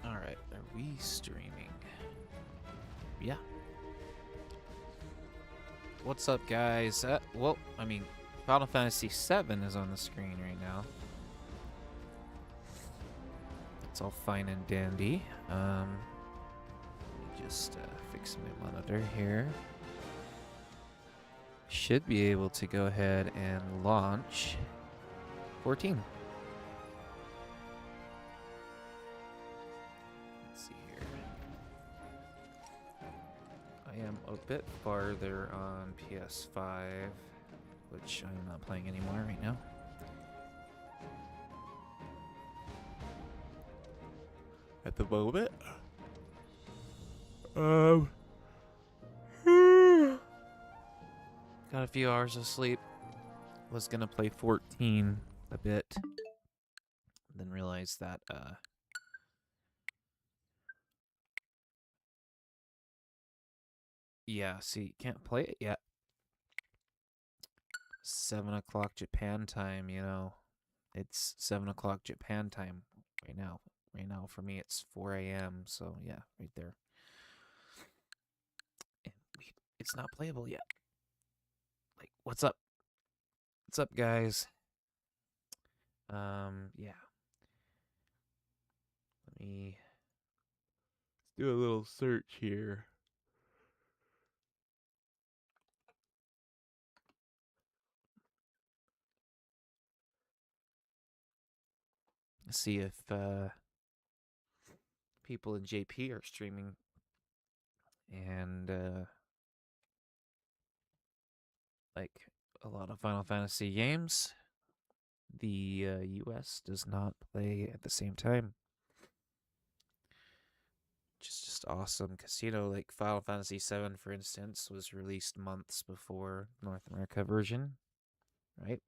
Alright, are we streaming? Yeah. What's up, guys? Well, I mean, Final Fantasy VII is on the screen right now. It's all fine and dandy. Just fix my monitor here. Should be able to go ahead and launch 14. Let's see here. I am a bit farther on PS5, which I'm not playing anymore right now. At the moment. Got a few hours of sleep. Was gonna play 14 a bit. Then realized that yeah, see, can't play it yet. 7 o'clock Japan time, you know. It's 7 o'clock Japan time right now. Right now for me it's 4 a.m. So yeah, right there. And it's not playable yet. Like, what's up? What's up, guys? Yeah. Let's do a little search here. See if people in JP are streaming. And like a lot of Final Fantasy games, the US does not play at the same time. Which is just awesome because, you know, like Final Fantasy VII, for instance, was released months before North America version, right?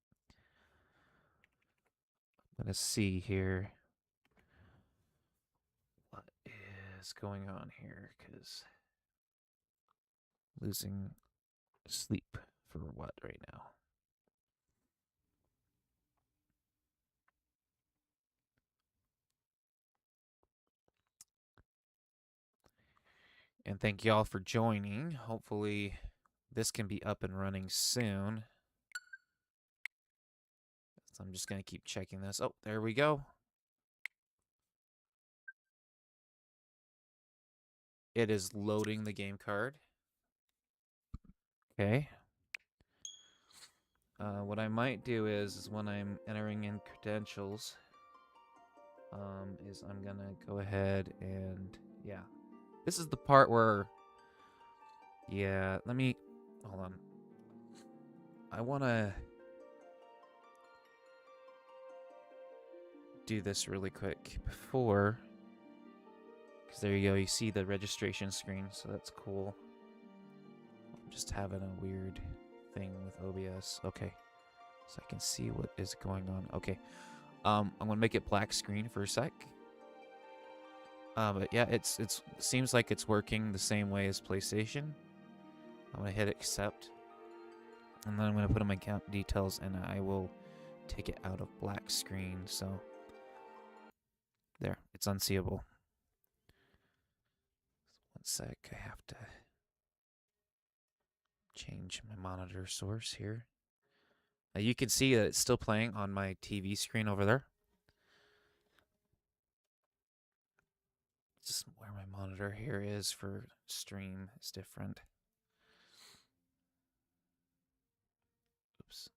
Let's see here what is going on here, because losing sleep for what right now? And thank y'all for joining. Hopefully this can be up and running soon. So I'm just going to keep checking this. Oh, there we go. It is loading the game card. Okay. What I might do is when I'm entering in credentials, is I'm going to go ahead and, yeah. This is the part where, yeah, let me, hold on. I want to do this really quick before, because there you go, you see the registration screen, so that's cool. I'm just having a weird thing with OBS. Okay, so I can see what is going on. Okay, I'm gonna make it black screen for a sec. But yeah, it seems like it's working the same way as PlayStation. I'm gonna hit accept, and then I'm gonna put in my account details, and I will take it out of black screen. So there, it's unseeable. One sec, I have to change my monitor source here. You can see that it's still playing on my TV screen over there. Just where my monitor here is for stream is different. Oops.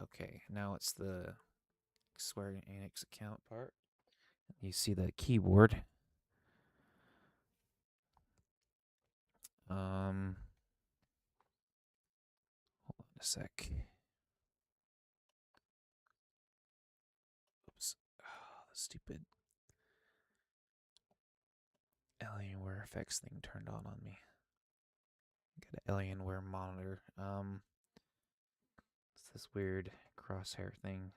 Okay, now it's the Square Enix account part. You see the keyboard. Hold on a sec. Oops. Oh, the stupid Alienware effects thing turned on me. Got an Alienware monitor. It's this weird crosshair thing.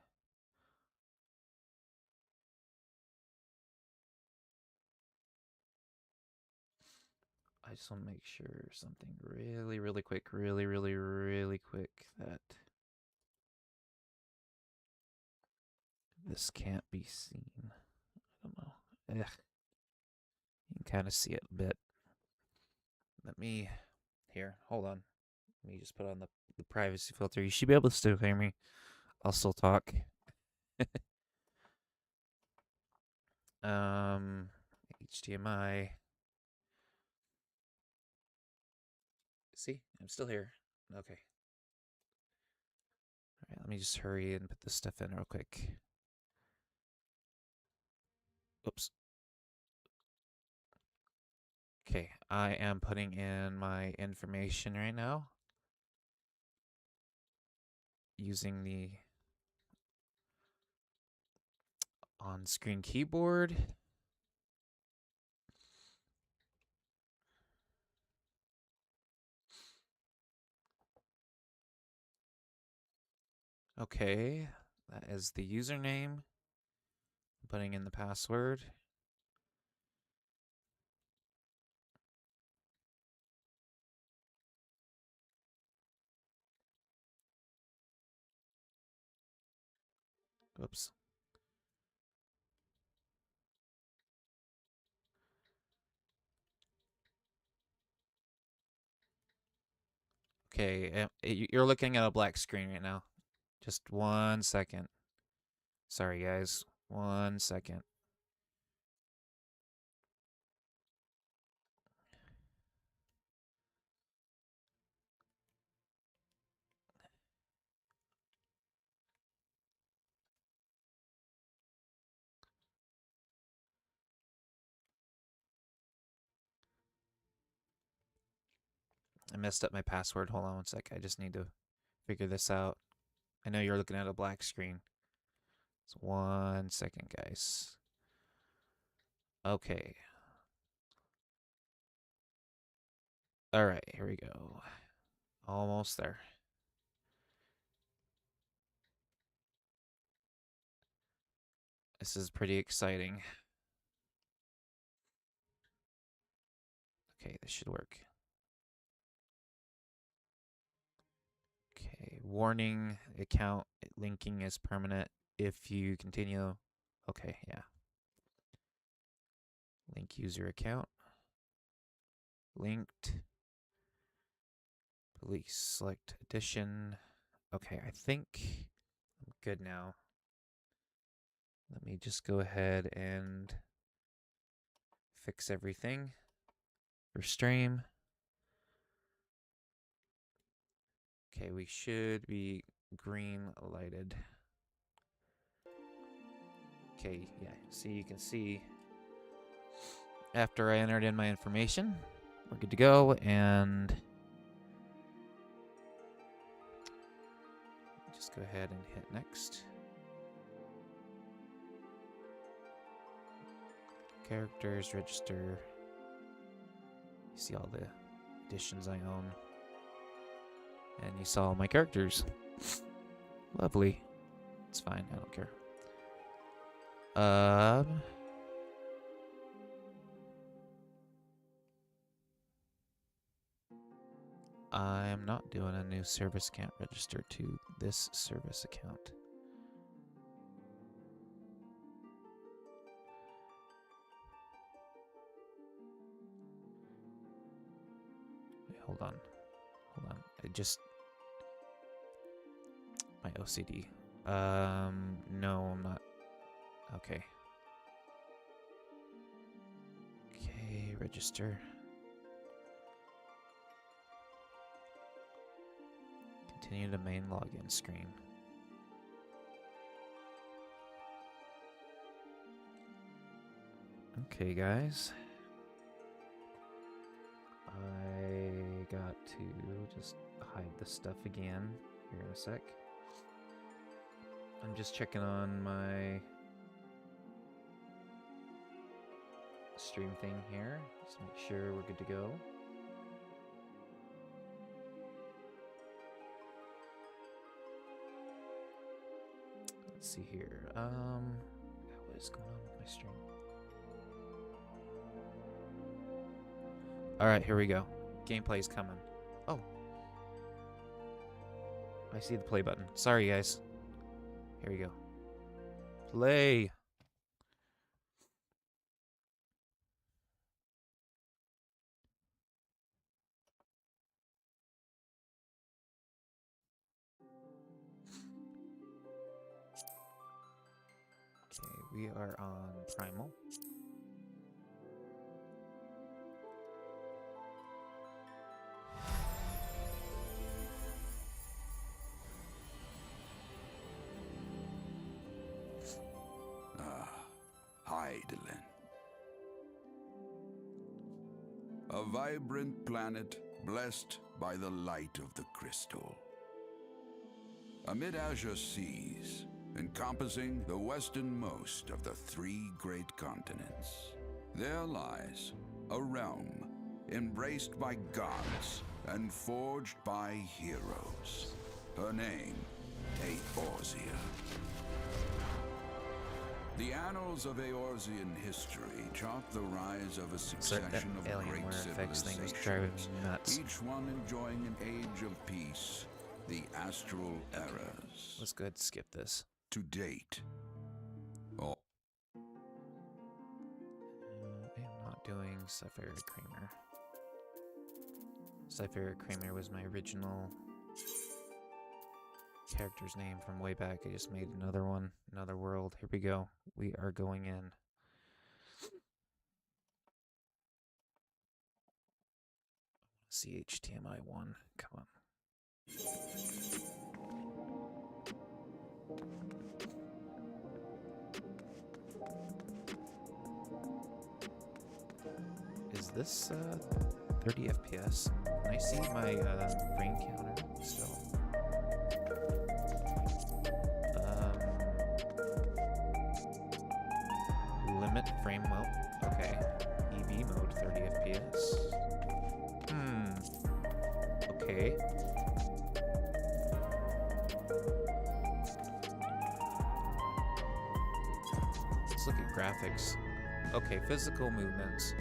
just want to make sure something really quick, really quick, that this can't be seen. I don't know. Ugh. You can kind of see it a bit. Let me, here, hold on. Let me just put on the privacy filter. You should be able to still hear me. I'll still talk. HDMI. See, I'm still here. Okay. All right, let me just hurry and put this stuff in real quick. Oops. Okay, I am putting in my information right now using the on-screen keyboard. Okay, that is the username. Putting in the password. Oops. Okay, you're looking at a black screen right now. Just 1 second. Sorry, guys. 1 second. I messed up my password. Hold on 1 sec. I just need to figure this out. I know you're looking at a black screen. So 1 second, guys. Okay. All right, here we go. Almost there. This is pretty exciting. Okay, this should work. Okay, warning, account linking is permanent if you continue. Okay, yeah. Link user account. Linked. Police, select edition. Okay, I think I'm good now. Let me just go ahead and fix everything for stream. Okay, we should be green lighted. Okay, yeah, see, you can see after I entered in my information, we're good to go, and just go ahead and hit next. Characters, register. You see all the editions I own. And you saw all my characters. Lovely. It's fine, I don't care. I'm not doing a new service account. Register to this service account. Wait, hold on. I just... My OCD. No, I'm not. Okay. Okay, register. Continue to main login screen. Okay, guys. I got to just hide this stuff again here in a sec. I'm just checking on my stream thing here. Just make sure we're good to go. Let's see here. What is going on with my stream? Alright, here we go. Gameplay's coming. Oh. I see the play button. Sorry, guys. Here we go. Play. Okay, we are on Primal. Hydaelyn. A vibrant planet blessed by the light of the crystal. Amid azure seas, encompassing the westernmost of the 3 great continents, there lies a realm embraced by gods and forged by heroes. Her name, Eorzea. The annals of Eorzean history chart the rise of a succession of great civilizations, Nuts. each one enjoying an age of peace, the astral eras. Let's go ahead and skip this. To date, all I am not doing Sapphire Kramer. Sapphire Kramer was my original character's name from way back. I just made another one, another world. Here we go. We are going in. CHTMI 1. Come on. Is this 30 FPS? Can I see my frame counter still? Limit frame well. Okay. EV mode 30 FPS. Okay. Let's look at graphics. Okay, physical movements.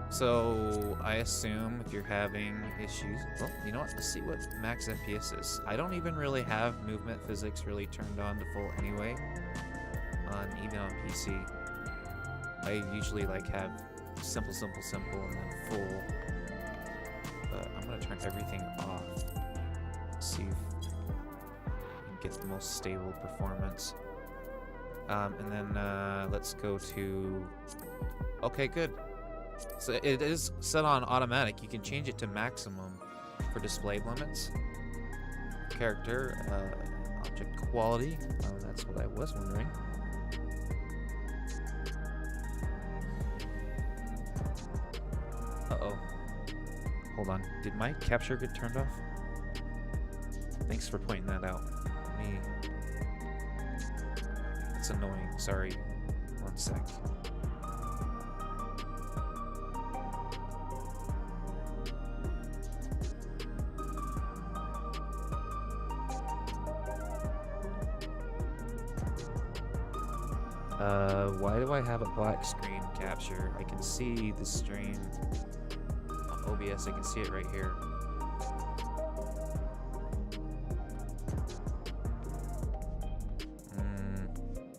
So, I assume if you're having issues... Well, you know what? Let's see what max FPS is. I don't even really have movement physics really turned on to full anyway. Even on PC. I usually like have simple, and then full. But I'm gonna turn everything off. See if we can get the most stable performance. And then let's go to... Okay, good. So it is set on automatic. You can change it to maximum for display limits. Character, object quality. That's what I was wondering. Uh-oh. Hold on. Did my capture get turned off? Thanks for pointing that out. Me. It's annoying. Sorry. 1 sec. Why do I have a black screen capture? I can see the stream on OBS. I can see it right here.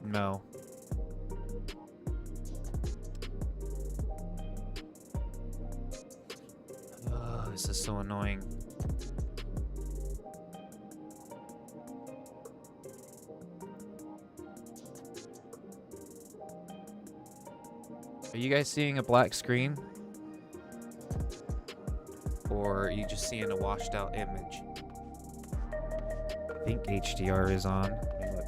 No. Oh, this is so annoying. Are you guys seeing a black screen? Or are you just seeing a washed out image? I think HDR is on. Let me look.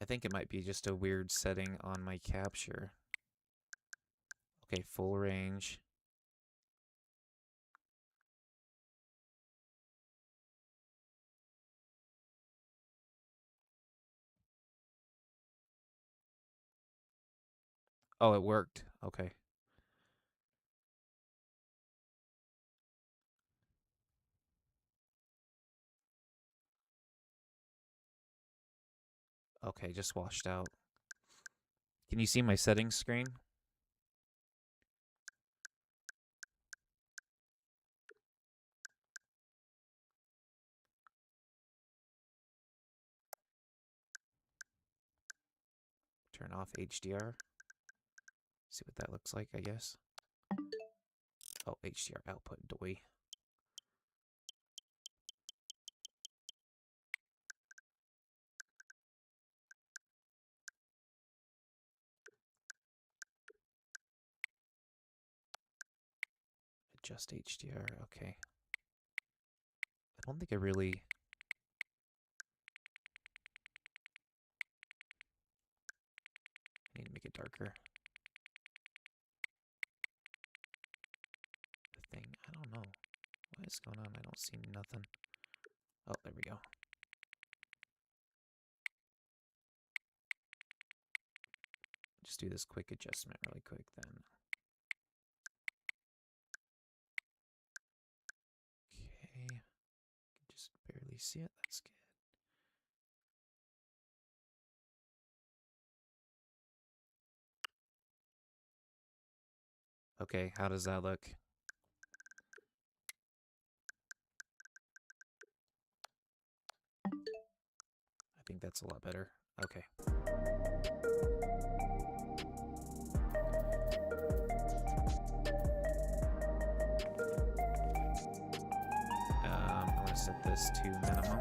I think it might be just a weird setting on my capture. Okay, full range. Oh, it worked. Okay. Okay, just washed out. Can you see my settings screen? Turn off HDR. See what that looks like, I guess. Oh, HDR output, doy. Adjust HDR, okay. I don't think I really... I need to make it darker. The thing, I don't know. What is going on? I don't see nothing. Oh, there we go. Just do this quick adjustment really quick then. Okay. Can just barely see it. That's good. Okay, how does that look? I think that's a lot better. Okay. I'm gonna set this to minimum.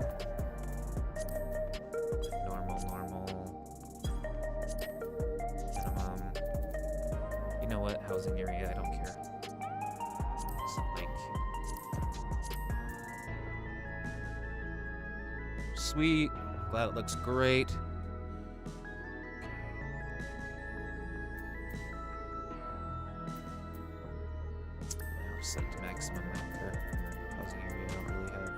Normal, minimum. You know what? Housing area, I don't care. So, like... Sweet. Glad it looks great. Now set it to maximum out there. Housing area, I don't really have...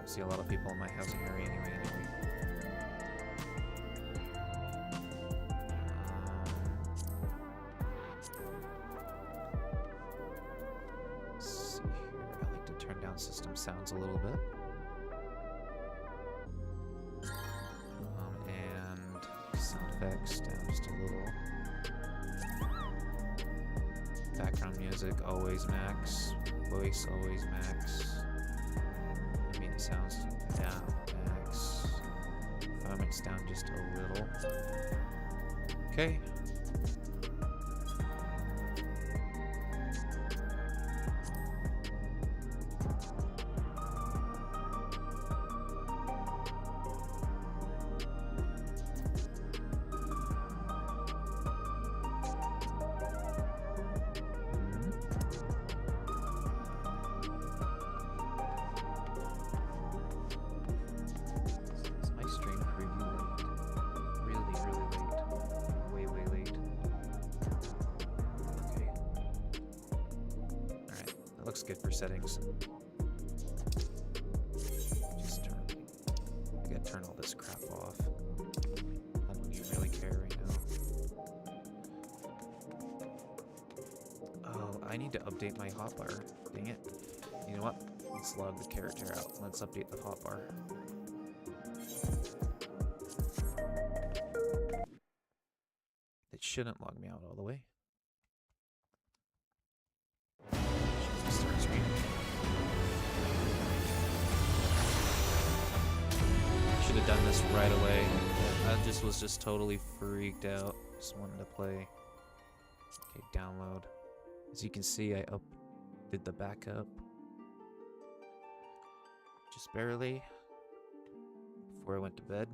I see a lot of people in my housing area anyway. Let's see here. I like to turn down system sounds a little bit. And sound effects down just a little. Background music always max. Voice always max. Ambient sounds down max. Environment's down just a little. Okay. Looks good for settings. Just turn. I gotta turn all this crap off. I don't even really care right now. Oh, I need to update my hotbar. Dang it. You know what? Let's log the character out. Let's update the hotbar. It shouldn't log me out all the way. Should have done this right away. I was just totally freaked out. Just wanted to play. Okay, download. As you can see, I did the backup. Just barely. Before I went to bed.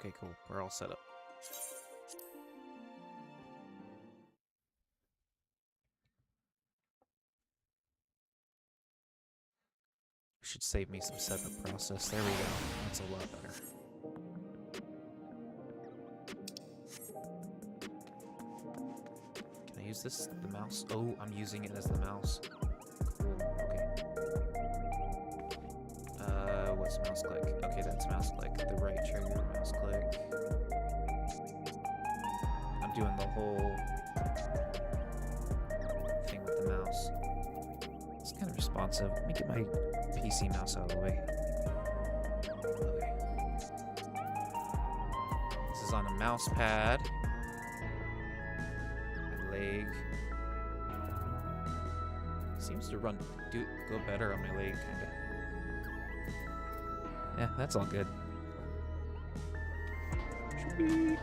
Okay, cool. We're all set up. Should save me some setup process. There we go. That's a lot better. Can I use this? The mouse? Oh, I'm using it as the mouse. Cool. Okay. What's is mouse click. Okay, that's mouse click. The right trigger, mouse click. I'm doing the whole thing with the mouse. It's kind of responsive. Let me get my PC mouse out of the way. Okay. This is on a mouse pad. My leg. Seems to go better on my leg, kinda. Yeah, that's all good. Sweet.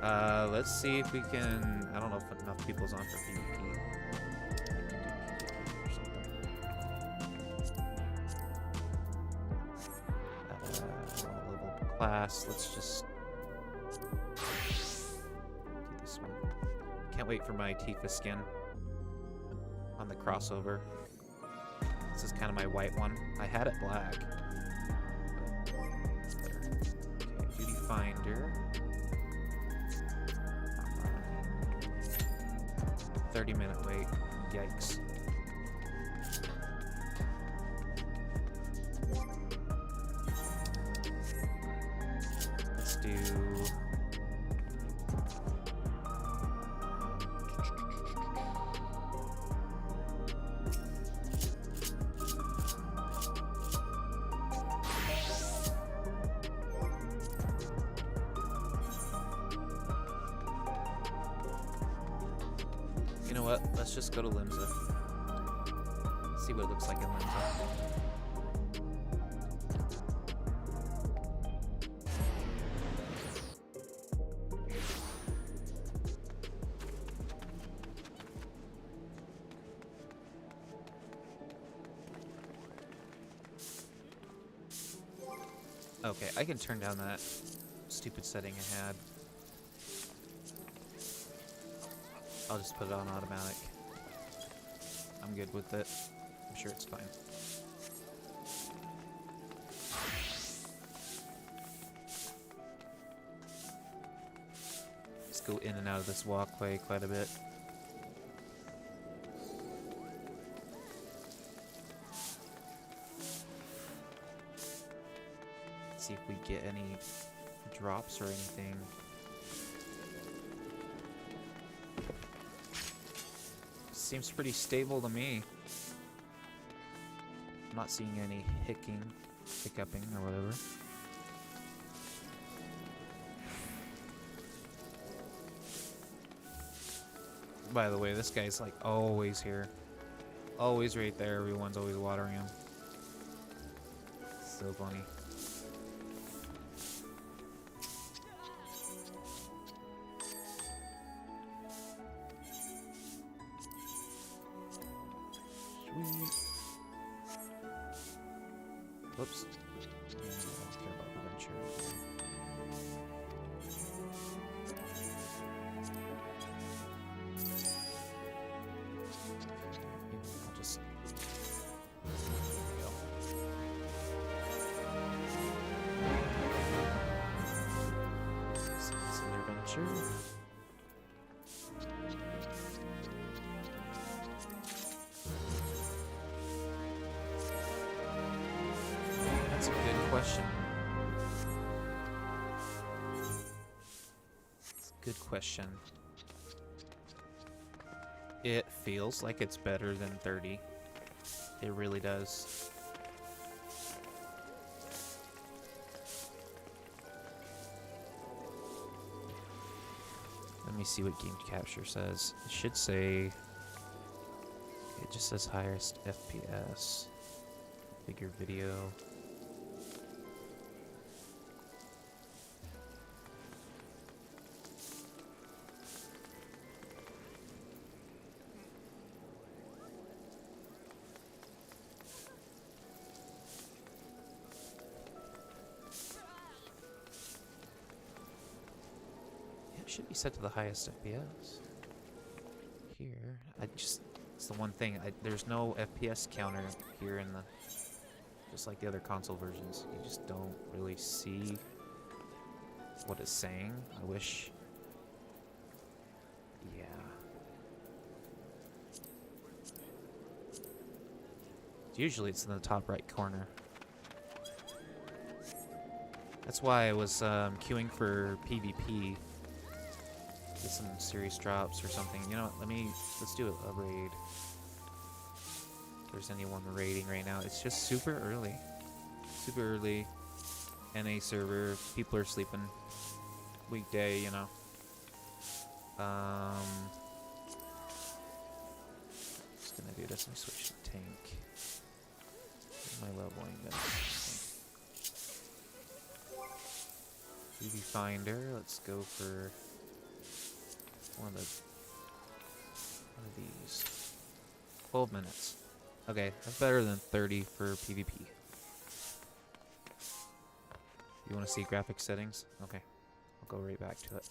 Let's see if we can. I don't know if enough people's on for PvP. Level class. Let's just do this one. Can't wait for my Tifa skin on the crossover. This is kind of my white one. I had it black. But it's better. Okay, Duty Finder. 30-minute wait. Yikes. Let's do... You know what? Let's just go to Limsa. See what it looks like in Limsa. Okay, I can turn down that stupid setting I had. I'll just put it on automatic. I'm good with it. I'm sure it's fine. Let's go in and out of this walkway quite a bit. See if we get any drops or anything. Seems pretty stable to me. I'm not seeing any hiccuping or whatever. By the way, this guy's like always here. Always right there. Everyone's always watering him. So funny. Whoops. I don't care about adventure. I'll just... There we go. Some adventure. That's a good question. It's a good question. It feels like it's better than 30. It really does. Let me see what game capture says. It should say... It just says highest FPS. Figure video. Should be set to the highest FPS. Here, it's the one thing, there's no FPS counter here in the, just like the other console versions. You just don't really see what it's saying. I wish, yeah. Usually it's in the top right corner. That's why I was queuing for PvP. Get some serious drops or something. You know what? Let's do a raid. If there's anyone raiding right now. It's just super early. Super early. NA server. People are sleeping. Weekday, you know. Just gonna do this. Let me switch to tank. My leveling then. PV Finder. Let's go for one of these. 12 minutes. Okay, that's better than 30 for PvP. You want to see graphic settings? Okay, I'll go right back to it.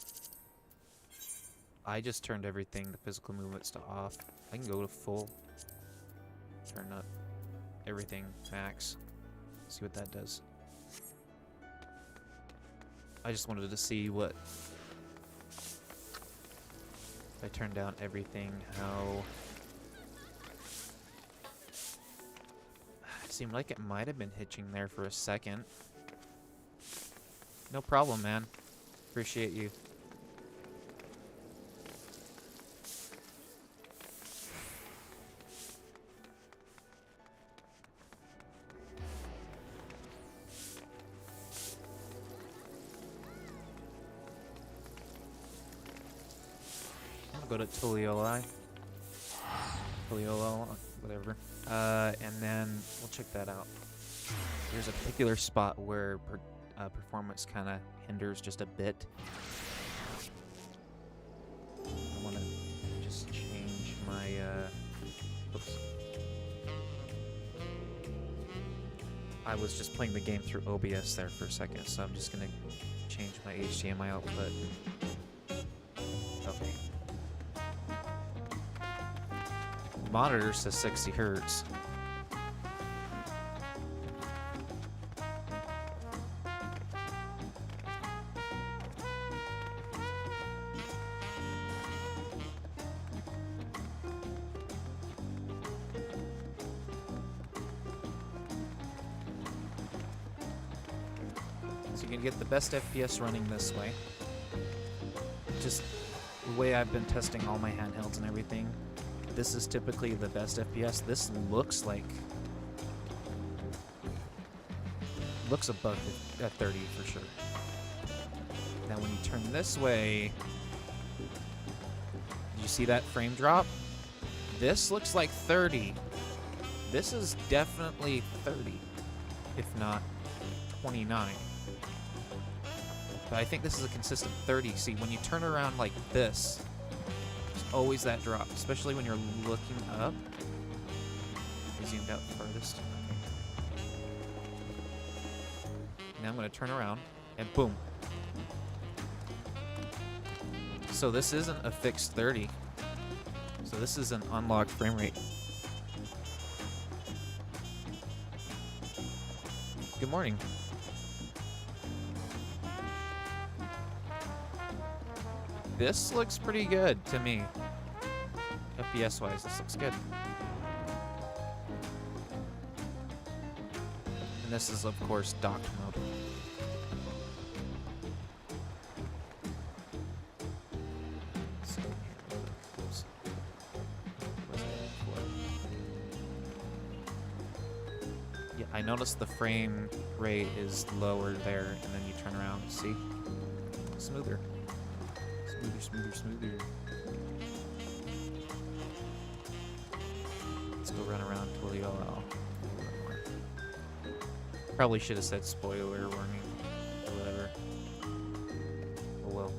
I just turned everything, the physical movements to off. I can go to full. Turn up everything max. See what that does. I just wanted to see what, if I turn down everything, how it seemed like it might have been hitching there for a second. No problem, man. Appreciate you. Go to Tulioli, whatever, and then we'll check that out. There's a particular spot where performance kind of hinders just a bit. I want to just change my, oops. I was just playing the game through OBS there for a second, so I'm just going to change my HDMI output. Okay. Monitor says 60 hertz. So you can get the best FPS running this way. Just the way I've been testing all my handhelds and everything. This is typically the best FPS. This looks above at 30 for sure. Now when you turn this way, do you see that frame drop? This looks like 30. This is definitely 30, if not 29. But I think this is a consistent 30. See, when you turn around like this, always that drop, especially when you're looking up. I zoomed out farthest. Okay. Now I'm going to turn around, and boom. So this isn't a fixed 30. So this is an unlocked frame rate. Good morning. This looks pretty good to me. FPS wise, this looks good. And this is, of course, docked mode. So, oops. What's that for? Yeah, I noticed the frame rate is lower there, and then you turn around and see. Smoother. Smoother. Let's go run around Tulioli. Probably should have said spoiler warning or whatever. Oh well.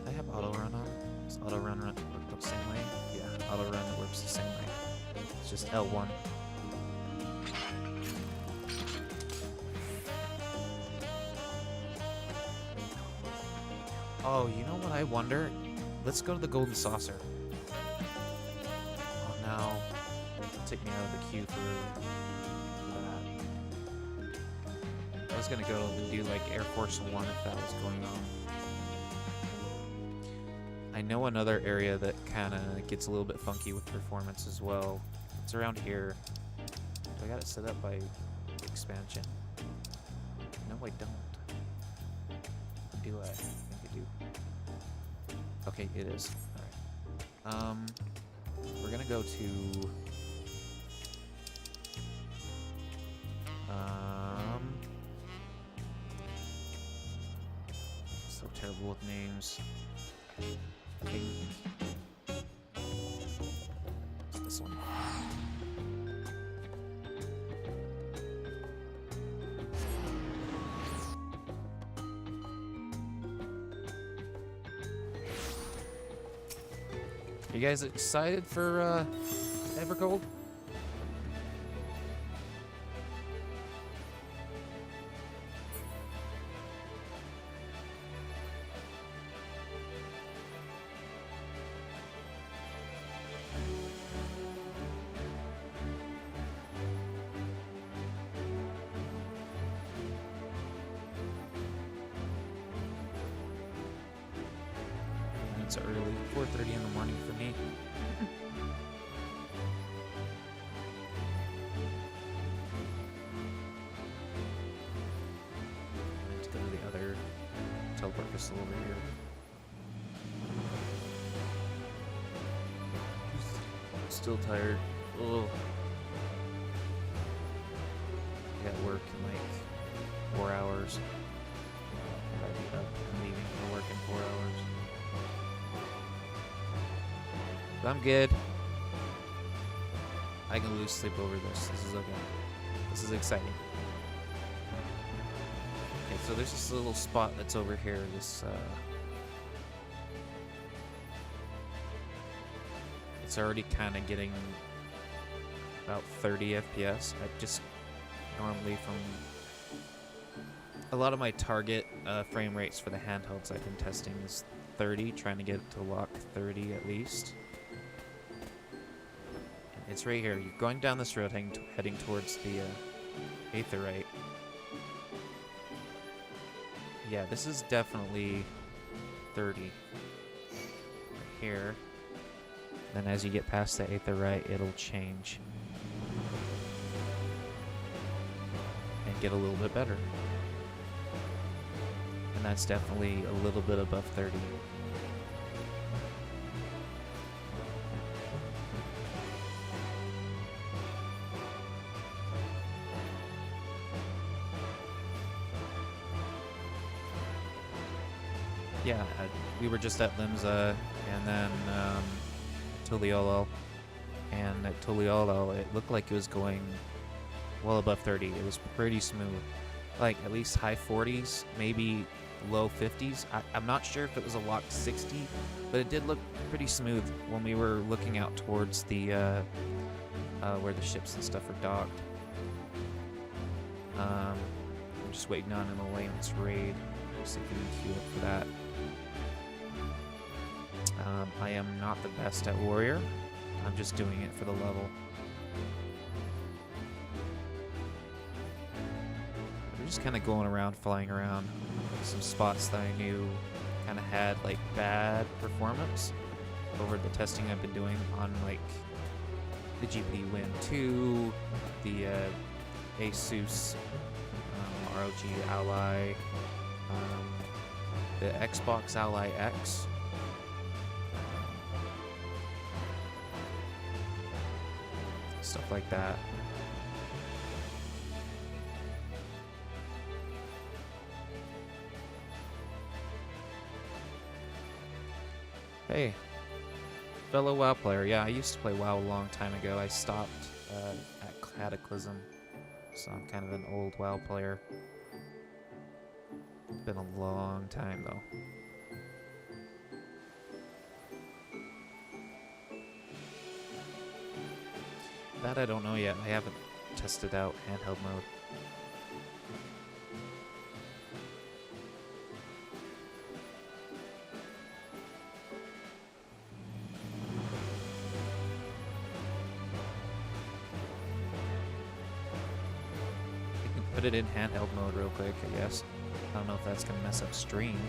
I have auto run on. Does auto run work the same way? Yeah, auto run works the same way. It's just L1. Oh, you know what I wonder? Let's go to the Golden Saucer. Oh no. Take me out of the queue for that. I was gonna go and do like Air Force One if that was going on. I know another area that kinda gets a little bit funky with performance as well. It's around here. I got it set up by expansion. No, I don't. Do I? I think I do. Okay, it is. Alright. We're gonna go to... So terrible with names. I think... It's this one. You guys excited for Evergold? It's early, 4:30 in the morning for me. To go to the other teleport crystal over here. Still tired. Ugh. I got work in like 4 hours. I'll be up and leaving for work in 4 hours. But I'm good. I can lose sleep over this. This is okay. This is exciting. Okay, so there's this little spot that's over here. This, it's already kind of getting about 30 FPS. I just normally from a lot of my target frame rates for the handhelds I've been testing is 30, trying to get it to lock 30 at least. It's right here. You're going down this road, heading towards the Aetherite. Yeah, this is definitely 30. Right here. Then as you get past the Aetherite, it'll change. And get a little bit better. And that's definitely a little bit above 30. Yeah, we were just at Limsa, and then Tuliolol, and at Tuliolol it looked like it was going well above 30. It was pretty smooth, like at least high 40s, maybe low 50s. I'm not sure if it was a locked 60, but it did look pretty smooth when we were looking out towards the where the ships and stuff are docked. I'm just waiting on an Alliance raid. See if we can queue up for that. I am not the best at Warrior. I'm just doing it for the level. We're just kind of going around, flying around some spots that I knew kind of had like bad performance over the testing I've been doing on like the GP Win 2, the Asus ROG Ally, the Xbox Ally X. Stuff like that. Hey, fellow WoW player. Yeah, I used to play WoW a long time ago. I stopped at Cataclysm, so I'm kind of an old WoW player. It's been a long time though. That I don't know yet. I haven't tested out handheld mode. You can put it in handheld mode real quick, I guess. I don't know if that's gonna mess up stream.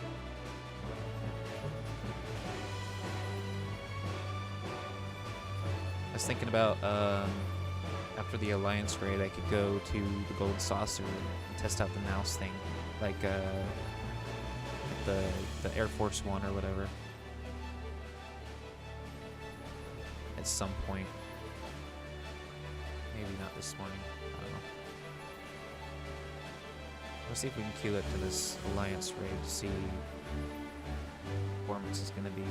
I was thinking about after the Alliance raid, I could go to the Gold Saucer and test out the mouse thing, like the Air Force One or whatever. At some point, maybe not this morning. I don't know. Let's see if we can queue it to this Alliance raid to see what performance is going to be.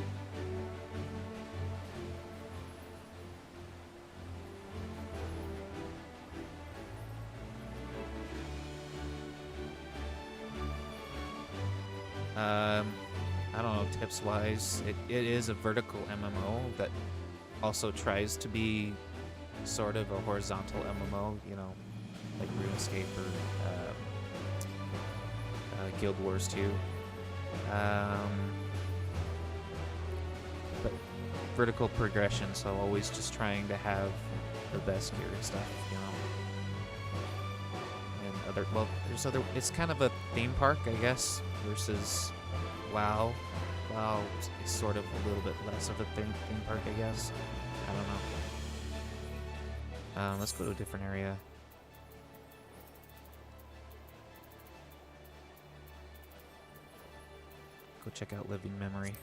I don't know, tips-wise, it is a vertical MMO that also tries to be sort of a horizontal MMO, you know, like RuneScape or Guild Wars 2. But vertical progression, so always just trying to have the best gear and stuff, you know. And other, well, there's other, it's kind of a theme park, I guess, versus WoW. WoW is sort of a little bit less of a theme park, I guess. I don't know. Let's go to a different area. Go check out Living Memory.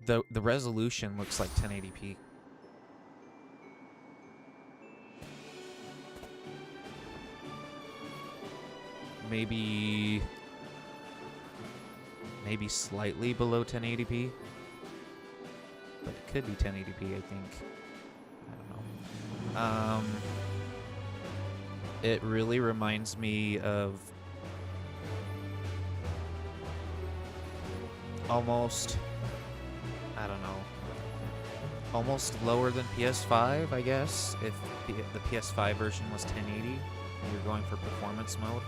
The resolution looks like 1080p. Maybe slightly below 1080p, but it could be 1080p, I think. I don't know. It really reminds me of almost, I don't know, almost lower than PS5, I guess, if the PS5 version was 1080 and you're going for performance mode.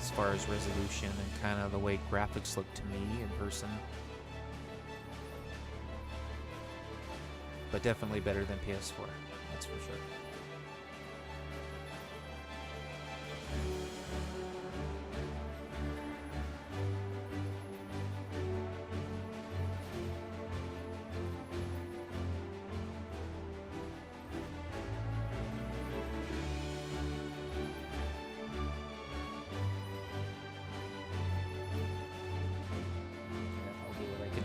As far as resolution and kind of the way graphics look to me in person. But definitely better than PS4, that's for sure.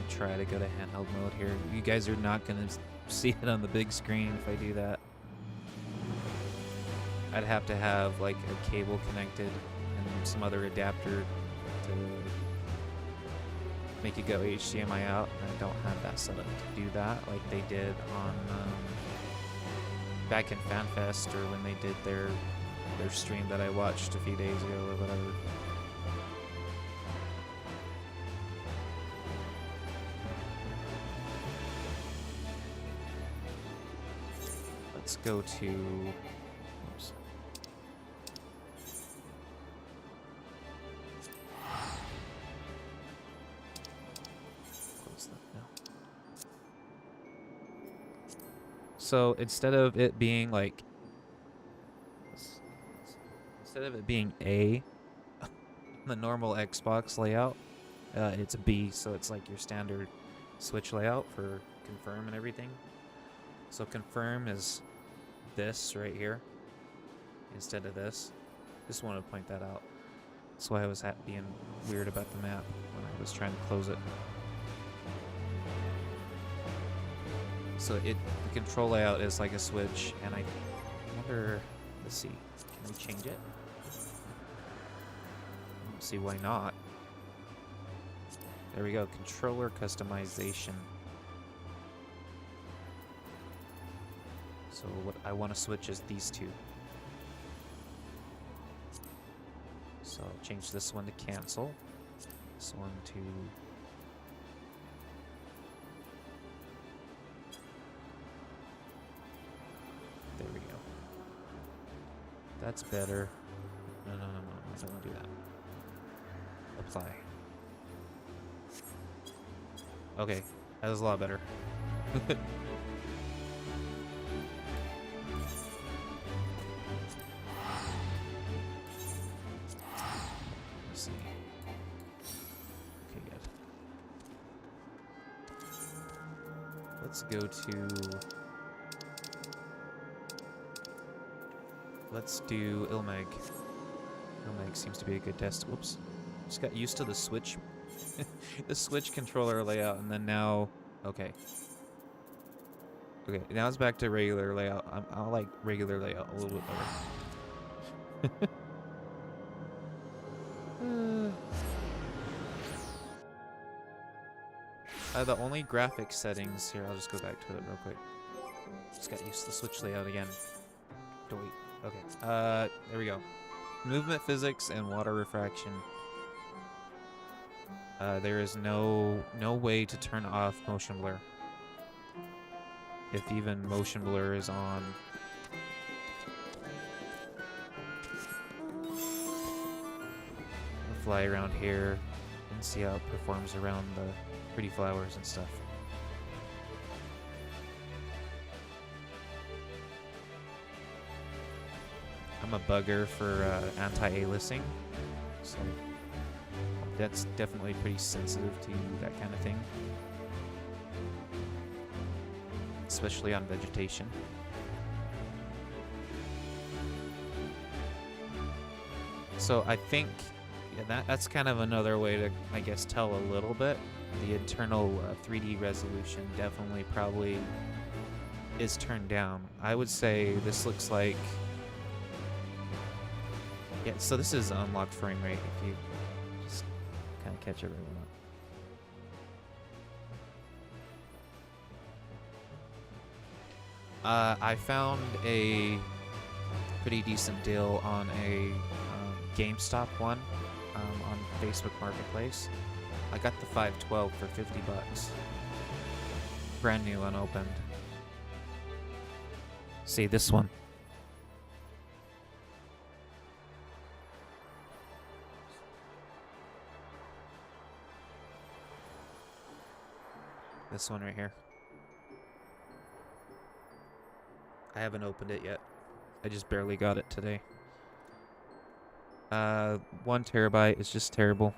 Try to go to handheld mode here. You guys are not going to see it on the big screen if I do that. I'd have to have like a cable connected and some other adapter to make it go HDMI out, and I don't have that set up to do that like they did on back in FanFest, or when they did their stream that I watched a few days ago or whatever. Let's go to, oops. Close that now. So instead of it being like, instead of it being A, the normal Xbox layout, it's a B, so it's like your standard Switch layout for confirm and everything. So confirm is this right here instead of this. Just wanted to point that out. That's why I was being weird about the map when I was trying to close it. So the control layout is like a Switch, and I wonder, let's see, can we change it? Let's see, why not? There we go, controller customization. So what I want to switch is these two. So I'll change this one to cancel. This one to... There we go. That's better. No, I don't want to do that. Apply. Okay, that was a lot better. Let's go to... Let's do Ilmeg. Ilmeg seems to be a good test. Whoops. Just got used to the Switch. The Switch controller layout, and then now... Okay. Okay, now it's back to regular layout. I like regular layout a little bit better. The only graphic settings here, I'll just go back to it real quick. Just got used to the Switch layout again. Wait. Okay. There we go. Movement physics and water refraction. There is no way to turn off motion blur. If even motion blur is on. I'll fly around here and see how it performs around the pretty flowers and stuff. I'm a bugger for anti-aliasing, so that's definitely pretty sensitive to that kind of thing, especially on vegetation. So I think that's kind of another way to, I guess, tell a little bit. The internal 3D resolution definitely probably is turned down. I would say this looks like... Yeah, so this is unlocked frame rate if you just kind of catch everyone up. I found a pretty decent deal on a GameStop one on Facebook Marketplace. I got the 512 for $50. Brand new, unopened. See this one. This one right here. I haven't opened it yet. I just barely got it today. 1 terabyte is just terrible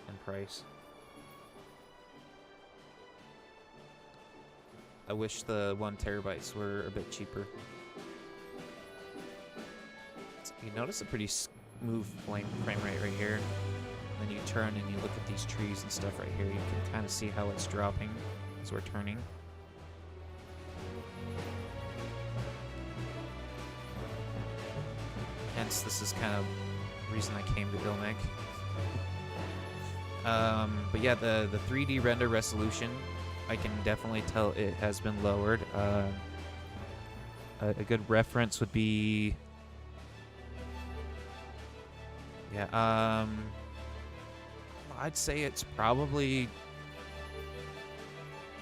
in price. I wish the 1 terabytes were a bit cheaper. You notice a pretty smooth frame rate right here. Then you turn and you look at these trees and stuff right here. You can kind of see how it's dropping as we're turning. Hence, this is kind of the reason I came to Ilmeg. But yeah, the 3D render resolution, I can definitely tell it has been lowered. A good reference would be... Yeah, I'd say it's probably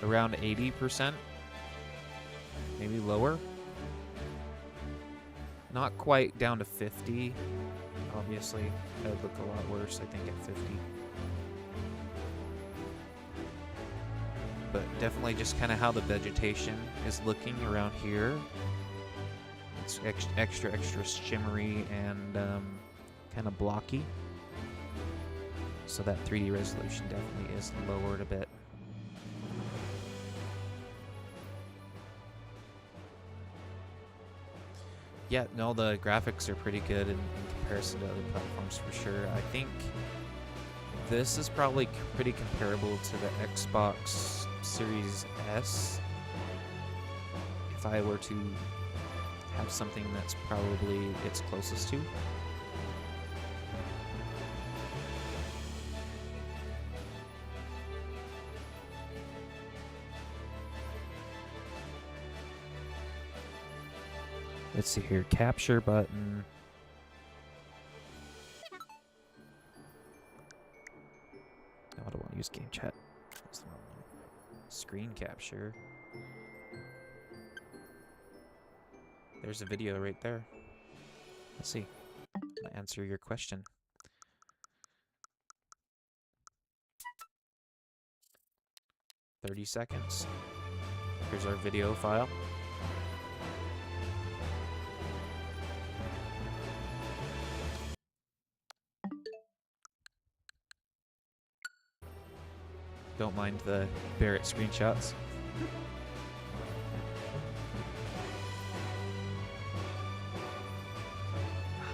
around 80%, maybe lower. Not quite down to 50. Obviously, that would look a lot worse, I think, at 50. But definitely just kind of how the vegetation is looking around here. It's extra shimmery and kind of blocky. So that 3D resolution definitely is lowered a bit. Yeah, no, the graphics are pretty good in comparison to other platforms for sure. I think this is probably pretty comparable to the Xbox Series S. If I were to have something that's probably its closest to. Let's see here, capture button. No, I don't want to use game chat. That's the wrong one. Screen capture. There's a video right there. Let's see. I'll answer your question. "30 seconds. Here's our video file. Don't mind the Barrett screenshots.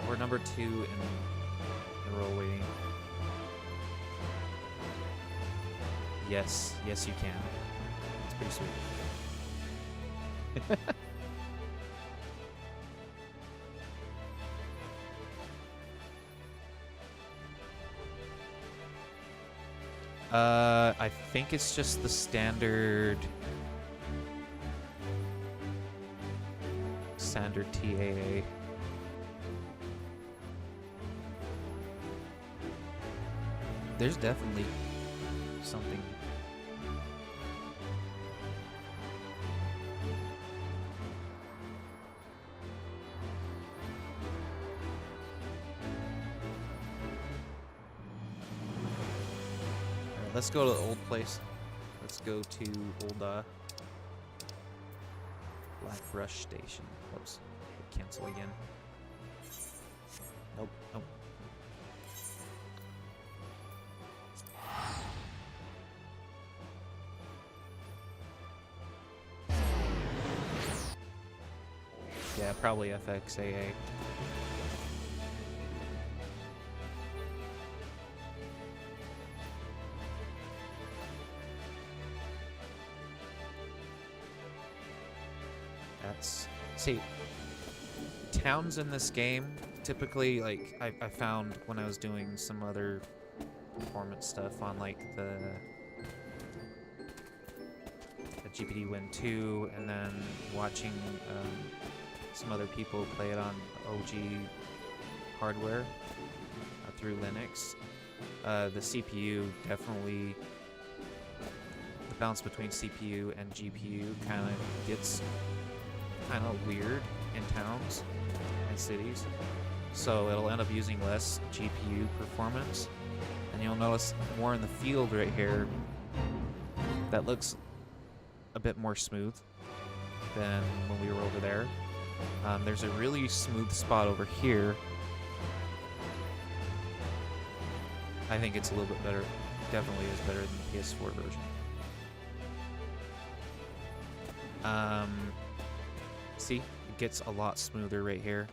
We're number 2 in the roll waiting. Yes, yes you can. It's pretty sweet. I think it's just the standard TAA. There's definitely something. Alright, let's go to the old place. Let's go to old Black Rush Station. Whoops. Cancel again. Nope, nope. Yeah, probably FFXIV. See, towns in this game, typically, like, I found when I was doing some other performance stuff on, like, the GPT Win 2, and then watching some other people play it on OG hardware through Linux. The CPU definitely, the balance between CPU and GPU kind of gets kind of weird in towns and cities, so it'll end up using less GPU performance, and you'll notice more in the field right here that looks a bit more smooth than when we were over there. There's a really smooth spot over here. I think it's a little bit better, definitely is better than the PS4 version. See, it gets a lot smoother right here.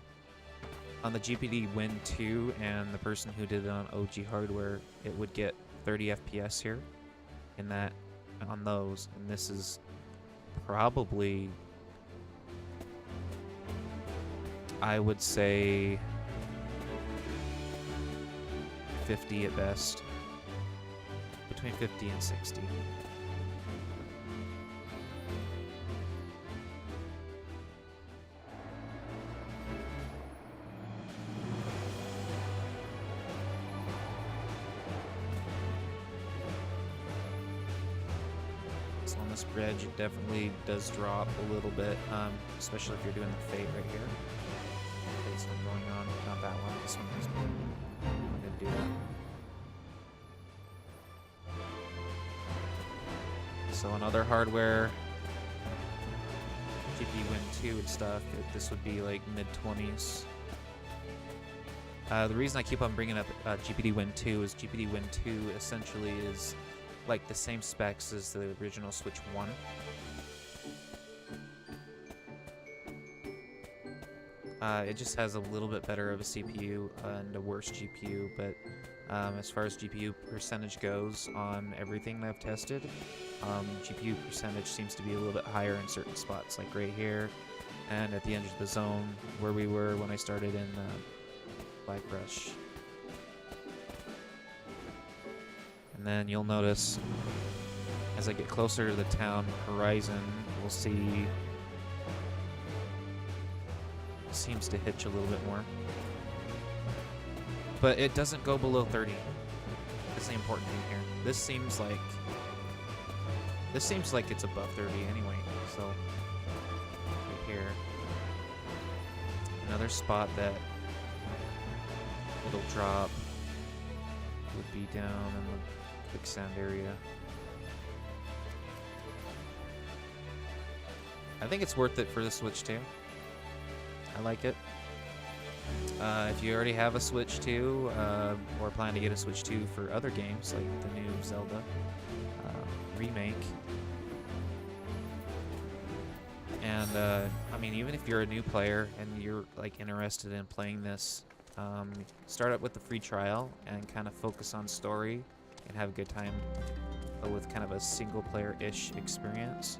On the GPT Win 2 and the person who did it on OG hardware, it would get 30 FPS here in that, on those, and this is probably, I would say 50 at best, between 50 and 60. On this bridge, it definitely does drop a little bit, especially if you're doing the fade right here. Fade's one going on, not that one. This one is. I'm gonna do that. So on other hardware, GP Win 2 and stuff, this would be like mid-20s. The reason I keep on bringing up GPT Win 2 is GPT Win 2 essentially is like the same specs as the original Switch 1. It just has a little bit better of a CPU and a worse GPU, but as far as GPU percentage goes on everything that I've tested, GPU percentage seems to be a little bit higher in certain spots, like right here and at the end of the zone where we were when I started in Black Rush. And then you'll notice, as I get closer to the town horizon, we'll see it seems to hitch a little bit more. But it doesn't go below 30. That's the important thing here. This seems like it's above 30 anyway, so right here. Another spot that it'll drop would be down in the quicksand area. I think it's worth it for the Switch 2. I like it. If you already have a Switch 2 or plan to get a Switch 2 for other games like the new Zelda, remake. And I mean, even if you're a new player and you're like interested in playing this, start up with the free trial and kind of focus on story and have a good time with kind of a single player-ish experience.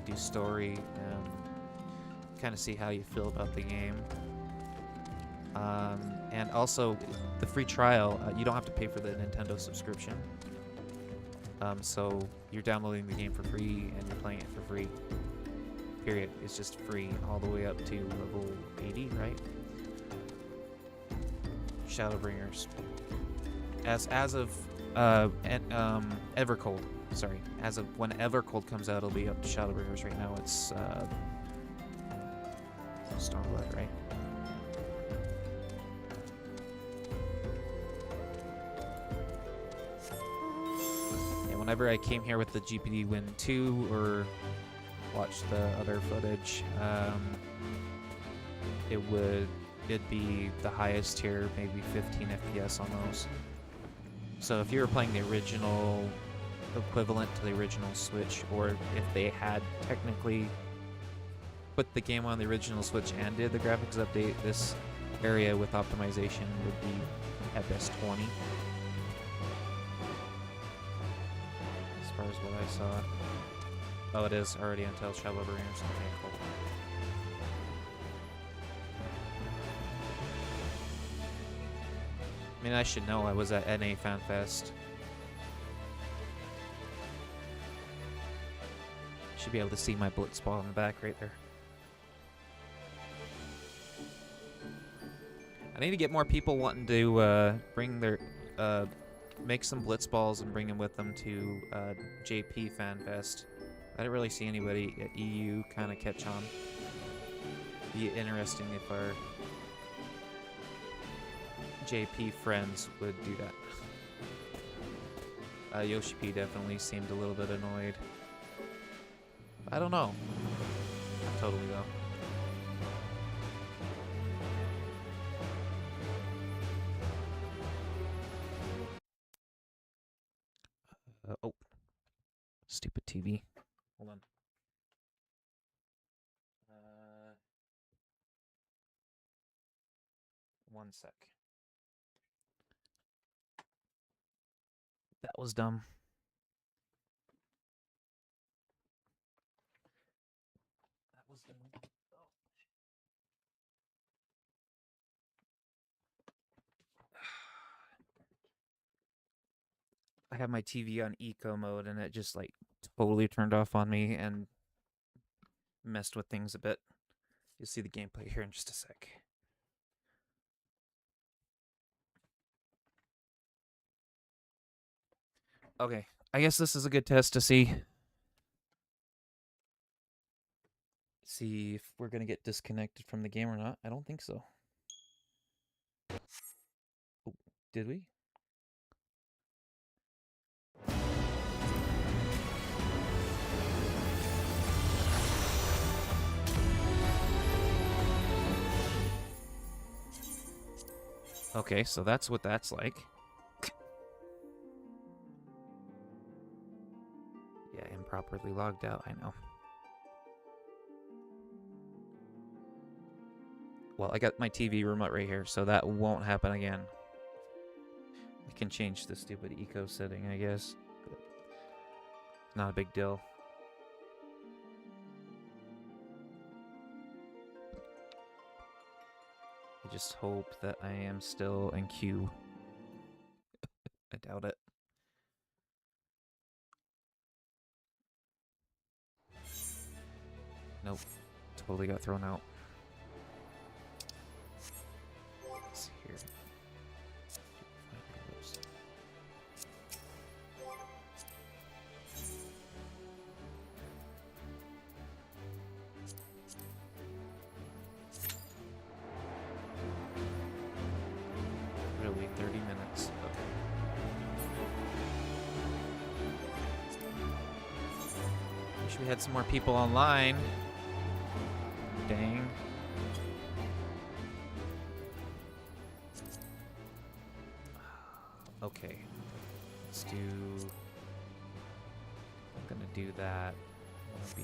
Do story and kind of see how you feel about the game. And also, the free trial, you don't have to pay for the Nintendo subscription. So you're downloading the game for free and you're playing it for free. Period. It's just free all the way up to level 80, right? Shadowbringers. As of Evercold. Sorry. As of when Evercold comes out, it'll be up to Shadowbringers. Right now it's Stormblood, right? Yeah, whenever I came here with the GPD Win 2 or watched the other footage, it'd be the highest tier, maybe 15 FPS on those. So if you were playing the original equivalent to the original Switch, or if they had technically put the game on the original Switch and did the graphics update, this area with optimization would be at best 20. As far as what I saw. Oh, it is already until Shadowbringers. Okay, cool. I mean, I should know. I was at NA Fan Fest. Should be able to see my Blitzball in the back right there. I need to get more people wanting to bring their make some Blitzballs and bring them with them to JP Fan Fest. I didn't really see anybody at EU kind of catch on. Be interesting if our JP friends would do that. Yoshi P definitely seemed a little bit annoyed. I don't know. Totally though. Oh. Stupid TV. Hold on. One sec. That was dumb. That was dumb. Oh. I have my TV on eco mode and it just like totally turned off on me and messed with things a bit. You'll see the gameplay here in just a sec. Okay, I guess this is a good test to see if we're gonna get disconnected from the game or not. I don't think so. Oh, did we? Okay, so that's what that's like. Yeah, improperly logged out, I know. Well, I got my TV remote right here, so that won't happen again. I can change the stupid eco setting, I guess. But not a big deal. I just hope that I am still in queue. I doubt it. Nope. Totally got thrown out. Let's see here. Really, 30 minutes. Okay. Wish we had some more people online. Dang. Okay. Let's do do that, it'll be...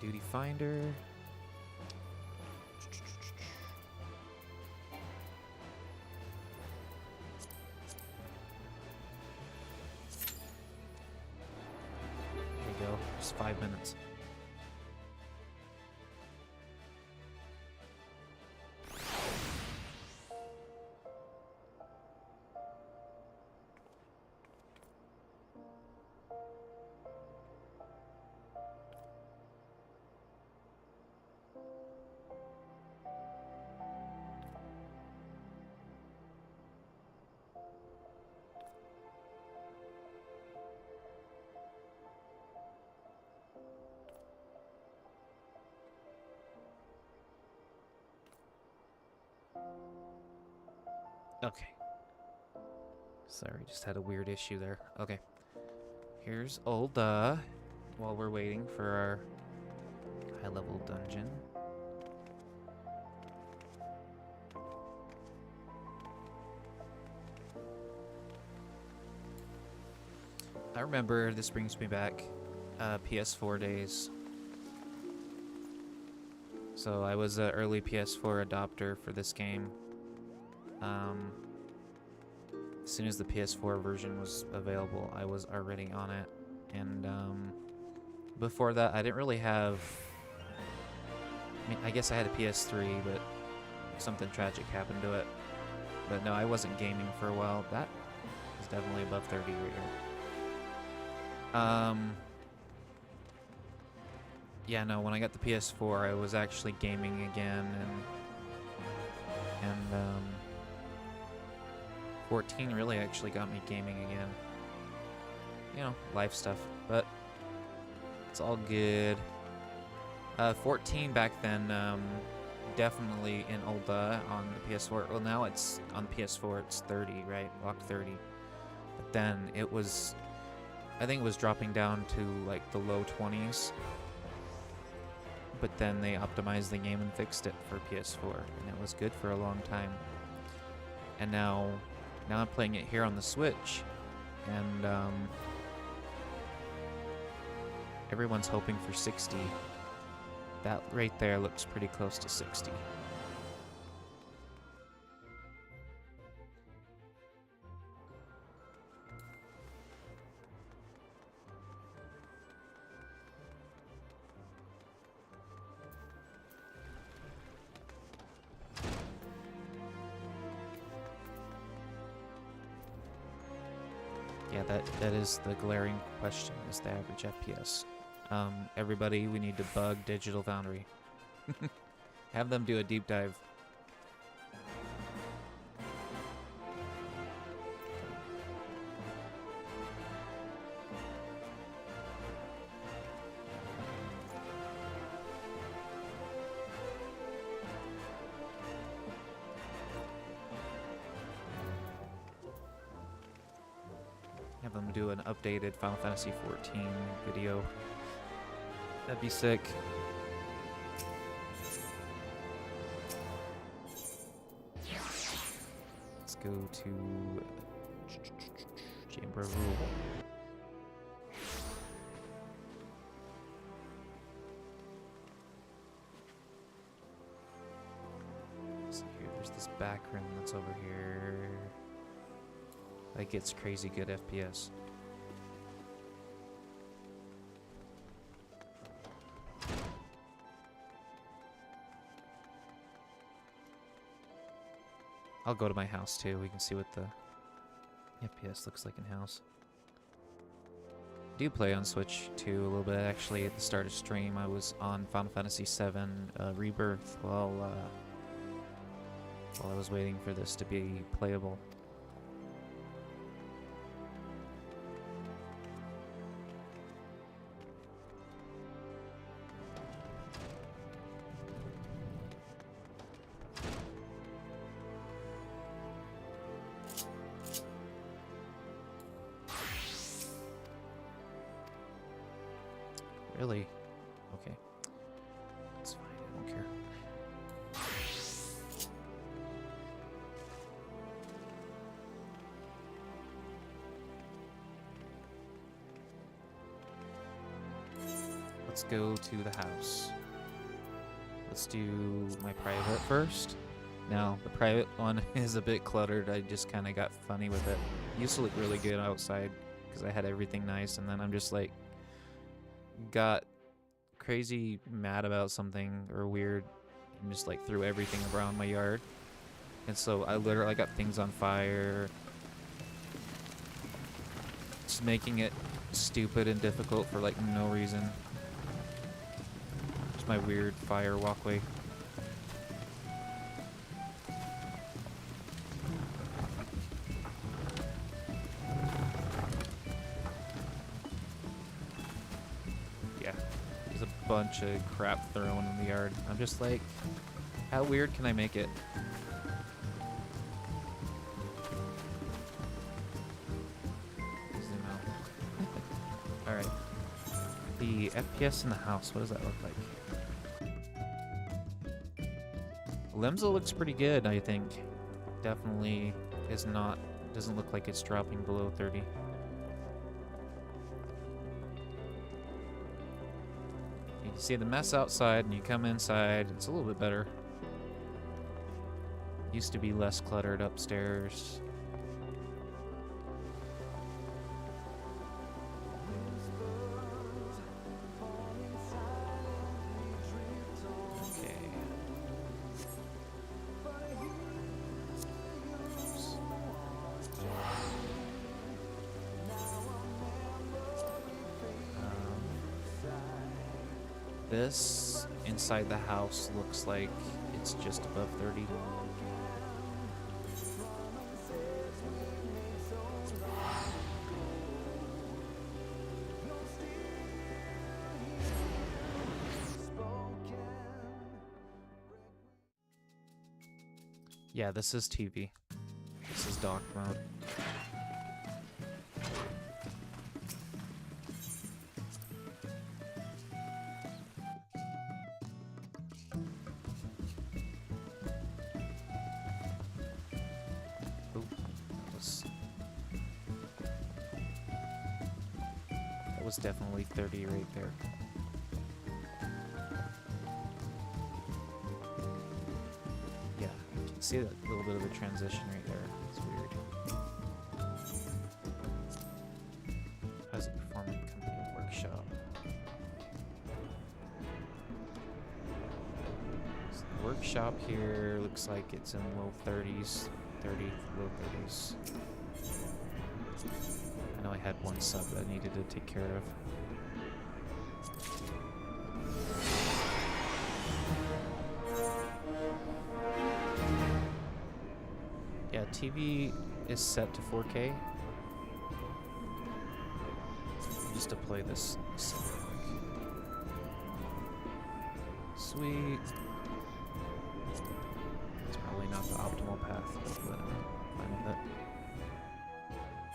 Duty Finder. There you go. Just 5 minutes. Okay. Sorry, just had a weird issue there. Okay. Here's Ul'dah while we're waiting for our high-level dungeon. I remember this brings me back PS4 days. So I was an early PS4 adopter for this game. As soon as the PS4 version was available, I was already on it. And before that, I didn't really have... I mean, I guess I had a PS3, but something tragic happened to it. But no, I wasn't gaming for a while. That is definitely above 30 right here. Yeah, no, when I got the PS4, I was actually gaming again, and 14 really actually got me gaming again. You know, life stuff, but it's all good. 14 back then, definitely in Ul'dah on the PS4. Well, now it's on PS4, it's 30, right? Locked 30. But then it was, I think it was dropping down to like the low 20s. But then they optimized the game and fixed it for PS4, and it was good for a long time. And now I'm playing it here on the Switch, and everyone's hoping for 60. That right there looks pretty close to 60. Yeah, that is the glaring question, is the average FPS. Everybody, we need to bug Digital Foundry. Have them do a deep dive. Have them do an updated Final Fantasy XIV video. That'd be sick. Let's go to Chamber of Rule. So here, there's this back room that's over here. That gets crazy good FPS. I'll go to my house too. We can see what the FPS looks like in house. I do play on Switch too a little bit. Actually, at the start of stream, I was on Final Fantasy VII Rebirth while I was waiting for this to be playable. Really? Okay. That's fine, I don't care. let's go to the house. Let's do my private first. Now, the private one is a bit cluttered. I just kind of got funny with it. It used to look really good outside because I had everything nice, and then I'm just like, got crazy mad about something or weird and just like threw everything around my yard. And so I literally got things on fire. Just making it stupid and difficult for like no reason. It's my weird fire walkway. Yeah, there's a bunch of crap thrown in the yard. I'm just like, how weird can I make it? Zoom out. Alright. The FPS in the house, what does that look like? Limsa looks pretty good, I think. Definitely is not, doesn't look like it's dropping below 30. You can see the mess outside and you come inside, it's a little bit better. Used to be less cluttered upstairs. Okay. This inside the house looks like it's just above 30. Yeah, this is TV. This is dock mode. Ooh, that was definitely 30 right there. Yeah, you can see that little bit of a transition right there. It's weird. How does it perform in company workshop? So the workshop here looks like it's in low 30s. 30, low 30s. I know I had one sub that I needed to take care of. Yeah, TV is set to 4K. Just to play this real quick. Sweet. It's probably not the optimal path, but I'm fine with it.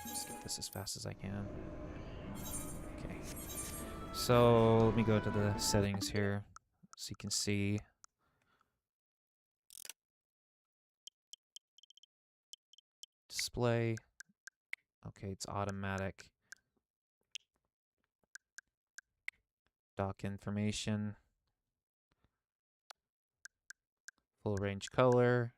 Just get this as fast as I can. Okay. So let me go to the settings here so you can see. Display. Okay, it's automatic. Dock information. Full range color.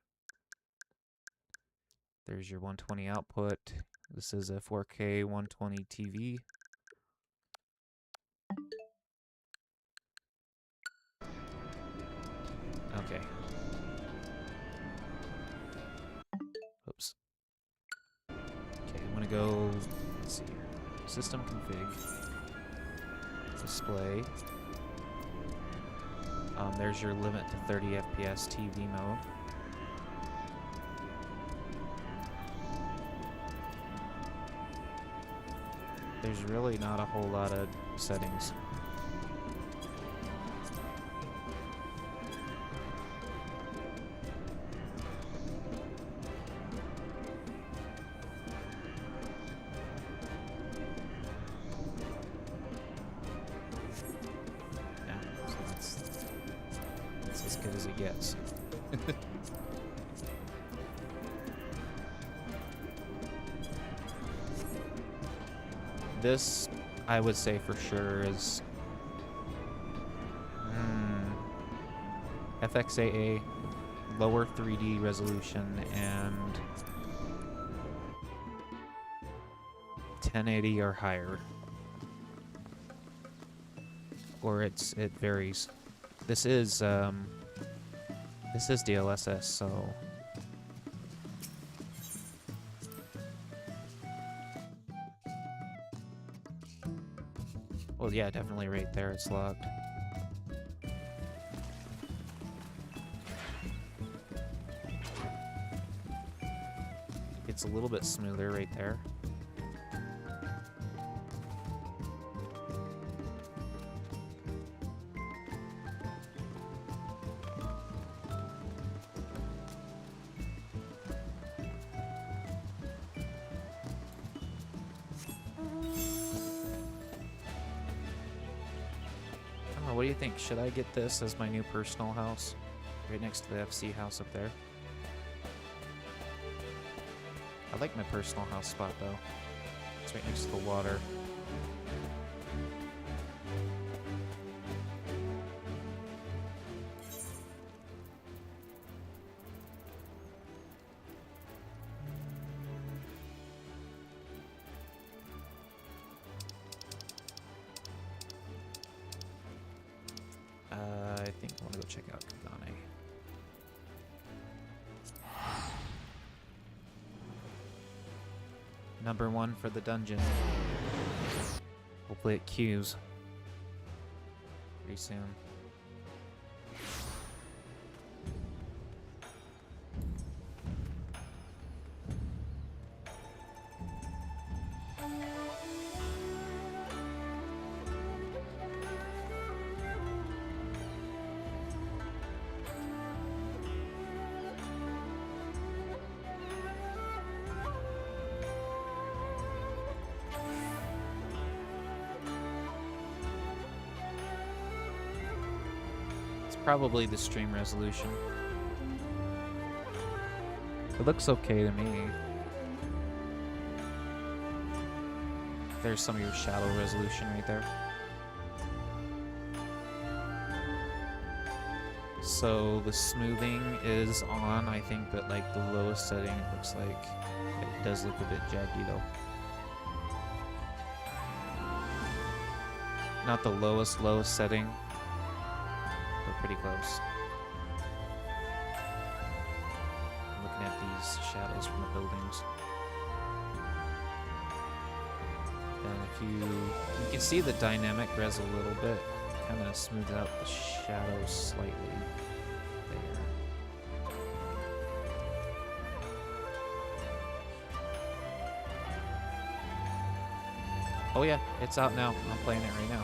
There's your 120 output. This is a 4K 120 TV. Okay. Oops. Okay, I'm gonna go, let's see here. System config. Display. There's your limit to 30 FPS TV mode. There's really not a whole lot of settings. As good as it gets. This, I would say for sure, is FXAA, lower 3D resolution, and 1080 or higher. Or it varies. This is DLSS, so well, yeah, definitely right there it's locked. It's a little bit smoother right there. What do you think? Should I get this as my new personal house? Right next to the FC house up there. I like my personal house spot though. It's right next to the water. I think I want to go check out Kagane. Number 1 for the dungeon. Hopefully it queues pretty soon. Probably the stream resolution. It looks okay to me. There's some of your shadow resolution right there. So the smoothing is on, I think, but like the lowest setting, it looks like it does look a bit jaggy though. Not the lowest setting. Pretty close. I'm looking at these shadows from the buildings. And if you can see the dynamic res a little bit, kind of smooth out the shadows slightly there. Oh yeah, it's out now. I'm playing it right now.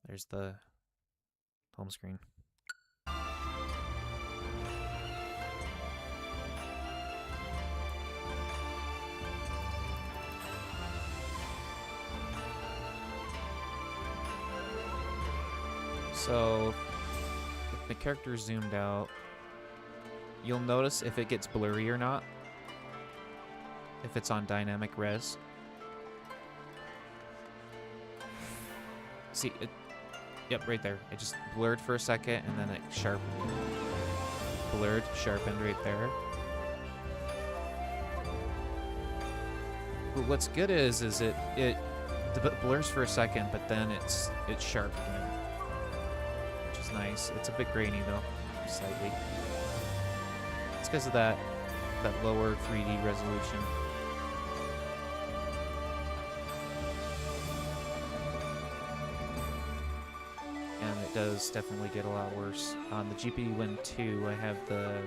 There's the home screen. So, if the character is zoomed out, you'll notice if it gets blurry or not. If it's on dynamic res. See, yep, right there. It just blurred for a second, and then it sharpened. Blurred, sharpened right there. But what's good is it blurs for a second, but then it's sharp again, which is nice. It's a bit grainy though, slightly. It's because of that lower 3D resolution. Does definitely get a lot worse. On the GPU Win 2, I have the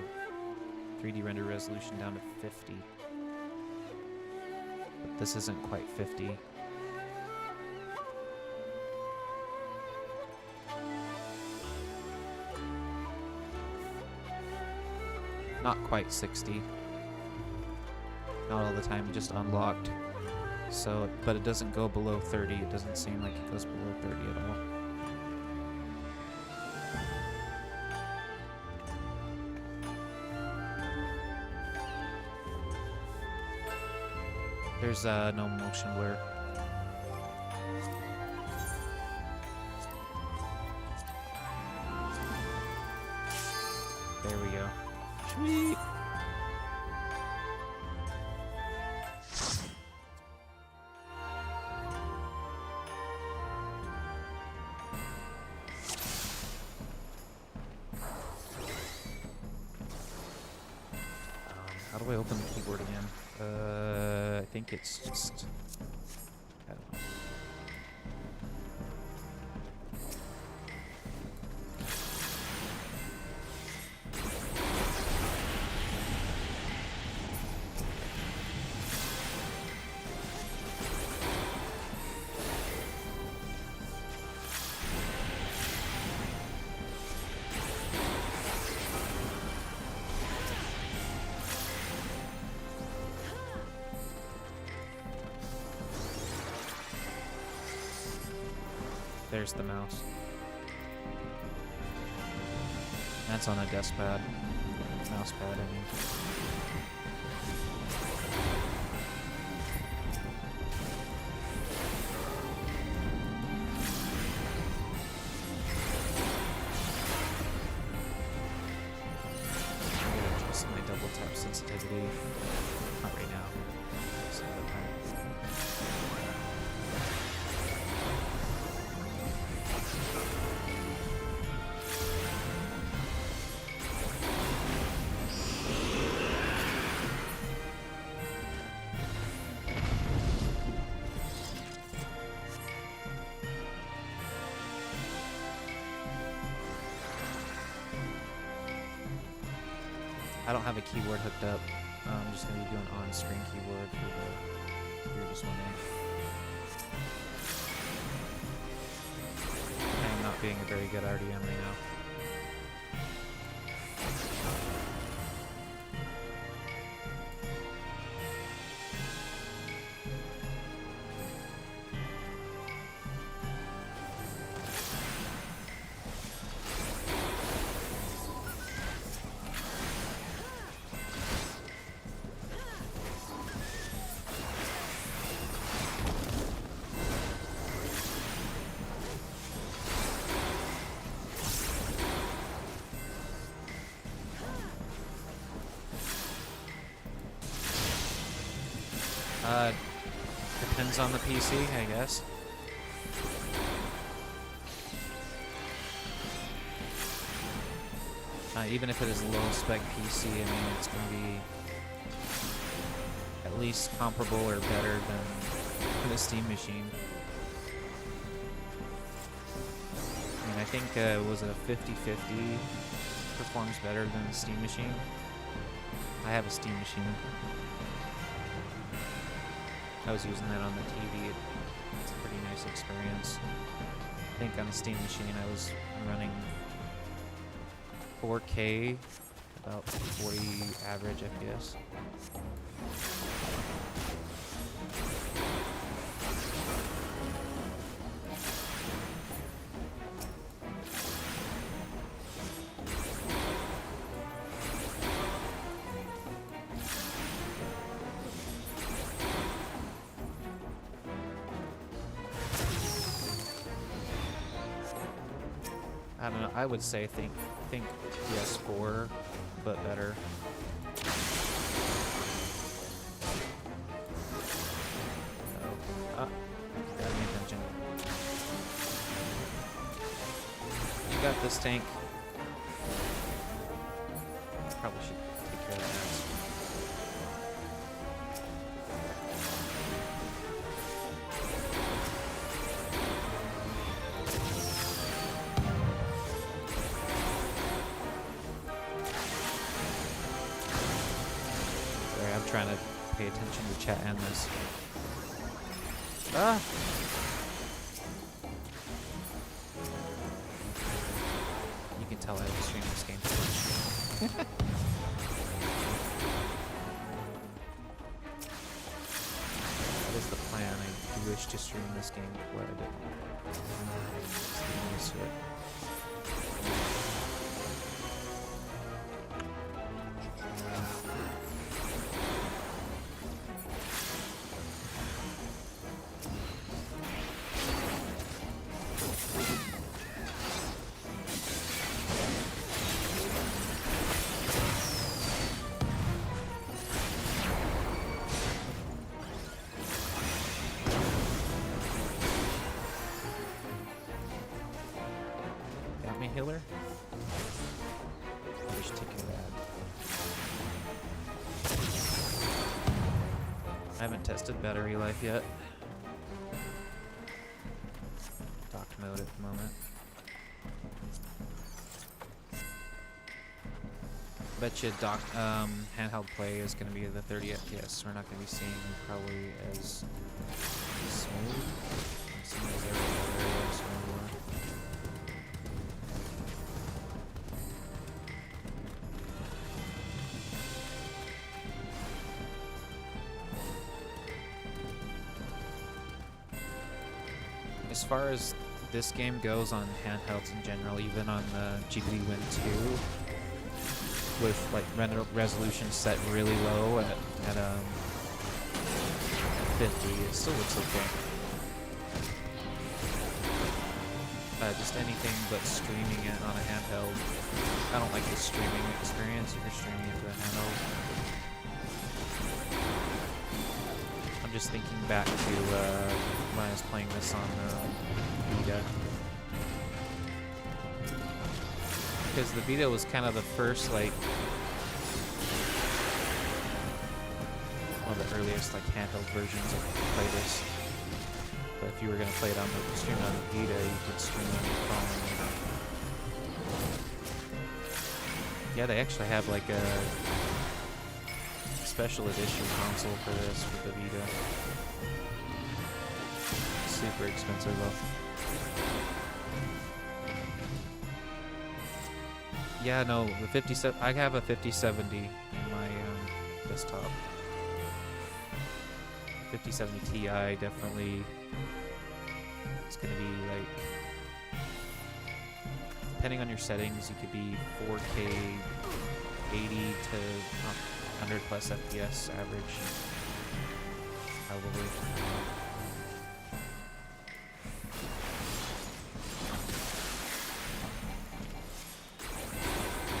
3D render resolution down to 50. But this isn't quite 50. Not quite 60. Not all the time, just unlocked. So, but it doesn't go below 30. It doesn't seem like it goes below 30 at all. There's no motion blur. There we go. Sweet. How do I open the keyboard again? I think it's just... I don't know. There's the mouse. That's on a desk pad. Mouse pad, I mean. I'm gonna adjust my double tap sensitivity. Not right now. Some other time. I don't have a keyboard hooked up. I'm just going to be doing on-screen keyboard for the... if you're just wondering. I am not being a very good RDM right now. Depends on the PC, I guess. Even if it is a low-spec PC, I mean, it's going to be at least comparable or better than the Steam machine. I mean, I think it was a 50-50 performs better than the Steam machine. I have a Steam machine. I was using that on the TV. It's a pretty nice experience. I think on the Steam machine I was running 4K, about 40 average FPS. I don't know. I would say think PS4, but better. Oh, gotta pay attention. You got this, tank. Probably should take care of that ass. Trying to pay attention to chat and this. Ah! You can tell I have streamed this game too. That is the plan. I do wish to stream this game before I did. Just getting used to it. inhaler. We should take care of that. I haven't tested battery life yet. Docked mode at the moment. Bet you handheld play is going to be the 30 FPS. We're not going to be seeing probably as smooth. Some of those areas smoother. As far as this game goes on handhelds in general, even on the GPD Win 2, with like render resolution set really low at 50, it still looks okay. Just anything but streaming it on a handheld. I don't like the streaming experience if you're streaming it to a handheld. I'm just thinking back to when I was playing this on Vita. Because the Vita was kind of the first, like, one of the earliest, like, handheld versions of play this. But if you were going to play it on the stream on the Vita, you could stream it on your phone. Yeah, they actually have, like, a special edition console for this with the Vita. Super expensive, though. Yeah, no, the 57. I have a 5070 in my desktop. 5070 Ti definitely. It's gonna be like, depending on your settings, you could be 4K, 80 to 100 plus FPS average. Probably.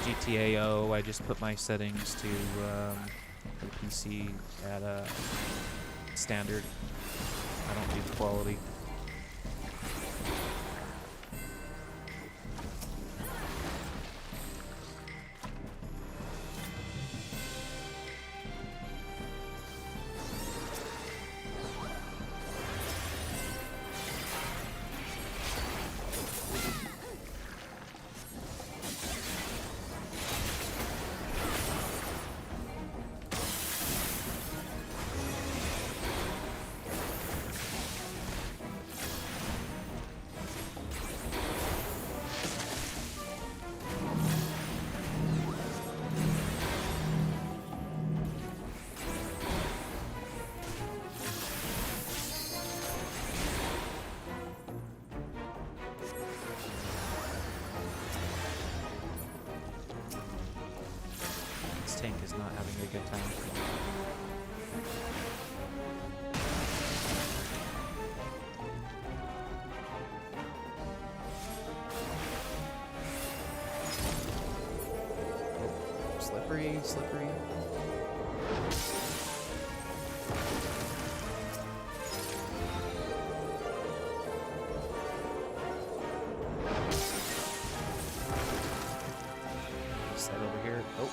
GTAO, I just put my settings to the PC at standard. I don't do quality. Tank is not having a good time. Oh, slippery, slippery. Set over here. Oh.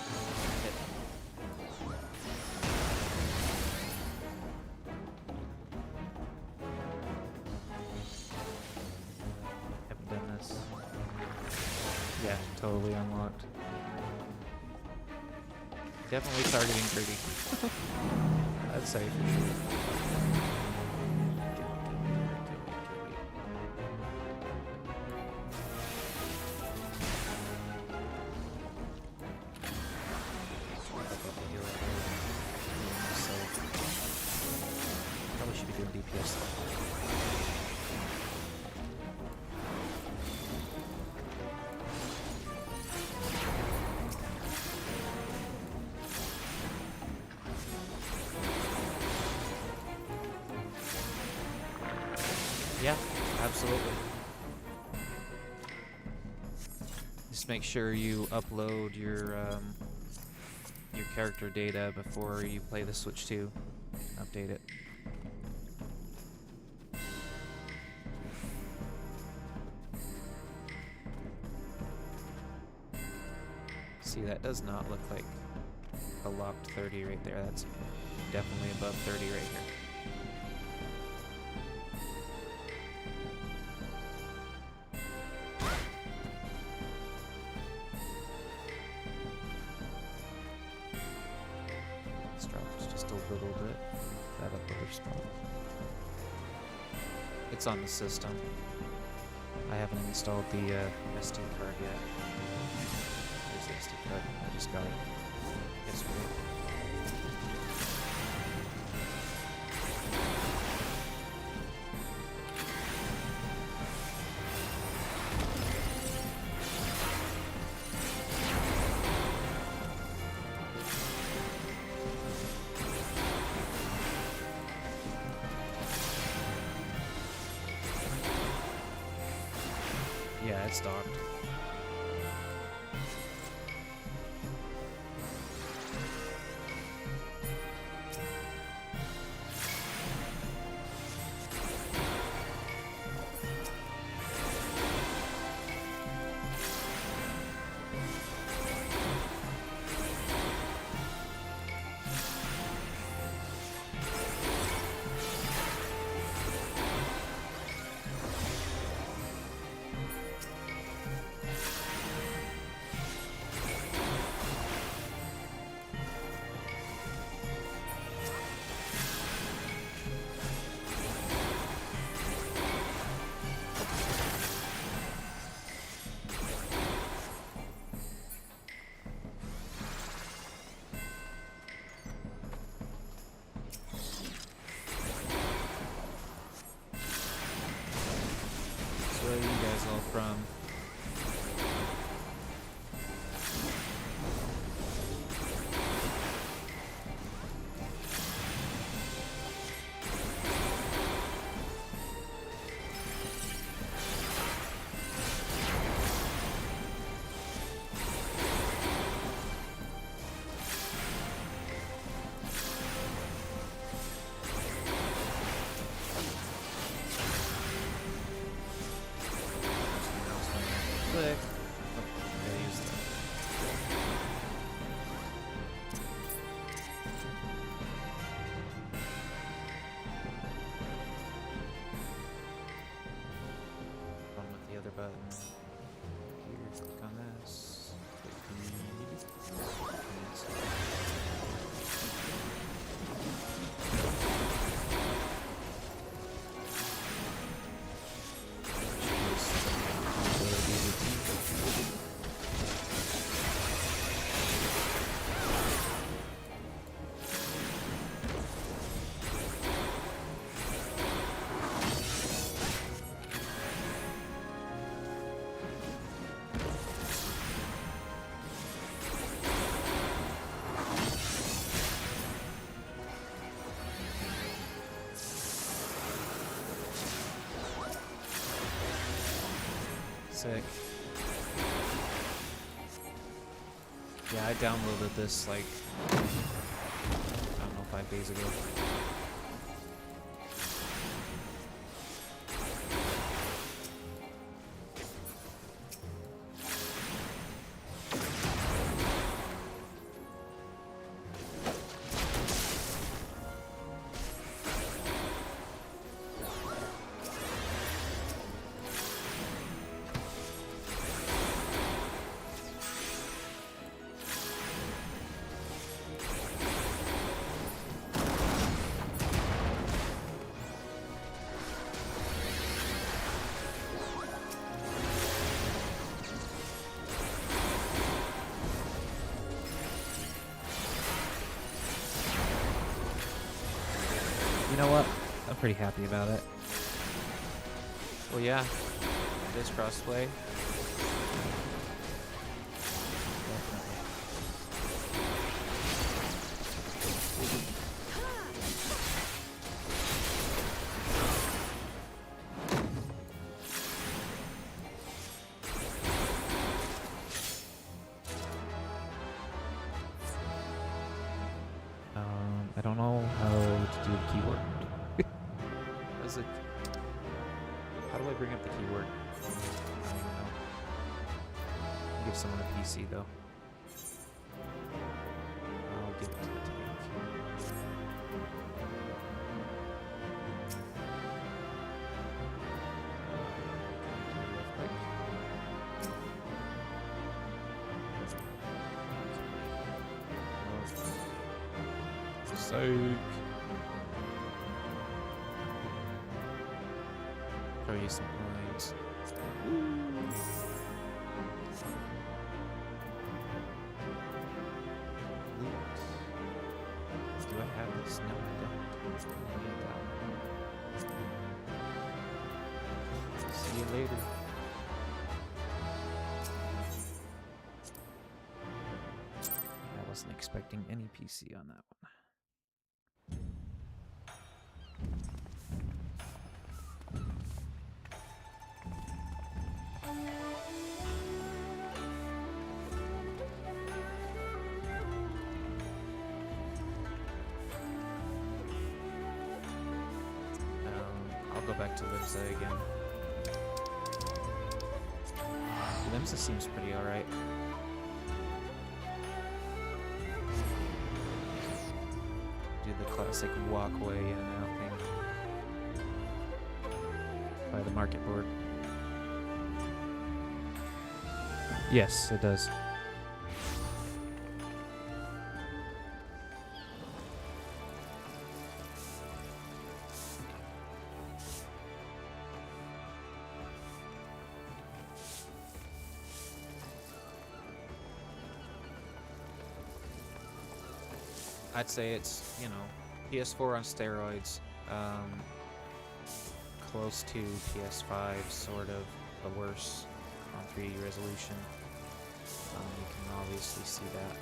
Haven't done this. Yeah, totally unlocked. Definitely targeting Birdie. I'd say for sure. Probably should be doing DPS. Yeah, absolutely. Just make sure you upload your character data before you play the Switch 2. Update it. See, that does not look like a locked 30 right there. That's definitely above 30 right here. Let's drop just a little bit. That other spot. It's on the system. I haven't installed the SD card yet. There's the SD card. I just got it yesterday. Yeah, it's docked. Where are you guys all from? Click. Oh, gotta use that. On with the other button. Here, click on this. Click Sick. Yeah, I downloaded this like, I don't know, 5 days ago. You know what? I'm pretty happy about it. Well, yeah, it is crossplay. I don't know how to do the keyword. How's it? How do I bring up the keyword? I don't even know. I'll give someone a PC though. get to the tank. Psych. Throw you some points. Do I have this? No, I don't. I need that. See you later. I wasn't expecting any PC on that one. I'll go back to Limsa again. Limsa seems pretty alright. Do the classic walkway in and out thing by the market board. Yes, it does. I'd say it's, you know, PS4 on steroids, close to PS5, sort of, but worse on 3D resolution. You can obviously see that.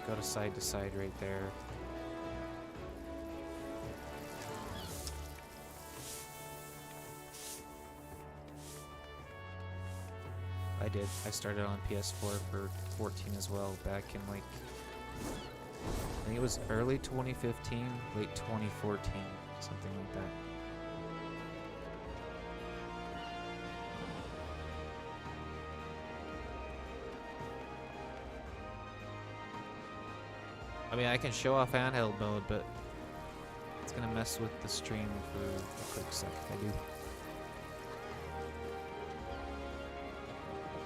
Go to side right there. I did. I started on PS4 for 14 as well, back in like, I think it was early 2015, late 2014, something like that. I mean, I can show off handheld mode, but it's gonna mess with the stream for a quick sec if I do.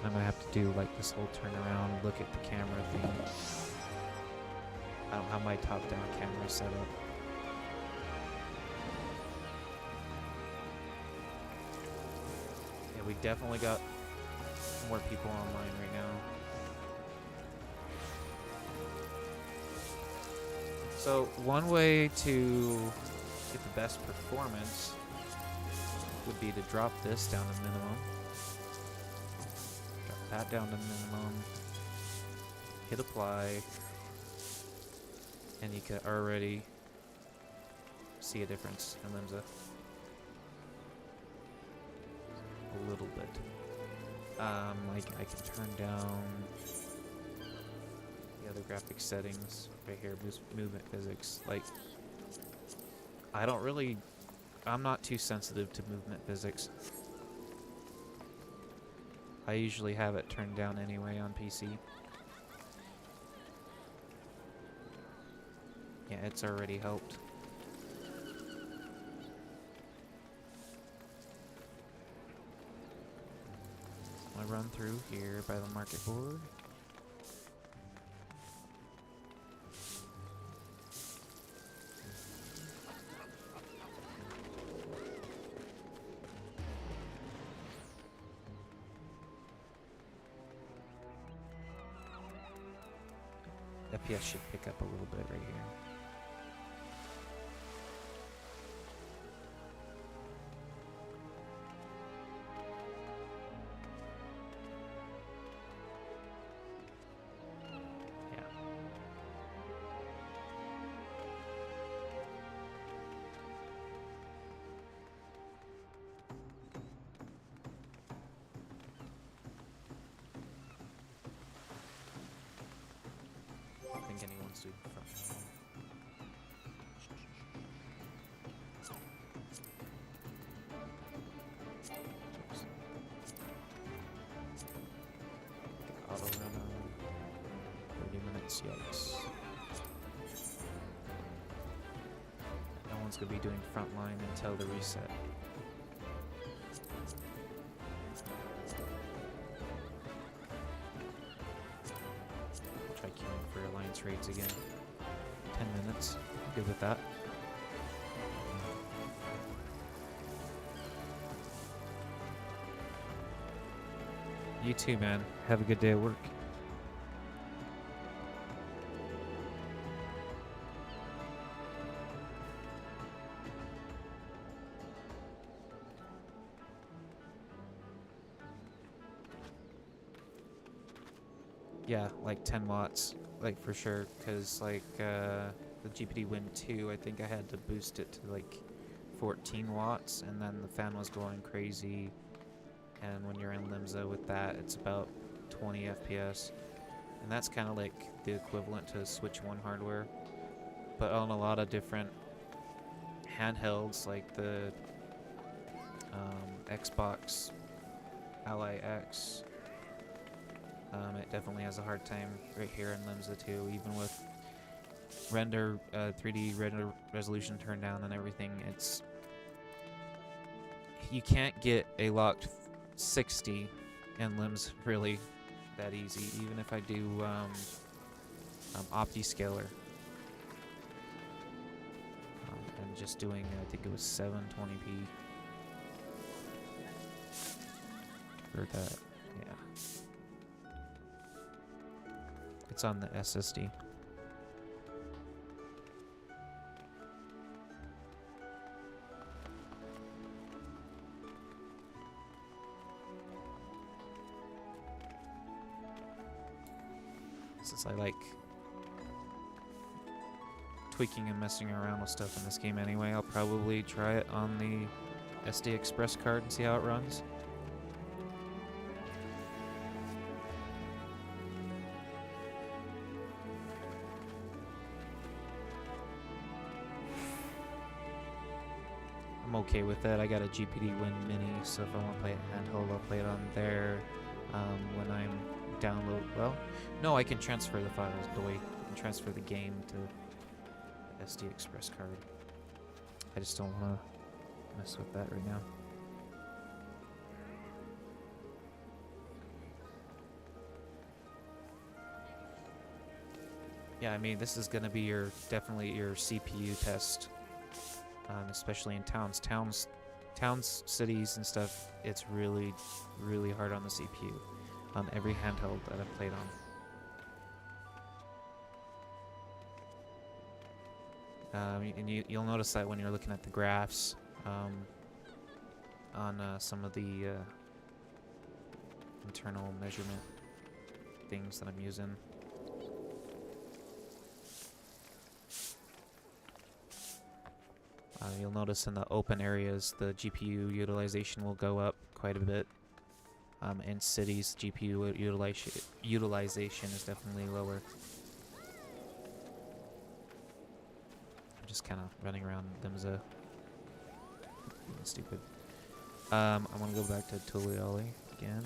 I'm gonna have to do like this whole turnaround, look at the camera thing. I don't have my top-down camera set up. Yeah, we definitely got more people online right now. So one way to get the best performance would be to drop this down to minimum. Drop that down to minimum. Hit apply. And you can already see a difference in Limsa. A little bit. Like I can turn down the other graphic settings right here, movement physics. Like, I'm not too sensitive to movement physics. I usually have it turned down anyway on PC. Yeah, it's already helped. I run through here by the market board. FPS should pick up a little bit right here. one's doing front line. Auto run on 30 minutes, yikes. No one's gonna be doing front line until the reset. Try queuing for alliance raids again. 10 minutes, good with that. You too, man. Have a good day at work. Yeah, like 10 watts, like for sure, because like the GPT Win 2, I think I had to boost it to like 14 watts, and then the fan was going crazy. And when you're in Limsa with that, it's about 20 FPS. And that's kind of like the equivalent to Switch 1 hardware. But on a lot of different handhelds, like the Xbox Ally X, it definitely has a hard time right here in Limsa too, even with render 3D render resolution turned down and everything. It's, you can't get a locked 60 in limbs really that easy, even if I do OptiScaler, and just doing, I think it was 720p for that. Yeah, it's on the SSD. Since I like tweaking and messing around with stuff in this game anyway, I'll probably try it on the SD Express card and see how it runs. I'm okay with that. I got a GPT Win Mini, so if I want to play it handheld, I'll play it on there. When I'm download, well, no, I can transfer the files, boy. I can transfer the game to the SD Express card. I just don't want to mess with that right now. Yeah, I mean, this is going to be definitely your CPU test, especially in towns, cities and stuff. It's really, really hard on the CPU. On every handheld that I've played on. And you'll notice that when you're looking at the graphs on some of the internal measurement things that I'm using. You'll notice in the open areas the GPU utilization will go up quite a bit. In cities, GPU utilization is definitely lower. I'm just kind of running around Limsa. Being stupid. I'm gonna go back to Tuliali again.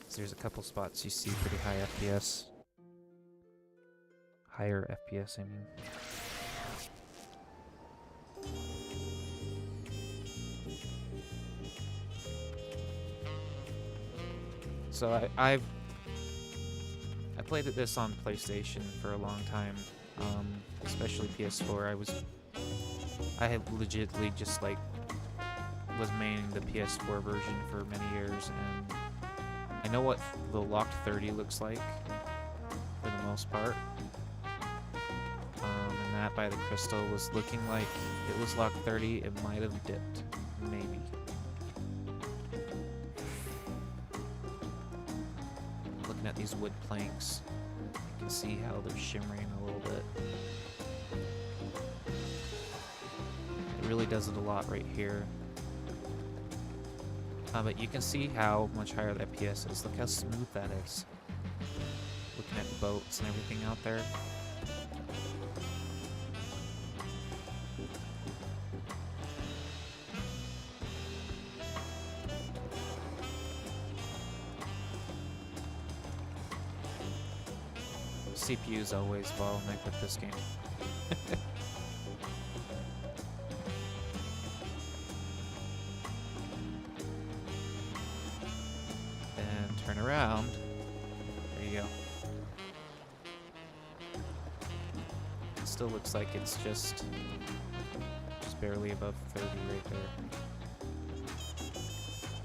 So there's a couple spots you see pretty high FPS. Higher FPS, I mean. So I played this on PlayStation for a long time, especially PS4. I had legitimately just like was maining the PS4 version for many years, and I know what the locked 30 looks like for the most part. And that by the crystal was looking like it was locked 30. It might have dipped, maybe. Looking at these wood planks, you can see how they're shimmering a little bit. It really does it a lot right here. But you can see how much higher the FPS is. Look how smooth that is. Looking at the boats and everything out there. CPU is always bottleneck with this game. And turn around. There you go. It still looks like it's just barely above 30 right there.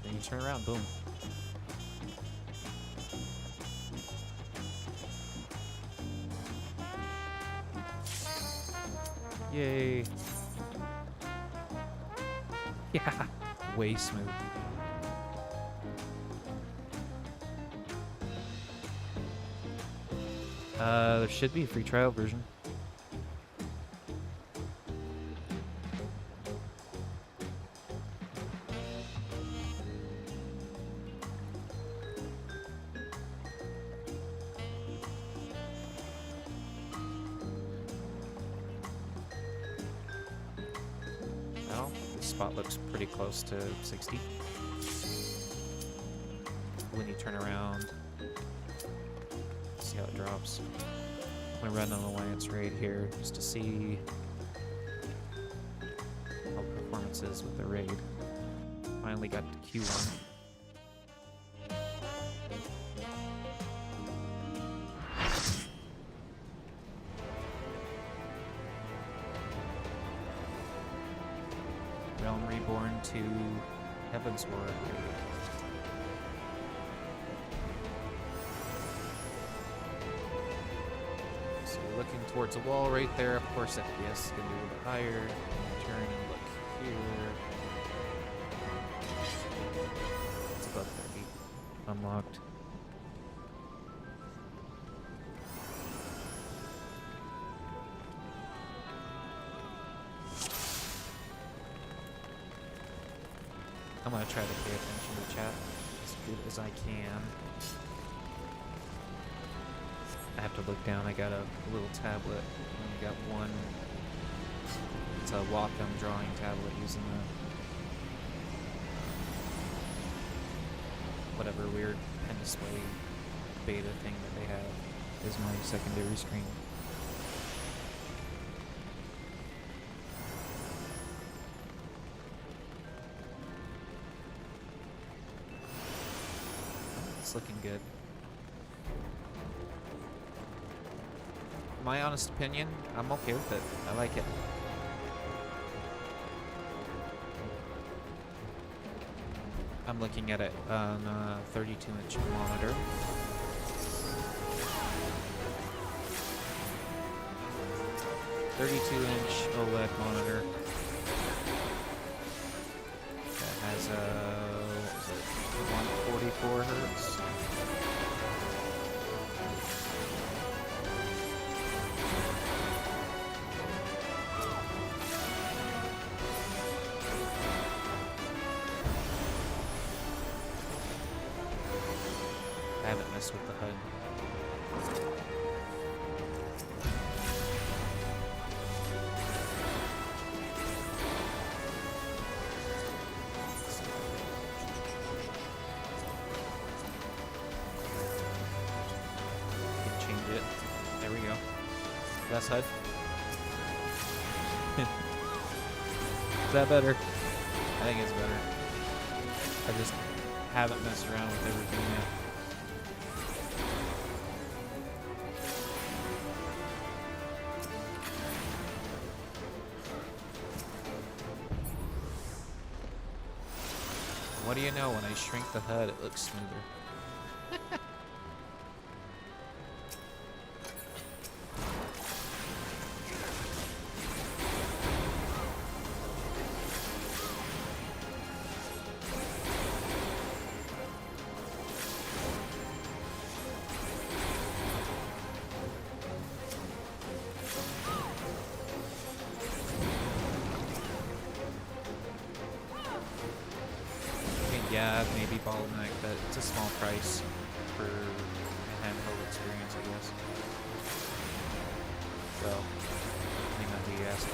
Then you turn around, boom. Yay. Yeah, way smooth. There should be a free trial version. Well, this spot looks pretty close to 60. When you turn around, see how it drops. I'm gonna run an alliance raid here just to see how performance is with the raid. Finally got to Q1. Realm Reborn to Heaven's War raid. So you're looking towards a wall right there. Of course, FPS is going to be a little bit higher. Turn and look here. It's above 30. Unlocked. I'm going to try to pay attention to chat as good as I can. I have to look down. I got a little tablet. I got one. It's a Wacom drawing tablet using the whatever weird pen display beta thing that they have as my secondary screen. It's looking good. My honest opinion, I'm okay with it. I like it. I'm looking at it on a 32-inch monitor. .32-inch OLED monitor that has a, what was it, 144 hertz. I haven't messed with the HUD. Can change it. There we go. That's HUD. Is that better? I think it's better. I just haven't messed around with everything yet. What do you know, when I shrink the HUD, it looks smoother. Yeah, bottleneck, but it's a small price for a handheld experience, I guess. So, depending on who you ask.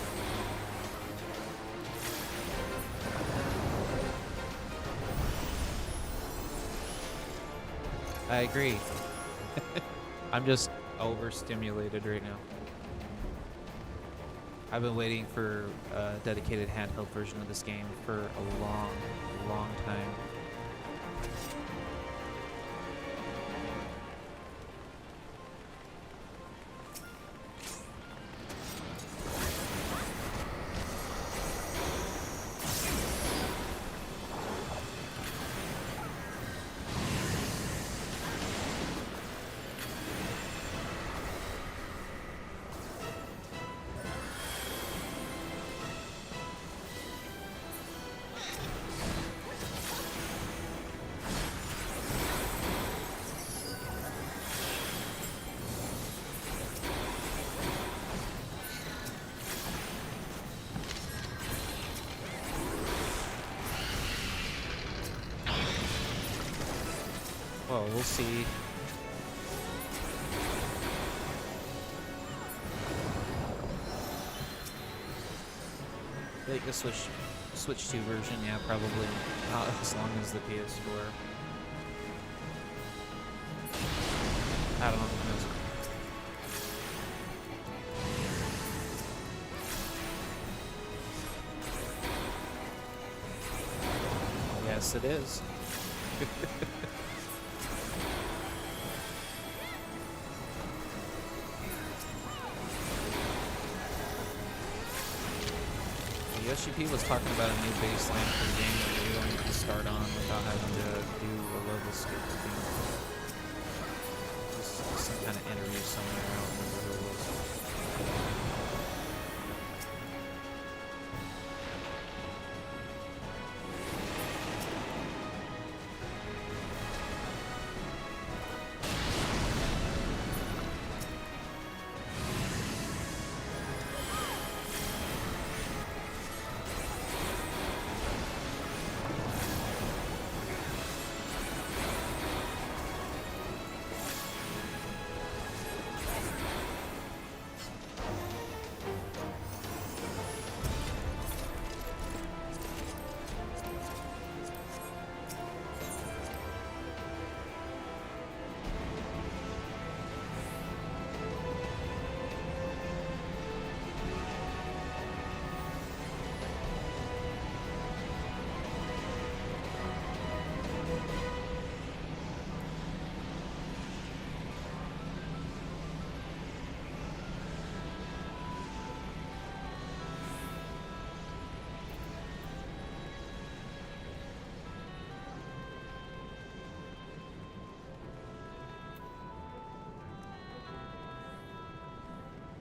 I agree. I'm just overstimulated right now. I've been waiting for a dedicated handheld version of this game for a long, long time. Well, we'll see. Like the Switch 2 version, yeah, probably not as long as the PS4. I don't know. Yes, it is. Yoshi P was talking about a new baseline for the game that you're going to start on without having to do a level skip. Some kind of interview somewhere, I don't remember who it was.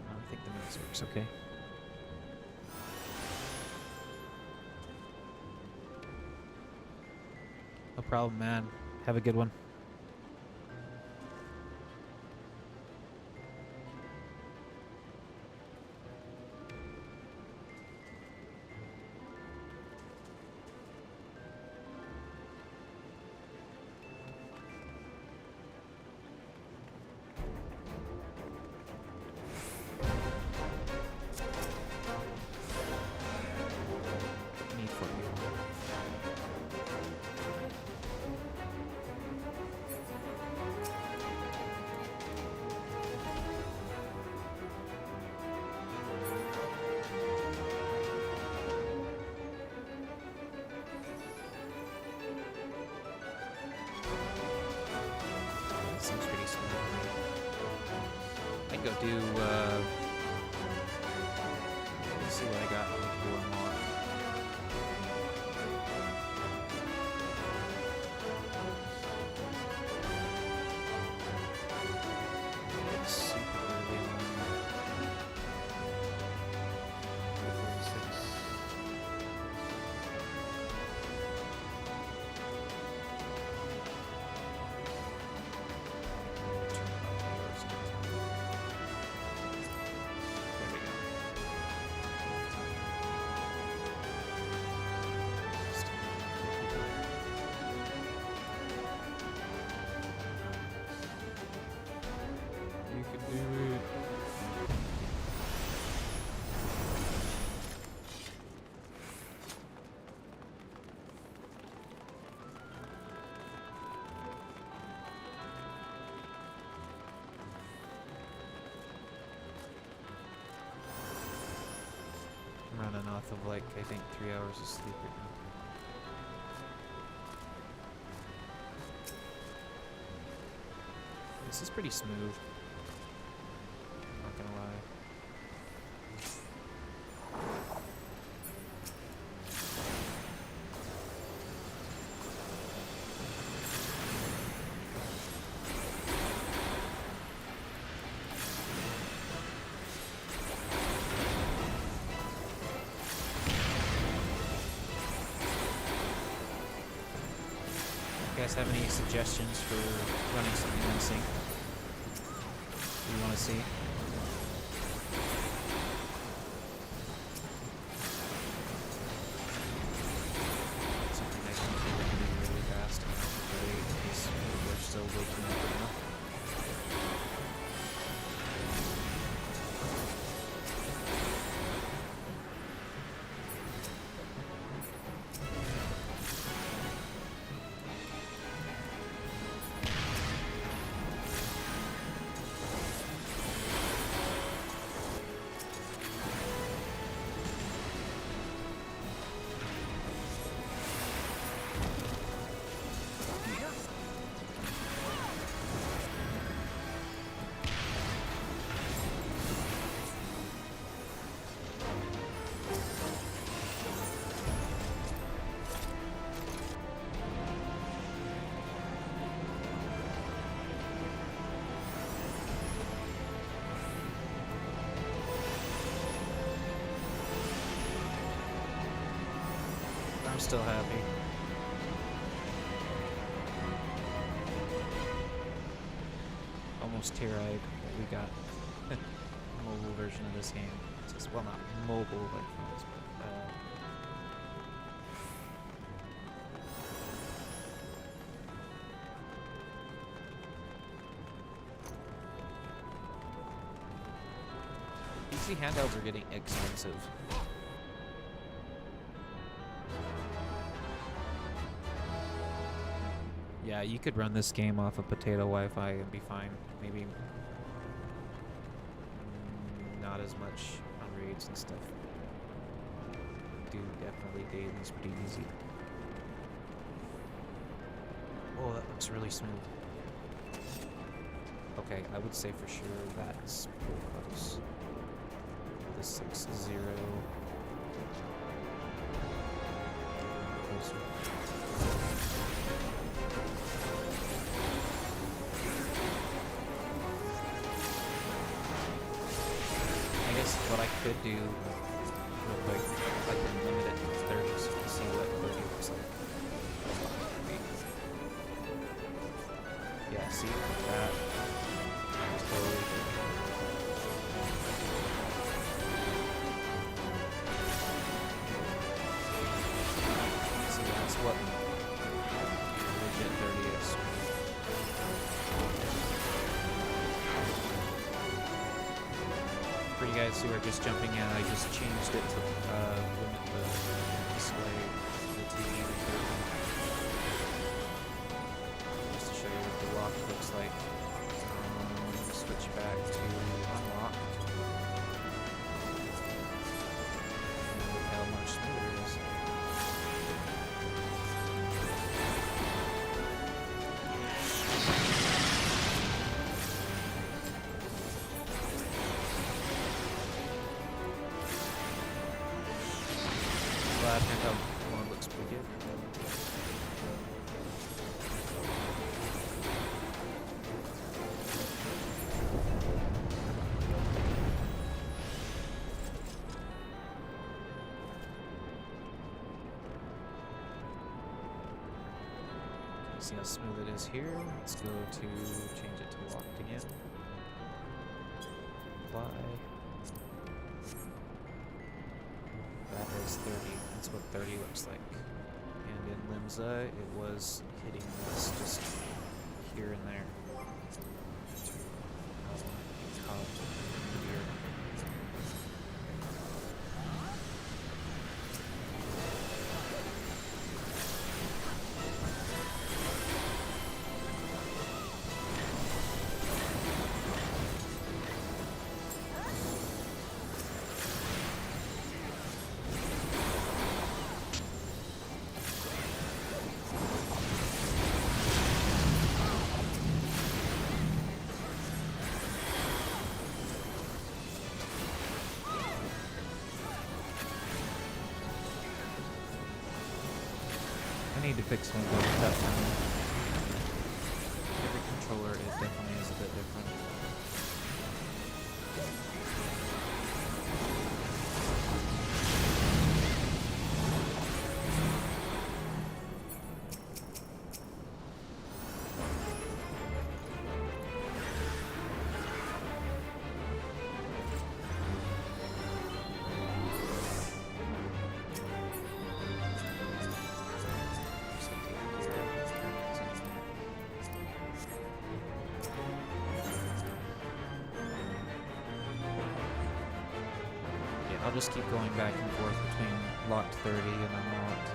I think the mouse works okay. No problem, man. Have a good one. Seems pretty smooth. I can go do, let's see what I got going on. It's super early on. 46. off of like, I think 3 hours of sleep right now. This is pretty smooth. I'm not gonna lie. You guys have any suggestions for running something in sync you want to see? Something I can do really fast and great because we're still waking up right now. I'm still happy. Almost tear-eyed that we got a mobile version of this game. It's just, well, not mobile like phones, but PC handhelds are getting expensive. Yeah, you could run this game off of potato Wi-Fi and be fine. Maybe not as much on raids and stuff. Do definitely dailies pretty easy. Oh, that looks really smooth. Okay, I would say for sure that's pretty close. The 6-0. Closer. What I could do real quick, I can limit it to 30 so you can see what 30 looks like. Yeah, see that? Totally good. See, that's what legit 30 is. For you guys who are just jumping in, I just changed it to limit the display of the TV to 30. Just to show you what the lock looks like. Switch back to unlocked. And look how much smoother it is. I think that one looks pretty good. See how smooth it is here. Let's go to change it to locked again. Apply. That is 30. That's what 30 looks like. And in Limsa, it was hitting this just here and there. need to fix Windows that time. Every controller, it definitely is a bit different. I'll just keep going back and forth between locked 30 and unlocked.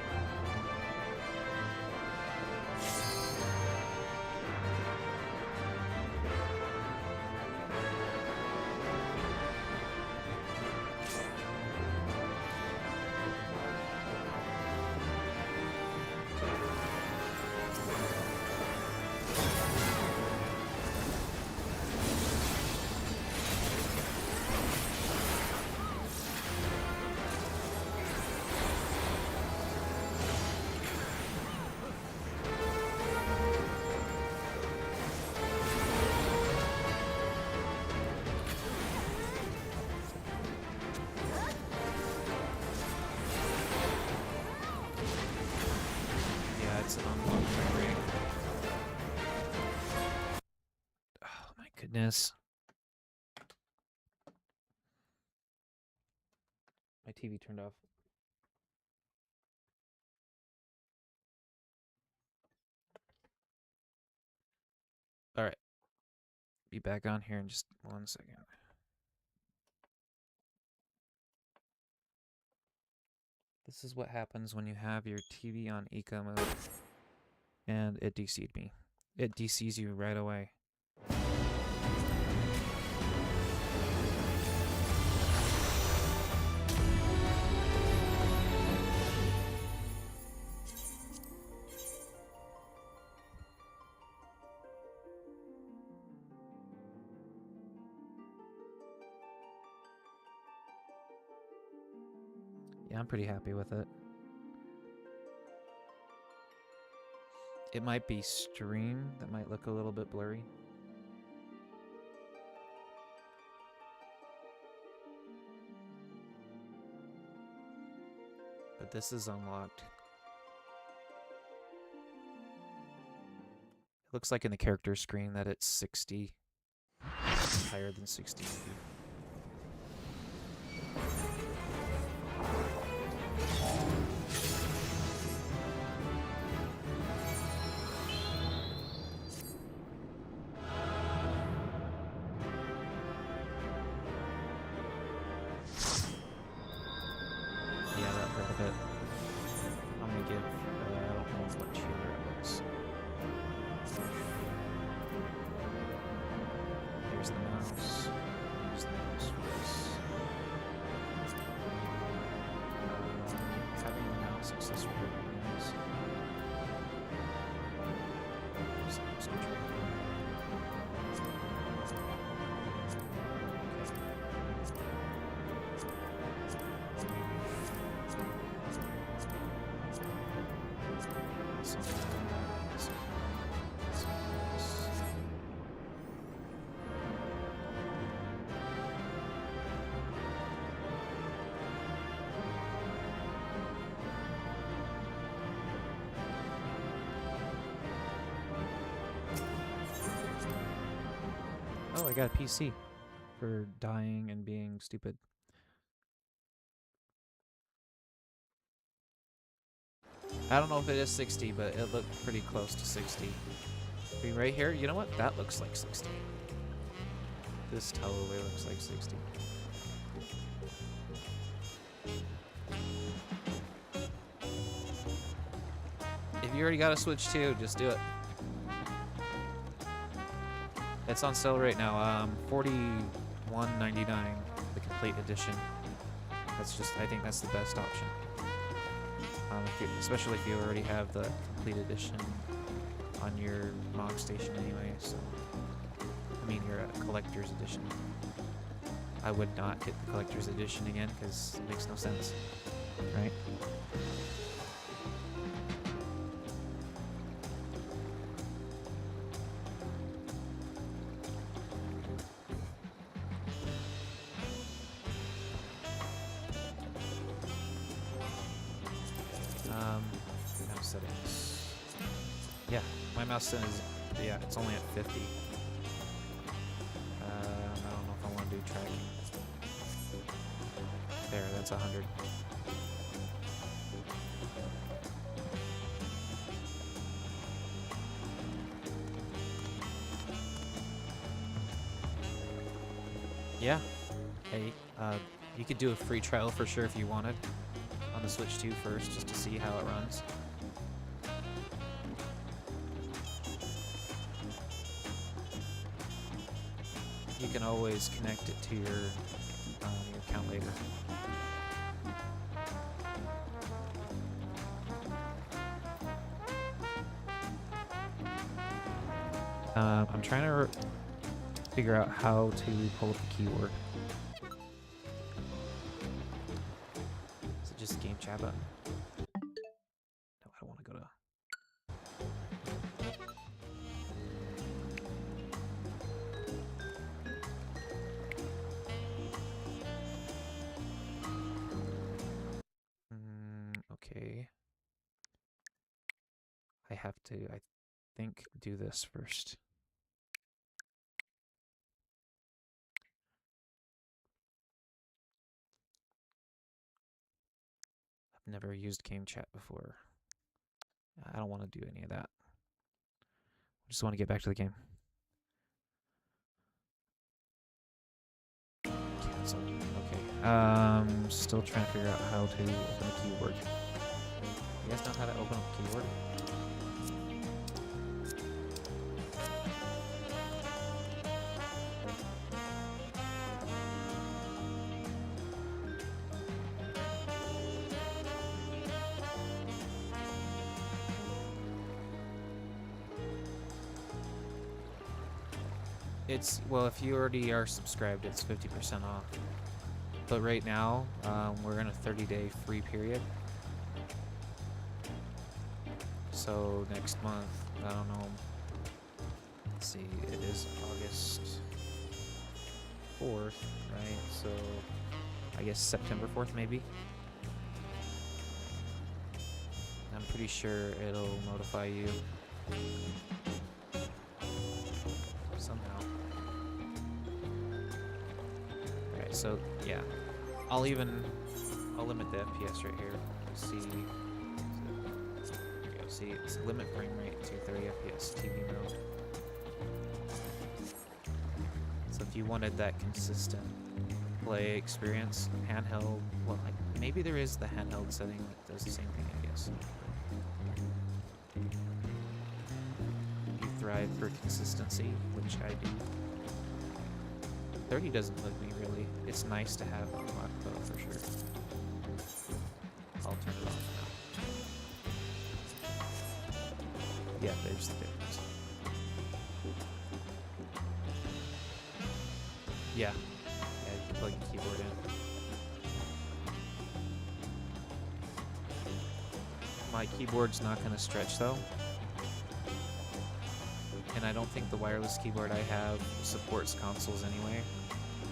Oh my goodness. My TV turned off. Alright. Be back on here in just 1 second. This is what happens when you have your TV on eco mode. And it DC'd me. It DCs you right away. Yeah, I'm pretty happy with it. It might be stream that might look a little bit blurry. But this is unlocked. It looks like in the character screen that it's 60. Higher than 60. Oh, I got a PC for dying and being stupid. I don't know if it is 60, but it looked pretty close to 60. Being right here, you know what? That looks like 60. This totally looks like 60. If you already got a Switch 2, just do it. It's on sale right now, $41.99, the complete edition. That's just, I think that's the best option. Especially if you already have the complete edition on your MOG station anyway, so. I mean, your collector's edition. I would not get the collector's edition again, because it makes no sense, right? settings. Yeah, my mouse setting is, yeah, it's only at 50. I don't know if I want to do tracking. There, that's 100. Yeah. Hey, you could do a free trial for sure if you wanted on the Switch 2 first, just to see how it runs. You can always connect it to your account later. I'm trying to figure out how to pull up the keyword. Is it just game chat button? No, I don't want to go to... Okay. I have to, I think, do this first. I've never used game chat before. I don't want to do any of that. I just want to get back to the game. Cancel. Okay. Still trying to figure out how to open a keyword. You guys know how to open up a keyword? It's, well, if you already are subscribed, it's 50% off. But right now, we're in a 30-day free period. So next month, I don't know. Let's see, it is August 4th, right? So I guess September 4th, maybe. I'm pretty sure it'll notify you somehow. Alright, so yeah, I'll limit the FPS right here. See, there you go. See, it's limit frame rate to 30 FPS TV mode. So if you wanted that consistent play experience, handheld, well, like maybe there is the handheld setting that does the same thing, I guess. You thrive for consistency, which I do. 30 doesn't bug me really. It's nice to have unlocked though, for sure. I'll turn it off now. Yeah, there's the difference. Yeah. Yeah, you can plug your keyboard in. My keyboard's not going to stretch though. And I don't think the wireless keyboard I have supports consoles anyway.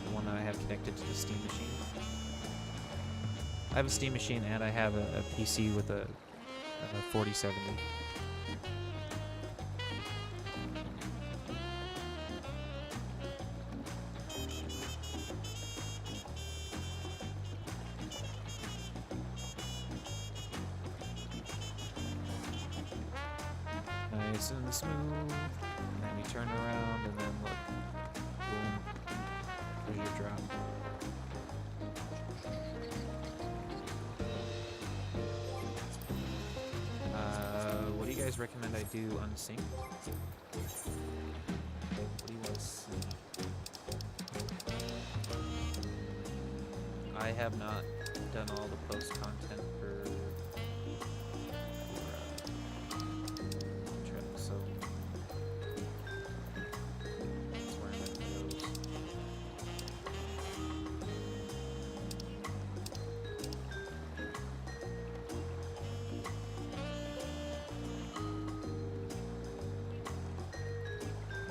The one that I have connected to the Steam machine. I have a Steam machine and I have a PC with a 4070. Nice and smooth. And then you turn around and then look. Boom. There's your drop. What do you guys recommend I do unsynced? What do you want to see? I have not done all the post content for Trek, so that's where I'm at with those.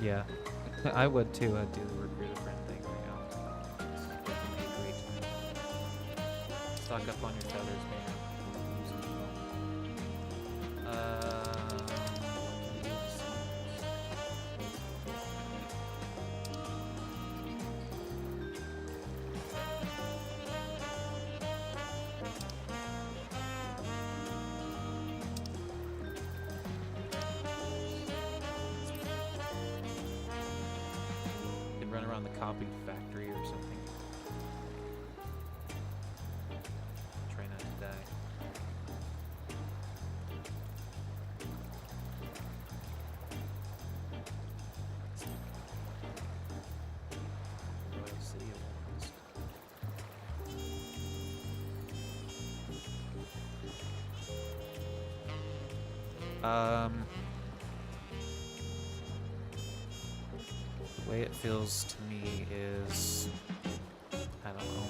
Yeah, I would too. I'd do the recruit a friend thing right now. It's definitely a great time. Stock up on your tethers, man. Use them well. on the copy factory or something. Try not to die. Royal City Awards. The way it feels to me is, I don't know.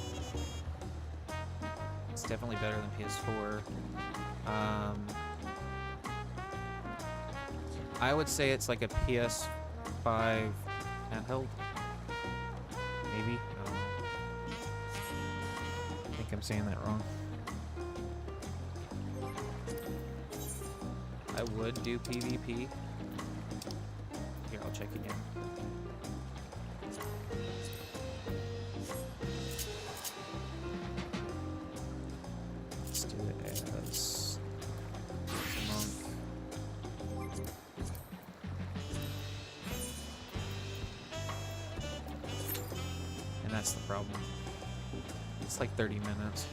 It's definitely better than PS4. I would say it's like a PS5 handheld. Maybe. I don't know. I think I'm saying that wrong. I would do PvP. Here, I'll check again. Let's do it as monk. And that's the problem. It's like 30 minutes.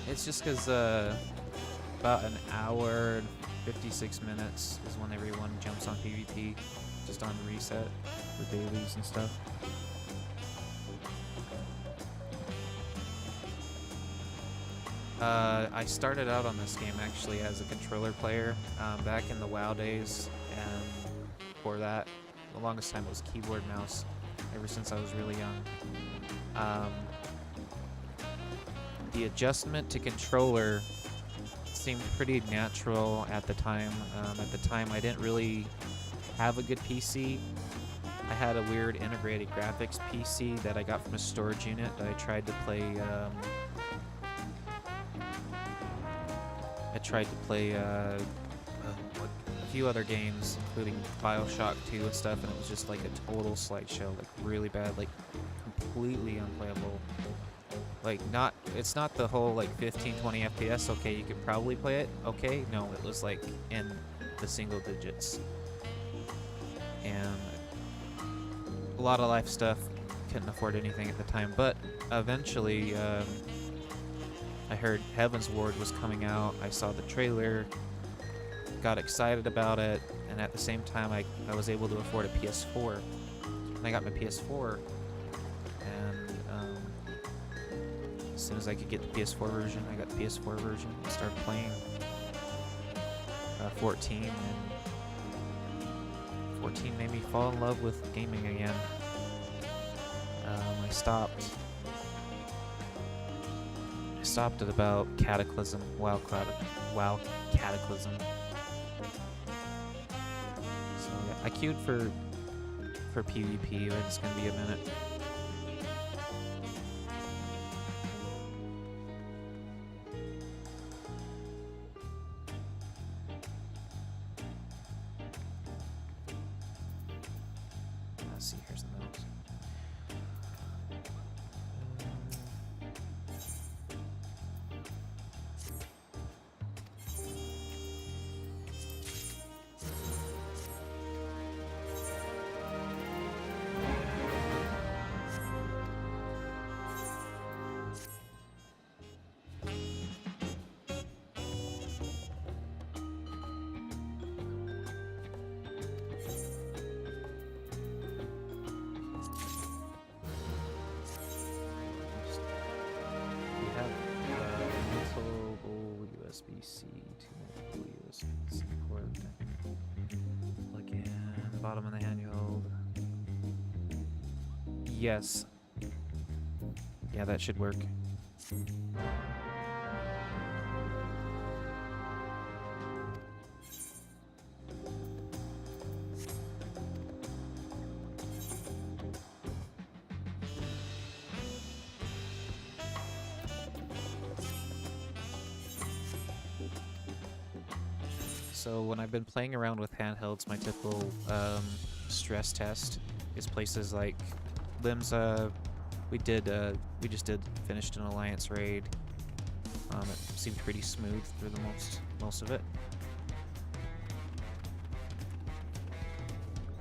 It's just because about an hour and 56 minutes is when everyone jumps on PvP, just on reset for dailies and stuff. I started out on this game actually as a controller player back in the WoW days, and before that, the longest time it was keyboard mouse, ever since I was really young. The adjustment to controller seemed pretty natural at the time. At the time, I didn't really have a good PC. I had a weird integrated graphics PC that I got from a storage unit that I tried to play. A few other games, including BioShock 2 and stuff, and it was just like a total slideshow, like really bad, like completely unplayable. Like it's not the whole like 15, 20 FPS. Okay, you could probably play it. Okay, no, it was like in the single digits, and a lot of life stuff. Couldn't afford anything at the time, but eventually I heard Heaven's Ward was coming out. I saw the trailer, got excited about it, and at the same time I was able to afford a PS4. And I got my PS4, and as soon as I could get the PS4 version, I got the PS4 version and started playing 14, and 14 made me fall in love with gaming again. I stopped at about Cataclysm, WoW Cataclysm. So yeah, I queued for PvP, but it's gonna be a minute. Let's see, here's the notes. USB-C to USB-C port. Plug in, bottom of the handheld. Yes. Yeah, that should work. So when I've been playing around with handhelds, my typical stress test is places like Limsa. We just finished an Alliance raid. It seemed pretty smooth through the most of it.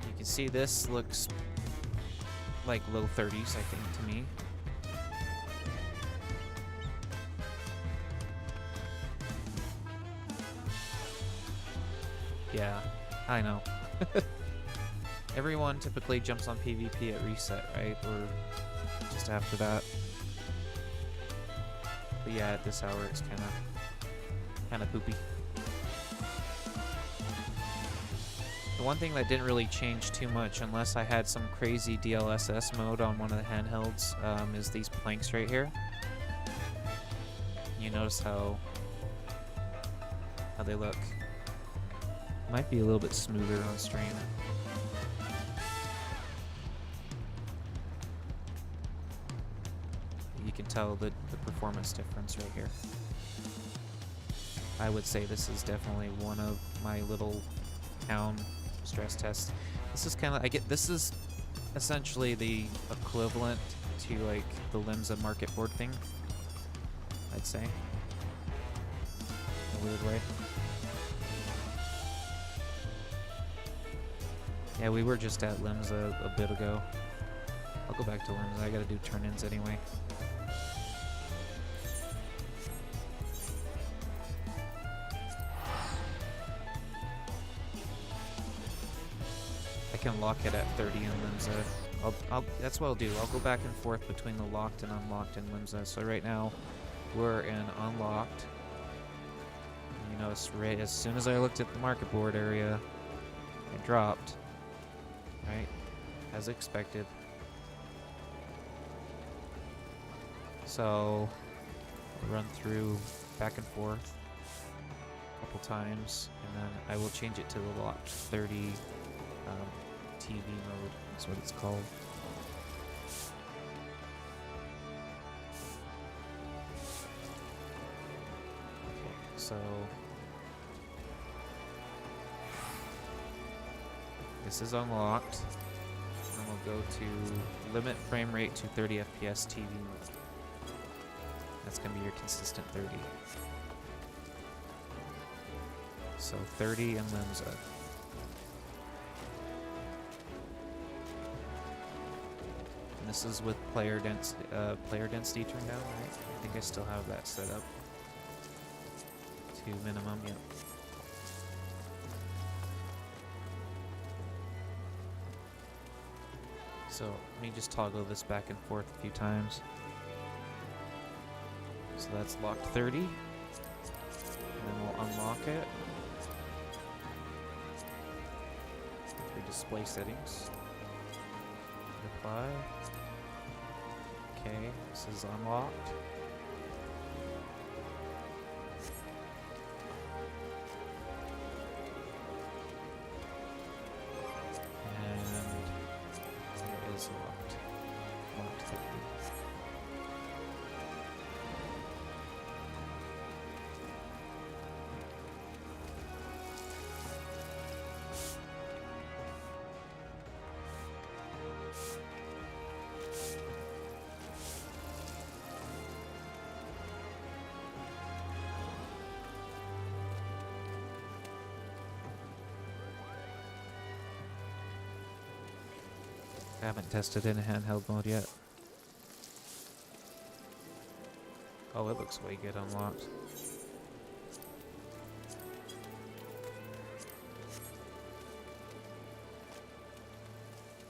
You can see this looks like low 30s, I think, to me. Yeah, I know. Everyone typically jumps on PvP at reset, right? Or just after that. But yeah, at this hour it's kind of poopy. The one thing that didn't really change too much, unless I had some crazy DLSS mode on one of the handhelds, is these planks right here. You notice how they look. Might be a little bit smoother on stream. You can tell the performance difference right here. I would say this is definitely one of my little town stress tests. This is kind of, this is essentially the equivalent to like the Limsa market board thing, I'd say, in a weird way. Yeah, we were just at Limsa a bit ago. I'll go back to Limsa. I gotta do turn-ins anyway. I can lock it at 30 in Limsa. That's what I'll do. I'll go back and forth between the locked and unlocked in Limsa. So right now, we're in unlocked. You notice right as soon as I looked at the market board area, it dropped. Right, as expected. So, I'll run through back and forth a couple times, and then I will change it to the locked 30 TV mode, is what it's called. Okay, so this is unlocked, and we'll go to limit frame rate to 30 FPS TV mode. That's going to be your consistent 30. So 30 in Limsa. And this is with player density turned down, right? I think I still have that set up to minimum, yep. So let me just toggle this back and forth a few times. So that's locked 30. And then we'll unlock it. Go through display settings. Apply. Okay, this is unlocked. Locked 50. I haven't tested in handheld mode yet. Oh, it looks way good unlocked.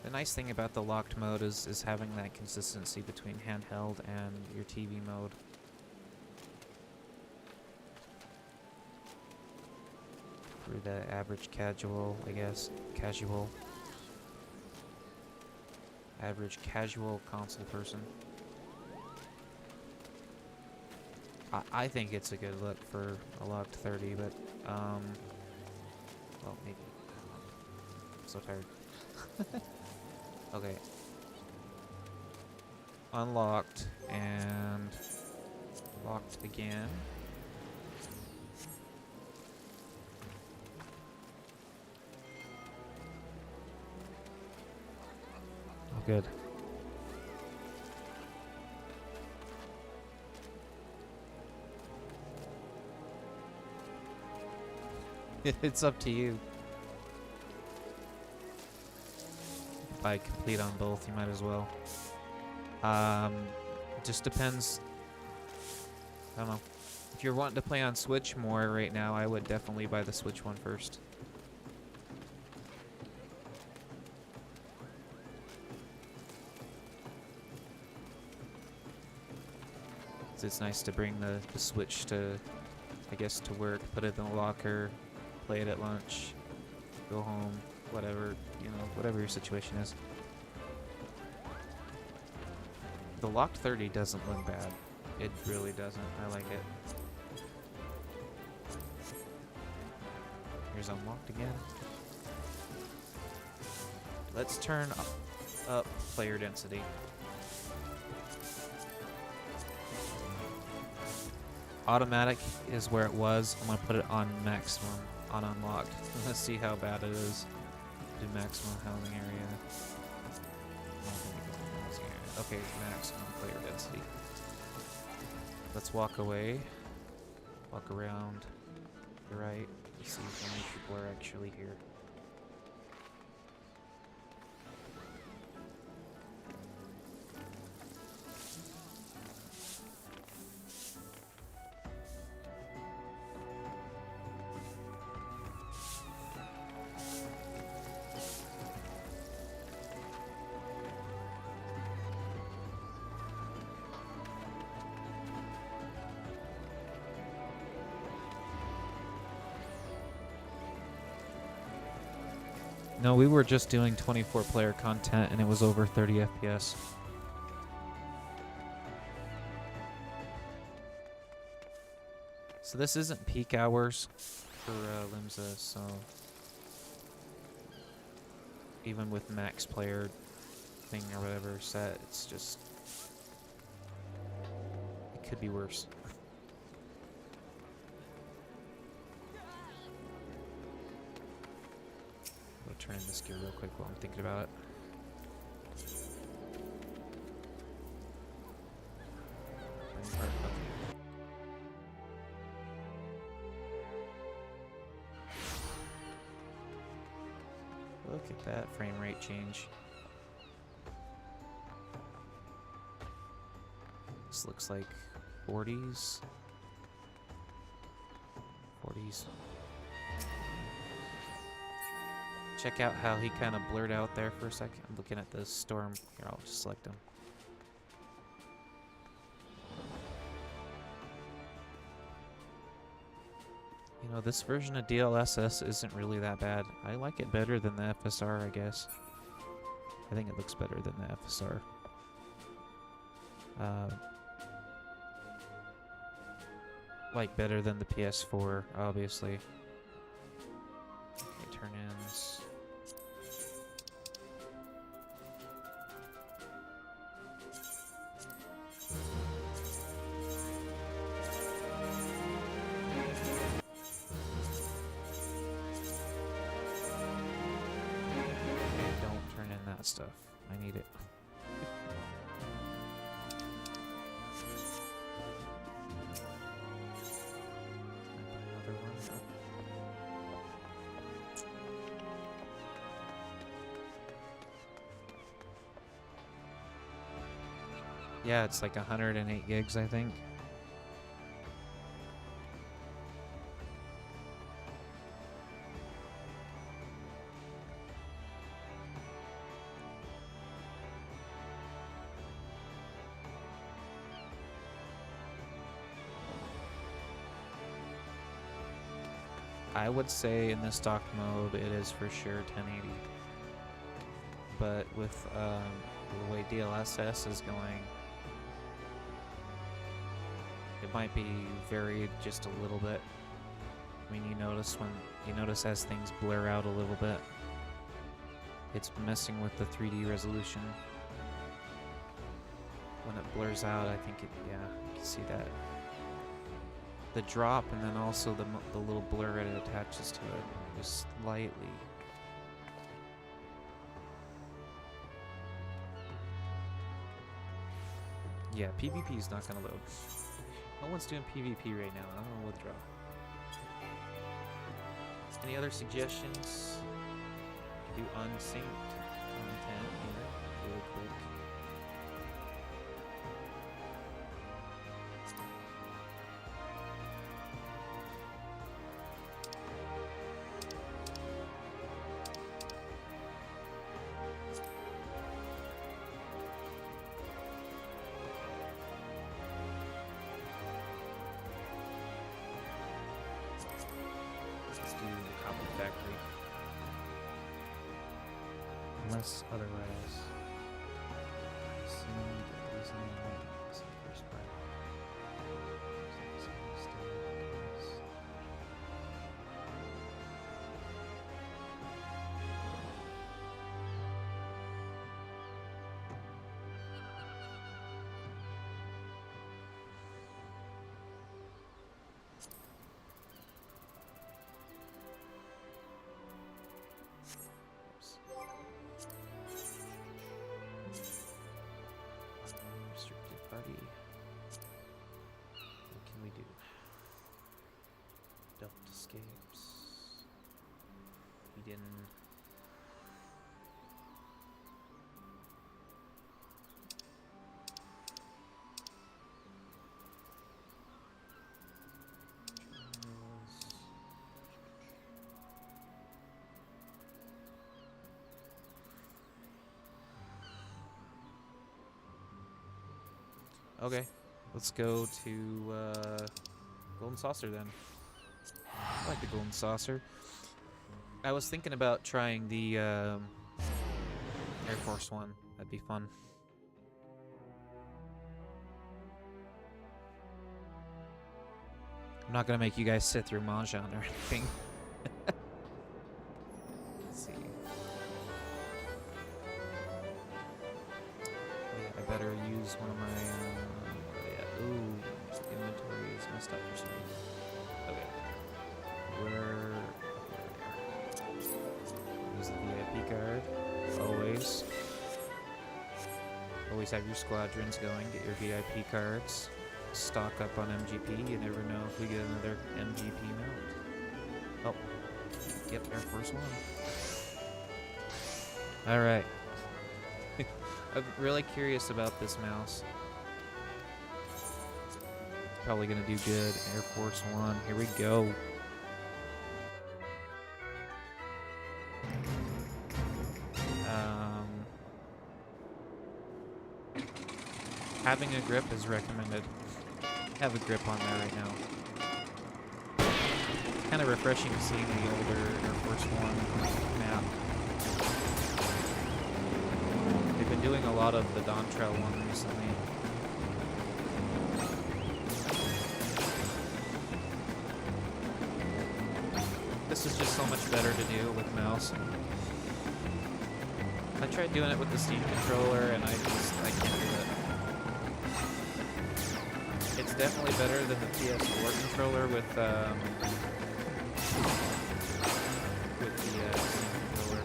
The nice thing about the locked mode is having that consistency between handheld and your TV mode. For the average casual, I guess. Average casual console person. I think it's a good look for a locked 30, but well, maybe. I'm so tired. Okay. Unlocked and locked again. Oh, good. It's up to you. by complete on both, you might as well. Just depends. I don't know. If you're wanting to play on Switch more right now, I would definitely buy the Switch one first. It's nice to bring the Switch to, I guess, to work, put it in the locker, play it at lunch, go home, whatever, you know, whatever your situation is. The locked 30 doesn't look bad. It really doesn't. I like it. Here's unlocked again. Let's turn up player density. Automatic is where it was. I'm gonna put it on maximum, on unlocked. Let's see how bad it is. Do maximum housing area. Okay, maximum player density. Let's walk away. Walk around the right. See how many people are actually here. No, we were just doing 24-player content, and it was over 30 FPS. So this isn't peak hours for Limsa, so even with max player thing or whatever set, it's just, it could be worse. Turn in this gear real quick while I'm thinking about it. Look at that frame rate change. This looks like 40s. 40s. Check out how he kind of blurred out there for a second. I'm looking at the storm. Here, I'll just select him. You know, this version of DLSS isn't really that bad. I like it better than the FSR, I guess. I think it looks better than the FSR. Like better than the PS4, obviously. Okay, turn-ins. Stuff. I need it. Another one. Yeah, it's like 108 gigs, I think. I would say in the stock mode it is for sure 1080, but with the way DLSS is going, it might be varied just a little bit. I mean, you notice as things blur out a little bit, it's messing with the 3D resolution. When it blurs out, I think yeah, you can see that. The drop, and then also the little blur it attaches to it, just slightly. Yeah, PvP is not gonna load. No one's doing PvP right now. I'm gonna withdraw. Any other suggestions? Do unsynced content. unless otherwise. Restricted party. What can we do? Delft escapes. Eden. Okay, let's go to Golden Saucer then. I like the Golden Saucer. I was thinking about trying the Air Force One. That'd be fun. I'm not gonna make you guys sit through Mahjong or anything. Let's see. Yeah, I better use one of my. Ooh, inventory is messed up for some reason. Okay. Where? Use the VIP card. Always. Always have your squadrons going. Get your VIP cards. Stock up on MGP. You never know if we get another MGP mount. Oh. Yep, Air Force One. Alright. I'm really curious about this mouse. Probably gonna do good. Air Force One. Here we go. Having a grip is recommended. Have a grip on there right now. Kind of refreshing seeing the older Air Force One map. They've been doing a lot of the Dawn Trail one recently. This is just so much better to do with mouse. I tried doing it with the Steam controller and I can't do it. It's definitely better than the PS4 controller with the Steam controller.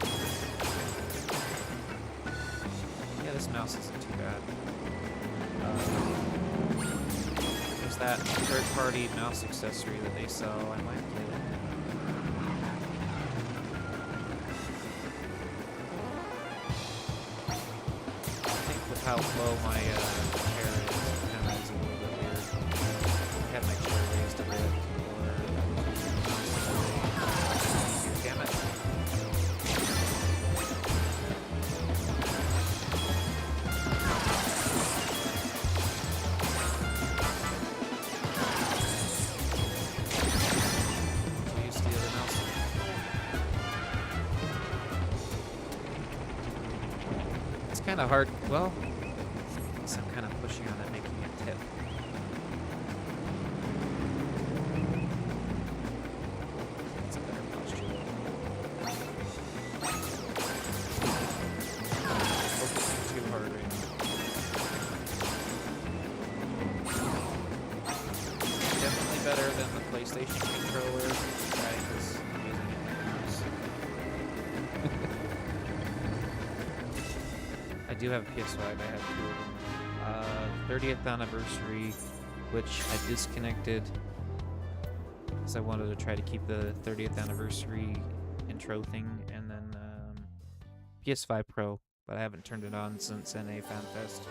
Yeah, this mouse isn't too bad. There's that third-party mouse accessory that they sell. I might get it. How low my hair is, kind of is a little bit weird. I had my chair raised a bit, damn it. Can you use the other mouse? It's kind of hard. Well, I'm kind of pushing on it, making it tip. That's a better posture. Focusing too hard right now. Definitely better than the PlayStation controller. Right, because I'm using it now. I do have a PS5, I have 2 of them. 30th anniversary, which I disconnected because I wanted to try to keep the 30th anniversary intro thing, and then PS5 Pro, but I haven't turned it on since NA FanFest.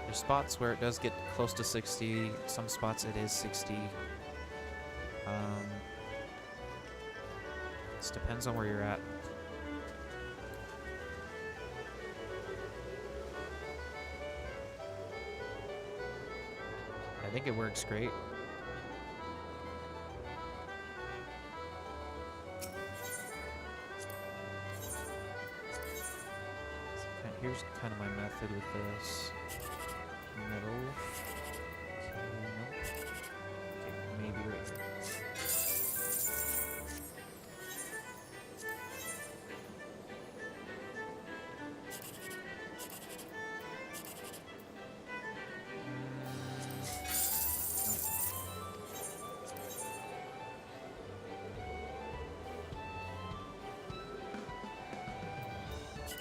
There's spots where it does get close to 60. Some spots it is 60. This depends on where you're at. I think it works great. Here's kind of my method with this. Middle. Okay, nope. Okay, maybe right here.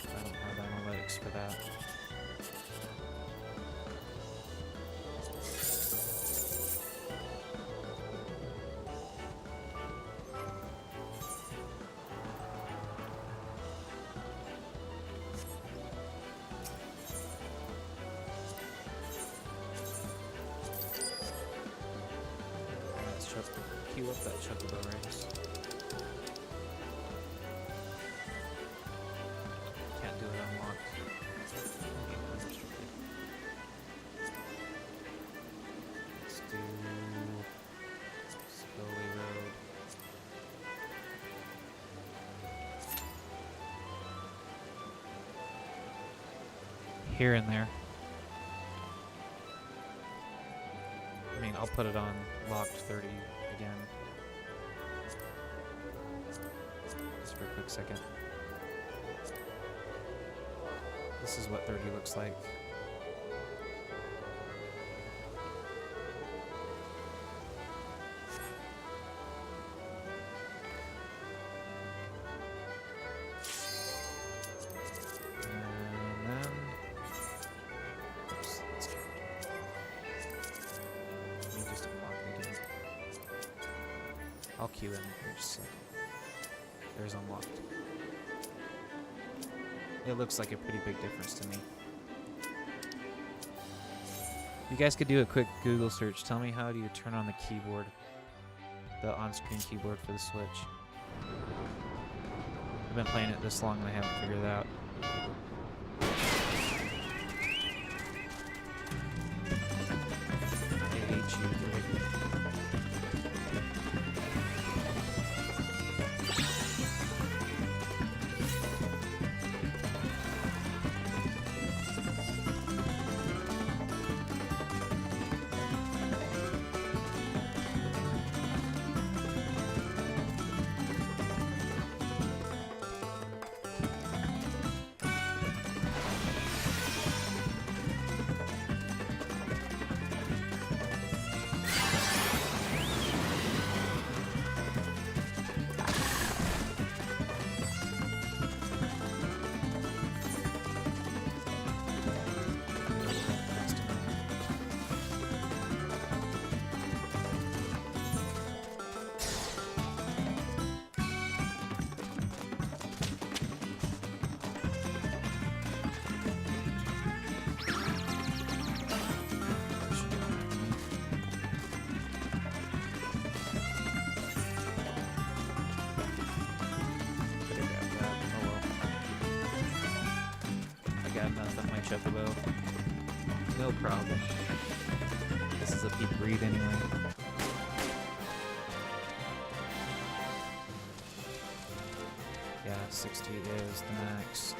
I don't have analytics for that. Let's queue up that chocobo race. Can't do it unlocked. Let's do Spillway Road. Here and there. I mean, I'll put it on locked 30 again. Just for a quick second. This is what 30 looks like. And then... Oops, that's character. Let me just unlock it again. I'll queue in here just a second. There's unlocked. It looks like a pretty big difference to me. You guys could do a quick Google search. Tell me, how do you turn on the keyboard? The on-screen keyboard for the Switch. I've been playing it this long and I haven't figured it out. I hate you, Greg. Chocobo. No problem. This is a peak breed anyway. Yeah, 60 is the max.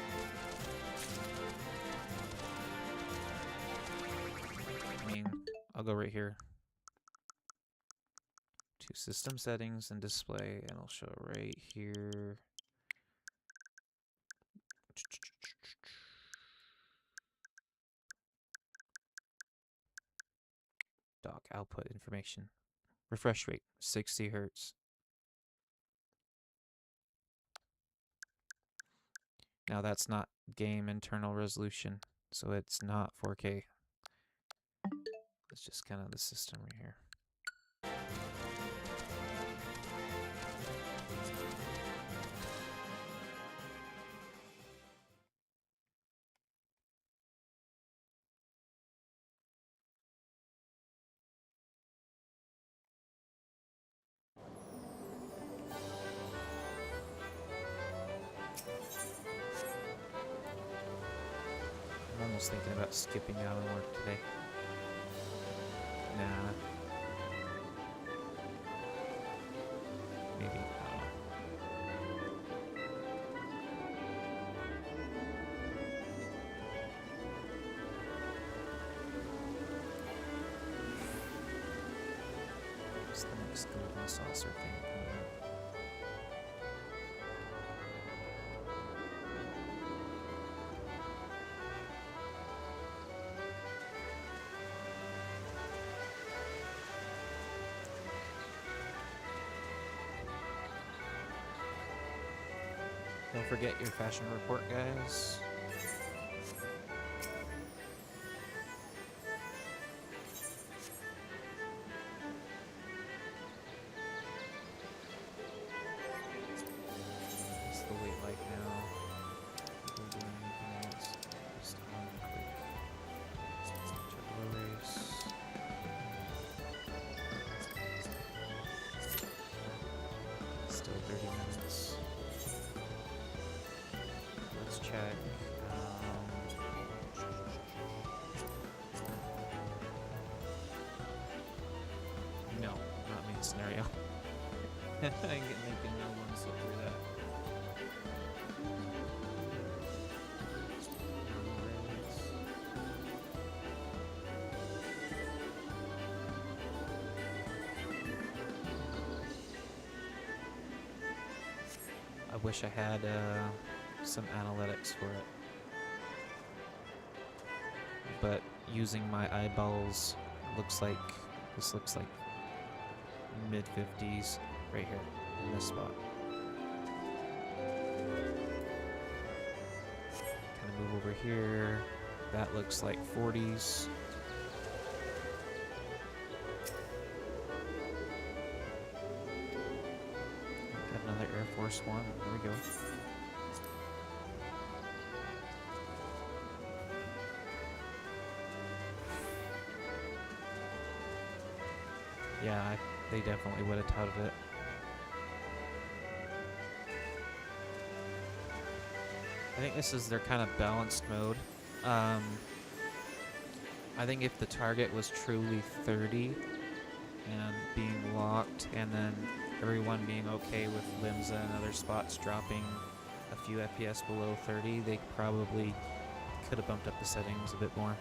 I mean, I'll go right here to system settings and display, and I'll show right here. Dock output information. Refresh rate, 60 Hertz. Now that's not game internal resolution, so it's not 4K. It's just kind of the system right here. I'm almost thinking about skipping out on work today. Nah. Maybe. I don't know. What's the next golden saucer thing coming up? Don't forget your fashion report, guys. What's the weight like now? People doing anything else? Just on quick. Turbo race. Still 30 minutes. Let's check. No, not main scenario. I ain't making no one slip through that. I wish I had some analytics for it. But using my eyeballs, this looks like mid-50s right here in this spot. Kind of move over here. That looks like 40s. Got another Air Force One. There we go. Yeah, they definitely would have touted it. I think this is their kind of balanced mode. I think if the target was truly 30 and being locked, and then everyone being okay with Limsa and other spots dropping a few FPS below 30, they probably could have bumped up the settings a bit more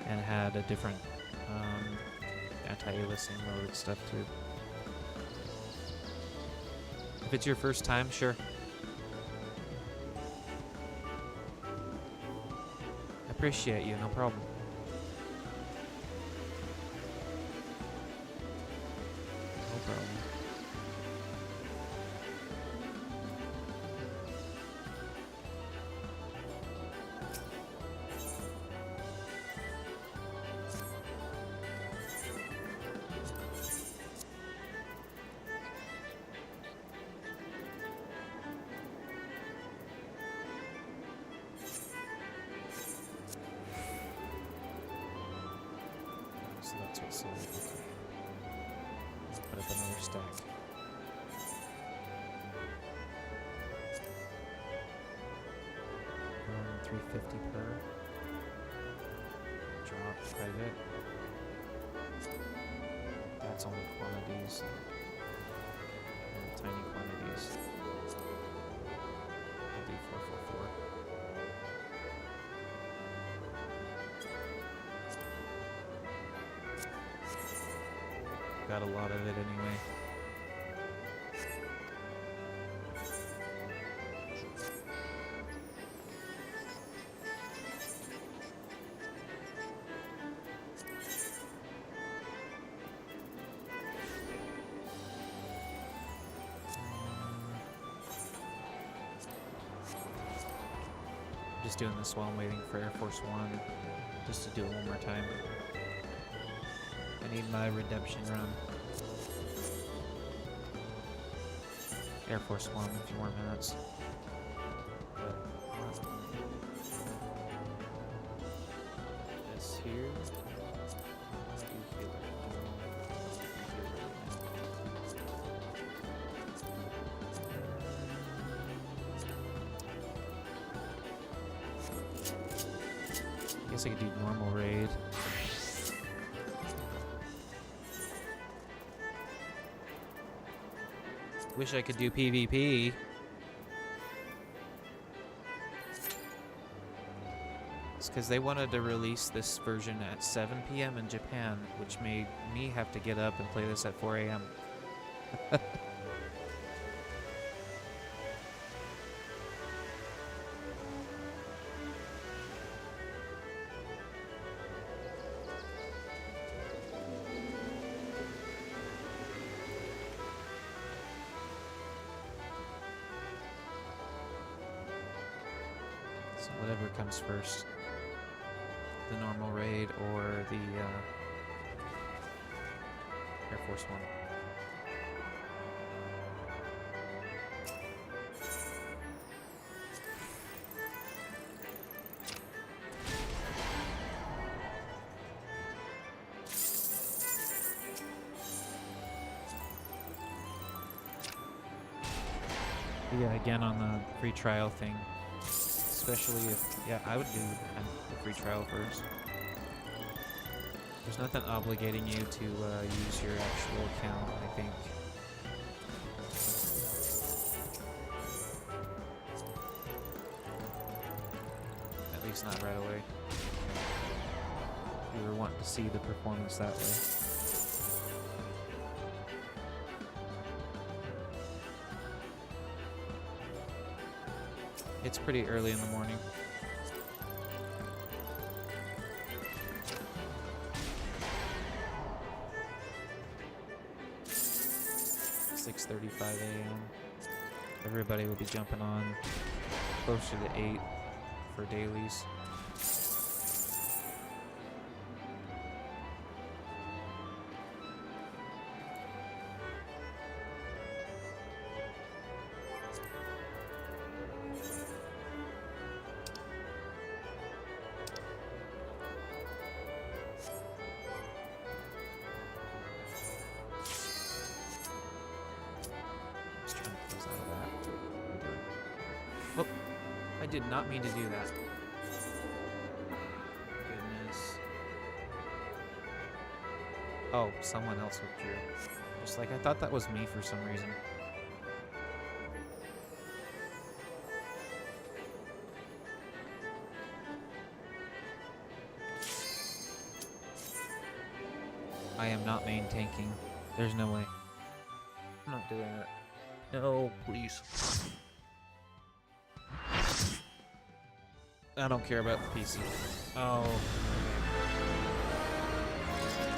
and had a different anti-aliasing mode and stuff too. If it's your first time, sure. I appreciate you, no problem. No problem. So that's what sold. Okay. Let's put up another stack. Going 350 per. Drop quite a bit. That's only quantities. Tiny quantities. I'll do 444. Got a lot of it anyway. Just doing this while I'm waiting for Air Force One, just to do it one more time. I need my redemption run. Air Force One, a few more minutes. This here. I guess I could do normal raid. Wish I could do PvP. It's because they wanted to release this version at 7 p.m. in Japan, which made me have to get up and play this at 4 a.m. So whatever comes first, the normal raid or the Air Force One. Yeah, again on the free trial thing. Especially if, yeah, I would do the free trial first. There's nothing obligating you to use your actual account, I think. At least not right away. If you were wanting to see the performance that way. It's pretty early in the morning. It's 6:35 a.m. Everybody will be jumping on closer to 8 for dailies. I did not mean to do that. Goodness. Oh, someone else withdrew. Just like I thought that was me for some reason. I am not main tanking. There's no way. I'm not doing it. No, please. I don't care about the PC. Oh.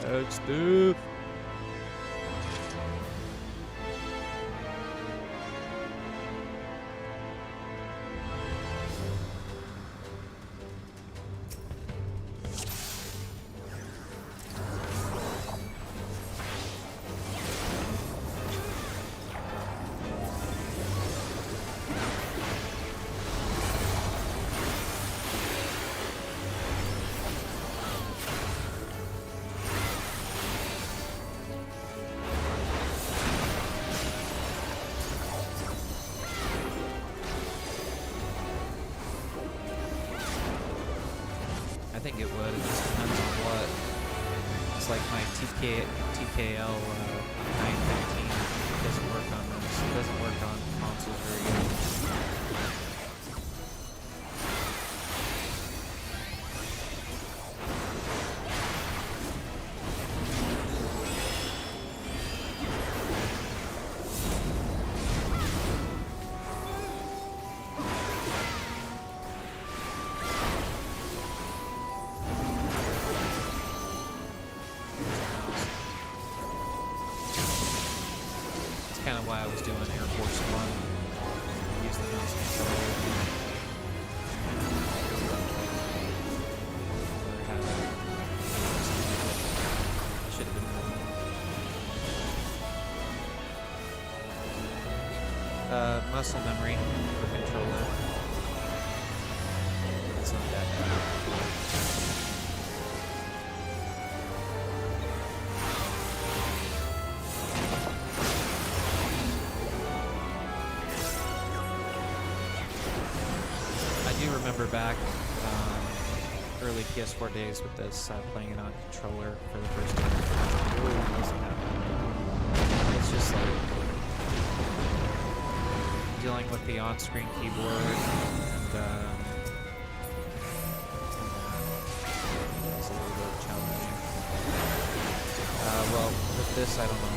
That's stuff. I think it would. It just depends on what. It's like my TKL 915 doesn't work on this. It doesn't work on consoles very good. Kind of why I was doing Air Force One. Use the mouse controller. Should have been muscle memory for controller. It's not that bad. Remember back early PS4 days with this, playing it on controller for the first time. It really wasn't that bad. It's just like dealing with the on-screen keyboard and it's a little bit challenging. Well, with this, I don't know.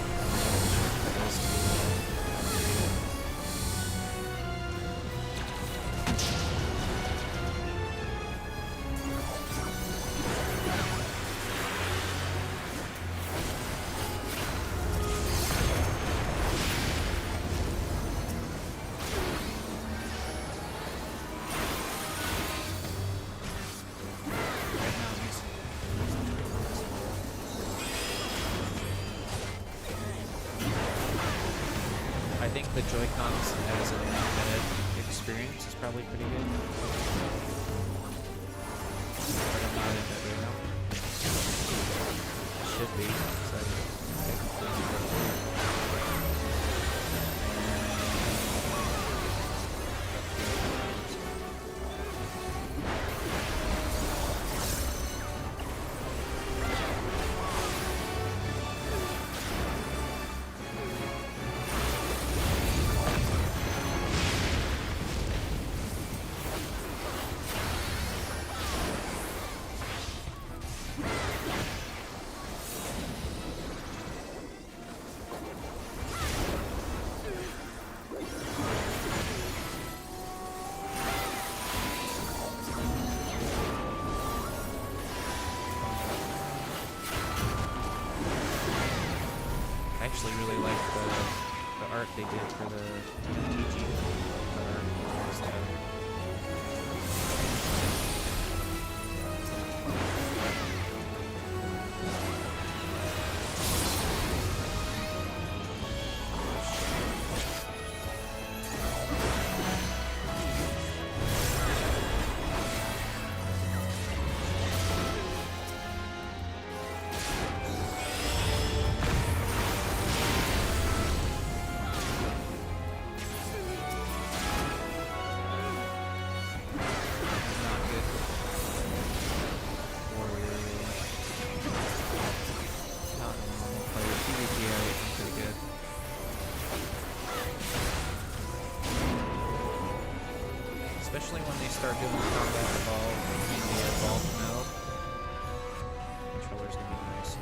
I think the Joy-Cons as an internet experience is probably pretty good. But I'm not in it right now. It should be. I actually really like the art they did for the TG cover. Especially when they start doing combat evolve in the evolved mode. Controller's gonna be nice.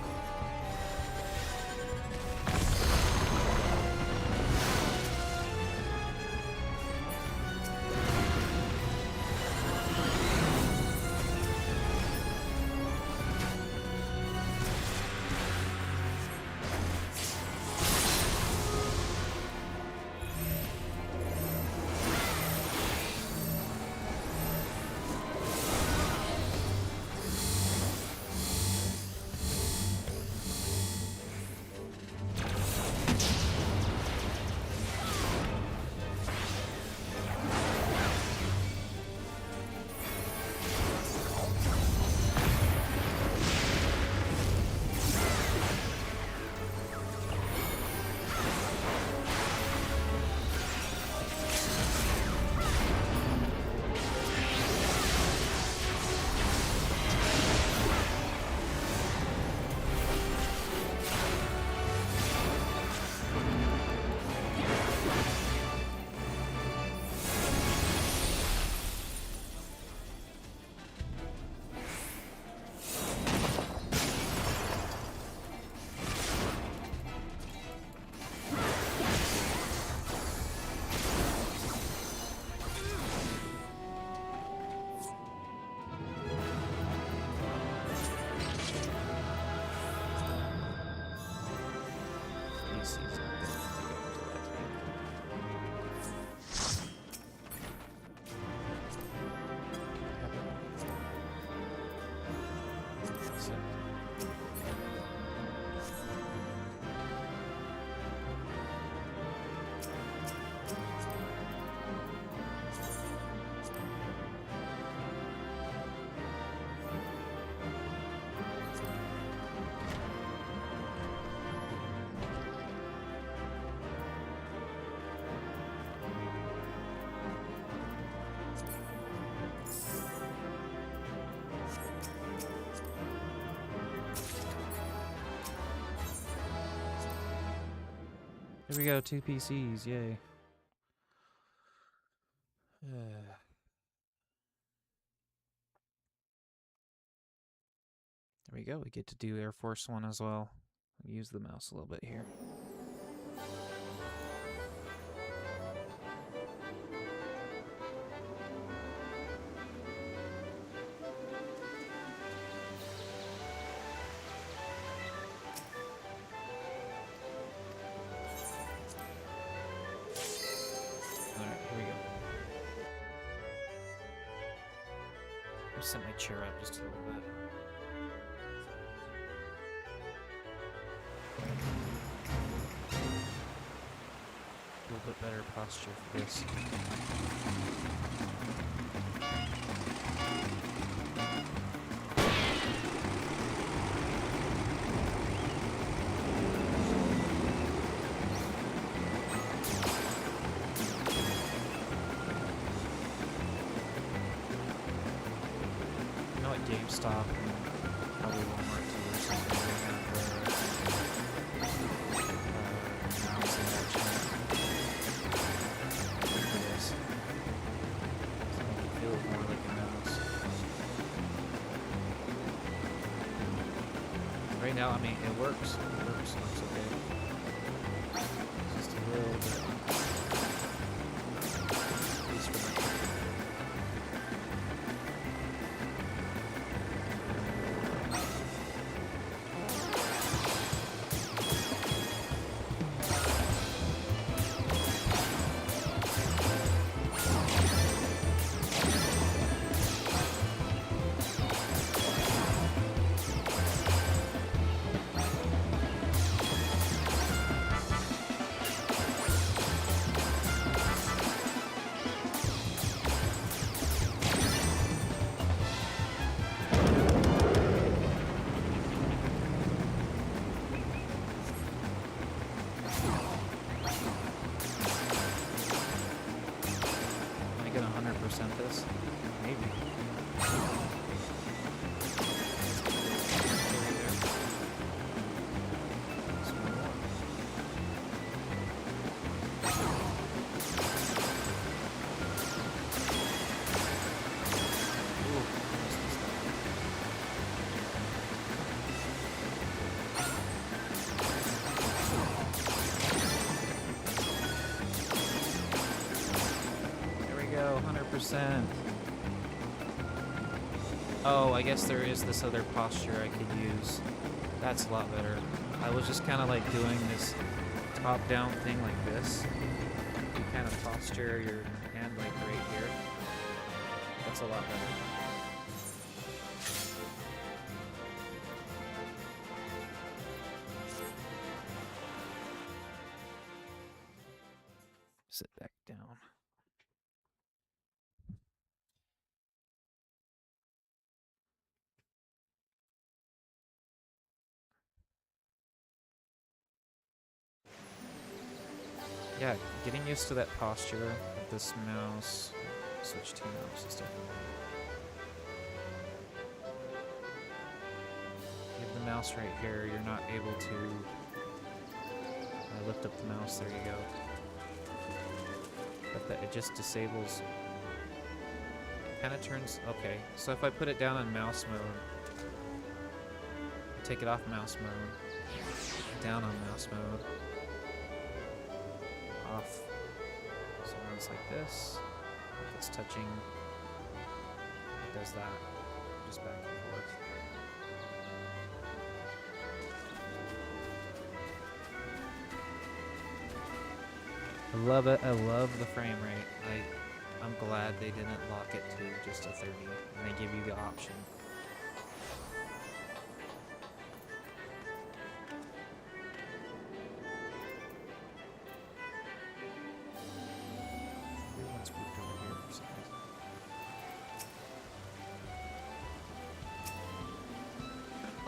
Here we go, 2 PCs, yay. go. We get to do Air Force One as well. Use the mouse a little bit here. Set my chair up just a little bit. A little bit better posture for this. GameStop and probably Walmart too or something. Mouse and action for this. So I can feel it more like a mouse. Right now, I mean, it works. It works okay. Just a little bit. At least for my this? Maybe. There we go, 100%. Oh, I guess there is this other posture I could use. That's a lot better. I was just kind of like doing this top-down thing like this. You kind of posture your hand like right here. That's a lot better. Sit back down. Yeah, getting used to that posture of this mouse. Switch to mouse instead. You have the mouse right here, you're not able to lift up the mouse, there you go. But that it just disables. It kind of turns, okay. So if I put it down on mouse mode, take it off mouse mode, down on mouse mode, off. So now it's like this. If it's touching, it does that. Just back and forth. I love it. I love the frame rate. I'm glad they didn't lock it to just a 30 and they give you the option.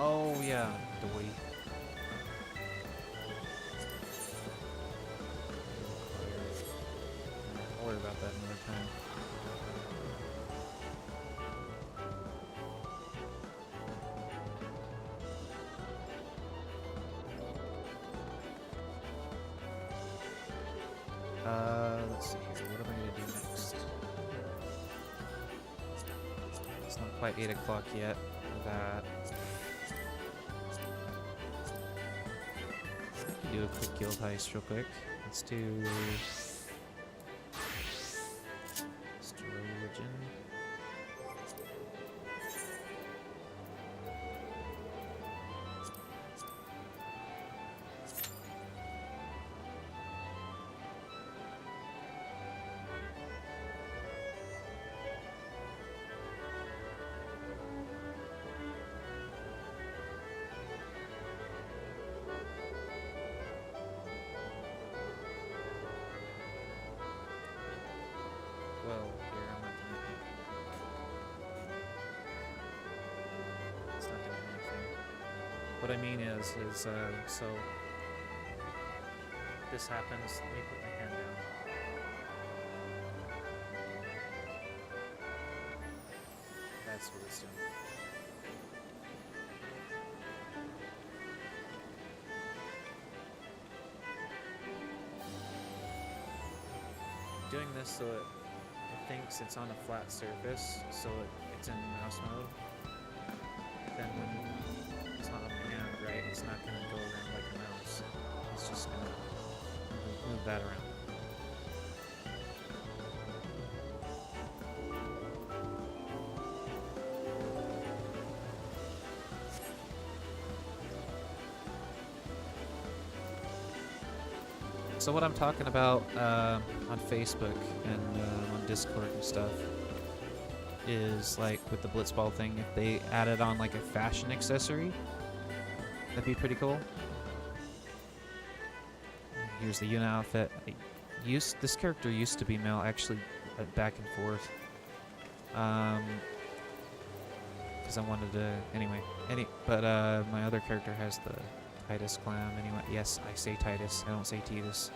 Oh yeah, doy. I'll worry about that another time. Let's see here. What am I gonna do next? It's not quite 8 o'clock yet. That. Do a quick guild heist real quick. Let's do destroy religion. Well, here, I'm not doing anything. It's not doing anything. What I mean is, so this happens. Let me put my hand down. That's what it's doing. Doing this so it thinks it's on a flat surface, so it's in mouse mode. Then when it's not on the hand, right, it's not going to go around like a mouse. It's just going to move that around. So what I'm talking about on Facebook and on Discord and stuff is like with the Blitzball thing, if they added on like a fashion accessory, that'd be pretty cool. Here's the Yuna outfit. This character used to be male, actually, back and forth. Because I wanted to, anyway. But my other character has the Titus clam. Anyway, yes, I say Titus. I don't say Titus.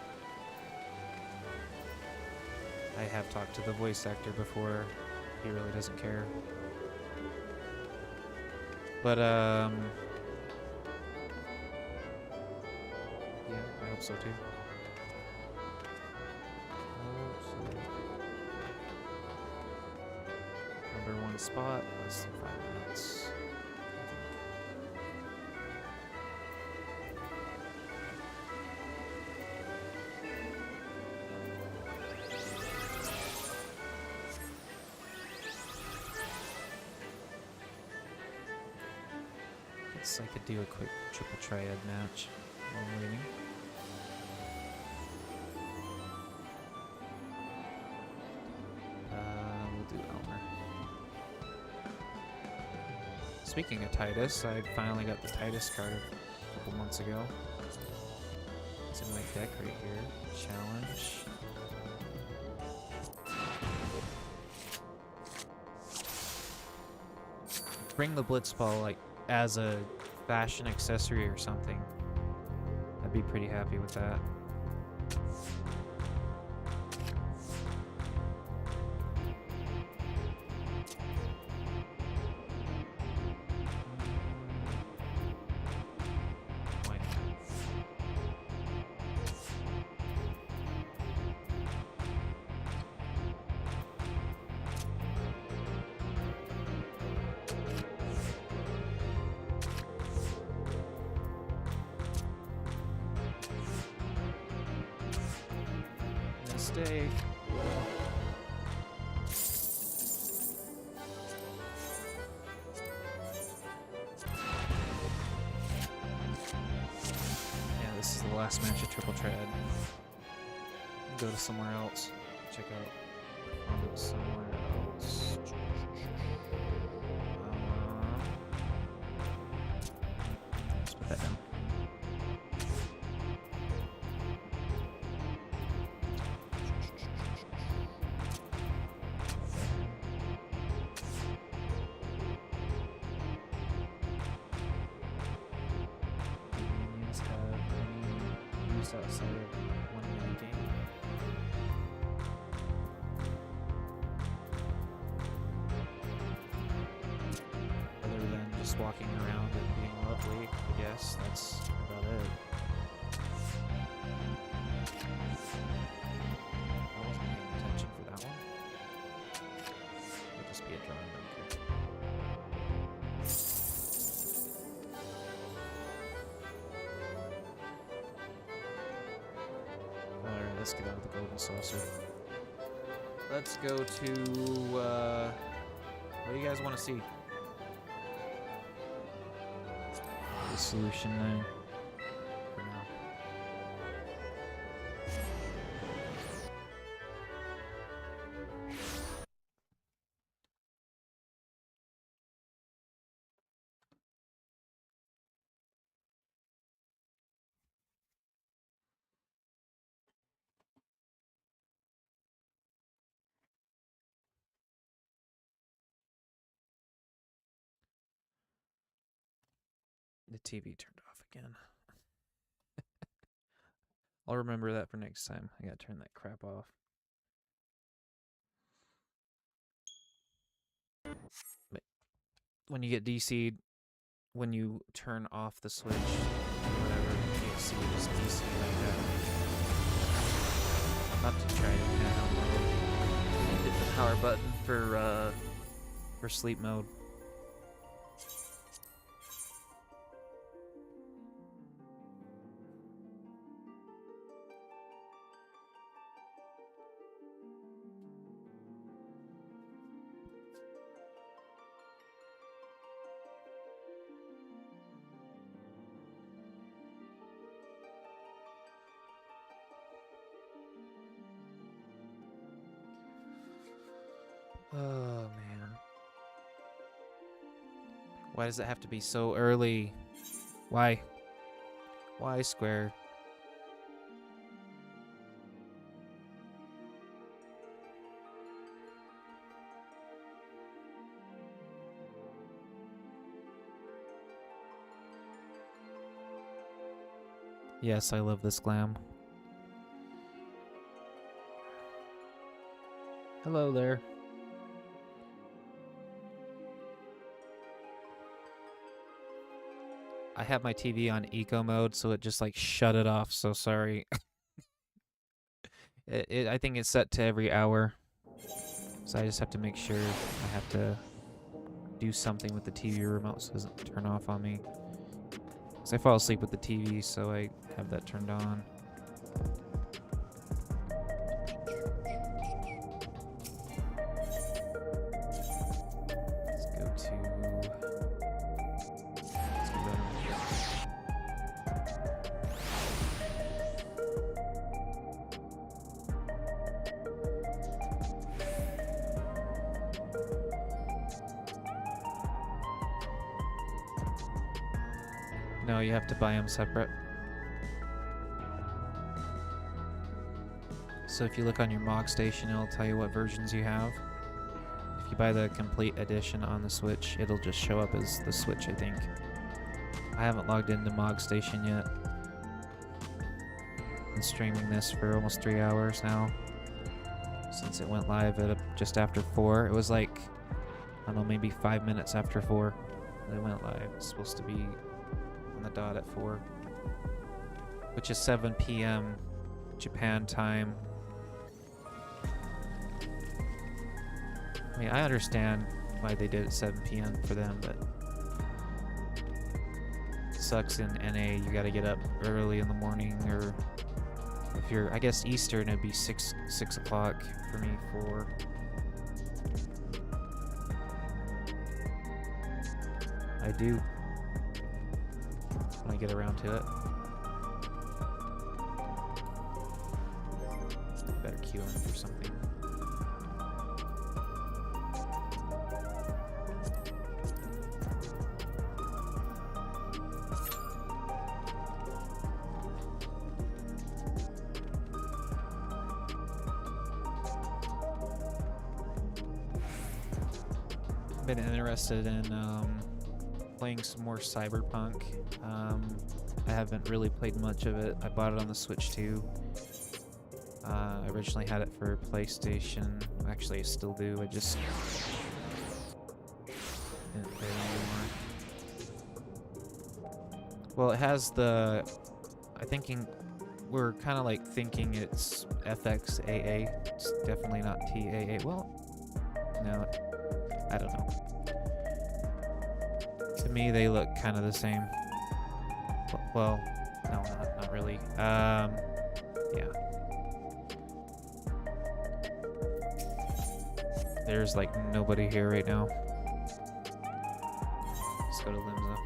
I have talked to the voice actor before. He really doesn't care. But yeah, I hope so too. Number 1 spot, less than 5 minutes. Guess I could do a quick triple triad match while I'm waiting. We'll do Elmer. Speaking of Titus, I finally got the Titus card a couple months ago. It's in my deck right here. Challenge. Bring the Blitzball like as a fashion accessory or something. I'd be pretty happy with that. Why not? Mistake. Yeah, this is the last match of Triple Trad. Go to somewhere else. Check out somewhere else. Let's put that down. Outside of 1 minute game. Other than just walking around and being lovely, I guess that's about it. I wasn't paying attention for that one. It'd just be a drawing marker. Let's get out of the golden saucer. Let's go to, what do you guys want to see? The solution 9. For now. The TV turned off again. I'll remember that for next time. I gotta turn that crap off. But when you get DC'd, when you turn off the switch, or whatever, you see it just DC like that. I'm about to try to hit the power button for sleep mode. Oh, man. Why does it have to be so early? Why? Why, Square? Yes, I love this glam. Hello there. I have my TV on eco mode, so it just like shut it off, so sorry. I think it's set to every hour. So I just have to make sure I have to do something with the TV remote so it doesn't turn off on me. Because I fall asleep with the TV, so I have that turned on. Let's go to... No, you have to buy them separate. So if you look on your MOG station, it'll tell you what versions you have. If you buy the complete edition on the Switch, it'll just show up as the Switch, I think. I haven't logged into MOG station yet. Been streaming this for almost 3 hours now. Since it went live at just after 4. It was like, I don't know, maybe 5 minutes after 4 that it went live. It's supposed to be on the dot at 4. Which is 7 p.m. Japan time. I mean, I understand why they did it 7 p.m. for them, but it sucks in NA. You gotta get up early in the morning, or if you're, I guess Eastern, it'd be 6 o'clock for me. 4. I do when I get around to it. Better queue in for something. Been interested in playing some more Cyberpunk. I haven't really played much of it. I bought it on the Switch too. I originally had it for PlayStation. Actually, I still do. I just didn't play it anymore. Well, it has the... we're kind of like thinking it's FXAA. It's definitely not TAA. Well, no, I don't know. To me, they look kind of the same. Well, no, not really. Yeah. There's like nobody here right now. Let's go to Limsa.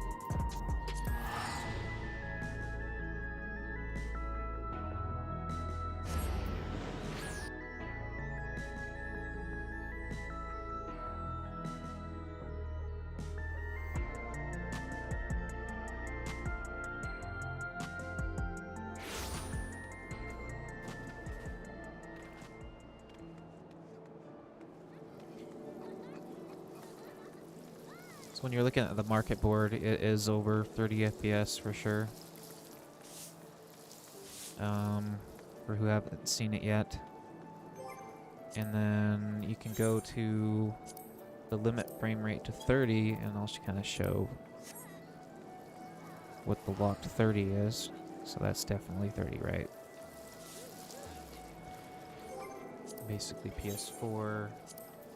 So when you're looking at the market board, it is over 30 FPS for sure. For who haven't seen it yet. And then you can go to the limit frame rate to 30, and I'll kind of show what the locked 30 is. So that's definitely 30, right? Basically PS4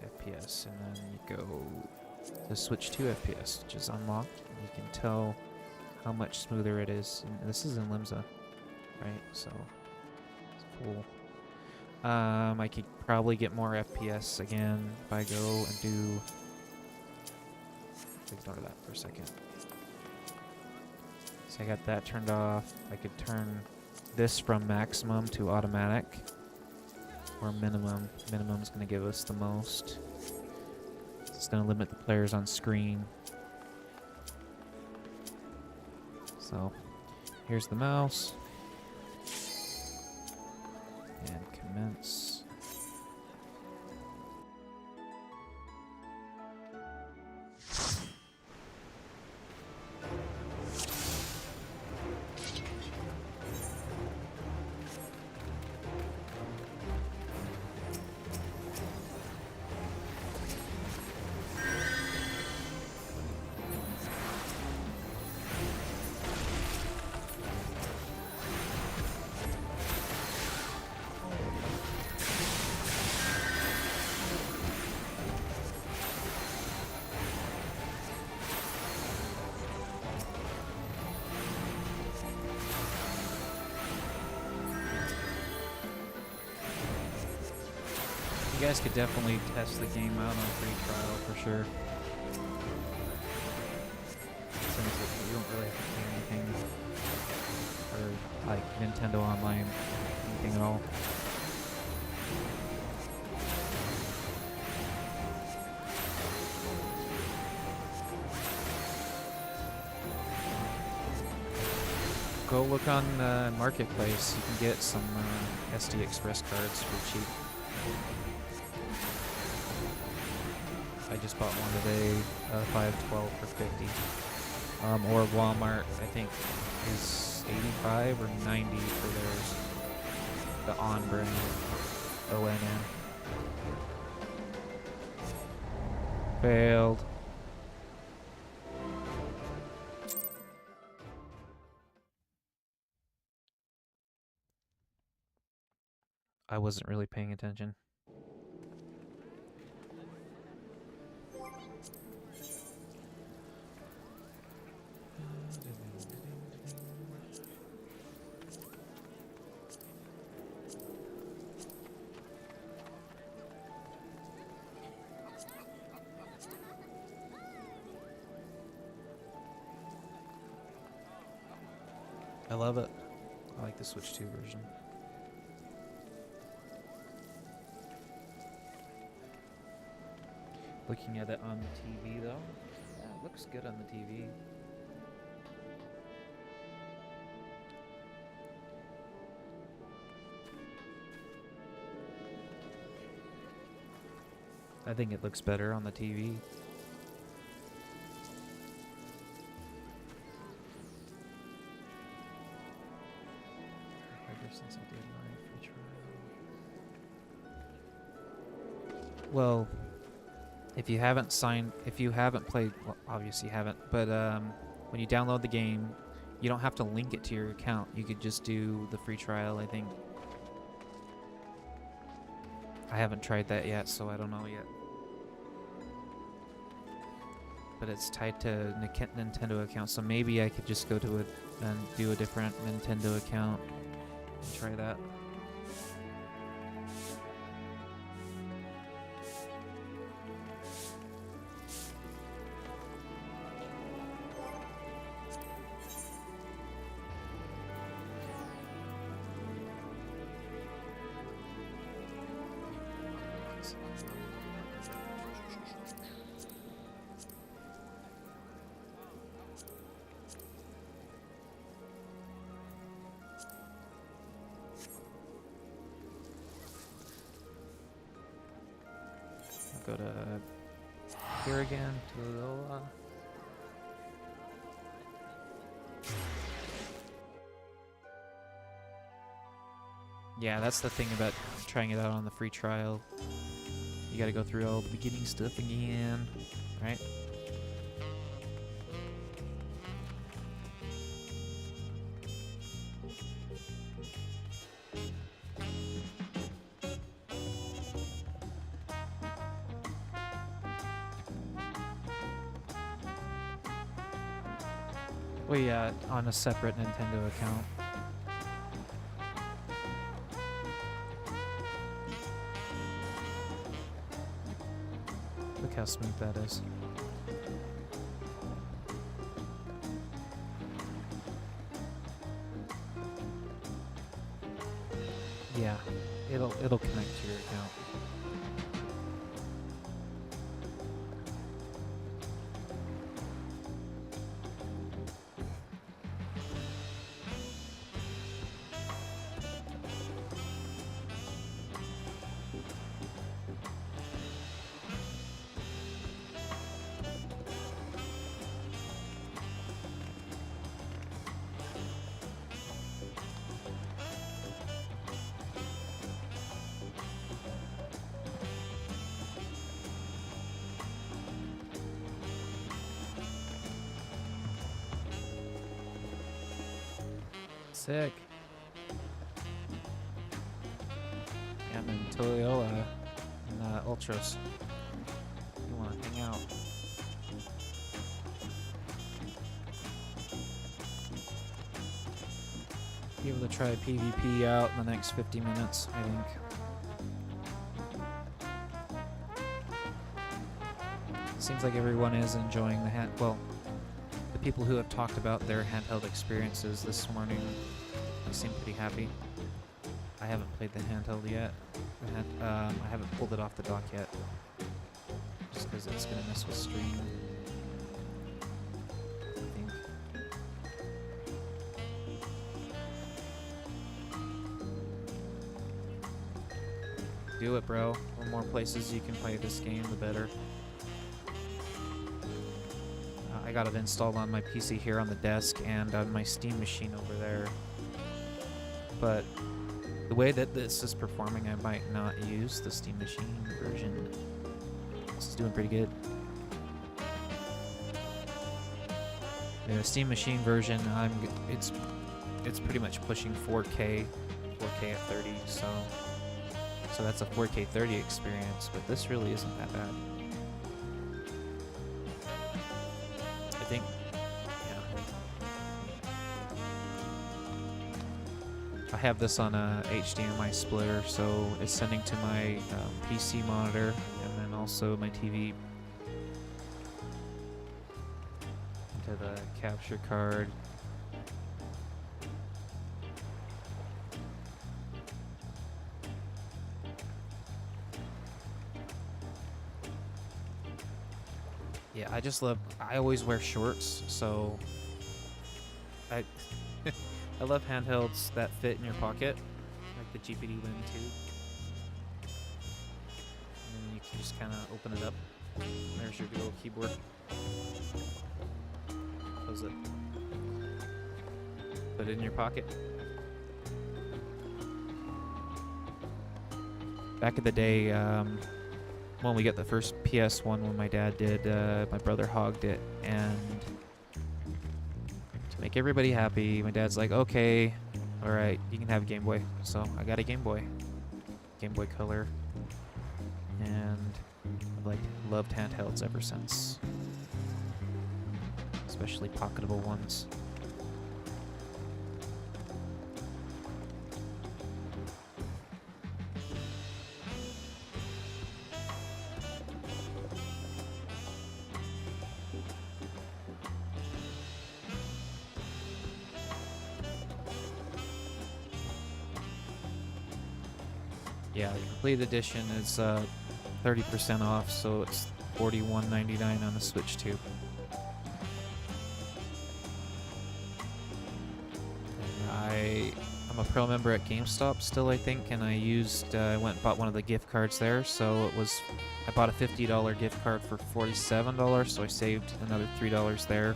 FPS, and then you go to switch to FPS, which is unlocked. And you can tell how much smoother it is. And this is in Limsa, right? So it's cool. I could probably get more FPS again if I go and do. Ignore that for a second. So I got that turned off. I could turn this from maximum to automatic or minimum. Minimum is going to give us the most. It's going to limit the players on screen. So here's the mouse. And commence. You guys could definitely test the game out on free trial for sure. Since you don't really have to pay anything for like Nintendo Online, anything at all. Go look on Marketplace. You can get some SD Express cards for cheap. I just bought one today, 512 for 50. Or Walmart, I think, is 85 or 90 for theirs. The On brand, ONN. Failed. I wasn't really paying attention. I love it. I like the Switch 2 version. Looking at it on the TV though, yeah, it looks good on the TV. I think it looks better on the TV. Ever since I did my free trial. Well, if you haven't played, well, obviously you haven't, but when you download the game, you don't have to link it to your account. You could just do the free trial, I think. I haven't tried that yet, so I don't know yet. But it's tied to Nintendo account, so maybe I could just go to it and do a different Nintendo account and try that. go to here again, Toyola. Yeah, that's the thing about trying it out on the free trial. You gotta go through all the beginning stuff again, right? Well, yeah, on a separate Nintendo account. Look how smooth that is. Yeah, it'll connect to your account. Sick. Yeah, I'm in Toyola and Ultras. You wanna hang out? Be able to try PvP out in the next 50 minutes, I think. Seems like everyone is enjoying the well, the people who have talked about their handheld experiences this morning, they seem pretty happy. I haven't played the handheld yet. I haven't pulled it off the dock yet, just because it's gonna mess with stream, I think. Do it, bro. The more places you can play this game, the better. I got it installed on my PC here on the desk and on my Steam machine over there. But the way that this is performing, I might not use the Steam machine version. This is doing pretty good. Yeah, the Steam machine version, it's pretty much pushing 4K at 30, so that's a 4K 30 experience, but this really isn't that bad. I think, yeah. I have this on a HDMI splitter, so it's sending to my PC monitor and then also my TV into the capture card. Yeah, I always wear shorts, so I love handhelds that fit in your pocket, like the GPD Win 2. And then you can just kind of open it up. There's your little keyboard. Close it. Put it in your pocket. Back in the day, when we got the first PS1, when my dad did, my brother hogged it, and to make everybody happy, my dad's like, okay, alright, you can have a Game Boy. So I got a Game Boy Color, and I've loved handhelds ever since, especially pocketable ones. Yeah, the complete edition is 30% off, so it's $41.99 on the Switch too. And I'm a pro member at GameStop still, I think, and I used, I went and bought one of the gift cards there, so it was, I bought a $50 gift card for $47, so I saved another $3 there.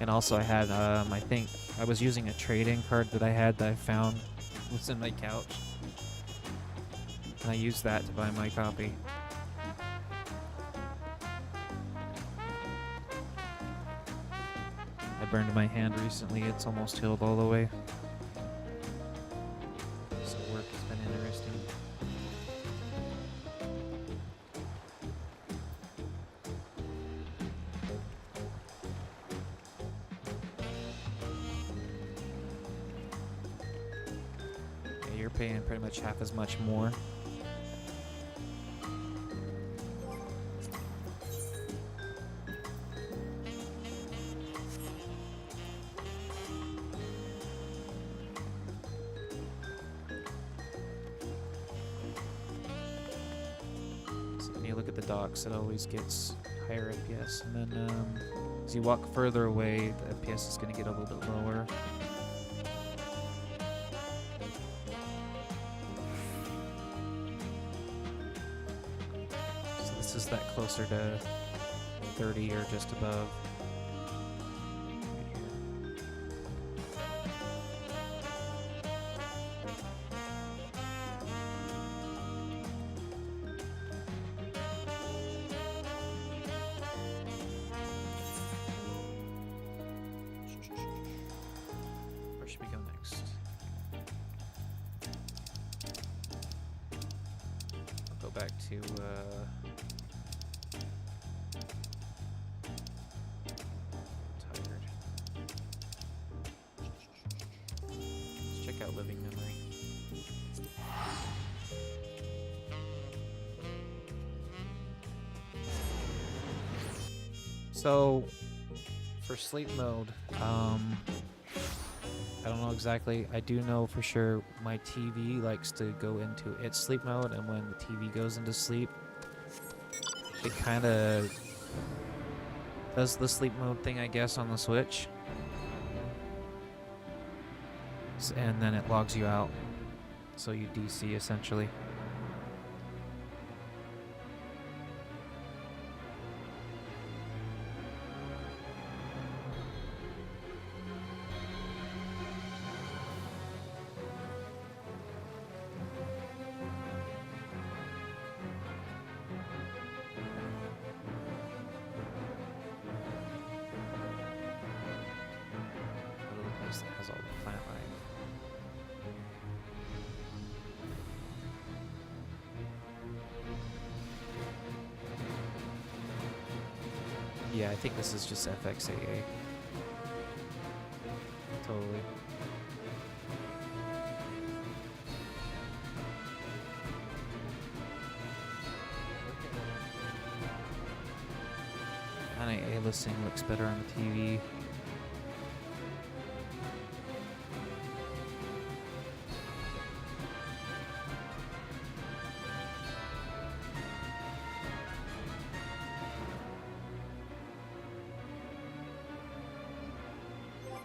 And also I had, I think, I was using a trade-in card that I had that I found was in my couch. And I used that to buy my copy. I burned my hand recently, it's almost healed all the way. So work has been interesting. Yeah, you're paying pretty much half as much more. Look at the docks, it always gets higher FPS, and then as you walk further away, the FPS is going to get a little bit lower. So this is that closer to 30 or just above. Where should we go next? I'll go back to tired. Let's check out living memory. So for sleep mode, I don't know exactly. I do know for sure my TV likes to go into its sleep mode, and when the TV goes into sleep, it kind of does the sleep mode thing, I guess, on the Switch. And then it logs you out. So you DC essentially. That has all the plant life. Yeah, I think this is just FFXIV. Totally. A-listing looks better on the TV.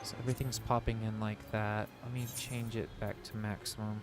So everything's popping in like that. Let me change it back to maximum.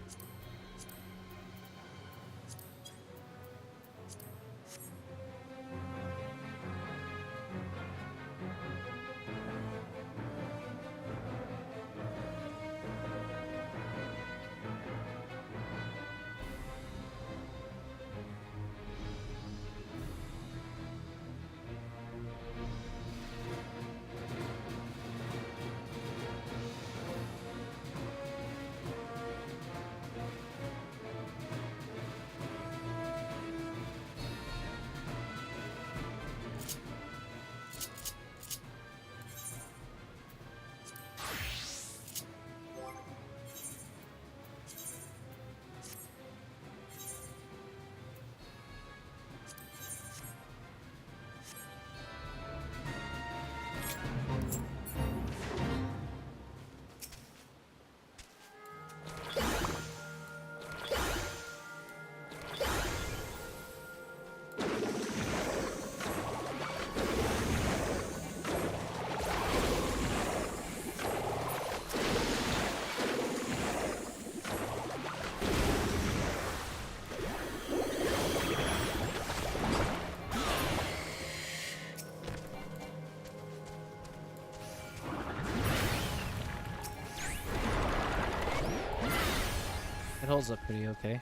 It holds up pretty okay.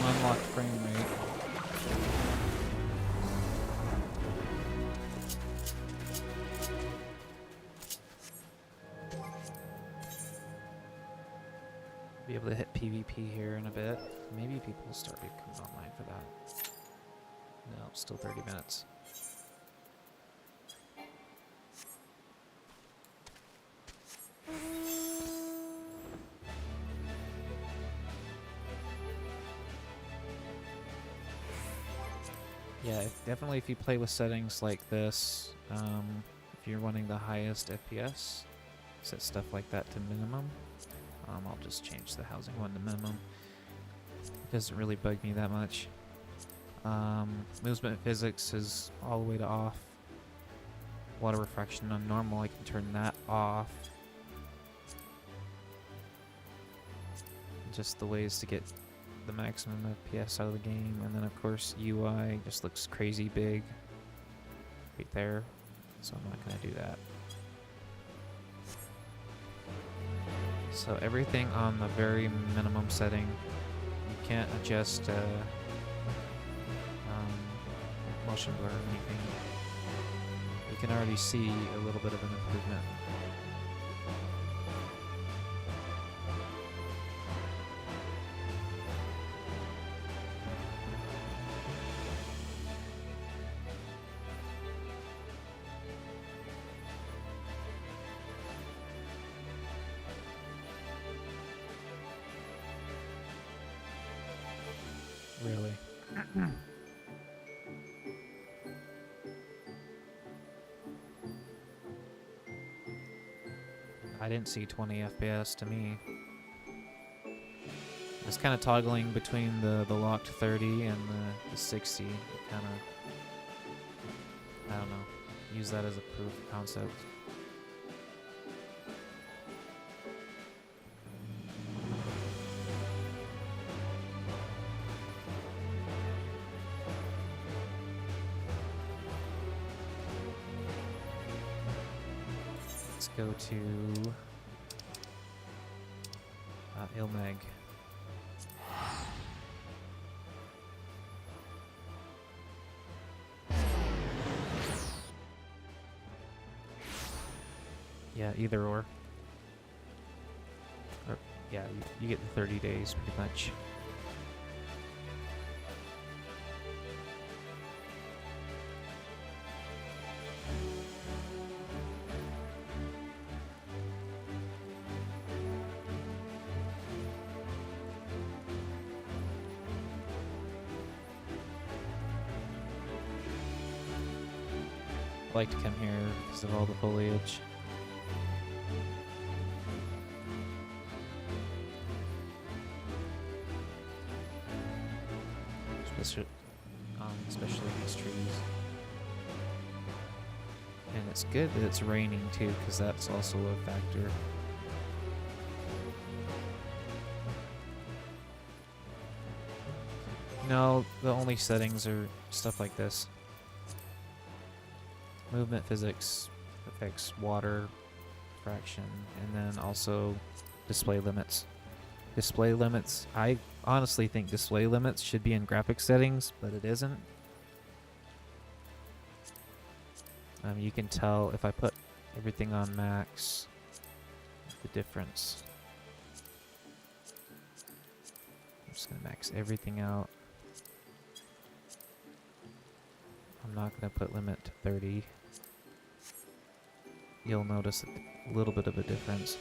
Unlocked frame rate. Be able to hit PvP here in a bit. Maybe people will start coming online for that. No, still 30 minutes. Yeah, definitely if you play with settings like this, if you're wanting the highest FPS, set stuff like that to minimum. I'll just change the housing one to minimum. It doesn't really bug me that much. Movement physics is all the way to off. Water refraction on normal, I can turn that off. Just the ways to get the maximum FPS out of the game, and then of course UI just looks crazy big right there, so I'm not going to do that. So everything on the very minimum setting. You can't adjust motion blur or anything. You can already see a little bit of an improvement. Really? I didn't see 20 FPS to me. It's kind of toggling between the locked 30 and the 60. Kind of, I don't know, use that as a proof of concept. Let's go to Ilmeg. Yeah, either or. Yeah, you get the 30 days pretty much. I like to come here because of all the foliage. Especially these trees. And it's good that it's raining too, because that's also a factor. No, the only settings are stuff like this. Movement physics affects water fraction, and then also display limits. Display limits, I honestly think display limits should be in graphics settings, but it isn't. You can tell if I put everything on max, the difference. I'm just gonna max everything out. I'm not gonna put limit to 30. You'll notice a little bit of a difference.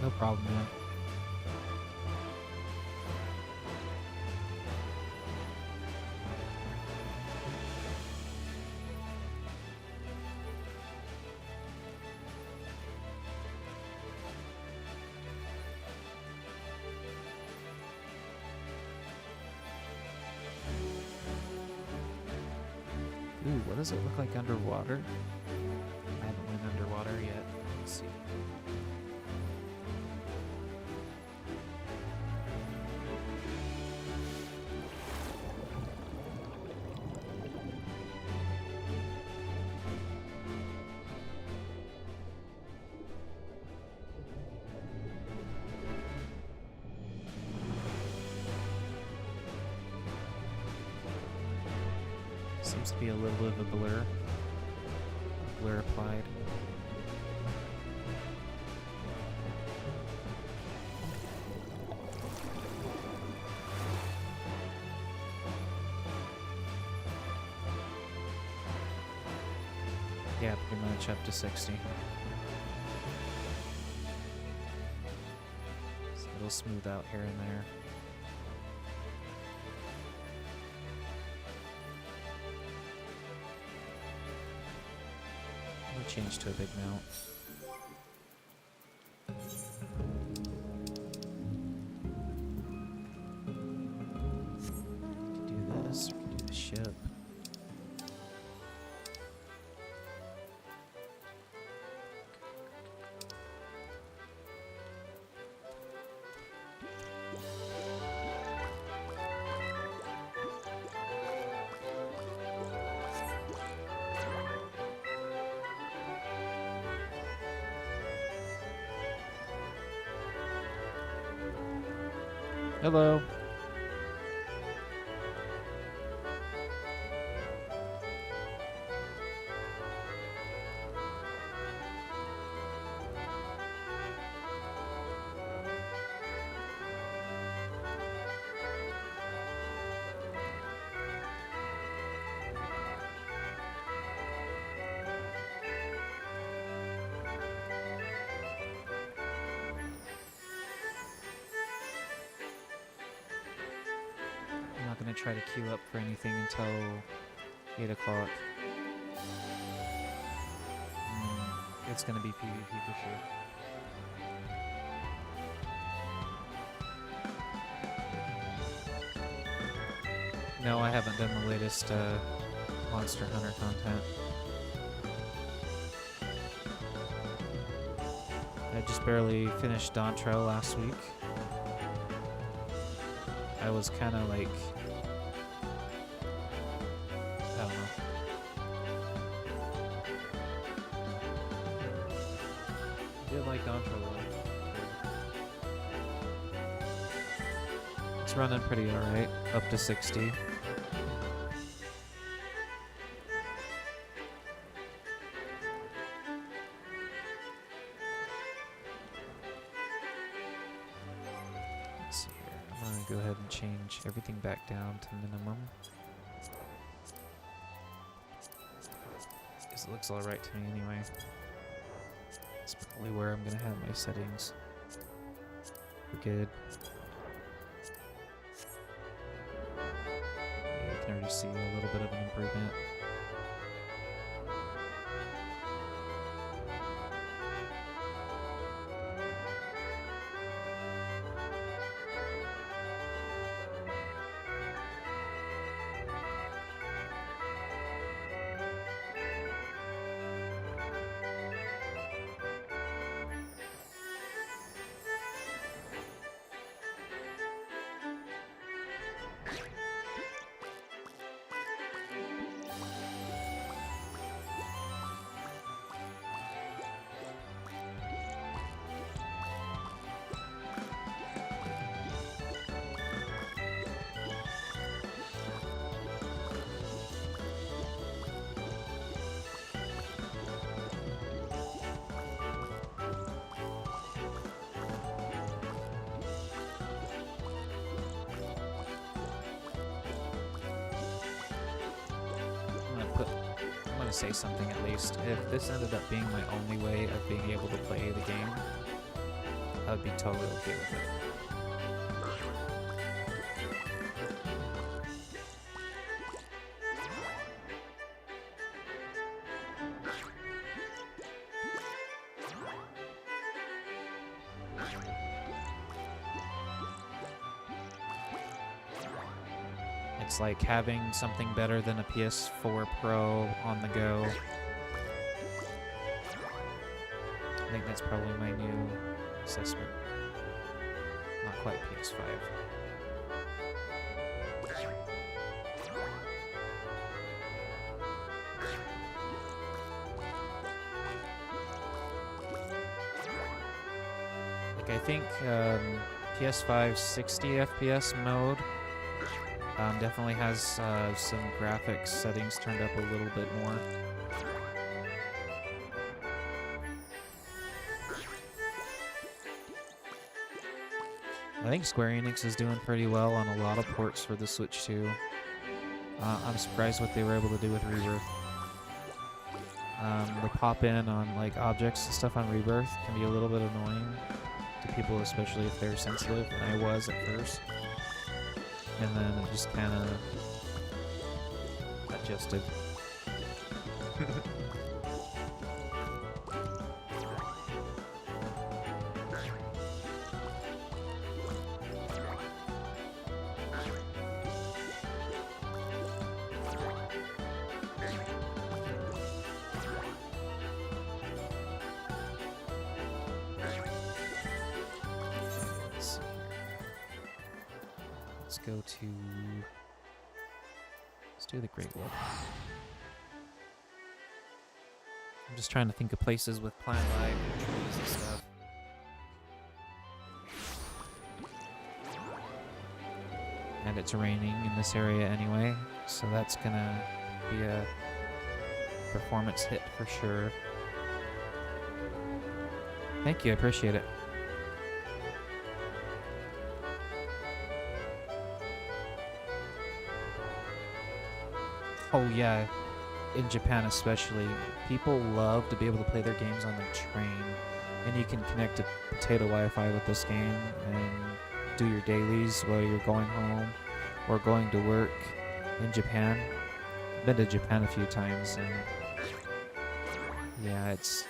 No problem, man. Ooh, what does it look like underwater? I haven't went underwater yet. Let's see. Seems to be a little bit of a blur. Blur applied. Yeah, pretty much up to 60. So it'll smooth out here and there. We'll change to a big mount. Do this, or do the ship. Hello. I'm not going to try to queue up for anything until 8 o'clock. It's going to be PvP for sure. No, I haven't done the latest Monster Hunter content. I just barely finished Dawntrail last week. I was kind of like, I don't know. I did like Dawntrail though. It's running pretty alright, up to 60. Go ahead and change everything back down to minimum. Because it looks alright to me anyway. It's probably where I'm going to have my settings. We're good. Yeah, you can already see a little bit of an improvement. I'm gonna say something at least. If this ended up being my only way of being able to play the game, I would be totally okay with it. It's like having something better than a PS4 Pro on the go. I think that's probably my new assessment. Not quite PS5. Like I think PS5 60 FPS mode definitely has some graphics settings turned up a little bit more. I think Square Enix is doing pretty well on a lot of ports for the Switch 2. I'm surprised what they were able to do with Rebirth. The pop-in on like objects and stuff on Rebirth can be a little bit annoying to people, especially if they're sensitive, and I was at first. And then it just kind of adjusted. Let's do the Great Wall. I'm just trying to think of places with plant life and trees and stuff. And it's raining in this area anyway, so that's gonna be a performance hit for sure. Thank you, I appreciate it. Oh yeah, in Japan especially, people love to be able to play their games on the train, and you can connect to potato Wi-Fi with this game and do your dailies while you're going home or going to work in Japan. I've been to Japan a few times, and yeah, it's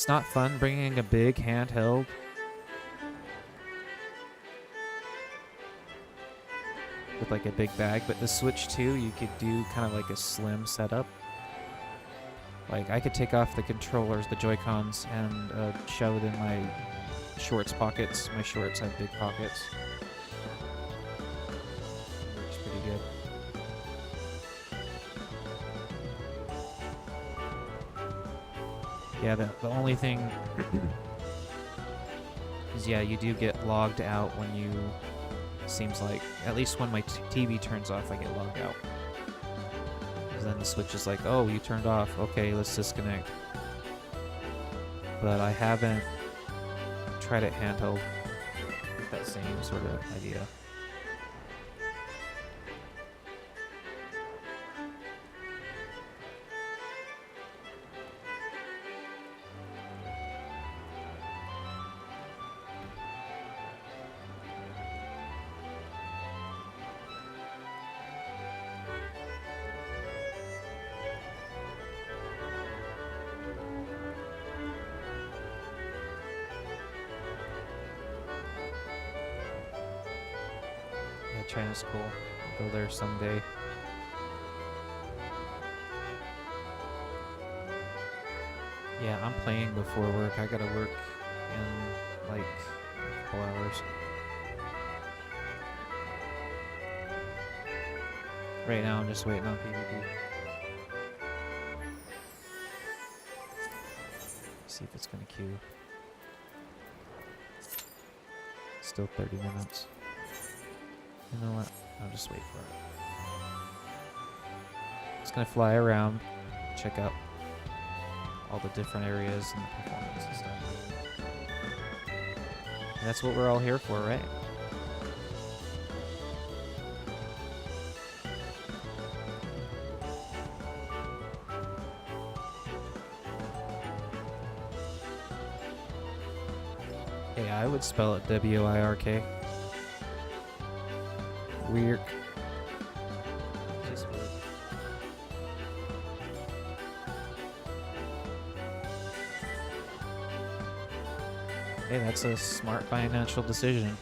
not fun bringing a big handheld. With like a big bag, but the Switch 2 you could do kind of like a slim setup. Like I could take off the controllers, the Joy-Cons, and shove it in my shorts pockets. My shorts have big pockets. Works pretty good. Yeah, the only thing is, yeah, you do get logged out when you... Seems like, at least when my TV turns off, I get logged out. Because then the Switch is like, oh, you turned off. Okay, let's disconnect. But I haven't tried it handheld with that same sort of idea. China's cool. I'll go there someday. Yeah, I'm playing before work. I gotta work in like a couple hours. Right now I'm just waiting on PvP. See if it's gonna queue. Still 30 minutes. You know what? I'll just wait for it. It's gonna fly around, check out all the different areas and the performance and stuff. And that's what we're all here for, right? Hey, I would spell it W-I-R-K. Weird. Just weird. Hey, that's a smart financial decision.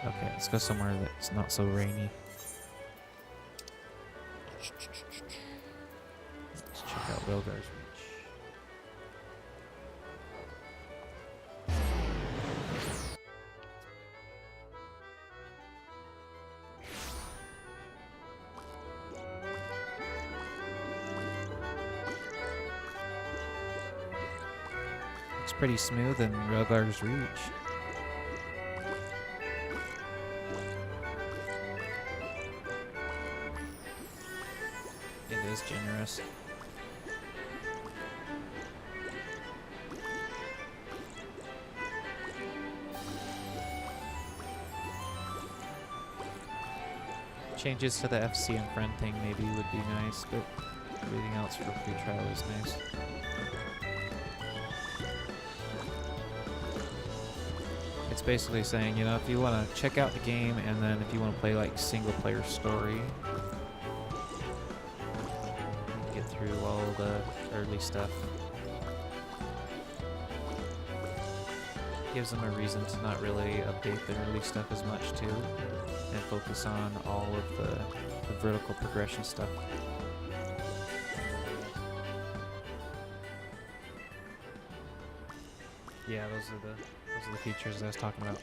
Okay, let's go somewhere that's not so rainy. Let's check out Railgar's Reach. Looks pretty smooth in Railgar's Reach. It is generous. Changes to the FC and friend thing maybe would be nice, but everything else for free trial is nice. It's basically saying, you know, if you want to check out the game and then if you want to play like single player story, get through all the early stuff. Gives them a reason to not really update the early stuff as much too, and focus on all of the vertical progression stuff. Yeah, those are the features I was talking about.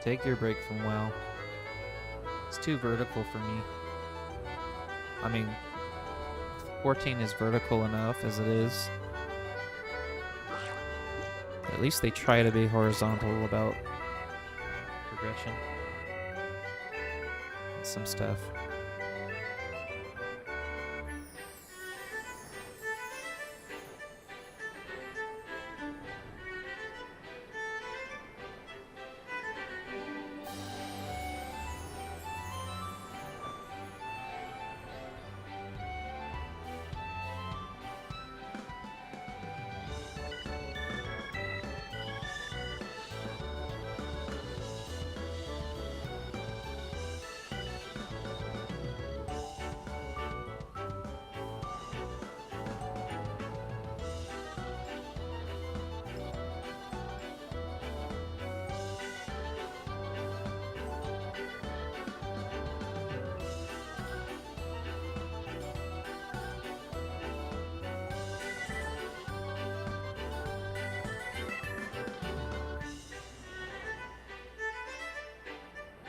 Take your break from WoW. It's too vertical for me. I mean, 14 is vertical enough as it is. At least they try to be horizontal about progression. And some stuff.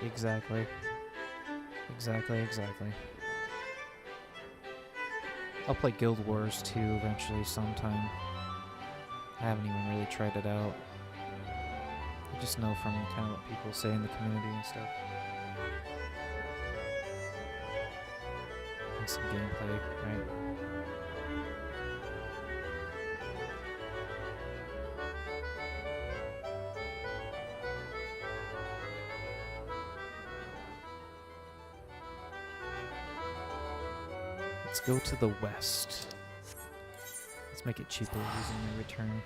Exactly. Exactly. I'll play Guild Wars 2 eventually sometime. I haven't even really tried it out. I just know from kind of what people say in the community and stuff. And some gameplay, right? Let's go to the west. Let's make it cheaper using the return.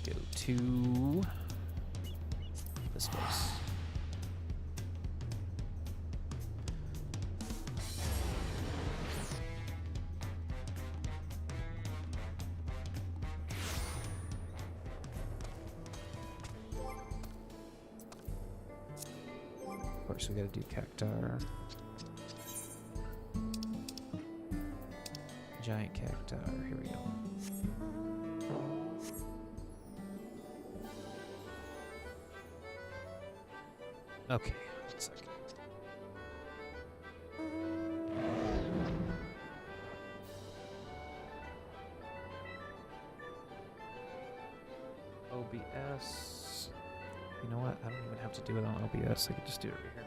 Go to this place. Of course, we gotta do Cactar. Giant cacti. Here we go. Okay, 1 second. OBS. You know what? I don't even have to do it on OBS. I could just do it right here.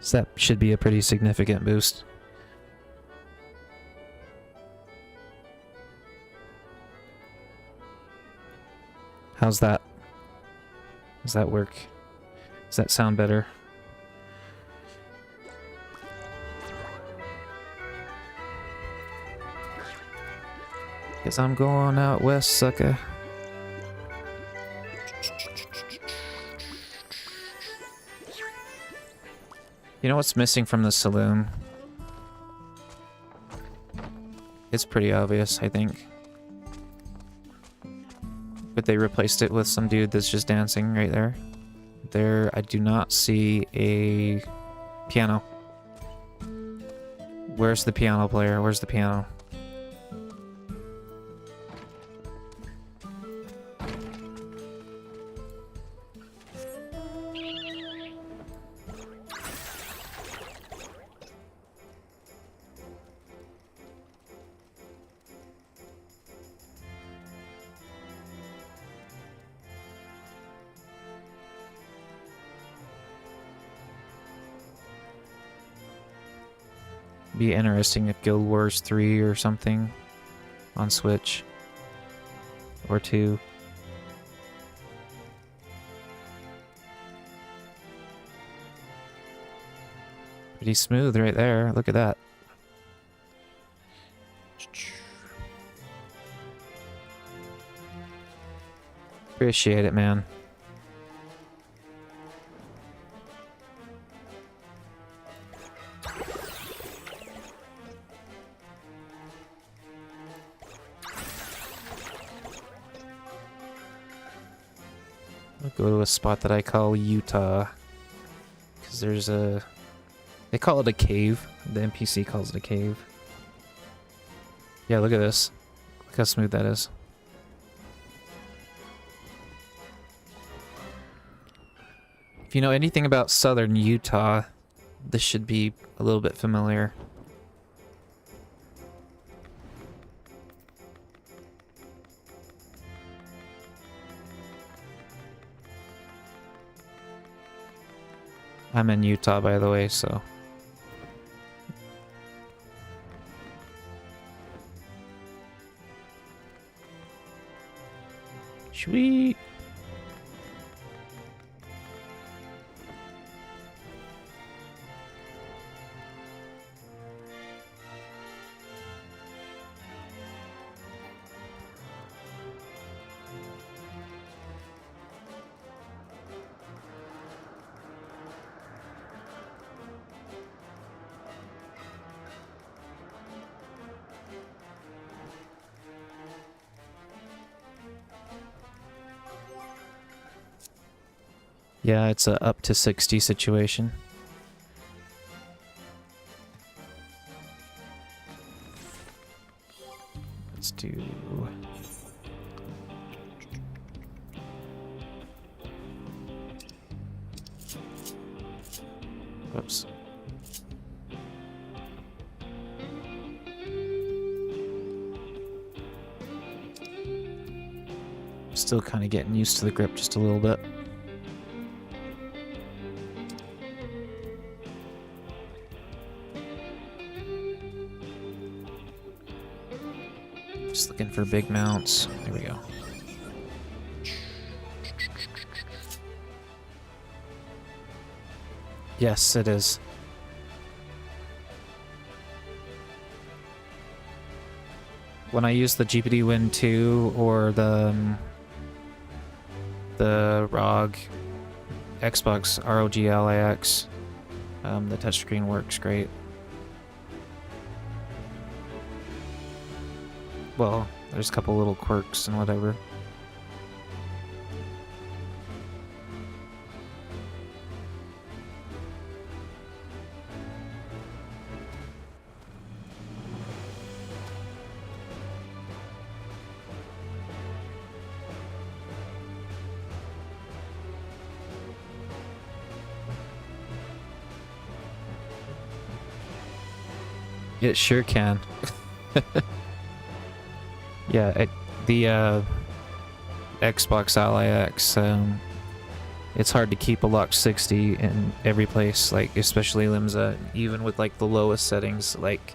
So that should be a pretty significant boost. How's that? Does that work? Does that sound better? Guess I'm going out west, sucker. You know what's missing from the saloon? It's pretty obvious, I think. But they replaced it with some dude that's just dancing right there. There, I do not see a piano. Where's the piano player? Where's the piano? Be interesting if Guild Wars 3 or something on Switch or 2. Pretty smooth right there. Look at that. Appreciate it, man. I'll go to a spot that I call Utah. Because there's a... They call it a cave. The NPC calls it a cave. Yeah, look at this. Look how smooth that is. If you know anything about southern Utah, this should be a little bit familiar. I'm in Utah, by the way, so... Sweet! Yeah, it's a up to 60 situation. Let's do... Whoops. Still kind of getting used to the grip just a little bit. Just looking for big mounts. There we go. Yes, it is. When I use the GPD Win 2 or the ROG Xbox ROG LIX, the touchscreen works great. Well, there's a couple little quirks and whatever. It sure can. Yeah, the Xbox Ally X, it's hard to keep a lock 60 in every place, like especially Limsa, even with like the lowest settings, like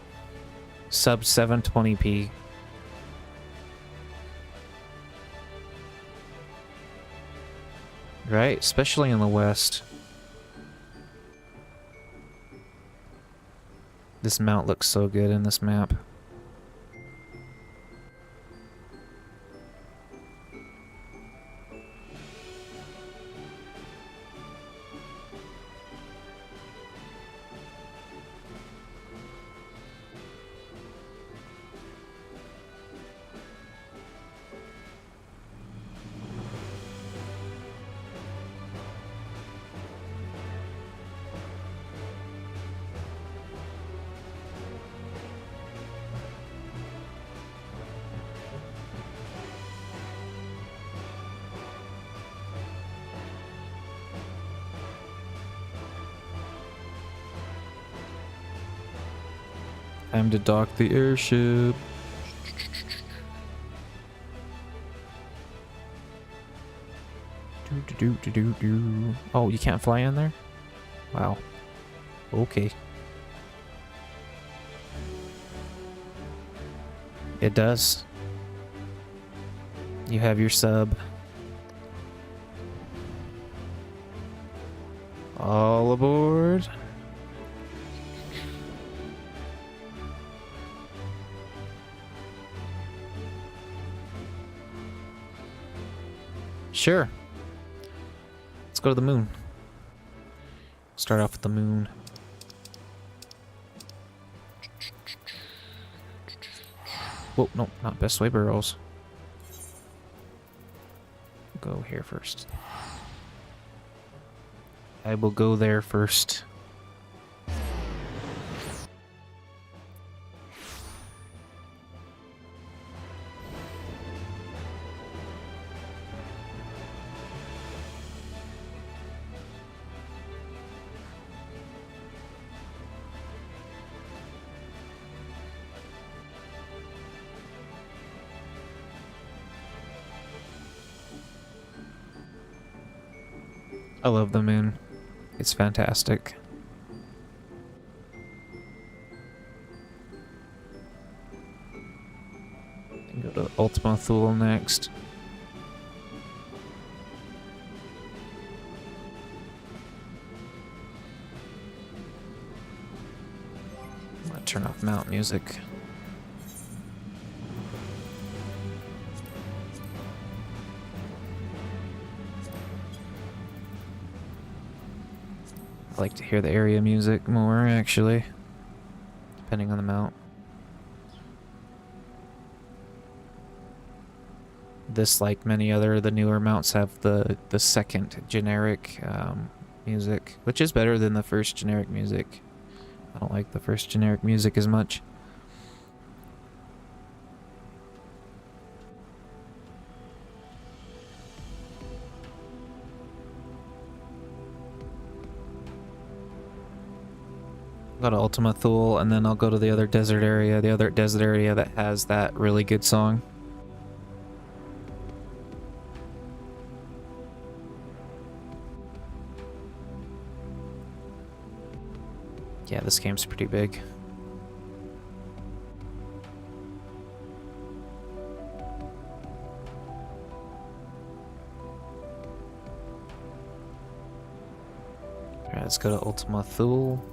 sub 720p. Right, especially in the West. This mount looks so good in this map. Time to dock the airship. Oh, you can't fly in there? Wow. Okay. It does. You have your sub. All aboard. Sure. Let's go to the moon. Start off with the moon. Whoa, no, not best way barrels. Go here first. I will go there first. I love the moon. It's fantastic. And go to Ultima Thule next. I'm gonna turn off mount music. I like to hear the area music more, actually, depending on the mount. This, like many other of the newer mounts, have the second generic music, which is better than the first generic music. I don't like the first generic music as much. Go to Ultima Thule, and then I'll go to the other desert area that has that really good song. Yeah, this game's pretty big. Alright, let's go to Ultima Thule.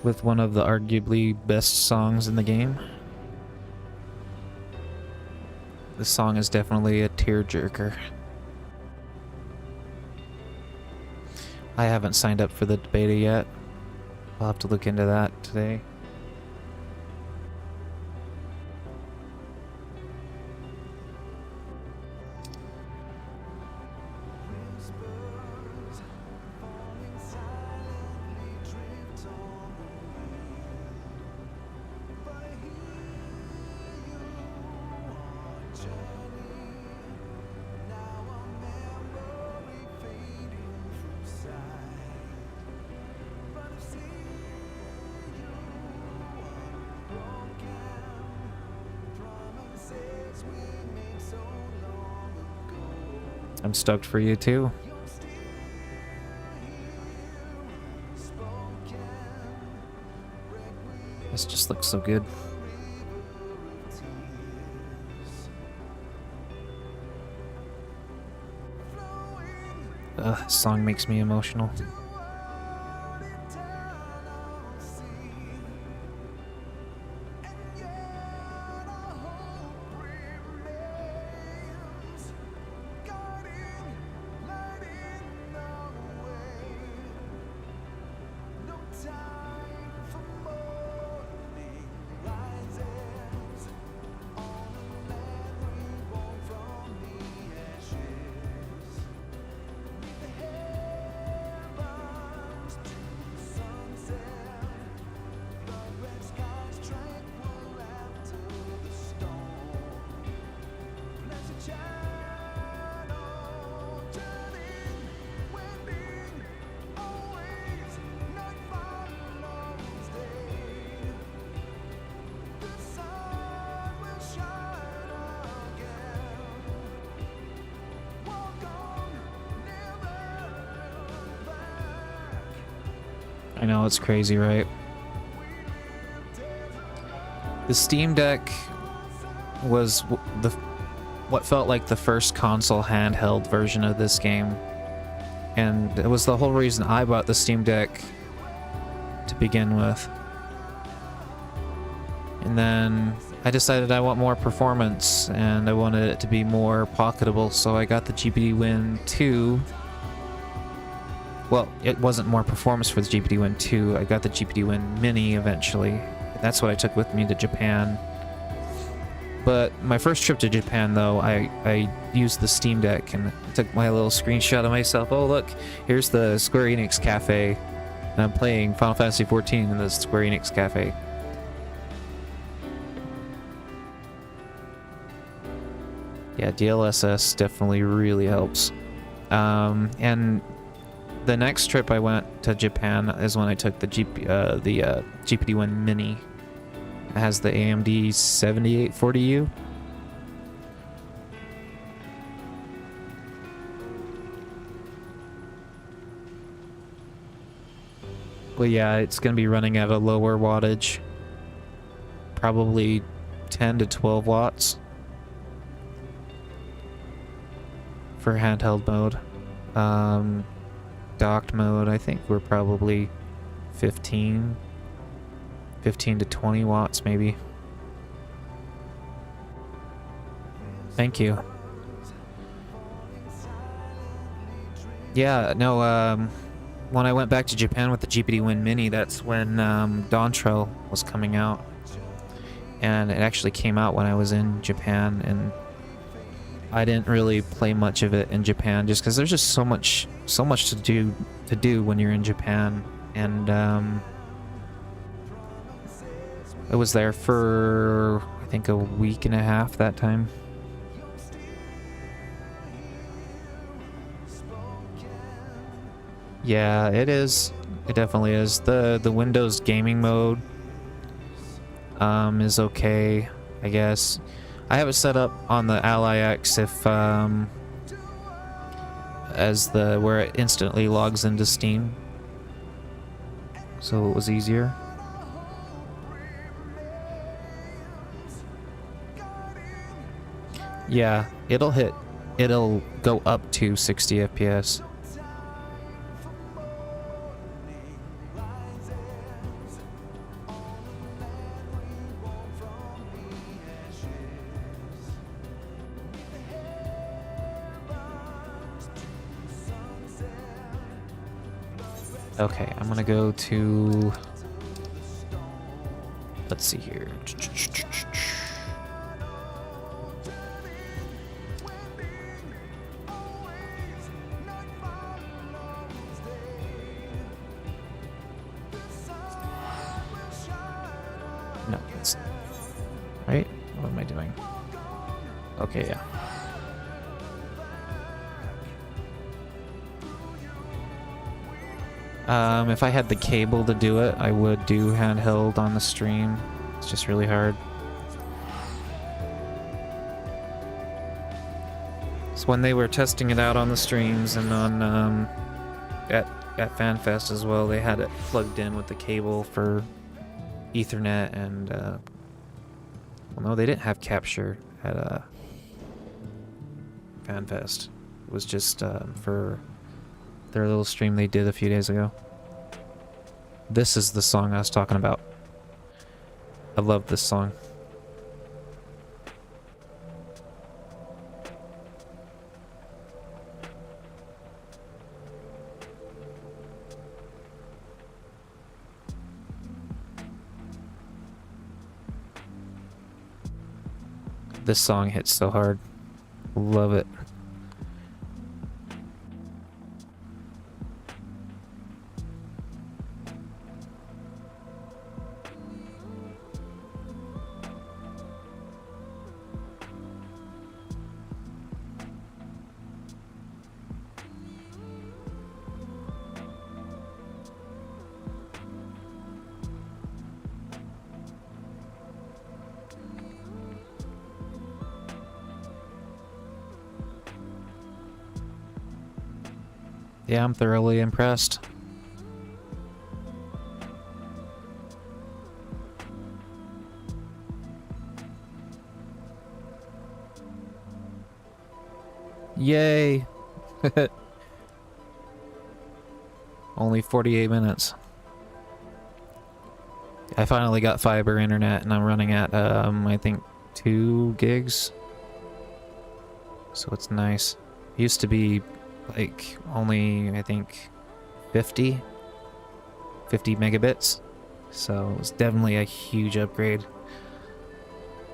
With one of the arguably best songs in the game. This song is definitely a tearjerker. I haven't signed up for the beta yet. I'll have to look into that today. I'm stoked for you too. This just looks so good. This song makes me emotional. I know, it's crazy, right? The Steam Deck was what felt like the first console handheld version of this game. And it was the whole reason I bought the Steam Deck to begin with. And then I decided I want more performance and I wanted it to be more pocketable, so I got the GPD-Win 2. Well, it wasn't more performance for the GPD-Win 2. I got the GPD-Win Mini eventually. That's what I took with me to Japan. But my first trip to Japan, though, I used the Steam Deck and took my little screenshot of myself. Oh, look, here's the Square Enix Cafe. And I'm playing Final Fantasy XIV in the Square Enix Cafe. Yeah, DLSS definitely really helps. And the next trip I went to Japan is when I took the GPD-Win Mini. It has the AMD 7840U. Well, yeah, it's going to be running at a lower wattage. Probably 10 to 12 watts. For handheld mode. Docked mode, I think we're probably 15 to 20 watts maybe. Thank you. Yeah, no, when I went back to Japan with the GPD-Win Mini, that's when Dawntrail was coming out. And it actually came out when I was in Japan, and I didn't really play much of it in Japan just because there's just so much to do when you're in Japan. And I was there for I think a week and a half that time. Yeah, it is. It definitely is. The Windows gaming mode is okay, I guess. I have it set up on the Ally X if as the where it instantly logs into Steam, so it was easier. Yeah, it'll go up to 60 FPS. Okay, I'm gonna go to, let's see here. No, it's right. What am I doing? Okay, yeah. If I had the cable to do it, I would do handheld on the stream. It's just really hard. So when they were testing it out on the streams and on at FanFest as well, they had it plugged in with the cable for Ethernet and well, no, they didn't have capture at FanFest. It was just for their little stream they did a few days ago. This is the song I was talking about. I love this song. This song hits so hard. Love it. Yeah, I'm thoroughly impressed. Yay! Only 48 minutes. I finally got fiber internet and I'm running at, I think 2 gigs. So it's nice. It used to be like only, I think, 50 megabits. So it was definitely a huge upgrade.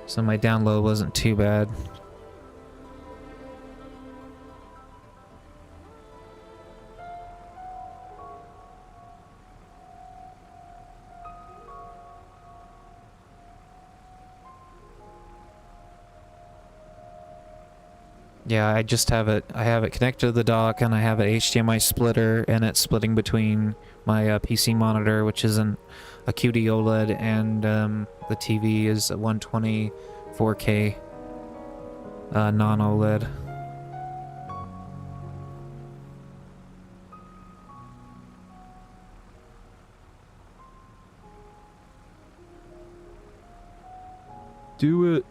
So my download wasn't too bad. Yeah, I just have it. I have it connected to the dock, and I have an HDMI splitter, and it's splitting between my PC monitor, which is a QD OLED, and the TV is a 120 4K non-OLED. Do it.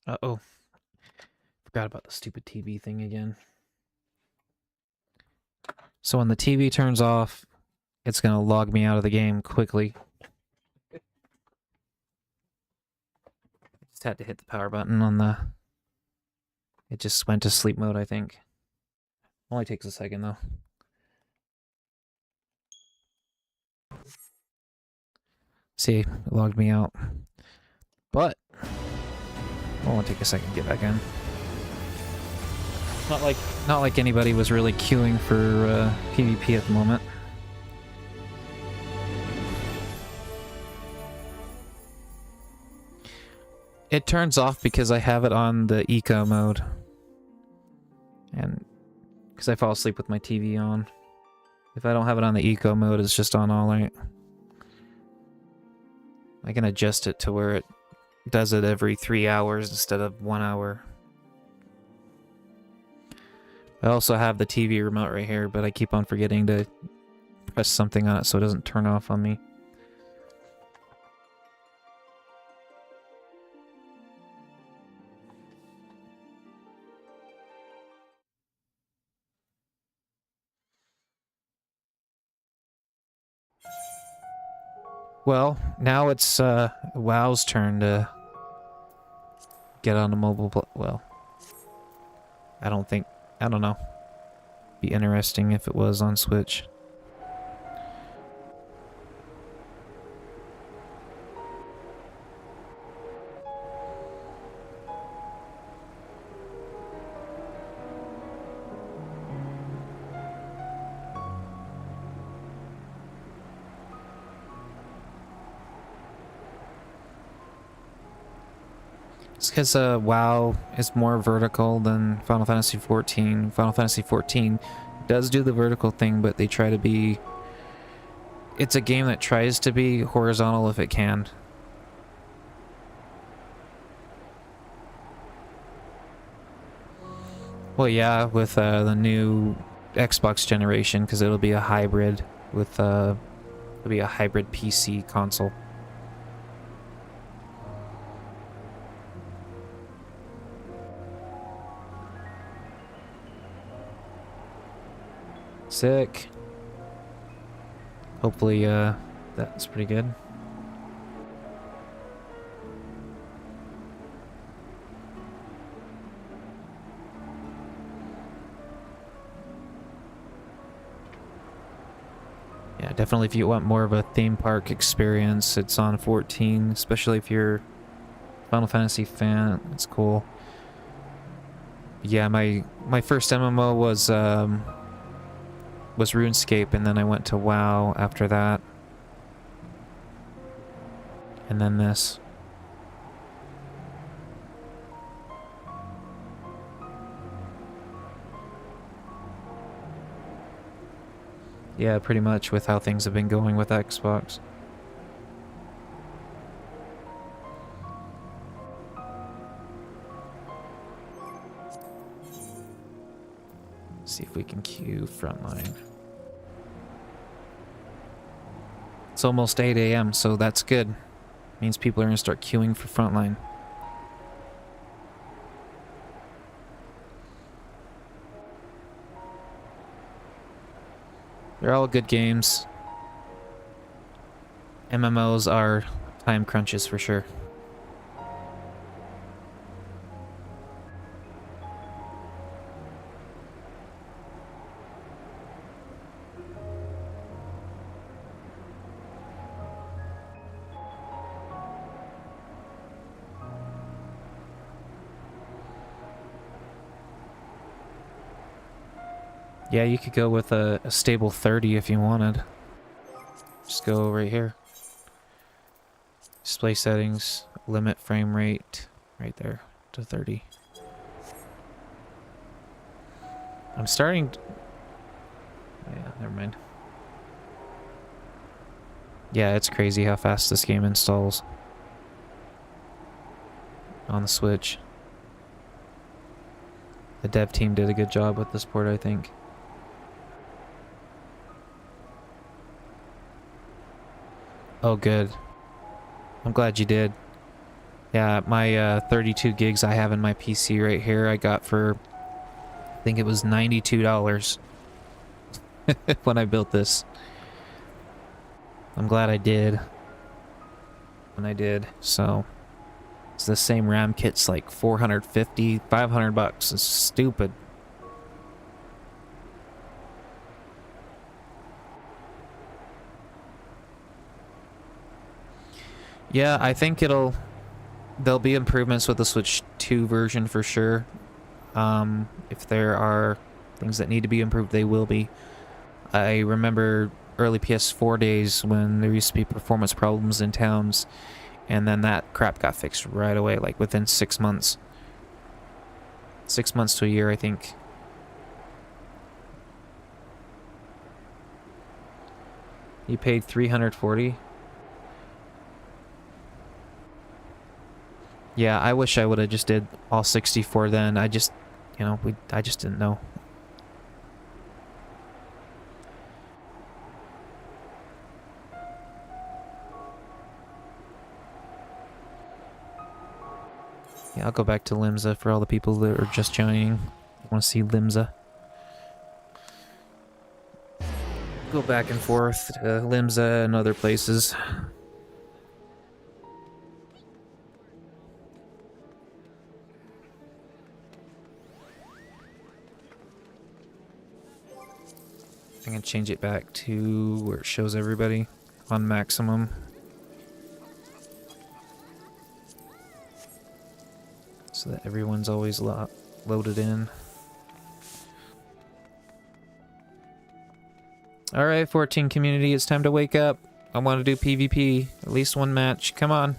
Uh-oh. Forgot about the stupid TV thing again. So when the TV turns off, it's gonna log me out of the game quickly. Just had to hit the power button on the... It just went to sleep mode, I think. Only takes a second, though. See, it logged me out. But it won't take a second to get back in. Not like anybody was really queuing for PvP at the moment. It turns off because I have it on the eco mode. And because I fall asleep with my TV on. If I don't have it on the eco mode, it's just on all night. I can adjust it to where it does it every 3 hours instead of 1 hour. I also have the TV remote right here, but I keep on forgetting to press something on it so it doesn't turn off on me. Well, now it's WoW's turn to get on a well, I don't know. Be interesting if it was on Switch. It's because WoW is more vertical than Final Fantasy XIV. Final Fantasy XIV does do the vertical thing, but they try to be... It's a game that tries to be horizontal if it can. Well, yeah, with the new Xbox generation, because it'll be a hybrid with... it'll be a hybrid PC console. Sick. Hopefully, that's pretty good. Yeah, definitely if you want more of a theme park experience, it's on 14, especially if you're a Final Fantasy fan. It's cool. Yeah, my first MMO was RuneScape, and then I went to WoW after that. And then this. Yeah, pretty much with how things have been going with Xbox. See if we can queue Frontline. It's almost 8 a.m., so that's good. Means people are gonna start queuing for Frontline. They're all good games. MMOs are time crunches for sure. Yeah, you could go with a stable 30 if you wanted. Just go right here. Display settings, limit frame rate, right there to 30. I'm starting... Oh, yeah, never mind. Yeah, it's crazy how fast this game installs on the Switch. The dev team did a good job with this port, I think. Oh, good. I'm glad you did. Yeah, my 32 gigs I have in my PC right here, I got for, I think it was $92 when I built this. I'm glad I did when I did. So it's the same RAM kit's like 450, 500 bucks. It's stupid. Yeah, I think there'll be improvements with the Switch 2 version for sure. If there are things that need to be improved, they will be. I remember early PS4 days when there used to be performance problems in towns, and then that crap got fixed right away, like within 6 months. 6 months to a year, I think. You paid $340? Yeah, I wish I would have just did all 64 then. I just, you know, I just didn't know. Yeah, I'll go back to Limsa for all the people that are just joining. I want to see Limsa. Go back and forth to Limsa and other places. I can change it back to where it shows everybody on maximum. So that everyone's always loaded in. Alright, 14 community, it's time to wake up. I want to do PvP. At least one match. Come on.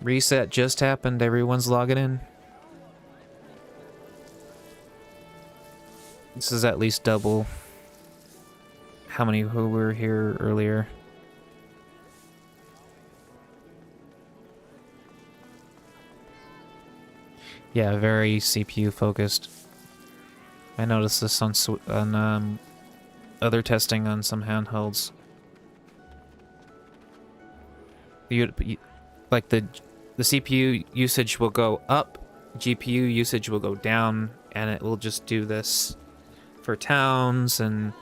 Reset just happened. Everyone's logging in. This is at least double how many who were here earlier. Yeah, very CPU focused. I noticed this on other testing on some handhelds. Like the CPU usage will go up, GPU usage will go down, and it will just do this for towns and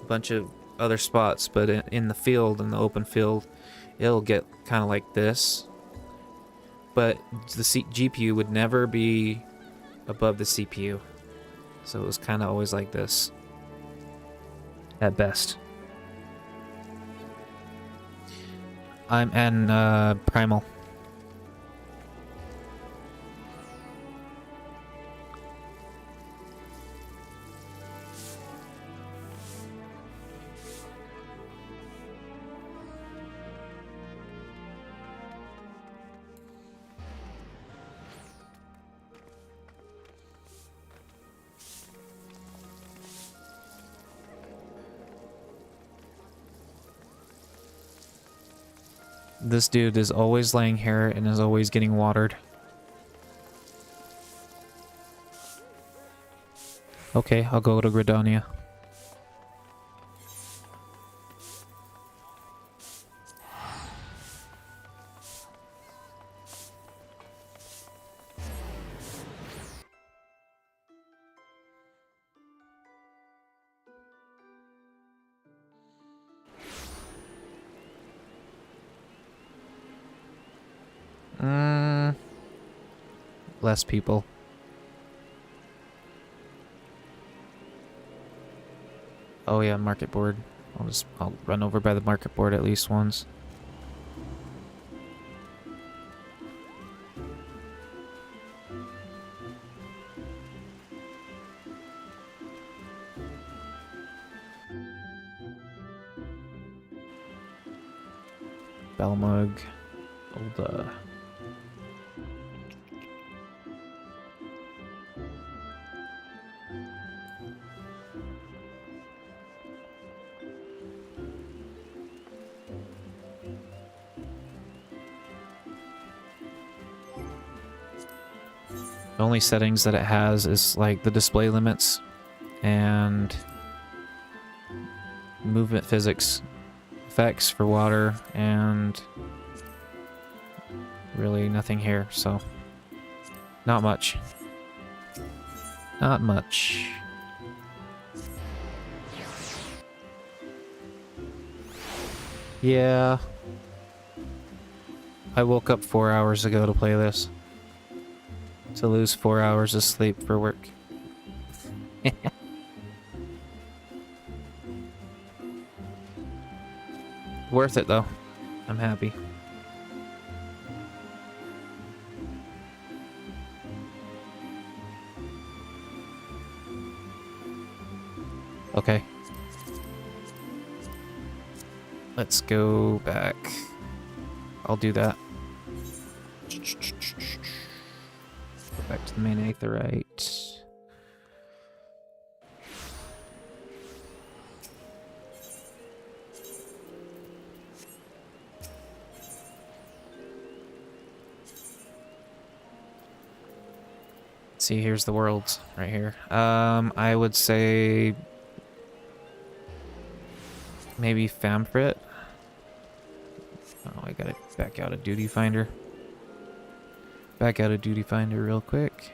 a bunch of other spots. But in the field, in the open field, it'll get kind of like this. But the GPU would never be above the CPU. So it was kind of always like this. At best. I'm in Primal. This dude is always laying here and is always getting watered. Okay, I'll go to Gridania. Less people. Oh yeah, market board. I'll run over by the market board at least once. Balmug. Old The only settings that it has is like the display limits and movement physics effects for water, and really nothing here, so not much. Not much. Yeah. I woke up 4 hours ago to play this. To lose 4 hours of sleep for work. Worth it though. I'm happy. Okay. Let's go back. I'll do that. Go back to the main aetheryte. See, here's the worlds right here. I would say maybe Famfrit. Oh, I gotta back out of Duty Finder. Back out of Duty Finder real quick.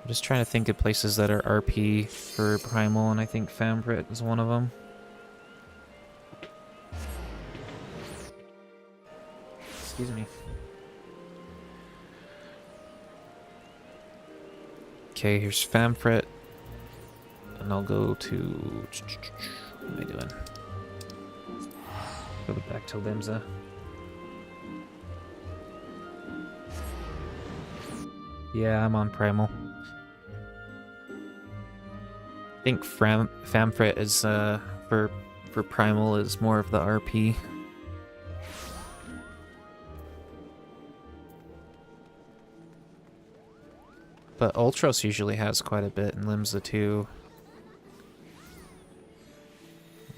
I'm just trying to think of places that are RP for Primal, and I think Famfrit is one of them. Excuse me. Okay, here's Famfret. And I'll go to... What am I doing? Go back to Limsa. Yeah, I'm on Primal. I think Famfret is, for Primal is more of the RP. But Ultros usually has quite a bit, and Limsa too.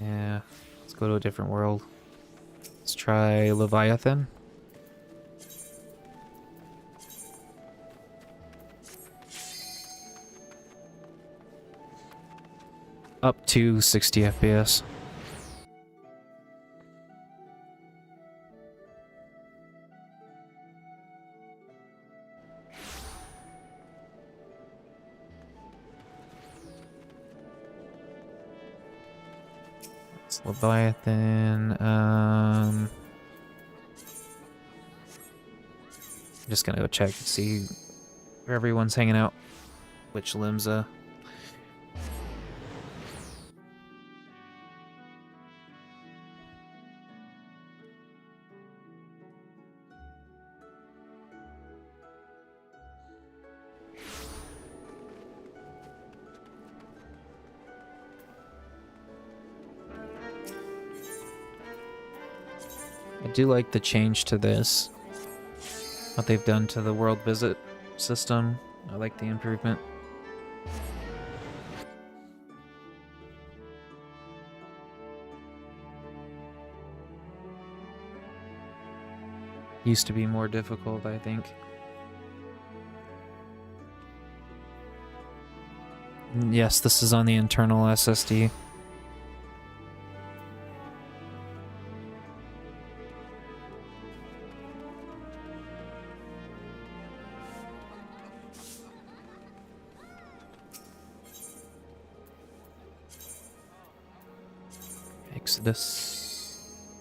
Yeah, let's go to a different world. Let's try Leviathan. Up to 60 FPS. It's Leviathan. I'm just gonna go check and see where everyone's hanging out. Which Limsa. I do like the change to this. What they've done to the world visit system. I like the improvement. Used to be more difficult, I think. Yes, this is on the internal SSD. Exodus.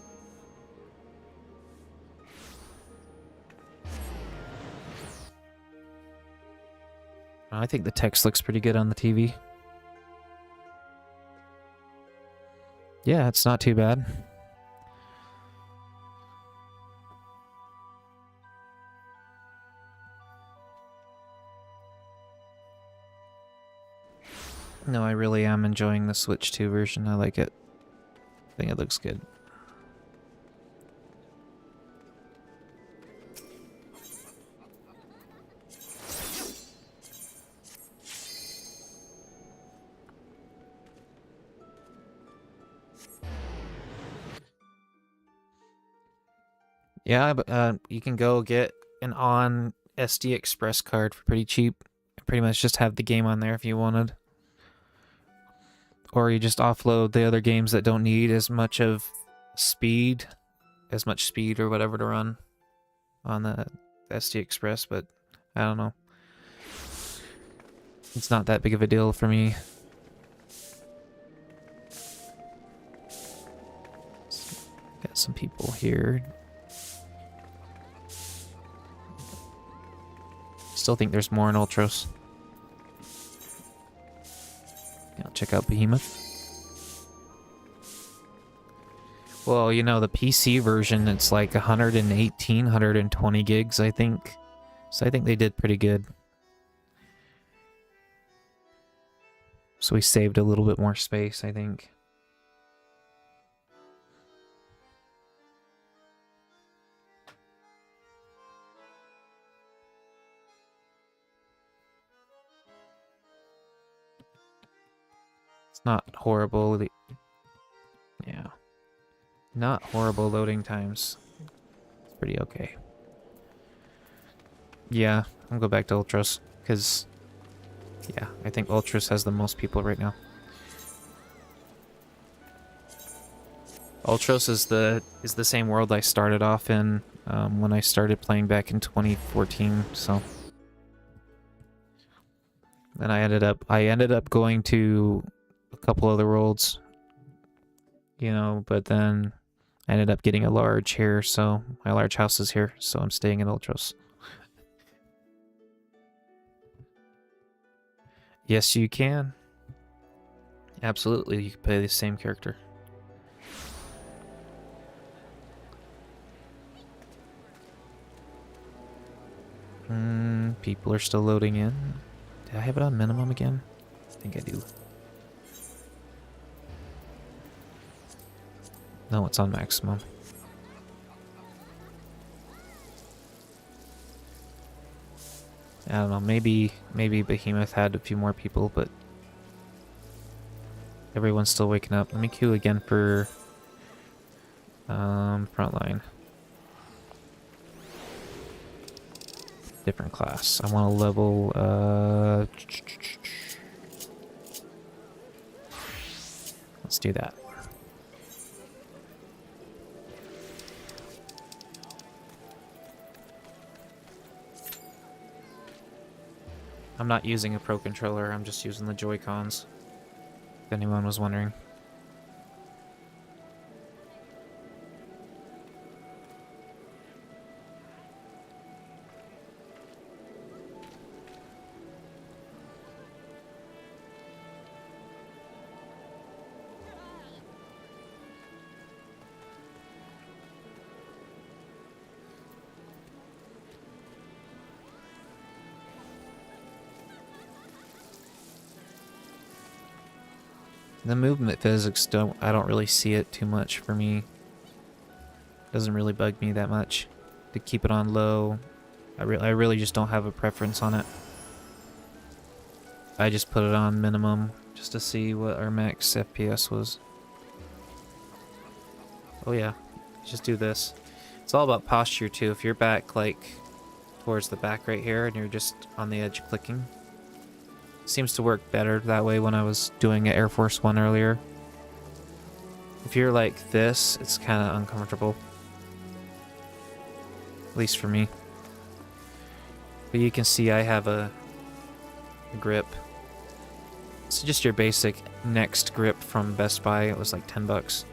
I think the text looks pretty good on the TV. Yeah, it's not too bad. No, I really am enjoying the Switch 2 version. I like it. I think it looks good. Yeah, but you can go get an on SD Express card for pretty cheap. Pretty much just have the game on there if you wanted. Or you just offload the other games that don't need as much speed or whatever to run on the SD Express, but I don't know. It's not that big of a deal for me. Got some people here. Still think there's more in Ultros. I'll check out Behemoth. Well, you know, the PC version, it's like 118, 120 gigs, I think. So I think they did pretty good. So we saved a little bit more space, I think. Not horrible. Yeah. Not horrible loading times. It's pretty okay. Yeah, I'll go back to Ultros, because yeah, I think Ultros has the most people right now. Ultros is the same world I started off in when I started playing back in 2014, so then I ended up going to a couple other worlds, you know, but then I ended up getting a large here, so my large house is here, so I'm staying in Ultros. Yes, you can. Absolutely, you can play the same character. People are still loading in. Did I have it on minimum again? I think I do. No, it's on maximum. I don't know, maybe Behemoth had a few more people, but everyone's still waking up. Let me queue again for frontline. Different class. I want to level let's do that. I'm not using a Pro controller, I'm just using the Joy-Cons, if anyone was wondering. The movement physics I don't really see it too much for me. Doesn't really bug me that much. To keep it on low, I really just don't have a preference on it. I just put it on minimum just to see what our max FPS was. Oh yeah, just do this. It's all about posture too. If you're back like towards the back right here and you're just on the edge clicking, seems to work better that way when I was doing Air Force One earlier. If you're like this, it's kind of uncomfortable. At least for me. But you can see I have a grip. It's just your basic Next grip from Best Buy. It was like 10 bucks.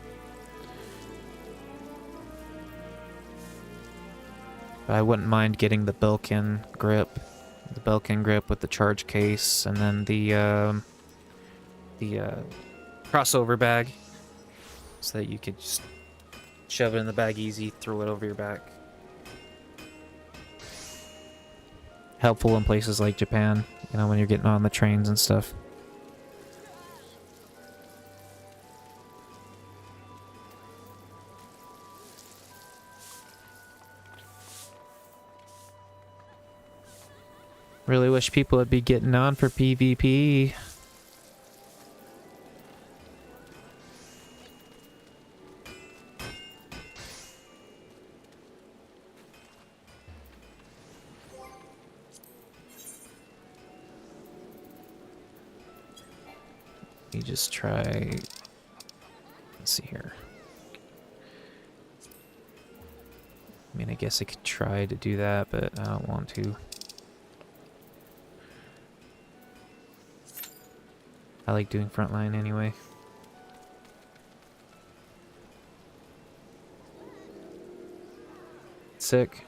But I wouldn't mind getting the Belkin grip. The Belkin grip with the charge case, and then the crossover bag, so that you could just shove it in the bag easy, throw it over your back. Helpful in places like Japan, you know, when you're getting on the trains and stuff. Really wish people would be getting on for PvP. Let me just try. Let's see here. I mean, I guess I could try to do that, but I don't want to. I like doing frontline anyway. Sick.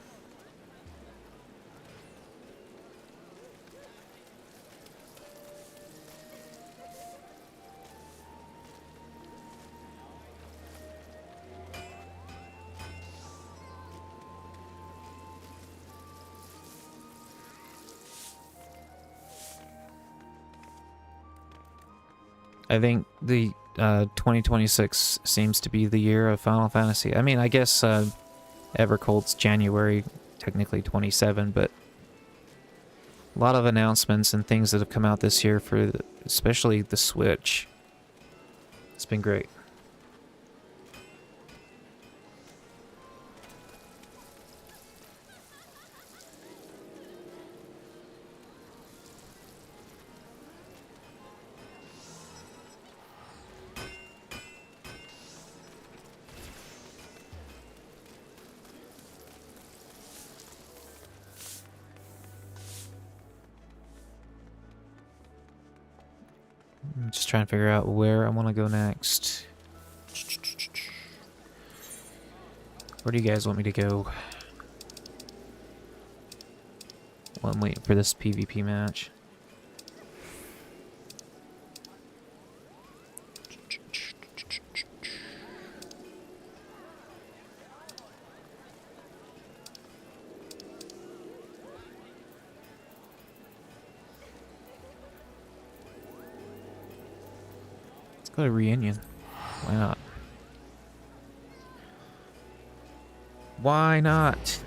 I think the 2026 seems to be the year of Final Fantasy. I mean, I guess Evercold's January, technically 27, but a lot of announcements and things that have come out this year for especially the Switch. It's been great. I'm just trying to figure out where I want to go next. Where do you guys want me to go? Well, I'm waiting for this PvP match. Go to Reunion. Why not? Why not?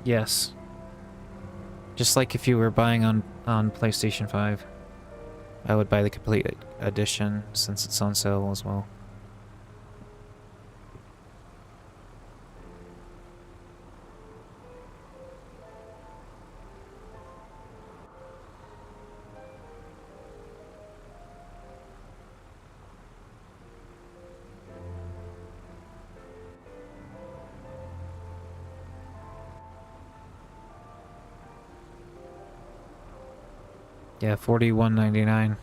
Yes. Just like if you were buying on PlayStation 5. I would buy the complete edition since it's on sale as well. Yeah, $41.99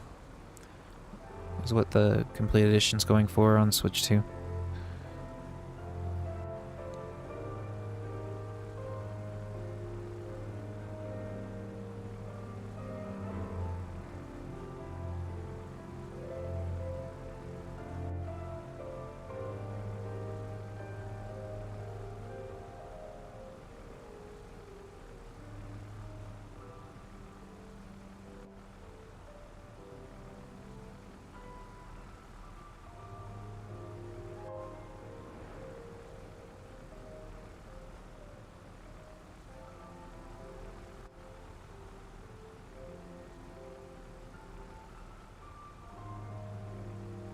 is what the complete edition's going for on Switch 2.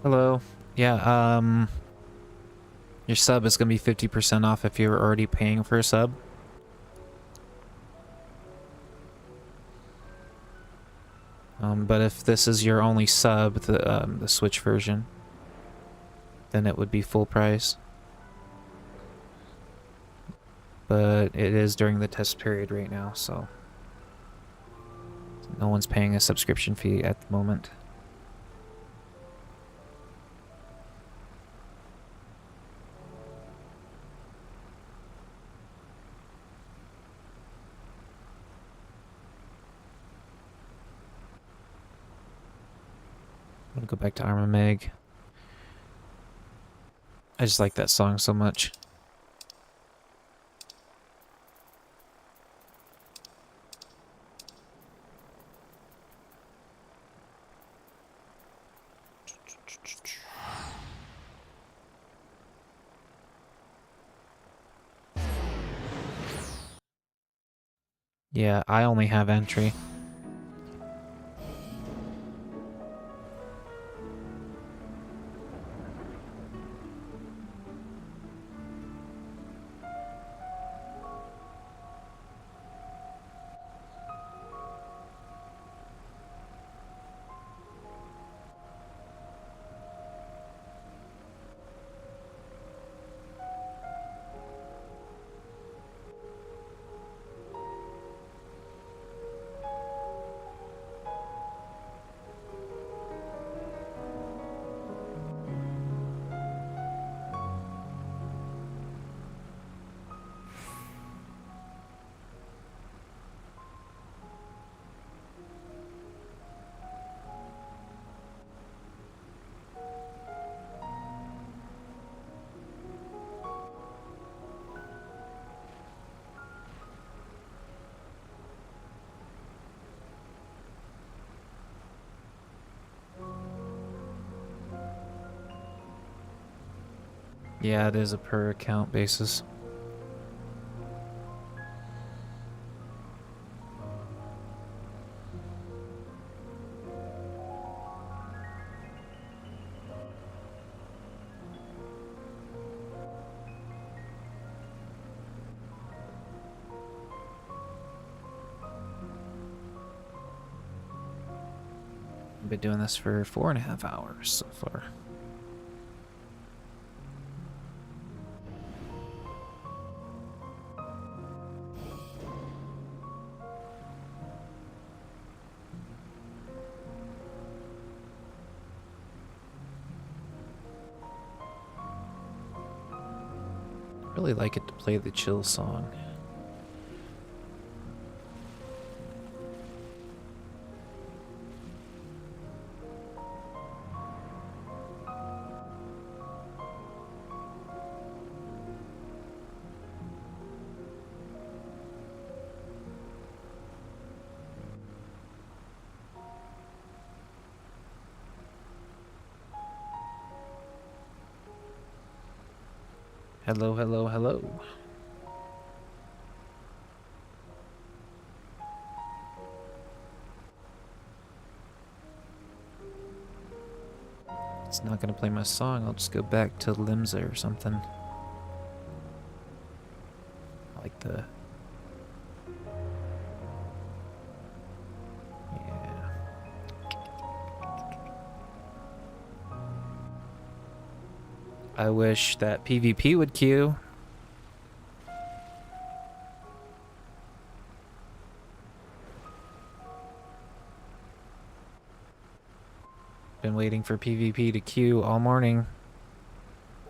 Hello. Yeah, your sub is going to be 50% off if you're already paying for a sub. But if this is your only sub, the Switch version, then it would be full price. But it is during the test period right now, so no one's paying a subscription fee at the moment. I'm gonna go back to Arma Meg. I just like that song so much. Yeah, I only have entry. Yeah, it is a per account basis. I've been doing this for 4.5 hours so far. I really like it to play the chill song. Hello, hello, hello. It's not gonna play my song, I'll just go back to Limsa or something. I like the... Yeah. I wish that PvP would queue. Been waiting for PvP to queue all morning.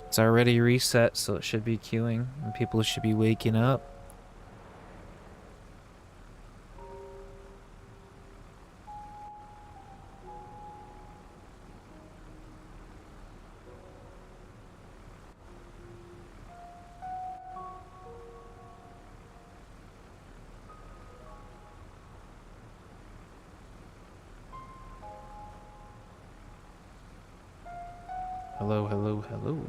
It's already reset, so it should be queuing, and people should be waking up. Hello, hello, hello.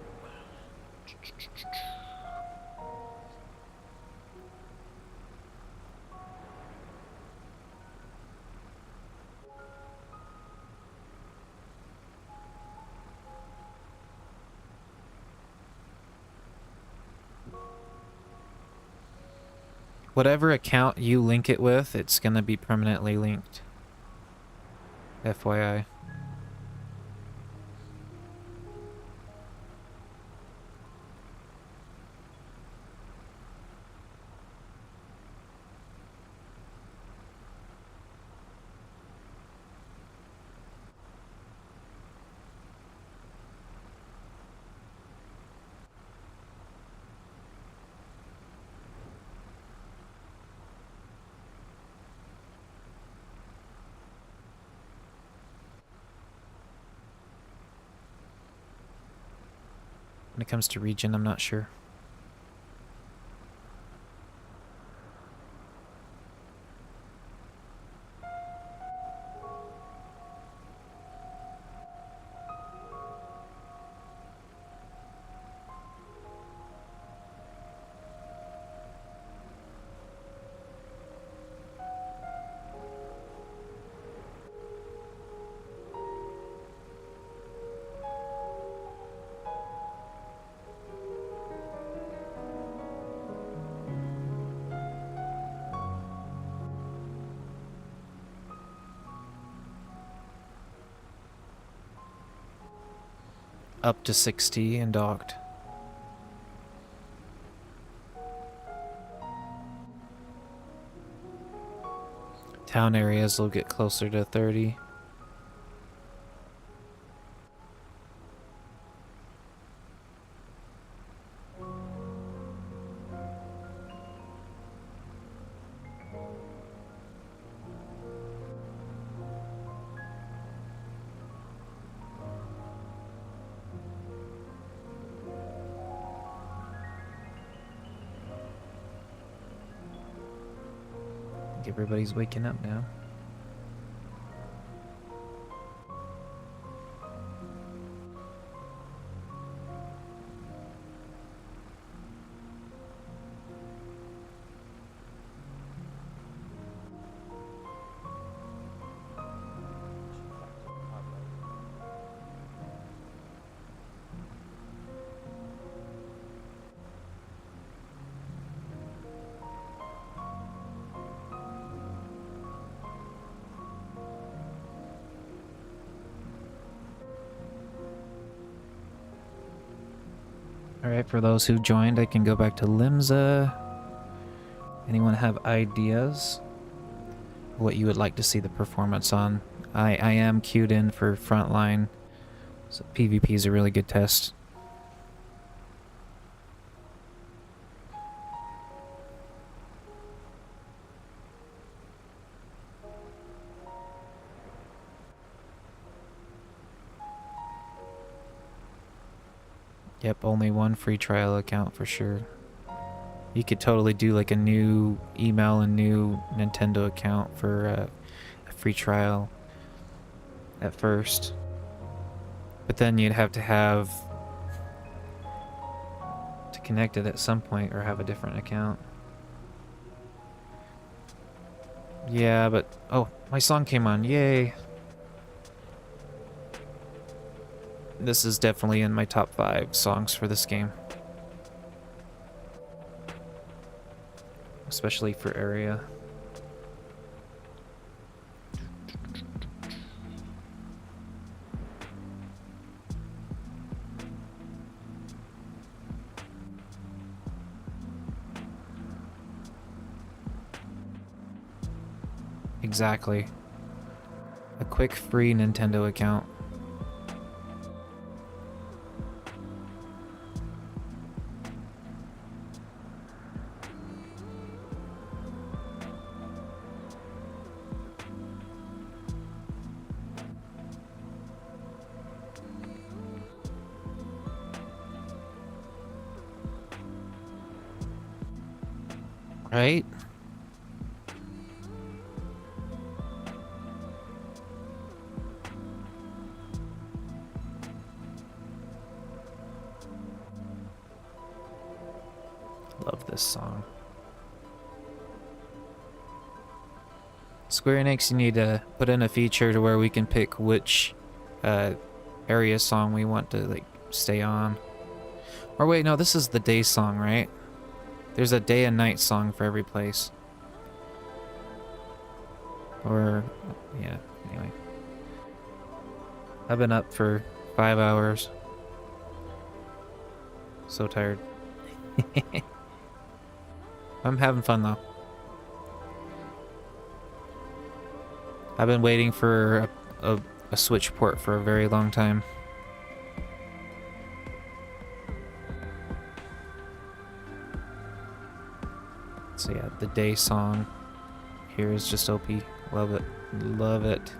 Whatever account you link it with, it's gonna be permanently linked. FYI. When it comes to region, I'm not sure. Up to 60 and docked. Town areas will get closer to 30. I think everybody's waking up now. Alright, for those who joined, I can go back to Limsa. Anyone have ideas? What you would like to see the performance on? I am queued in for Frontline, so PvP is a really good test. Yep, only one free trial account for sure. You could totally do like a new email and new Nintendo account for a free trial at first. But then you'd have to connect it at some point or have a different account. Yeah, but oh, my song came on. Yay. This is definitely in my top 5 songs for this game. Especially for area. Exactly. A quick free Nintendo account. Right? Love this song. Square Enix, you need to put in a feature to where we can pick which area song we want to like stay on. Or wait, no, this is the day song, right? There's a day and night song for every place. Or, yeah, anyway. I've been up for 5 hours. So tired. I'm having fun though. I've been waiting for a Switch port for a very long time. So yeah, the day song here is just OP. Love it. Love it.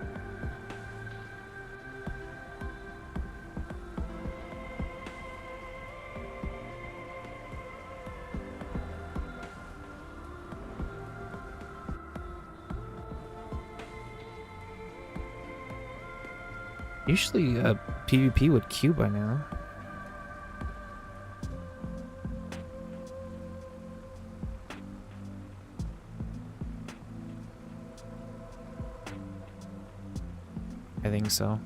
Usually PvP would queue by now. I think so.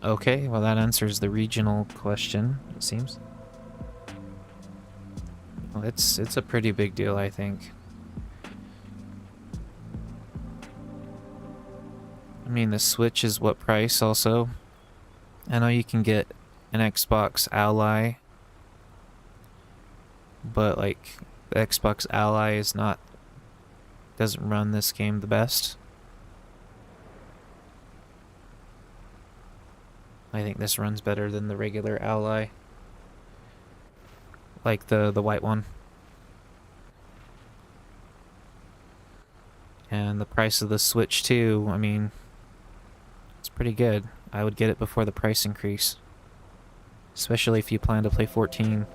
Okay, well that answers the regional question, it seems. Well, it's a pretty big deal, I think. I mean, the Switch is what price also? I know you can get an Xbox Ally, but like the Xbox Ally is not, doesn't run this game the best. I think this runs better than the regular Ally, like the white one. And the price of the Switch too, I mean, it's pretty good. I would get it before the price increase, especially if you plan to play 14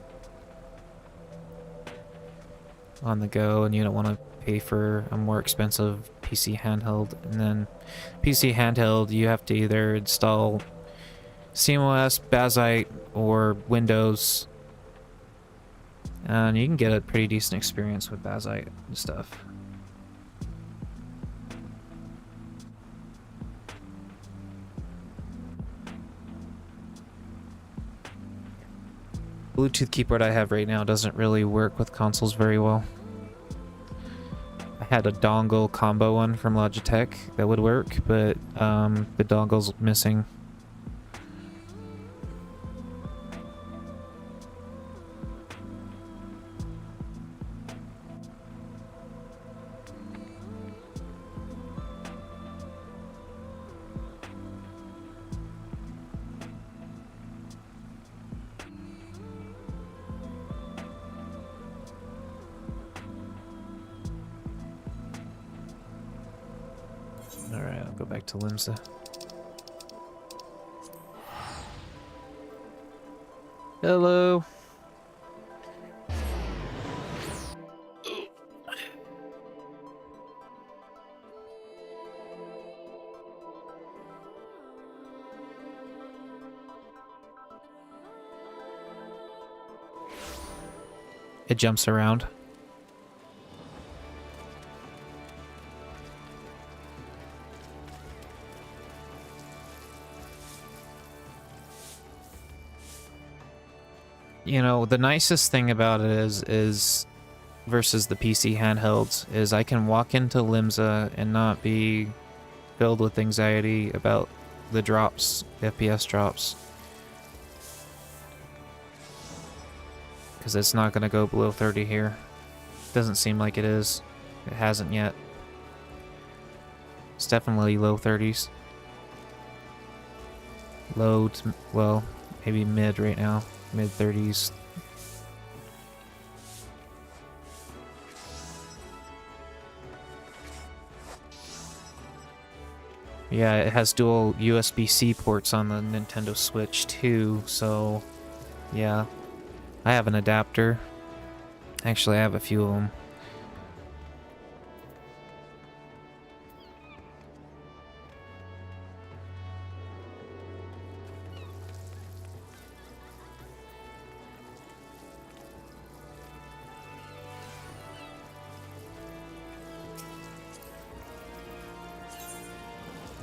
on the go and you don't want to pay for a more expensive PC handheld. And then PC handheld, you have to either install SteamOS, Bazite, or Windows, and you can get a pretty decent experience with Bazite and stuff. Bluetooth keyboard I have right now doesn't really work with consoles very well. I had a dongle combo one from Logitech that would work, but the dongle's missing. Alright, I'll go back to Limsa. Hello. It jumps around. You know, the nicest thing about it is versus the PC handhelds is I can walk into Limsa and not be filled with anxiety about the drops, FPS drops. Because it's not going to go below 30 here. Doesn't seem like it is. It hasn't yet. It's definitely low 30s. Low to, well, maybe mid right now. Mid 30s. Yeah, it has dual USB-C ports on the Nintendo Switch too, so yeah. I have an adapter. Actually, I have a few of them.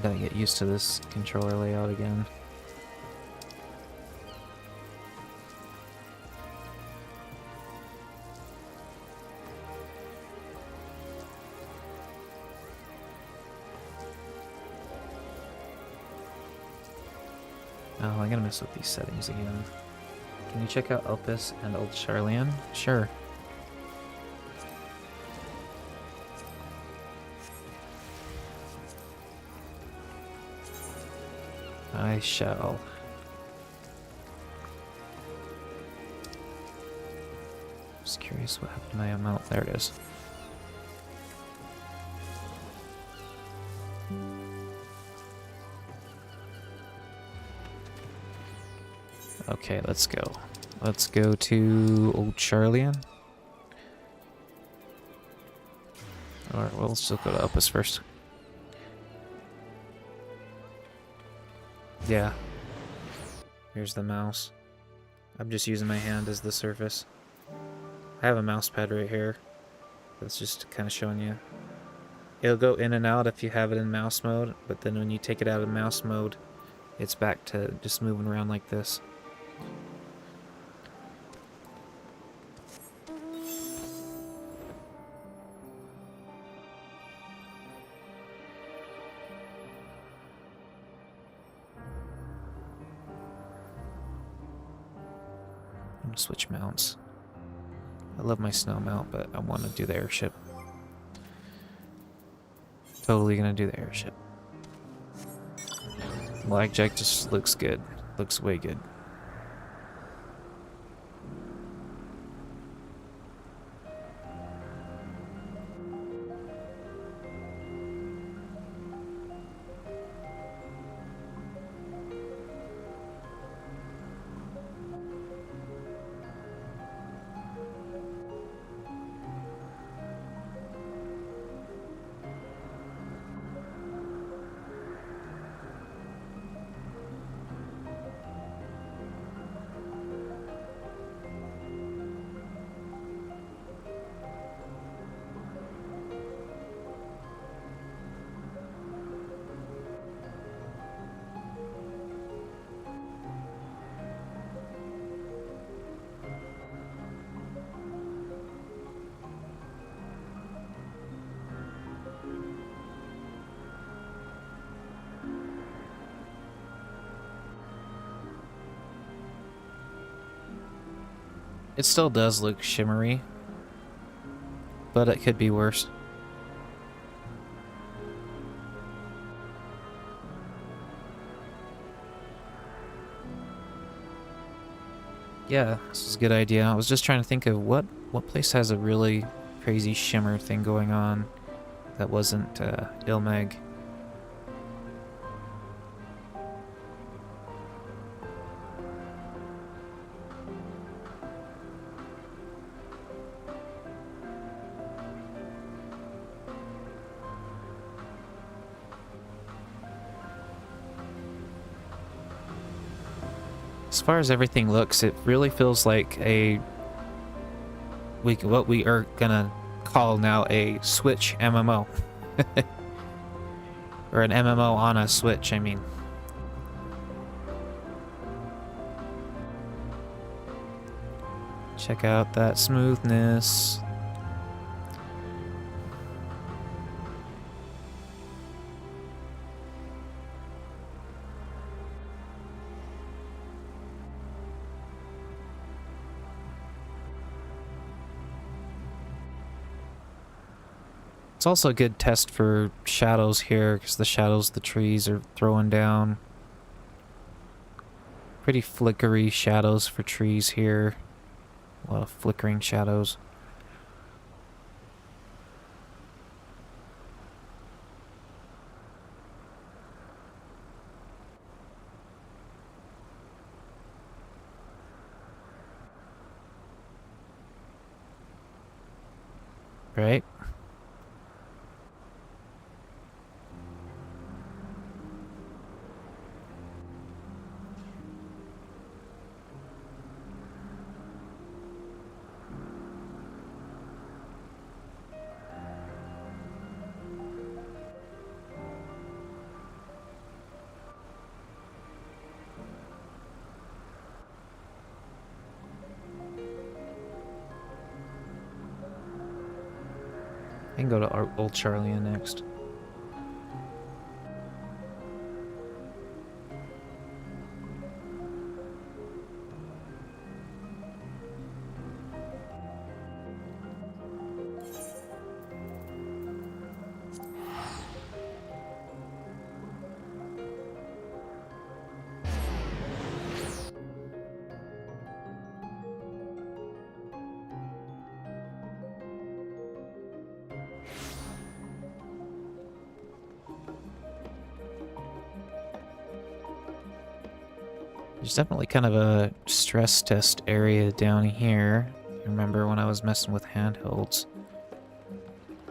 Gotta get used to this controller layout again. Oh, I'm gonna mess with these settings again. Can you check out Opus and Old Charlian? Sure. I shall. Just curious what happened to my amount. There it is. Okay, let's go. Let's go to Old Charlian. Alright, well, let's just go to Opus first. Yeah. Here's the mouse. I'm just using my hand as the surface. I have a mouse pad right here. That's just kind of showing you. It'll go in and out if you have it in mouse mode, but then when you take it out of mouse mode, it's back to just moving around like this. I'm gonna switch mounts. I love my snow mount, but I want to do the airship. Totally gonna do the airship. Blackjack just looks good. Looks way good. It still does look shimmery, but it could be worse. Yeah, this is a good idea. I was just trying to think of what place has a really crazy shimmer thing going on that wasn't Ilmeg. As far as everything looks, it really feels like what we are gonna call now a Switch MMO. Or an MMO on a Switch, I mean. Check out that smoothness. It's also a good test for shadows here, because the shadows the trees are throwing down. Pretty flickery shadows for trees here. A lot of flickering shadows. Right? I can go to Old Charlia next. There's definitely kind of a stress test area down here. I remember when I was messing with handhelds.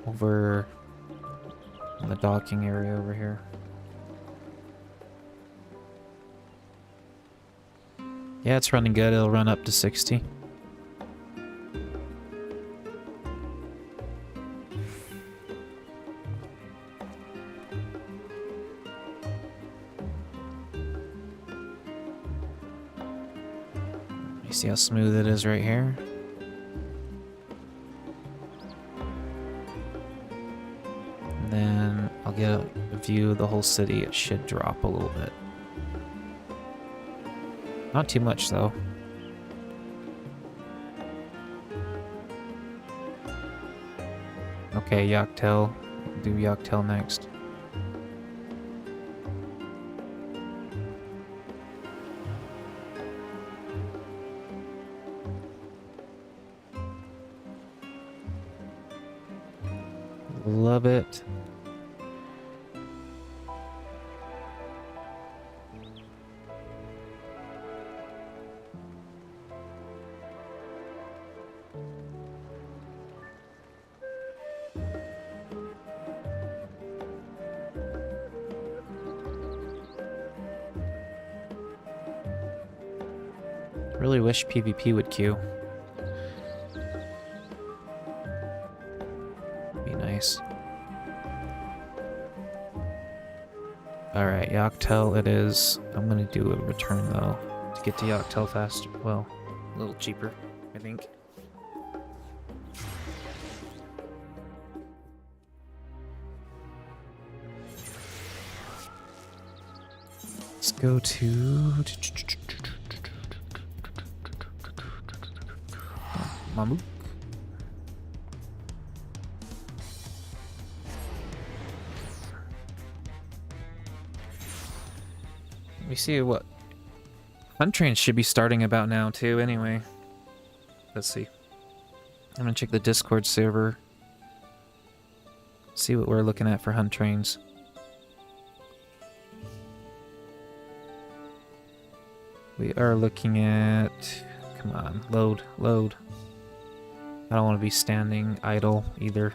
Over in the docking area over here. Yeah, it's running good. It'll run up to 60. You see how smooth it is right here? And then I'll get a view of the whole city. It should drop a little bit. Not too much though. Okay, Yoctel. Do Yoctel next. Love it. Really wish PvP would queue. Be nice. Alright, Yoctel it is. I'm gonna do a return though. To get to Yoctel faster. Well, a little cheaper, I think. Let's go to... Mamook. Let me see what hunt trains should be starting about now too. Anyway, let's see. I'm gonna check the Discord server. See what we're looking at for hunt trains. We are looking at... Come on, load, load. I don't want to be standing idle either.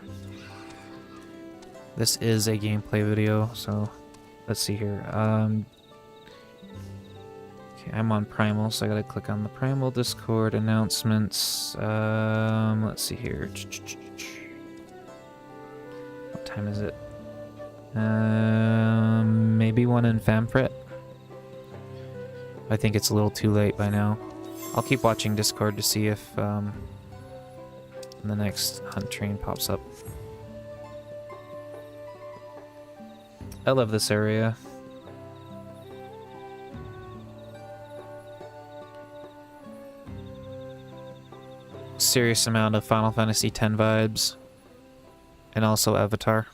This is a gameplay video, so let's see here. Okay, I'm on Primal, so I gotta click on the Primal Discord announcements. Let's see here. What time is it? Maybe one in Famfret. I think it's a little too late by now. I'll keep watching Discord to see if the next hunt train pops up. I love this area. Serious amount of Final Fantasy X vibes. And also Avatar.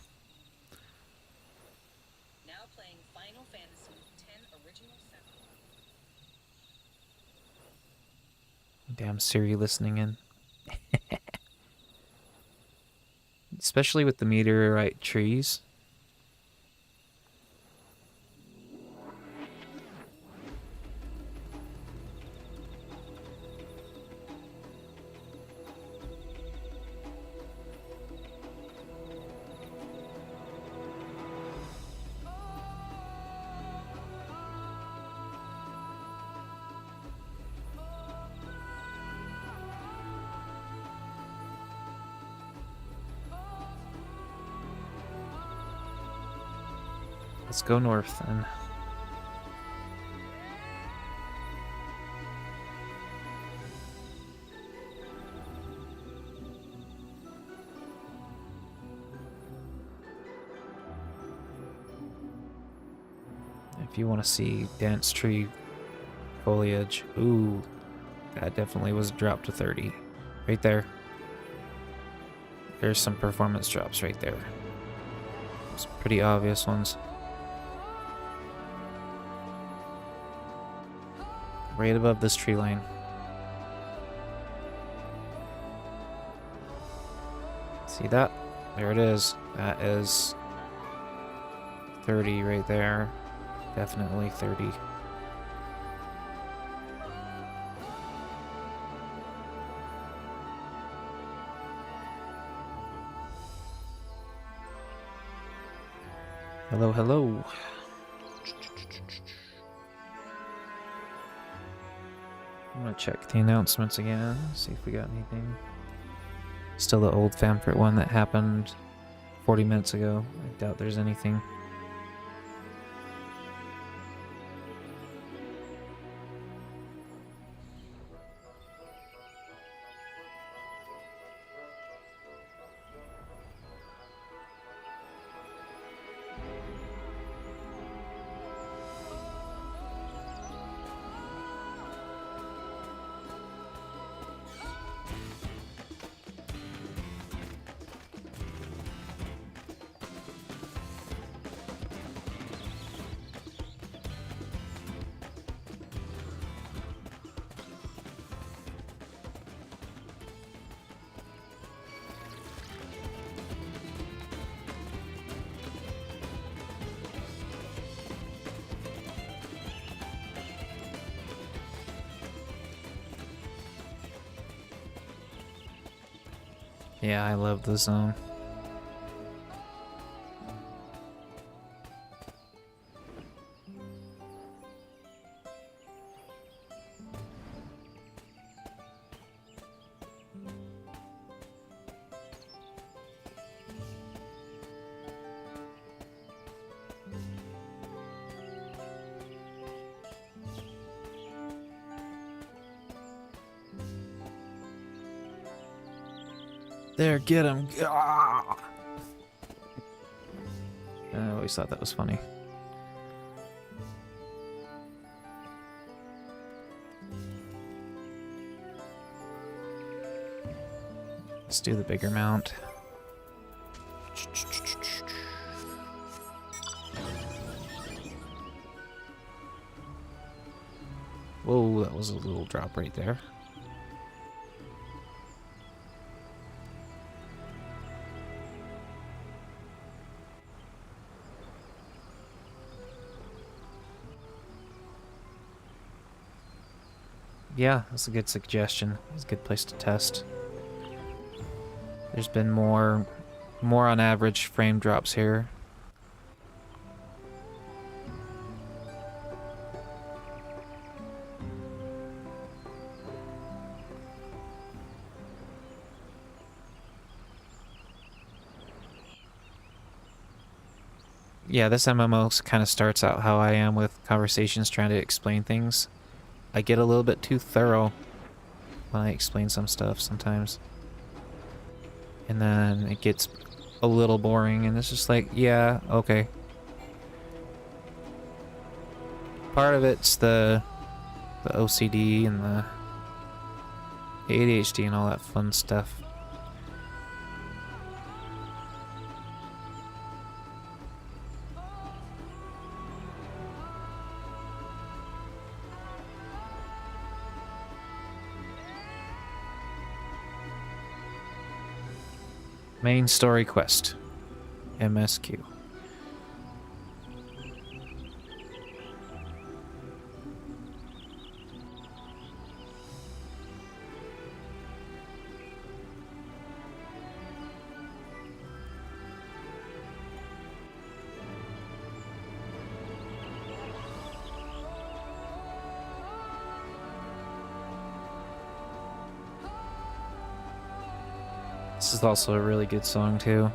Now playing Final Fantasy X original sound. Damn Siri listening in. Especially with the meteorite trees. Let's go north then. If you want to see dance tree foliage, ooh, that definitely was dropped to 30. Right there. There's some performance drops right there. Some pretty obvious ones. Right above this tree line. See that? There it is. That is 30 right there. Definitely 30. Hello, hello. I'm gonna check the announcements again, see if we got anything. Still the old Famfret one that happened 40 minutes ago. I doubt there's anything. Yeah, I love the zone. There, get him. Ah! I always thought that was funny. Let's do the bigger mount. Whoa, that was a little drop right there. Yeah, that's a good suggestion. It's a good place to test. There's been more on average frame drops here. Yeah, this MMO kind of starts out how I am with conversations trying to explain things. I get a little bit too thorough when I explain some stuff sometimes. And then it gets a little boring and it's just like, yeah, okay. Part of it's the OCD and the ADHD and all that fun stuff. Main story quest. MSQ. This is also a really good song too.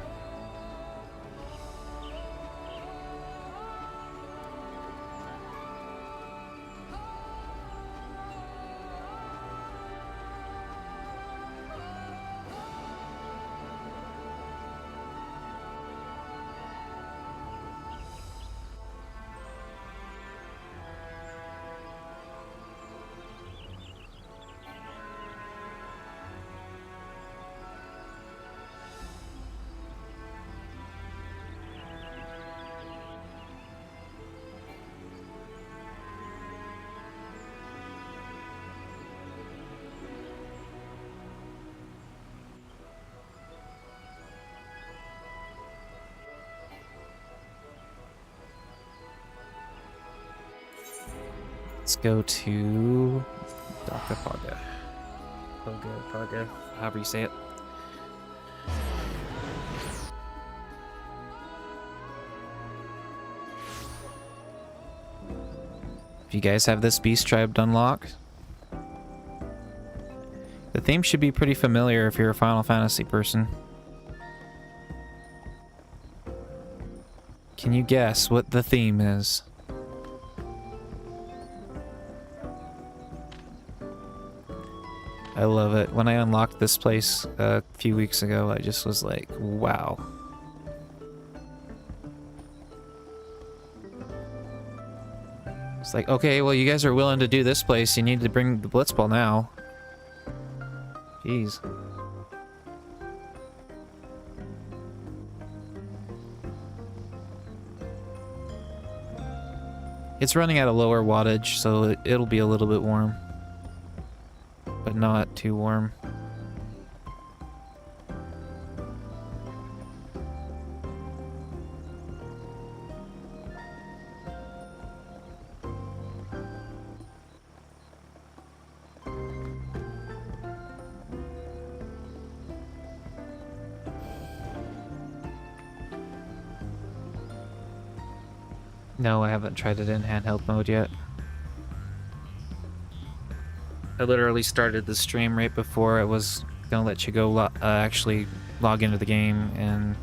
Let's go to Dr. Paga. Paga, however you say it. If you guys have this beast tribe unlocked, the theme should be pretty familiar if you're a Final Fantasy person. Can you guess what the theme is? I love it. When I unlocked this place a few weeks ago, I just was like, wow. It's like, okay, well, you guys are willing to do this place. You need to bring the Blitzball now. Jeez. It's running at a lower wattage, so it'll be a little bit warm. But not too warm. No, I haven't tried it in handheld mode yet. I literally started the stream right before I was gonna let you go actually log into the game, and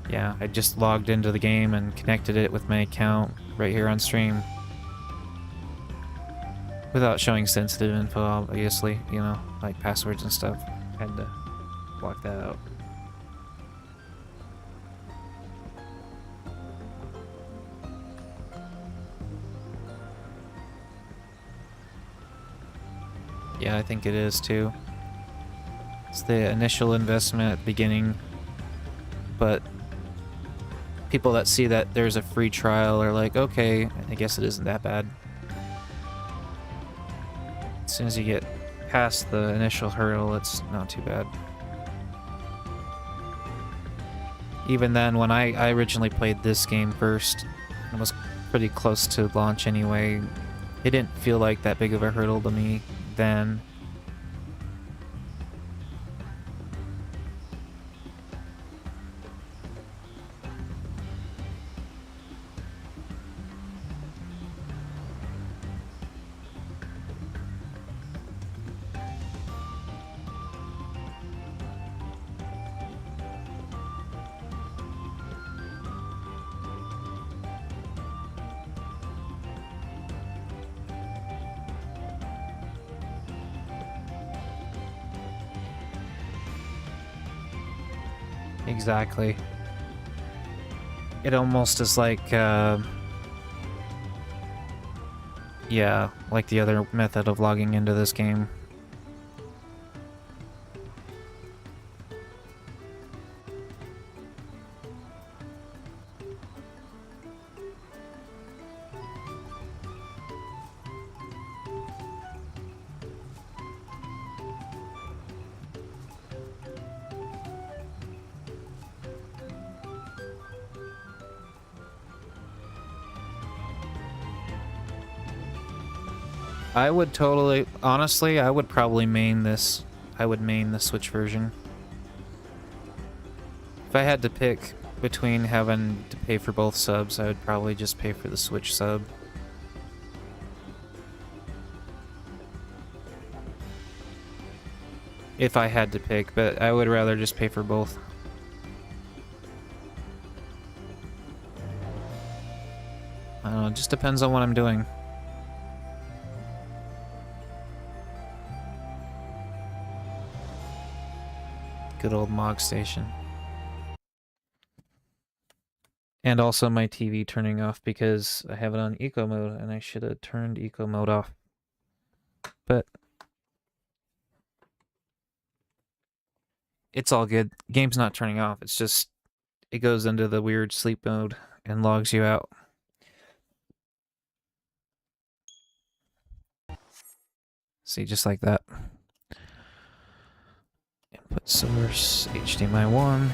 yeah, I just logged into the game and connected it with my account right here on stream. Without showing sensitive info, obviously, you know, like passwords and stuff. Had to block that out. Yeah, I think it is too. It's the initial investment at the beginning, but people that see that there's a free trial are like, okay, I guess it isn't that bad. As soon as you get past the initial hurdle, it's not too bad. Even then, when I originally played this game first, it was pretty close to launch anyway. It didn't feel like that big of a hurdle to me then. Exactly. It almost is like, yeah, like the other method of logging into this game. I would totally, honestly, I would probably main this. I would main the Switch version. If I had to pick between having to pay for both subs, I would probably just pay for the Switch sub. If I had to pick, but I would rather just pay for both. I don't know, it just depends on what I'm doing. Good old Mog Station. And also my TV turning off because I have it on eco mode and I should have turned eco mode off. But it's all good. Game's not turning off. It's just it goes into the weird sleep mode and logs you out. See, just like that. Input source, HDMI 1.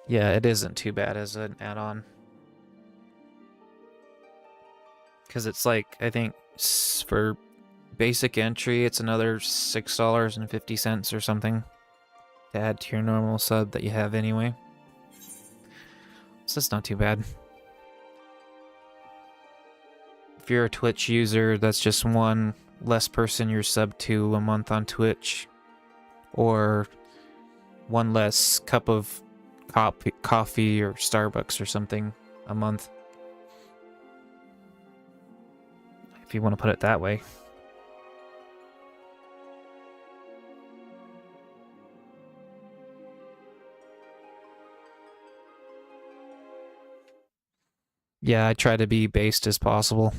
Yeah, it isn't too bad as an add-on. Because it's like, I think for basic entry, it's another $6.50 or something to add to your normal sub that you have anyway. So it's not too bad. If you're a Twitch user, that's just one less person you're sub to a month on Twitch. Or one less cup of coffee or Starbucks or something a month. If you want to put it that way. Yeah, I try to be based as possible.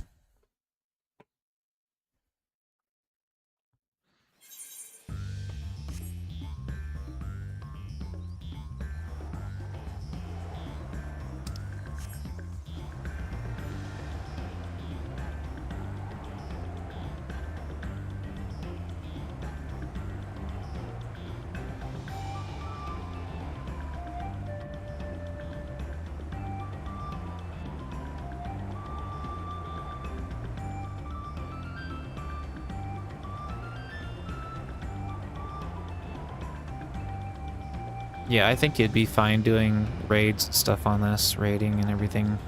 Yeah, I think you'd be fine doing raids and stuff on this, raiding and everything.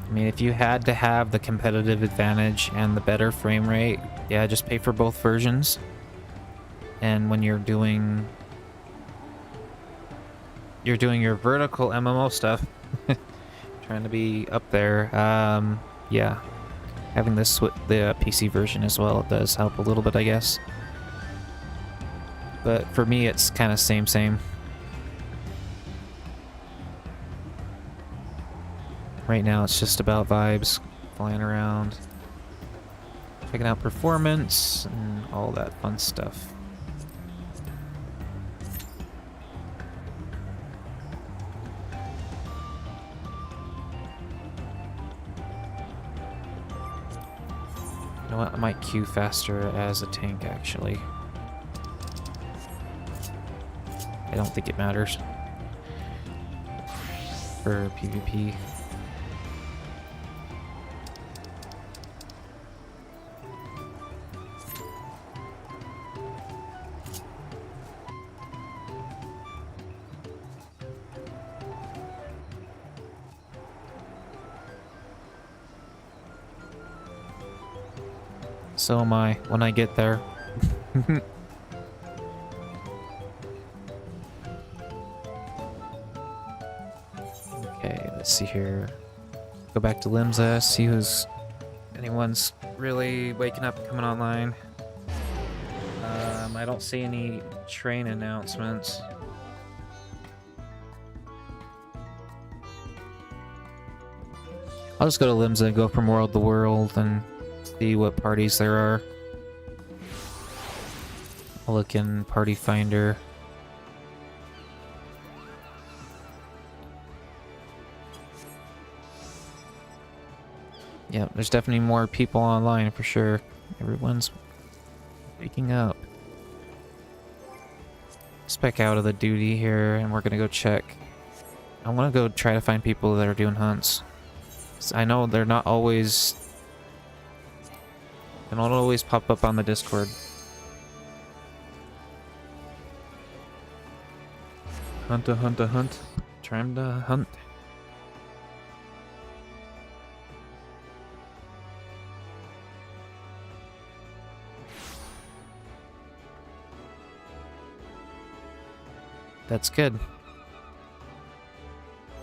I mean, if you had to have the competitive advantage and the better frame rate, yeah, just pay for both versions. And when you're doing your vertical MMO stuff, trying to be up there, yeah, having this the PC version as well does help a little bit, I guess. But for me, it's kind of same. Right now, it's just about vibes, flying around, checking out performance, and all that fun stuff. You know what? I might queue faster as a tank, actually. I don't think it matters for PvP. So am I when I get there. Okay, let's see here. Go back to Limsa, see who's anyone's really waking up and coming online. I don't see any train announcements. I'll just go to Limsa and go from world to world and see what parties there are. I'll look in Party Finder. Yeah, there's definitely more people online for sure. Everyone's waking up. Spec out of the duty here, and we're gonna go check. I want to go try to find people that are doing hunts. I know they're not always... They don't always pop up on the Discord. Hunt a hunt a hunt. Trying to hunt. That's good.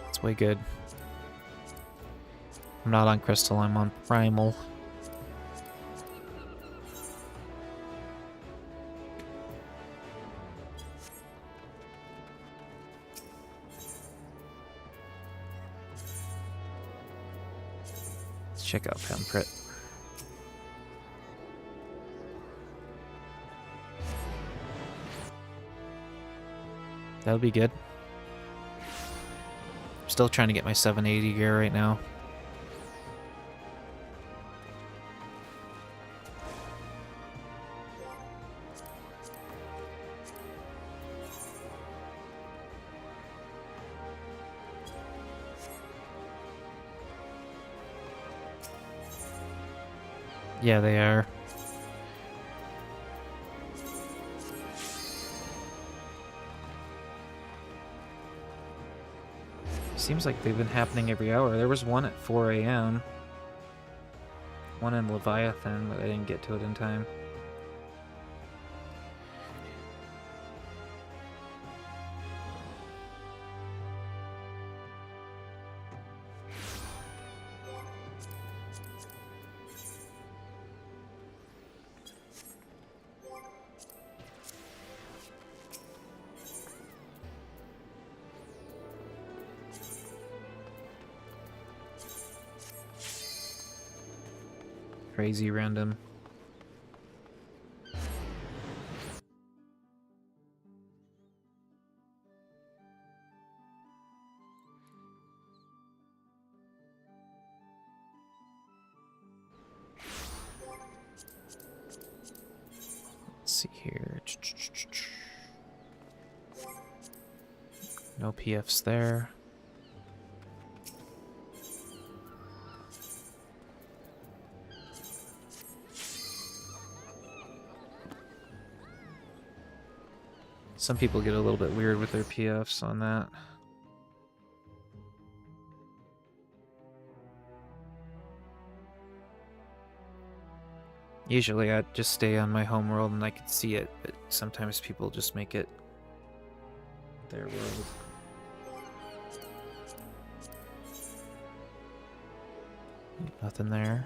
That's way good. I'm not on Crystal, I'm on Primal. Let's check out Pemprit. That would be good. I'm still trying to get my 780 gear right now. Yeah, they are. Seems like they've been happening every hour. There was one at 4 a.m. One in Leviathan, but I didn't get to it in time. Crazy random. Let's see here. No PFs there. Some people get a little bit weird with their PFs on that. Usually I just stay on my home world and I can see it, but sometimes people just make it their world. Nothing there.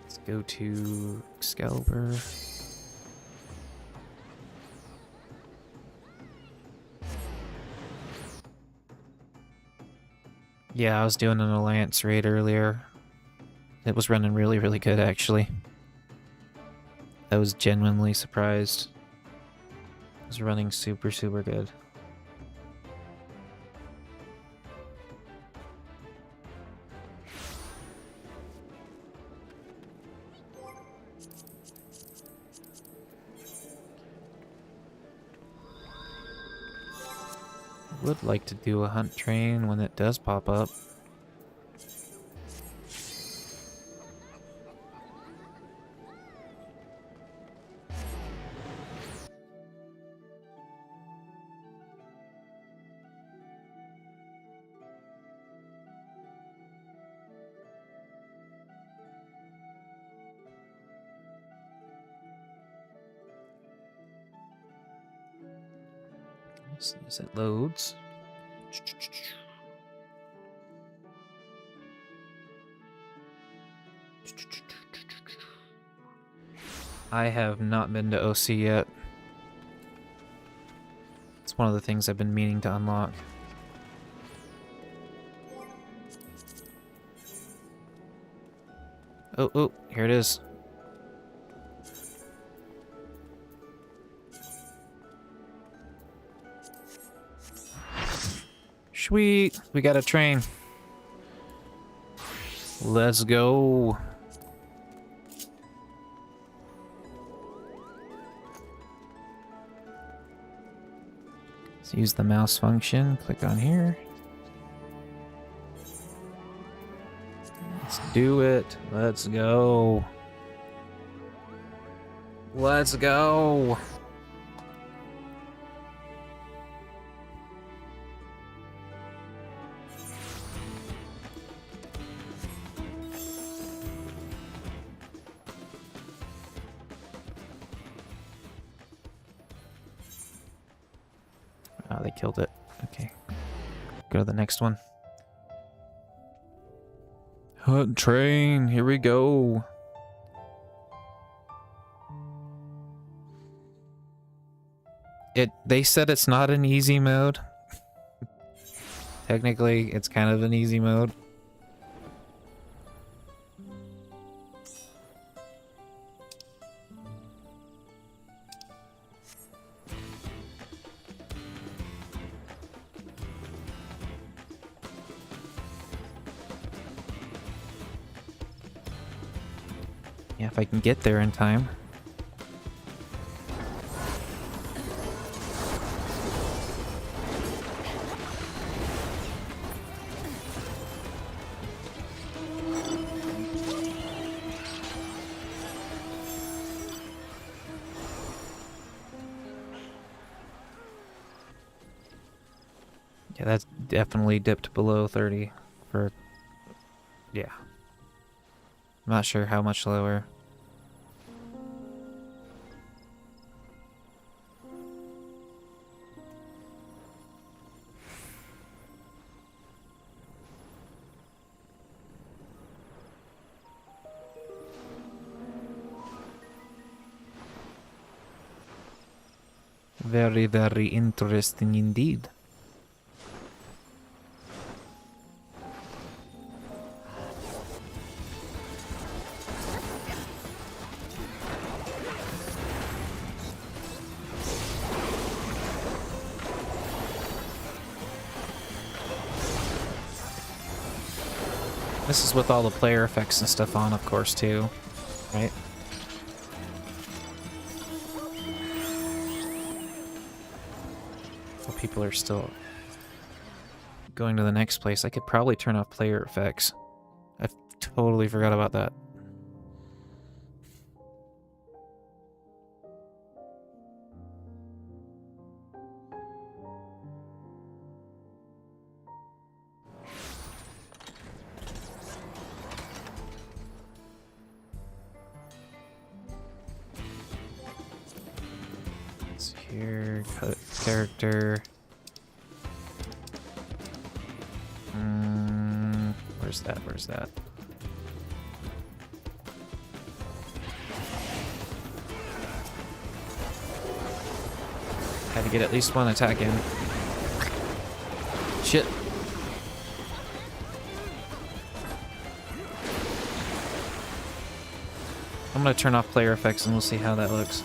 Let's go to Excalibur. Yeah, I was doing an Alliance raid earlier. It was running really, really good, actually. I was genuinely surprised. It was running super, super good. Would like to do a hunt train when it does pop up. As it loads. I have not been to OC yet. It's one of the things I've been meaning to unlock. Oh, oh, here it is. Sweet, we got a train. Let's go. Let's use the mouse function. Click on here. Let's do it. Let's go. Let's go. Oh, they killed it. Okay. Go to the next one. Hunt train, here we go. They said it's not an easy mode. Technically, it's kind of an easy mode. Yeah, if I can get there in time. Yeah, that's definitely dipped below 30 for... Yeah. I'm not sure how much lower. Very, very interesting indeed. This is with all the player effects and stuff on, of course, too. Right? Well, people are still going to the next place. I could probably turn off player effects. I totally forgot about that. here, cut character. Where's that? Where's that? Had to get at least one attack in. Shit. I'm gonna turn off player effects and we'll see how that looks.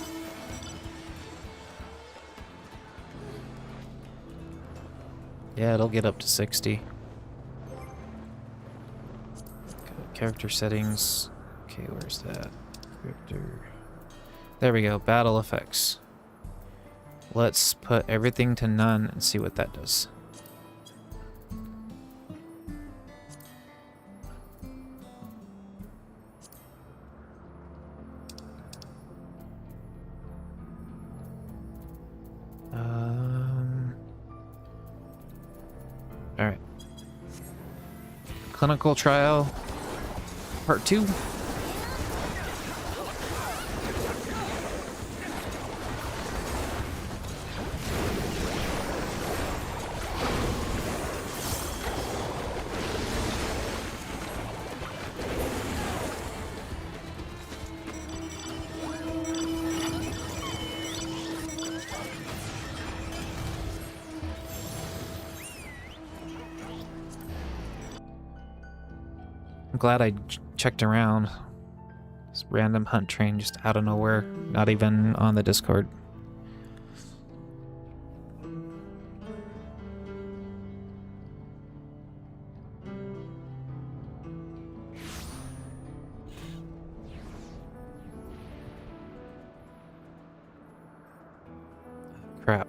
Yeah, it'll get up to 60. Character settings. Okay, where's that? Character. There we go. Battle effects. Let's put everything to none and see what that does. All right. Clinical trial. Part 2. I'm glad I checked around. This random hunt train just out of nowhere, not even on the Discord. Crap.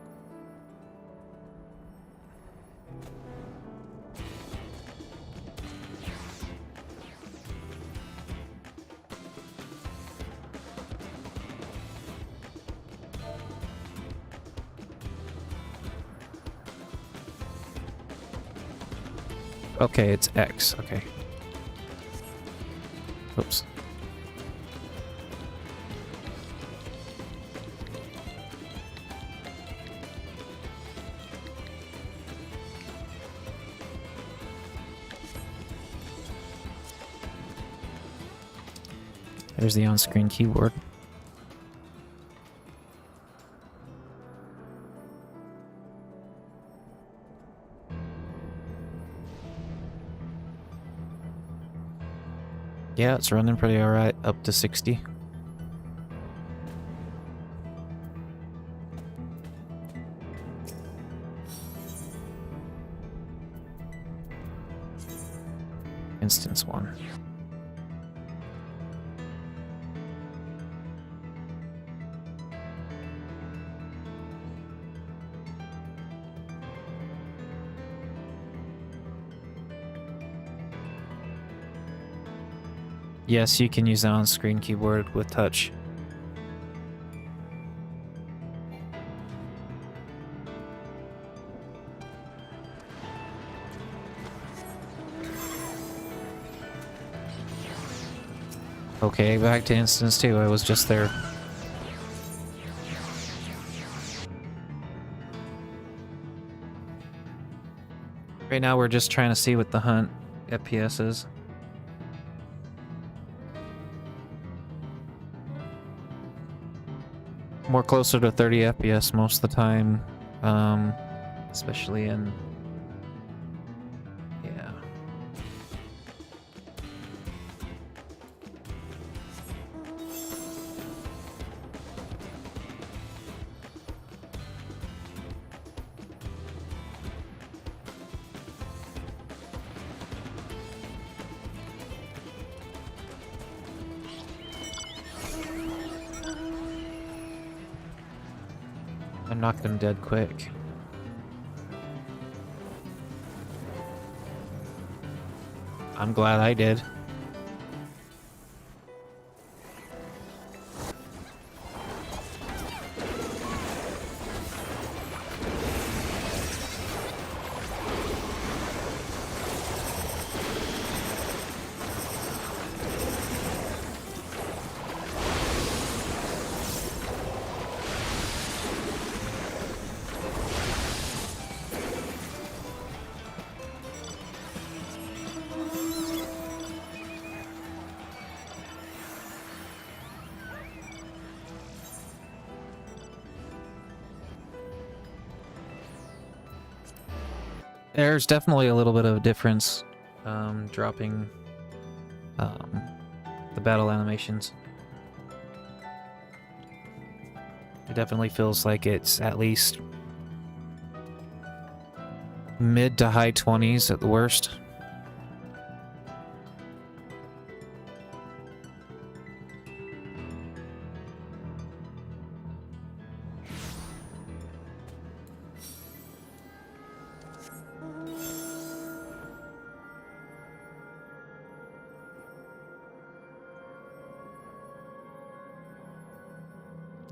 Okay, it's X. Okay. Oops. There's the on-screen keyboard. Yeah, it's running pretty alright, up to 60. Instance 1. Yes, you can use the on-screen keyboard with touch. Okay, back to instance 2. I was just there. Right now we're just trying to see what the hunt FPS is. More closer to 30 FPS most of the time, especially in, yeah. I knocked them dead quick. I'm glad I did. There's definitely a little bit of a difference dropping the battle animations. It definitely feels like it's at least mid to high 20s at the worst.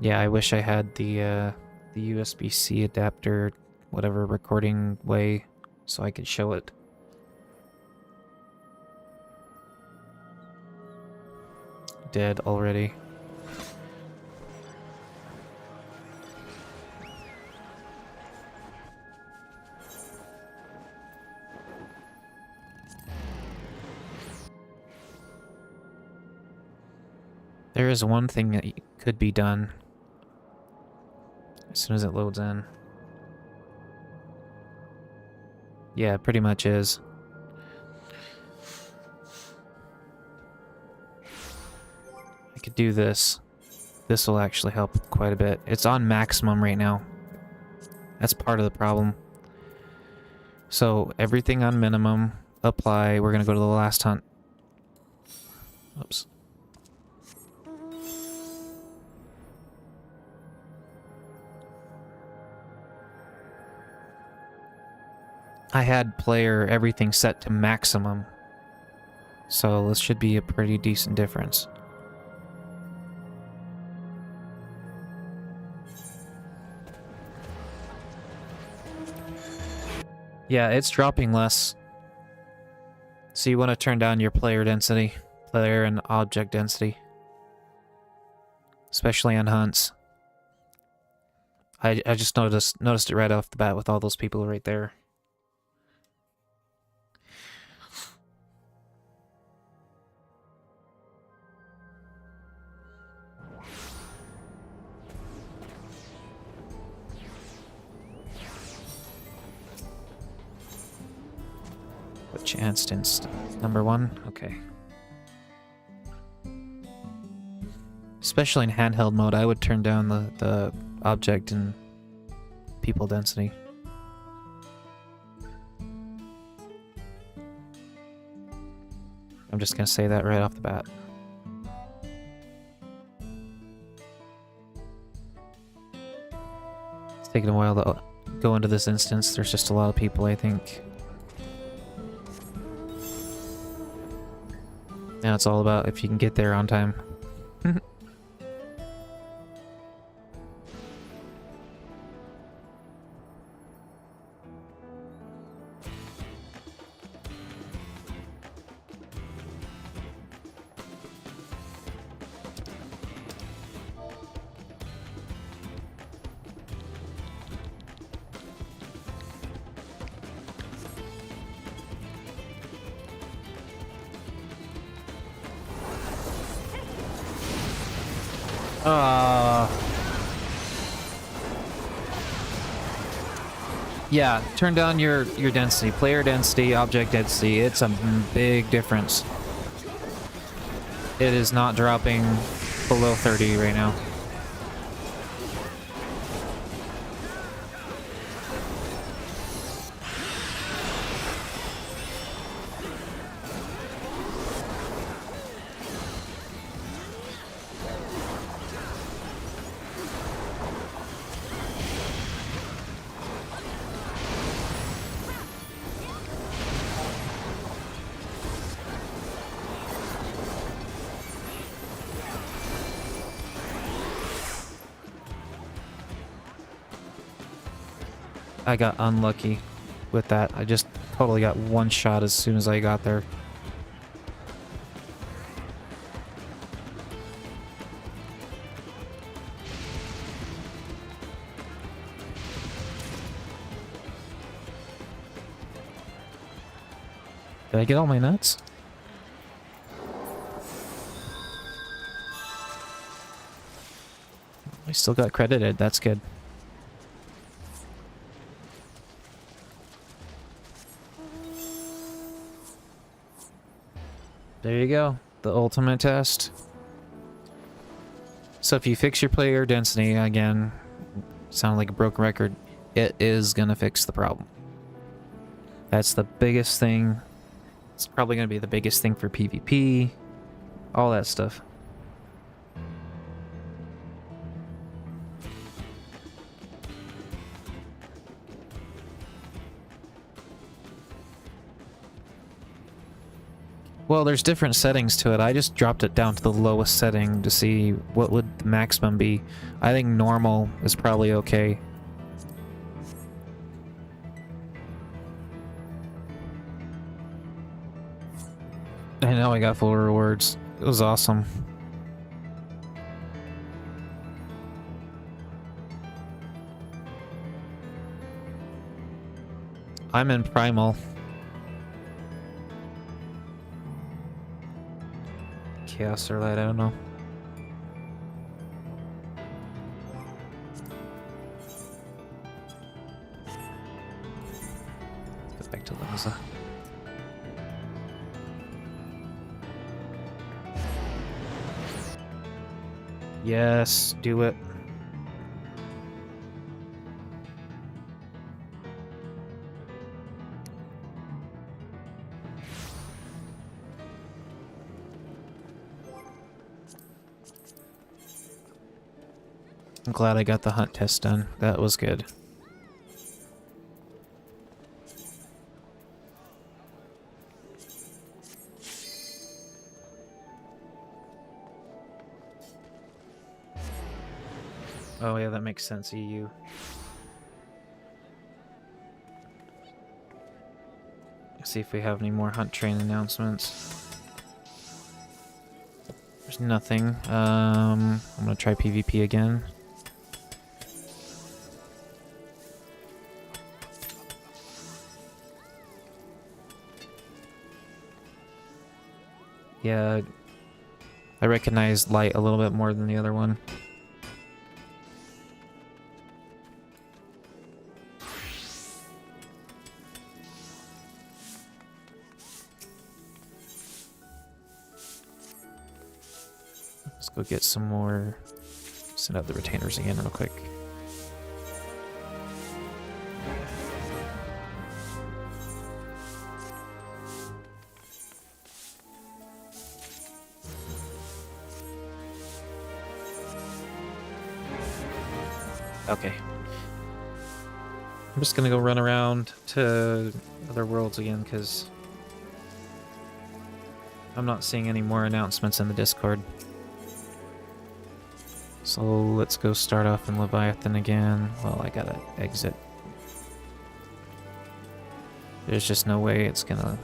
Yeah, I wish I had the USB-C adapter, whatever recording way, so I could show it. Dead already. There is one thing that could be done as soon as it loads in. Yeah, it pretty much is. I could do this. This will actually help quite a bit. It's on maximum right now. That's part of the problem. So everything on minimum, apply. We're gonna go to the last hunt. Oops. I had player everything set to maximum. So this should be a pretty decent difference. Yeah, it's dropping less. So you want to turn down your player density, player and object density. Especially on hunts. I just noticed it right off the bat with all those people right there. Which instance? Number 1? Okay. Especially in handheld mode, I would turn down the object and people density. I'm just gonna say that right off the bat. It's taking a while to go into this instance. There's just a lot of people, I think. Now it's all about if you can get there on time. Yeah, turn down your density, player density, object density. It's a big difference. It is not dropping below 30 right now. I got unlucky with that. I just totally got one shot as soon as I got there. Did I get all my nuts? I still got credited. That's good. There you go. The ultimate test. So if you fix your player density, again, sound like a broken record, it is gonna fix the problem. That's the biggest thing. It's probably gonna be the biggest thing for PvP, all that stuff. Well, there's different settings to it. I just dropped it down to the lowest setting to see what would the maximum be. I think normal is probably okay. I know I got full rewards. It was awesome. I'm in Primal. Chaos or light, I don't know. Let's go back to Limsa. Yes, do it. I'm glad I got the hunt test done. That was good. Oh yeah, that makes sense, EU. Let's see if we have any more hunt train announcements. There's nothing. I'm gonna try PvP again. Yeah, I recognize light a little bit more than the other one. Let's go get some more. Send out the retainers again real quick. Okay. I'm just gonna go run around to other worlds again because I'm not seeing any more announcements in the Discord. So let's go start off in Leviathan again. Well, I gotta exit. There's just no way it's gonna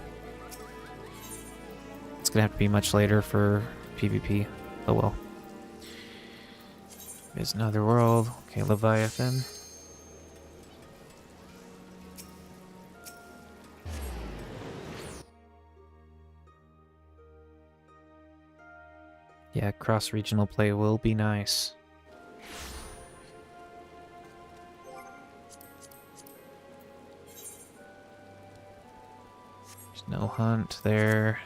have to be much later for PvP. Oh well. There's another world. Okay, Leviathan. Yeah, cross-regional play will be nice. There's no hunt there.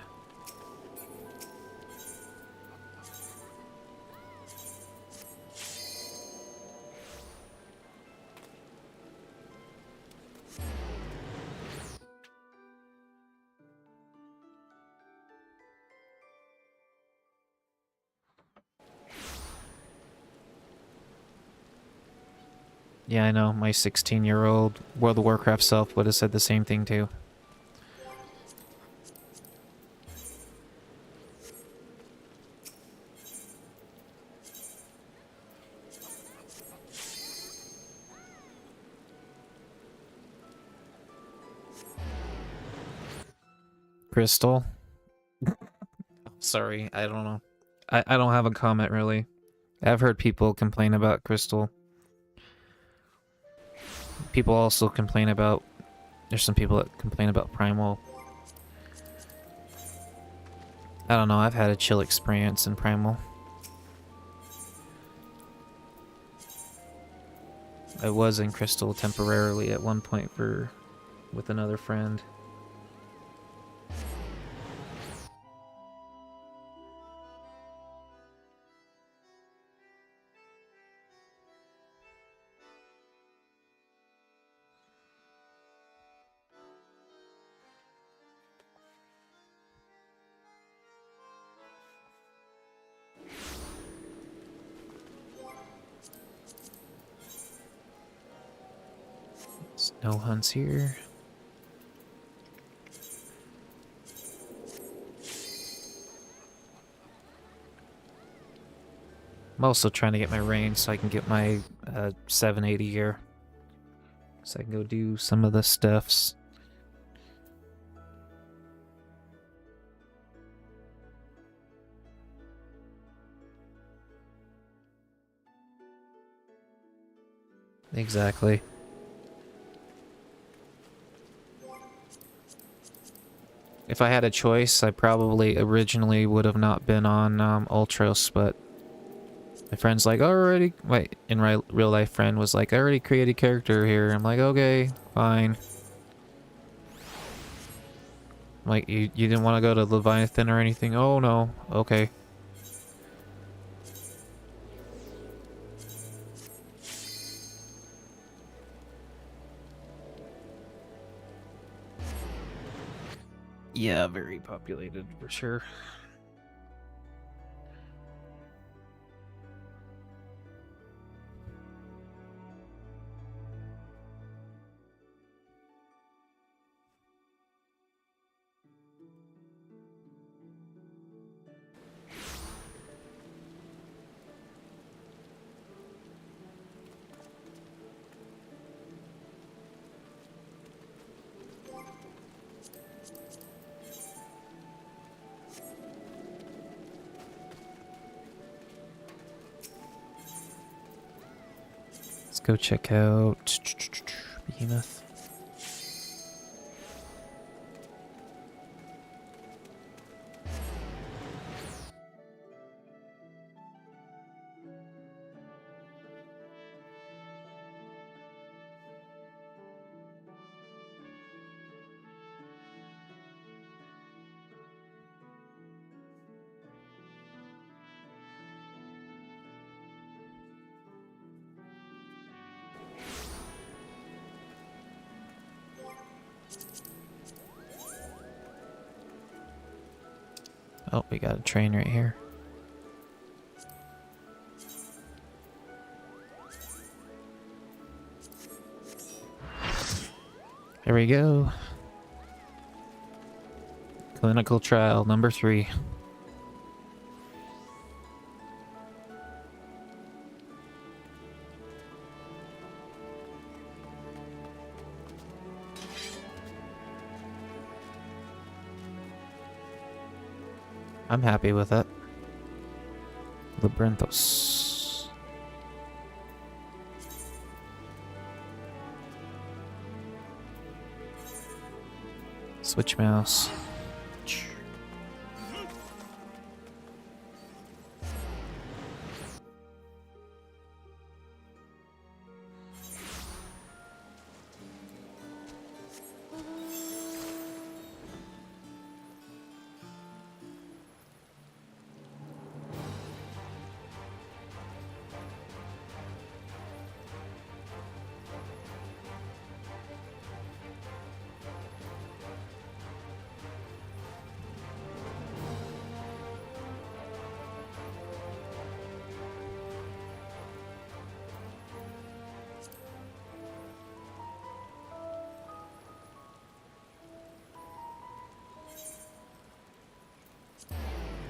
Yeah, I know. My 16-year-old World of Warcraft self would have said the same thing too. Crystal? Sorry, I don't know. I don't have a comment really. I've heard people complain about Crystal. People also complain about... There's some people that complain about Primal. I don't know, I've had a chill experience in Primal. I was in Crystal temporarily at one point with another friend. No hunts here. I'm also trying to get my range so I can get my 780 here. So I can go do some of the stuffs. Exactly. If I had a choice, I probably originally would have not been on Ultros, but my friend's like, real life friend was like, I already created a character here. I'm like, okay, fine. Like, you didn't want to go to Leviathan or anything? Oh, no. Okay. Yeah, very populated for sure. Let's go check out Behemoth. Oh, we got a train right here. Here we go. Clinical trial number 3. I'm happy with it. Labyrinthos. Switch mouse.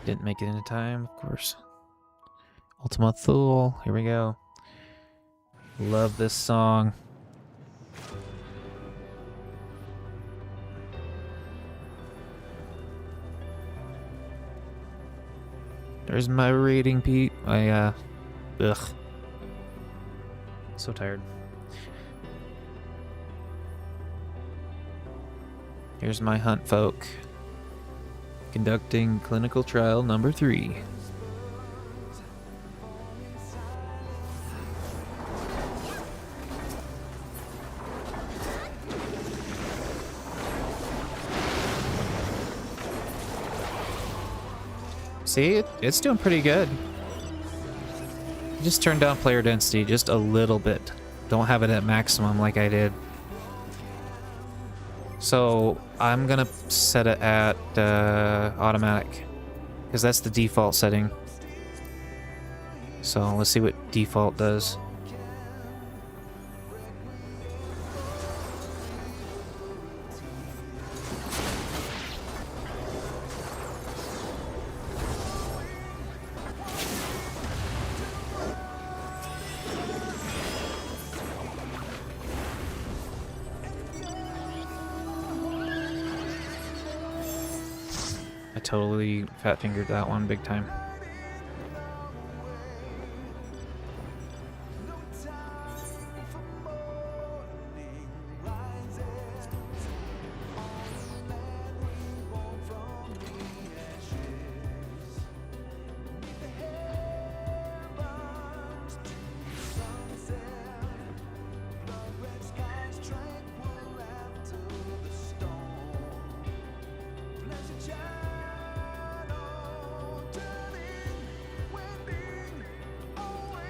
Didn't make it into time, of course. Ultima Thule, here we go. Love this song. There's my rating, Pete. Ugh. So tired. Here's my hunt folk. Conducting clinical trial number 3. See, it's doing pretty good. Just turn down player density just a little bit. Don't have it at maximum like I did. So I'm gonna set it at automatic, because that's the default setting. So let's see what default does. totally fat fingered that one big time.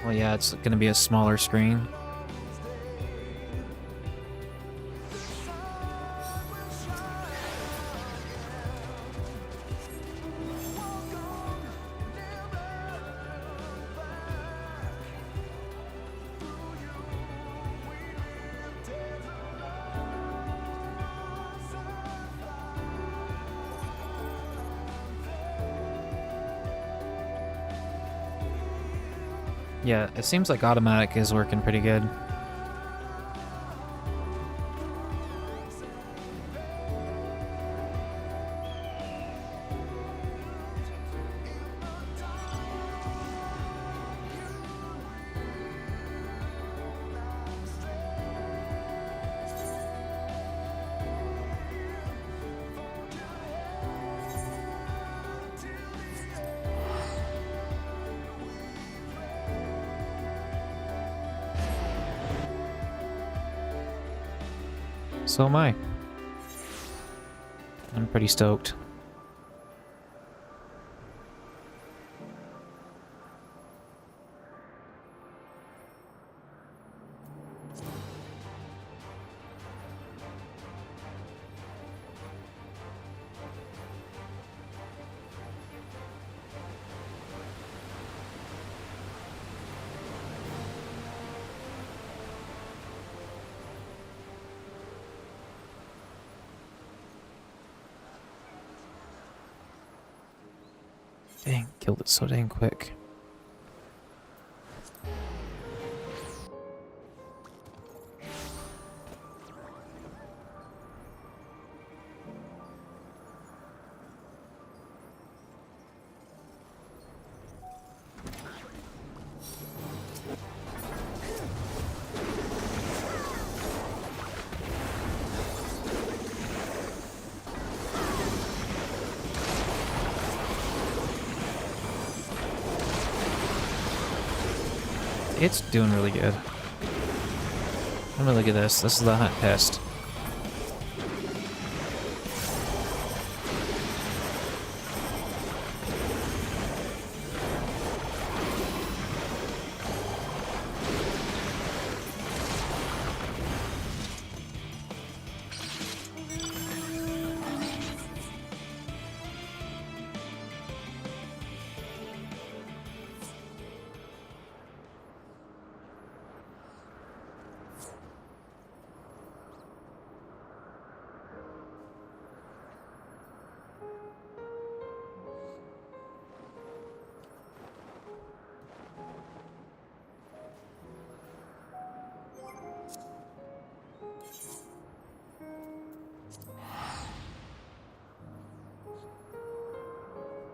Well, yeah, it's going to be a smaller screen. Yeah, it seems like automatic is working pretty good. So am I. I'm pretty stoked. Dang, killed it so dang quick. It's doing really good. Let me look at this. This is the hunt test.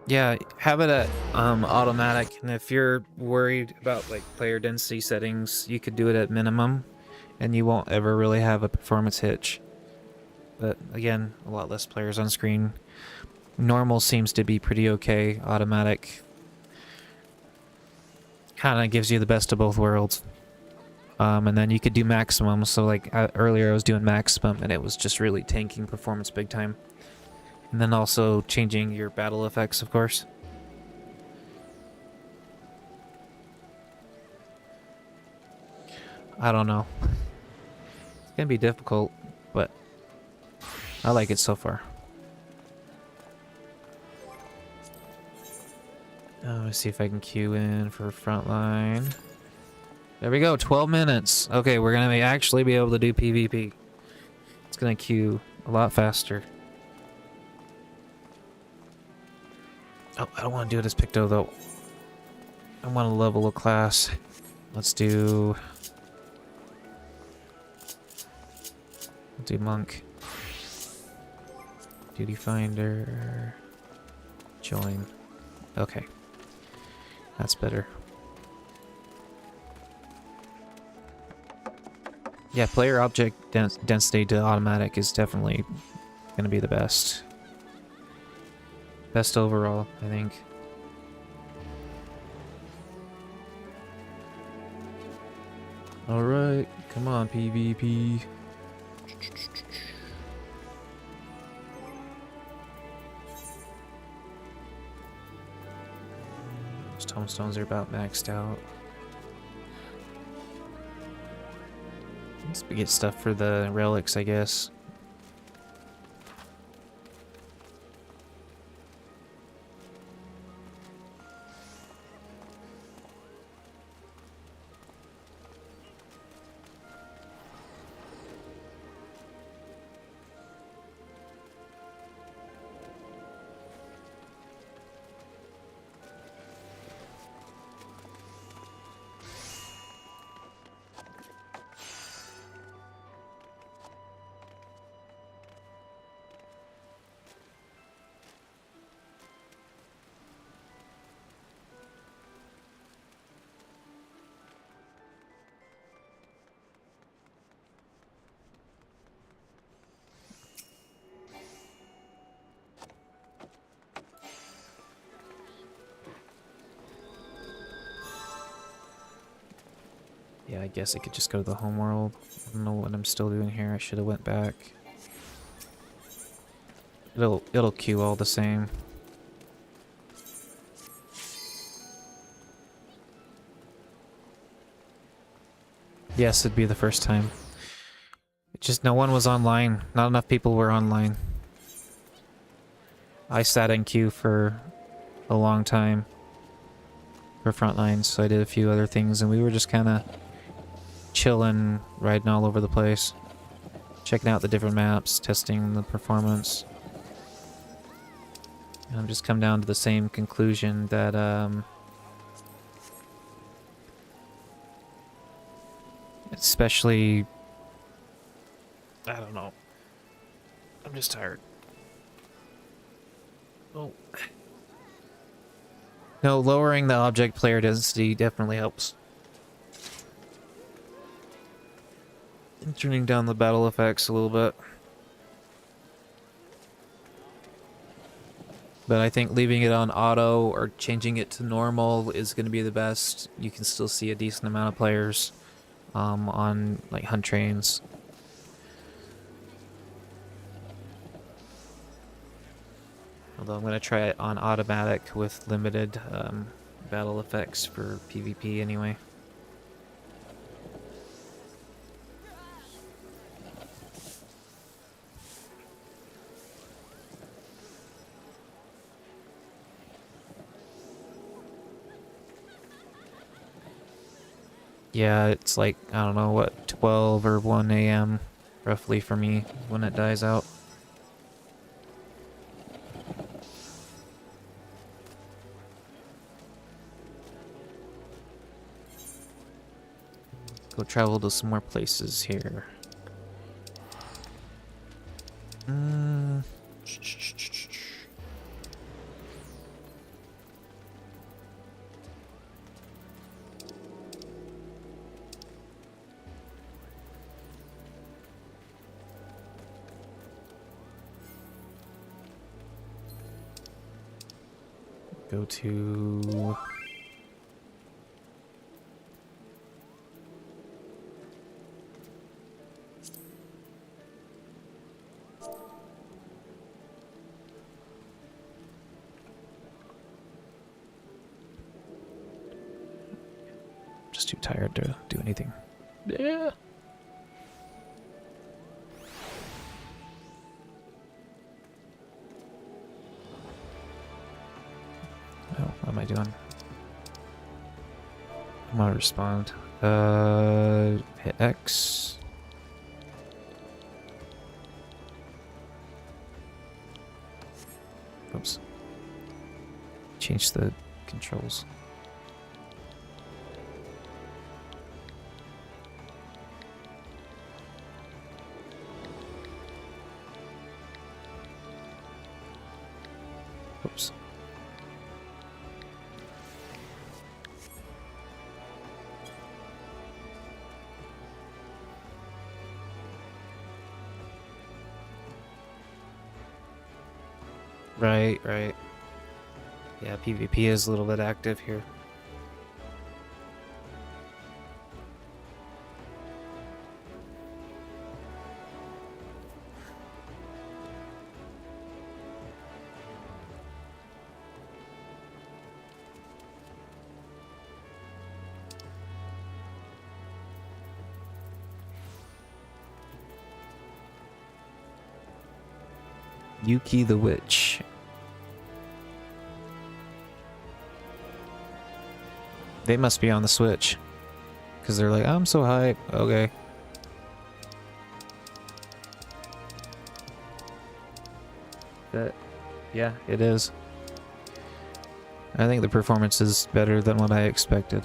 Yeah, have it at automatic, and if you're worried about like player density settings, you could do it at minimum, and you won't ever really have a performance hitch. But again, a lot less players on screen. Normal seems to be pretty okay. Automatic kind of gives you the best of both worlds. And then you could do maximum. So like earlier I was doing maximum, and it was just really tanking performance big time. And then also changing your battle effects, of course. I don't know. It's gonna be difficult, but I like it so far. Let's see if I can queue in for frontline. There we go, 12 minutes. Okay, we're gonna actually be able to do PvP. It's gonna queue a lot faster. Oh, I don't want to do it as Picto, though. I want to level a class. Let's do... Monk. Duty Finder. Join. Okay. That's better. Yeah, player object density to automatic is definitely going to be the best. Best overall, I think. Alright, come on, PvP. Those tomestones are about maxed out. Let's get stuff for the relics, I guess. Yeah, I guess I could just go to the homeworld. I don't know what I'm still doing here. I should have went back. It'll queue all the same. Yes, it'd be the first time. Just no one was online. Not enough people were online. I sat in queue for a long time for Frontlines, so I did a few other things, and we were just kind of chilling, riding all over the place, checking out the different maps, testing the performance. And I've just come down to the same conclusion that especially, I don't know. I'm just tired. Oh. No, lowering the object player density definitely helps. And turning down the battle effects a little bit. But I think leaving it on auto or changing it to normal is going to be the best. You can still see a decent amount of players on like hunt trains. Although I'm going to try it on automatic with limited battle effects for PvP anyway. Yeah, it's like, I don't know, what, 12 or 1 a.m. roughly for me when it dies out. Go travel to some more places here. Go to... Just too tired to do anything. Yeah. Oh, what am I doing? I'm gonna respond. Hit X. Oops. Change the controls. Oops. Right, right. Yeah, PvP is a little bit active here. Yuki the Witch. They must be on the Switch. Because they're like, I'm so hype. Okay. But, yeah, it is. I think the performance is better than what I expected.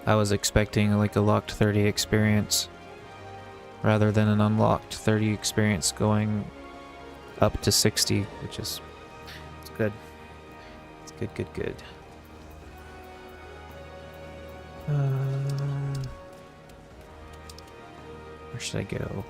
I was expecting like a locked 30 experience rather than an unlocked 30 experience going up to 60, which is it's good. It's good, good, good. Where should I go?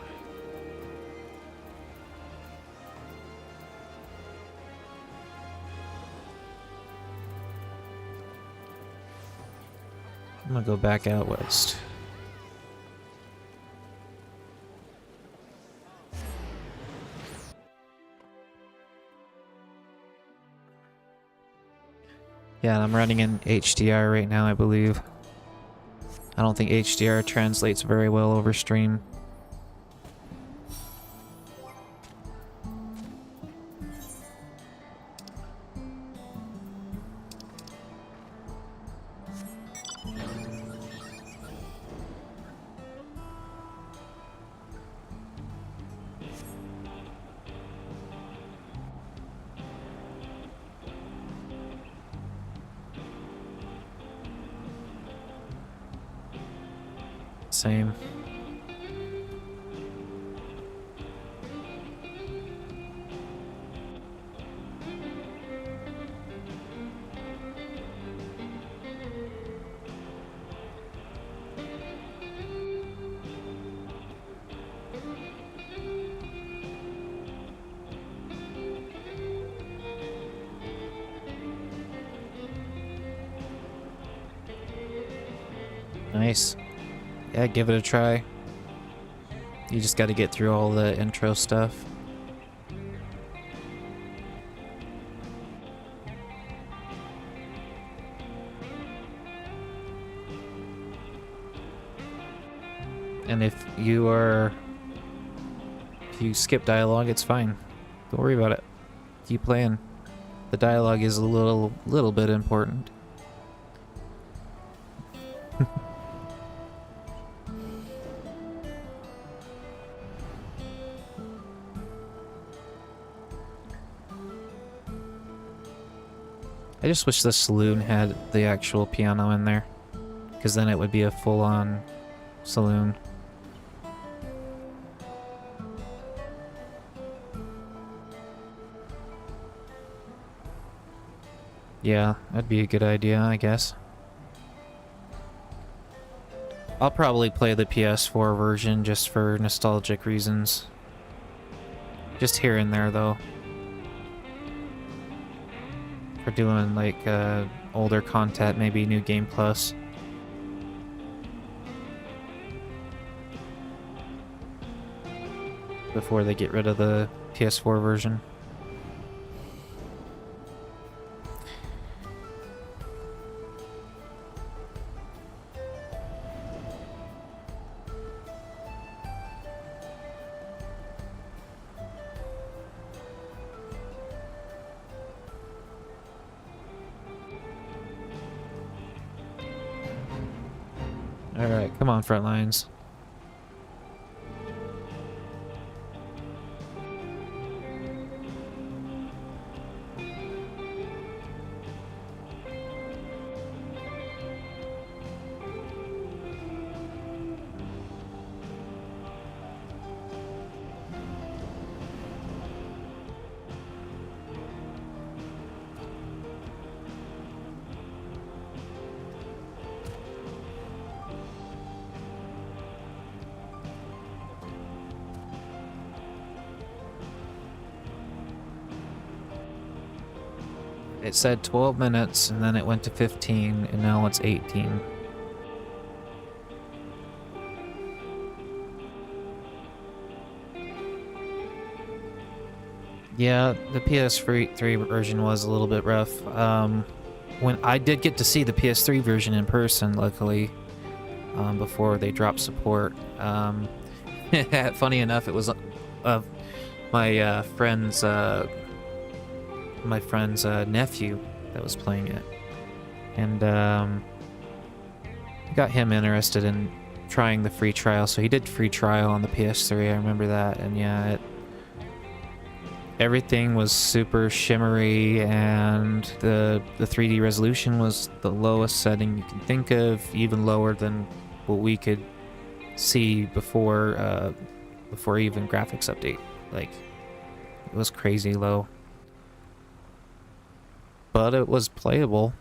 I'm gonna go back out west. Yeah, and I'm running in HDR right now, I believe. I don't think HDR translates very well over stream. Same. Nice. Yeah, give it a try. You just got to get through all the intro stuff. And if you skip dialogue, it's fine. Don't worry about it. Keep playing. The dialogue is a little bit important. I just wish the saloon had the actual piano in there, because then it would be a full-on saloon. Yeah, that'd be a good idea, I guess. I'll probably play the PS4 version just for nostalgic reasons. Just here and there, though. For doing like older content, maybe New Game Plus. Before they get rid of the PS4 version. Alright, come on, front lines. It said 12 minutes, and then it went to 15, and now it's 18. Yeah, the PS3 version was a little bit rough. When I did get to see the PS3 version in person, luckily, before they dropped support. Funny enough, it was my friend's nephew that was playing it, and got him interested in trying the free trial. So he did free trial on the PS3. I remember that, and yeah, everything was super shimmery, and the 3D resolution was the lowest setting you can think of, even lower than what we could see before even graphics update. Like, it was crazy low, but it was playable.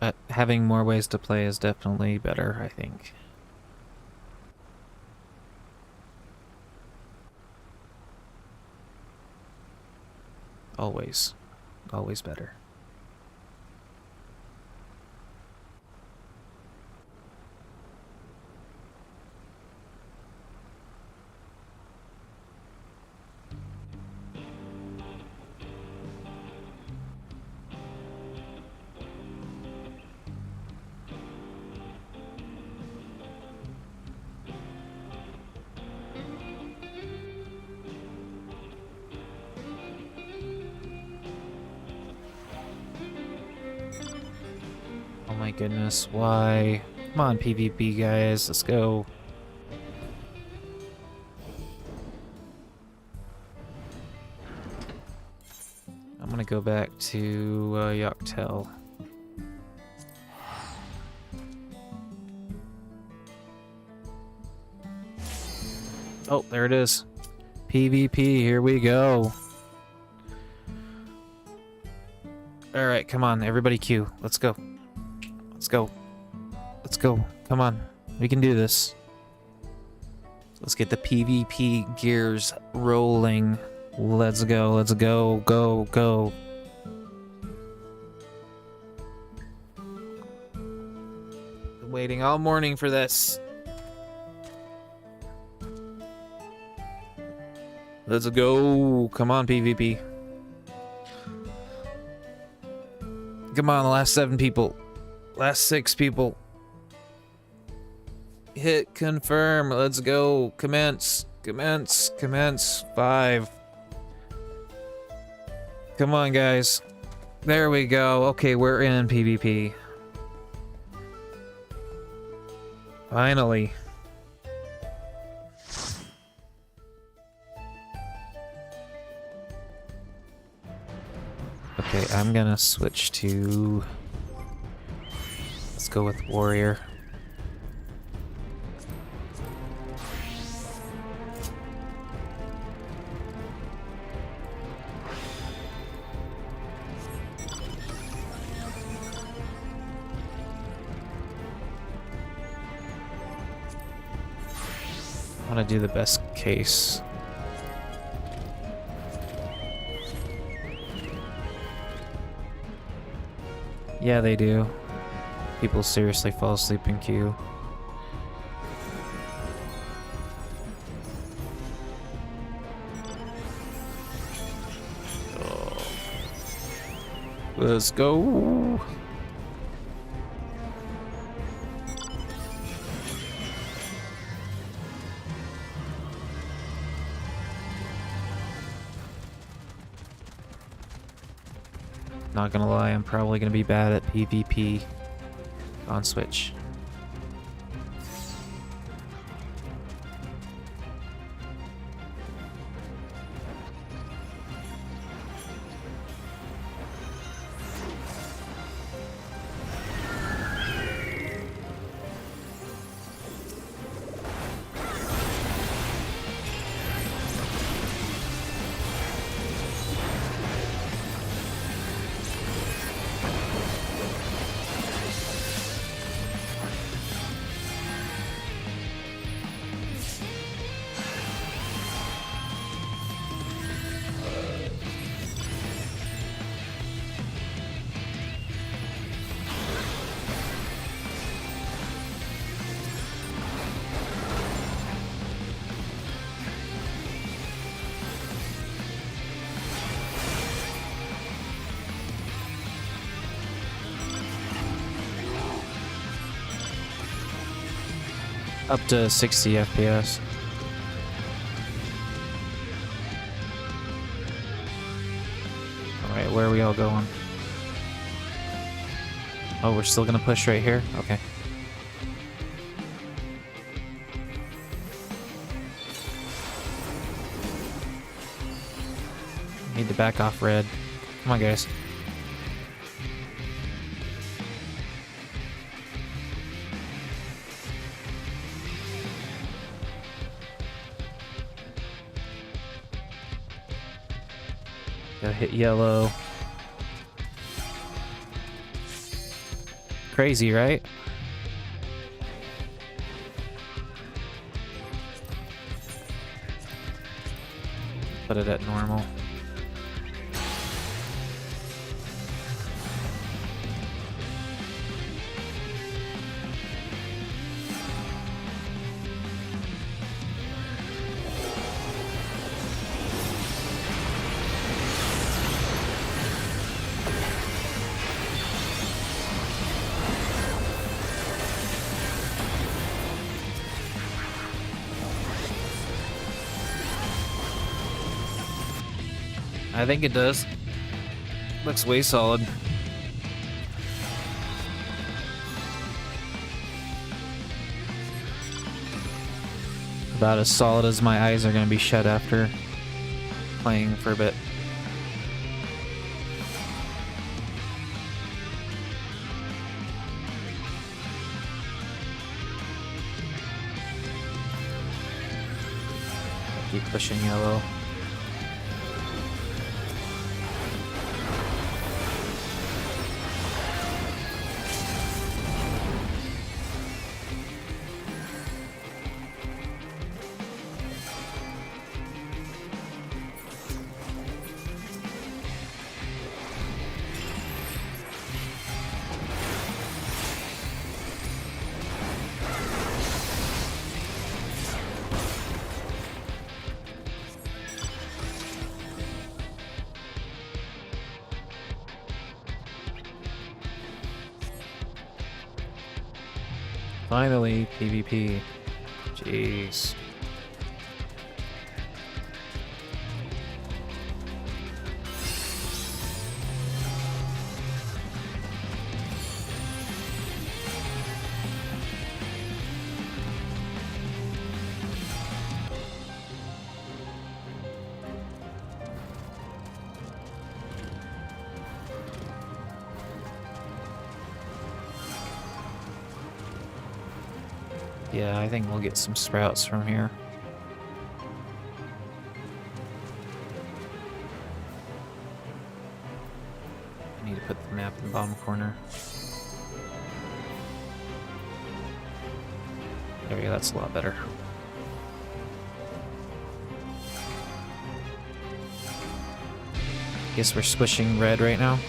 But having more ways to play is definitely better, I think. Always. Always better. Oh my goodness, why? Come on, PvP guys, let's go. I'm gonna go back to Yoctel. Oh, there it is. PvP, here we go. Alright, come on, everybody queue. Let's go. Let's go. Let's go. Come on. We can do this. Let's get the PvP gears rolling. Let's go. Let's go. Go. Go. Been waiting all morning for this. Let's go. Come on, PvP. Come on, the last 7 people. Last 6 people. Hit confirm. Let's go. Commence. Commence. Commence. 5. Come on, guys. There we go. Okay, we're in PvP. Finally. Okay, I'm gonna switch to... Let's go with Warrior. I want to do the best case. Yeah, they do. People seriously fall asleep in queue. Oh. Let's go. Not gonna lie, I'm probably gonna be bad at PvP on Switch. Up to 60 FPS. Alright, where are we all going? Oh, we're still gonna push right here? Okay. Need to back off red. Come on, guys. Gotta hit yellow. Crazy, right? Put it at normal. I think it does. Looks way solid. About as solid as my eyes are gonna be shut after playing for a bit. Keep pushing yellow. Finally, PvP. Jeez. Yeah, I think we'll get some sprouts from here. I need to put the map in the bottom corner. There we go, that's a lot better. Guess we're squishing red right now.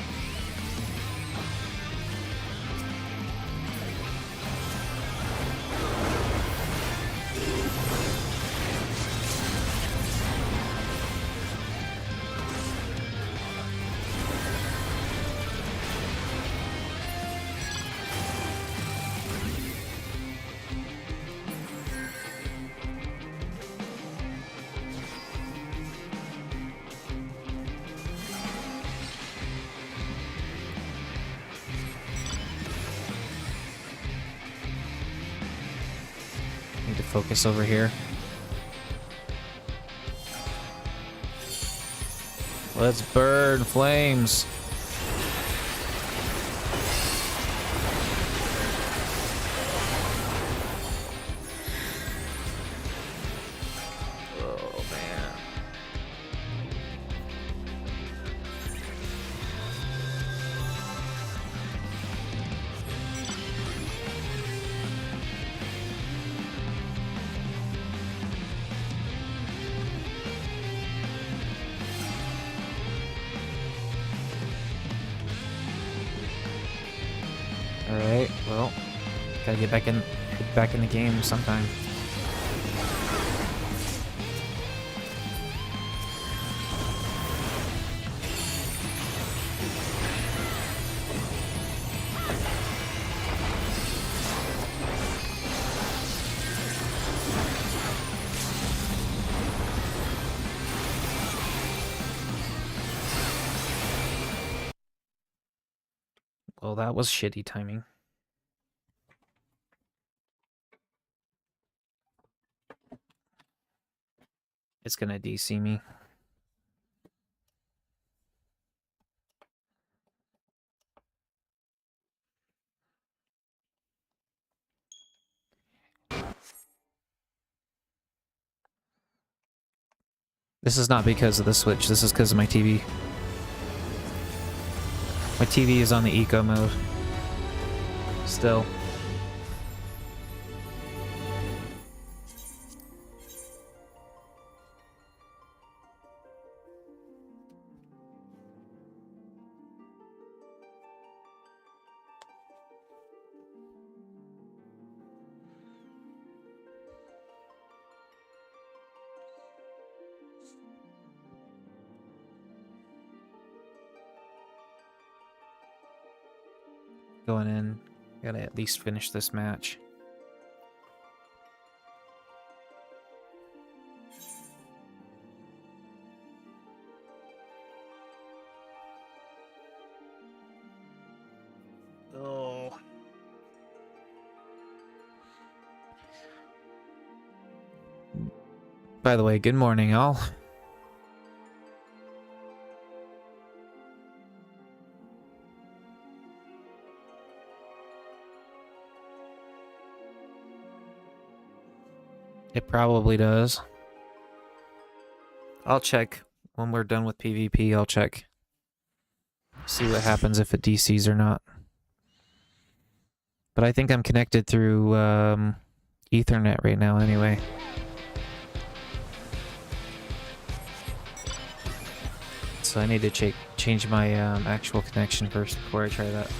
Need to focus over here. Let's burn flames. Oh man. Alright, well, gotta get back in the game sometime. Well, that was shitty timing. It's gonna DC me. This is not because of the Switch, this is because of my TV. My TV is on the eco mode. Still. Going in, gotta at least finish this match. Oh. By the way, good morning, all. It probably does. I'll check when we're done with PvP. I'll check. See what happens if it DCs or not. But I think I'm connected through Ethernet right now anyway. So I need to change my actual connection first before I try that.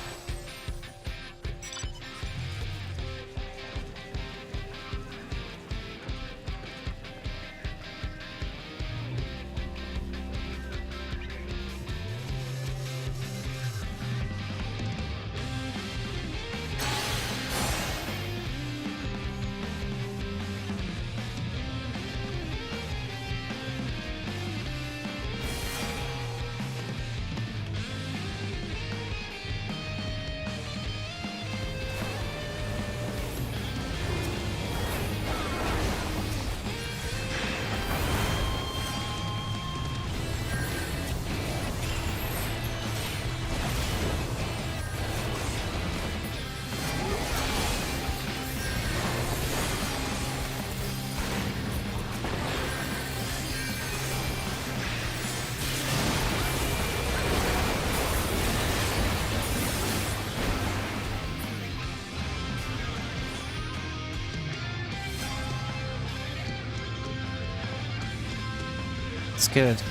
It's good.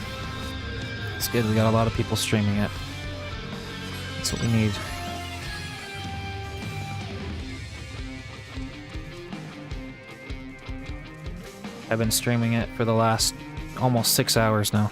It's good. We got a lot of people streaming it. That's what we need. I've been streaming it for the last almost 6 hours now.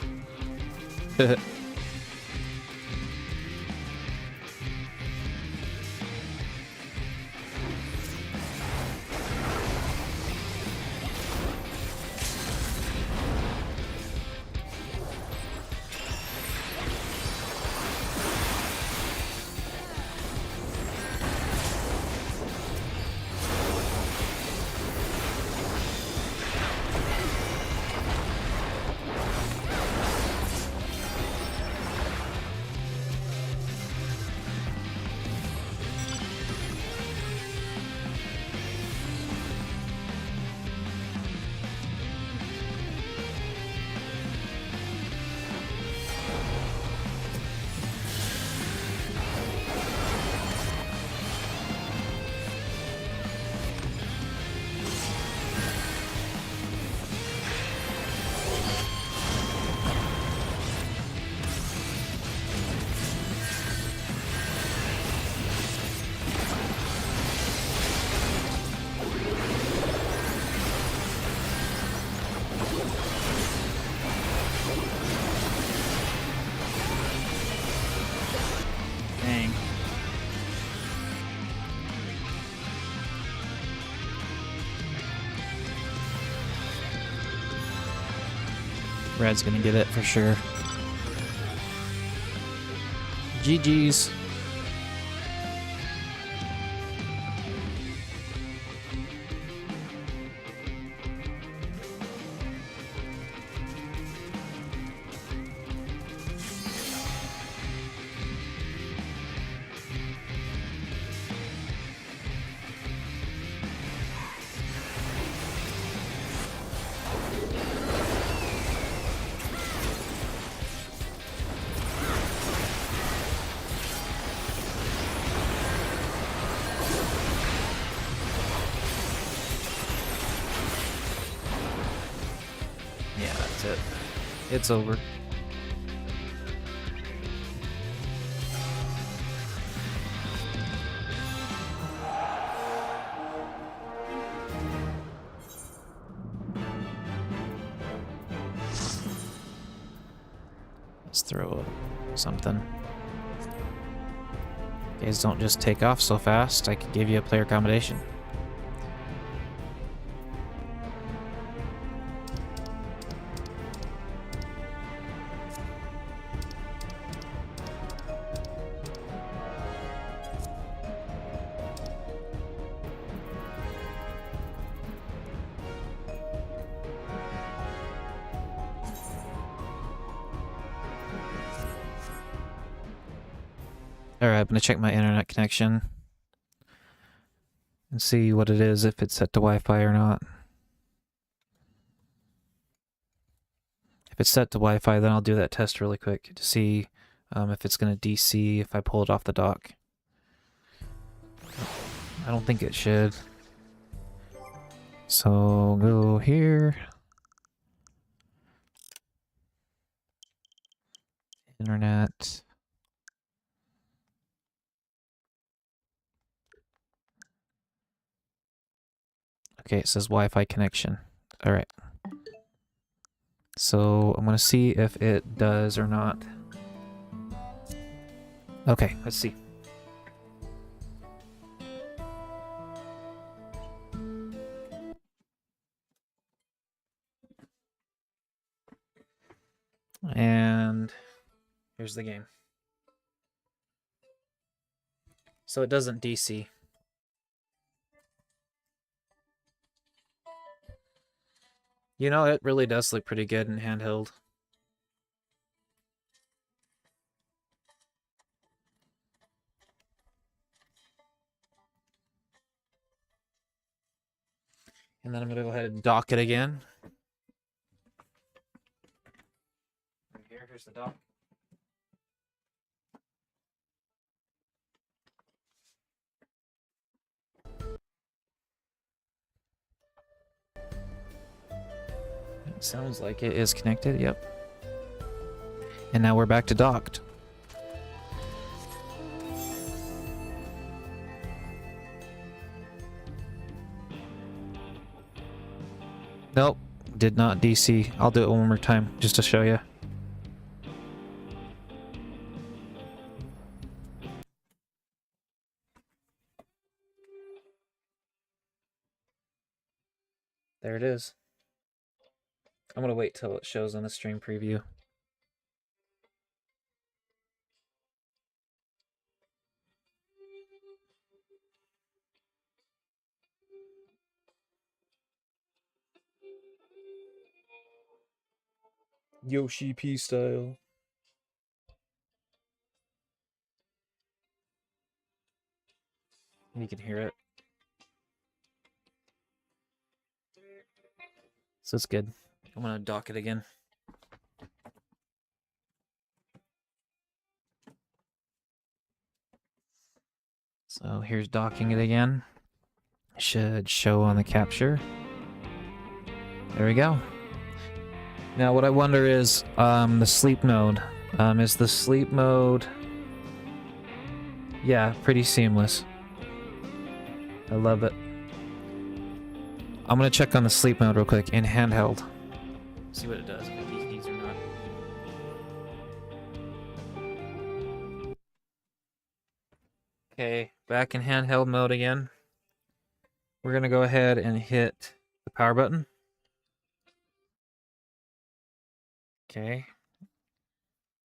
Red's gonna get it for sure. GG's. It's over. Let's throw something. You guys don't just take off so fast. I could give you a player accommodation. Alright, I'm gonna check my internet connection and see what it is, if it's set to Wi-Fi or not. If it's set to Wi-Fi, then I'll do that test really quick to see if it's gonna DC if I pull it off the dock. I don't think it should. So go here. Internet. Okay, it says Wi-Fi connection. All right. So I'm gonna see if it does or not. Okay, let's see. And here's the game. So it doesn't DC. You know, it really does look pretty good in handheld. And then I'm gonna go ahead and dock it again. Right here, here's the dock. It sounds like it is connected, yep. And now we're back to docked. Nope, did not DC. I'll do it one more time just to show you. There it is. I'm gonna wait till it shows on the stream preview. Yoshi P style. You can hear it. So it's good. I'm gonna dock it again. So here's docking it again. Should show on the capture. There we go. Now what I wonder is the sleep mode. Is the sleep mode... Yeah, pretty seamless. I love it. I'm gonna check on the sleep mode real quick in handheld. See what it does, if it DCs or not. Okay, back in handheld mode again. We're gonna go ahead and hit the power button. Okay.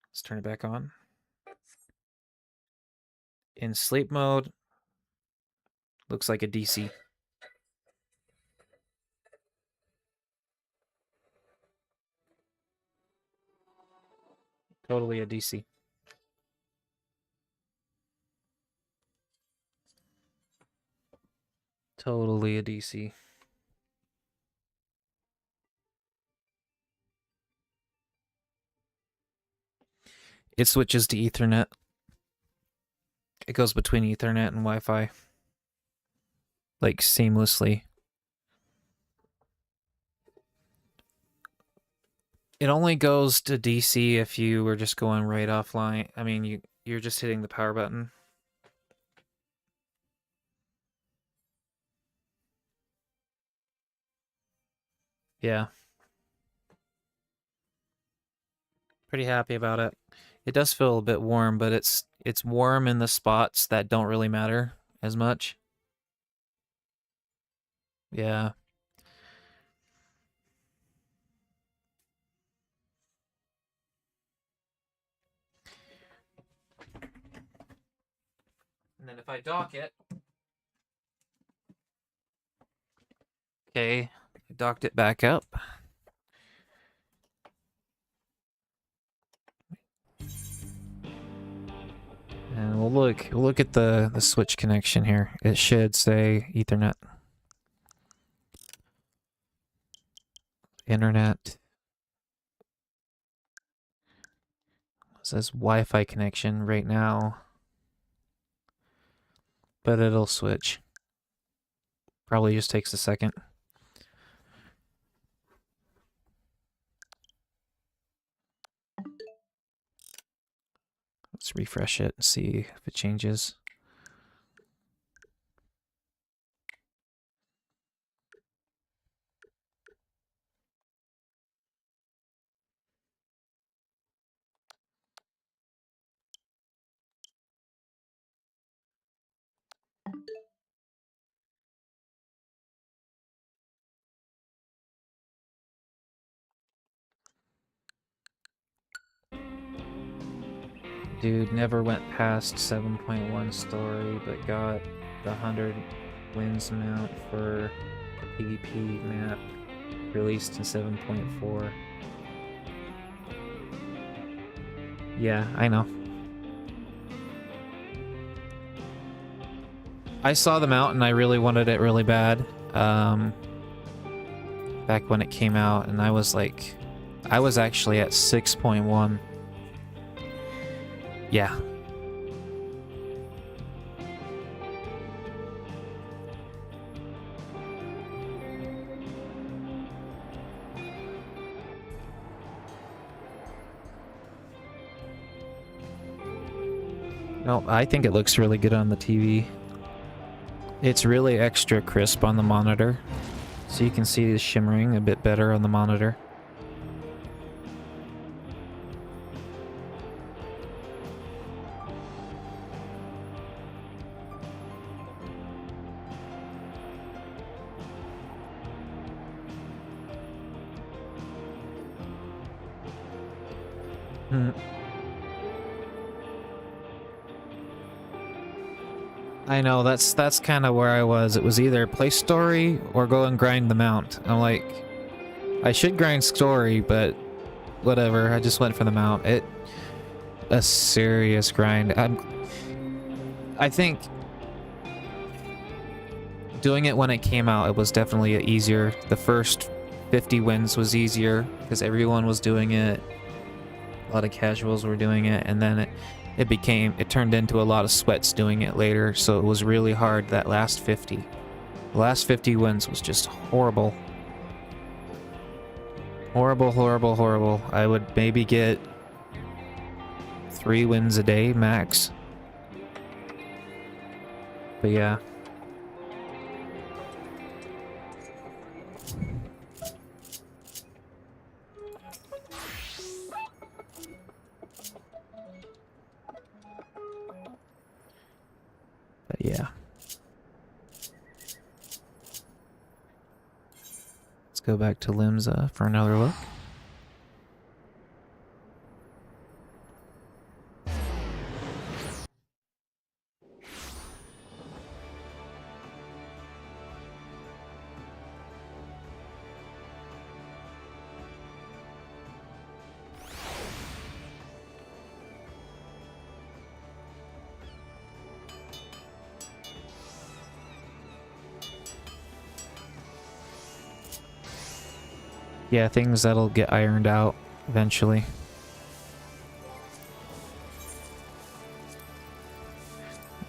Let's turn it back on. In sleep mode, looks like a DC. Totally a DC. Totally a DC. It switches to Ethernet. It goes between Ethernet and Wi-Fi. Like seamlessly. It only goes to DC if you were just going right offline. I mean, you're just hitting the power button. Yeah. Pretty happy about it. It does feel a bit warm, but it's warm in the spots that don't really matter as much. Yeah. And then if I dock it, okay, I docked it back up. And we'll look at the switch connection here. It should say Ethernet. Internet. It says Wi-Fi connection right now. But it'll switch. Probably just takes a second. Let's refresh it and see if it changes. Dude never went past 7.1 story, but got the 100 wins mount for the PvP map released in 7.4. Yeah, I know. I saw the mount and I really wanted it really bad. Back when it came out, and I was actually at 6.1. Yeah. No, I think it looks really good on the TV. It's really extra crisp on the monitor, so you can see the shimmering a bit better on the monitor. I know, that's kind of where I was. It was either play story or go and grind the mount. I'm like, I should grind story, but whatever. I just went for the mount. A serious grind. I think doing it when it came out, it was definitely easier. The first 50 wins was easier because everyone was doing it. A lot of casuals were doing it, and then it turned into a lot of sweats doing it later, so it was really hard that last 50. The last 50 wins was just horrible. Horrible, horrible, horrible. I would maybe get 3 wins a day max. But yeah. But yeah. Let's go back to Limsa for another look. Yeah, things that'll get ironed out eventually.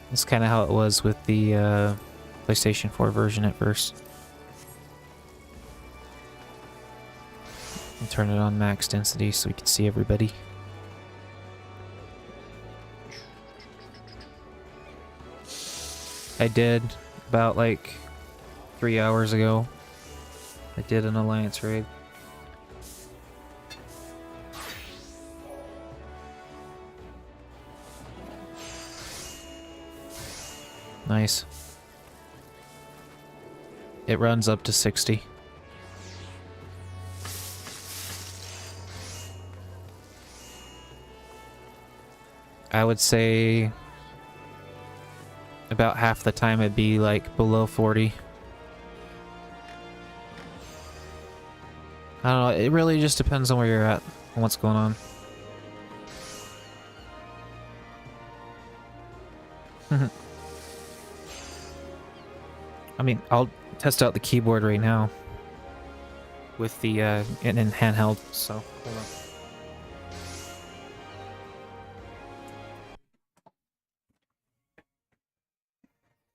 That's kind of how it was with the PlayStation 4 version at first. In turn it on max density so we can see everybody. I did about like 3 hours ago. I did an alliance raid. Nice. It runs up to 60. I would say about half the time it'd be like below 40. I don't know, it really just depends on where you're at and what's going on. I mean, I'll test out the keyboard right now with the in handheld, so hold on.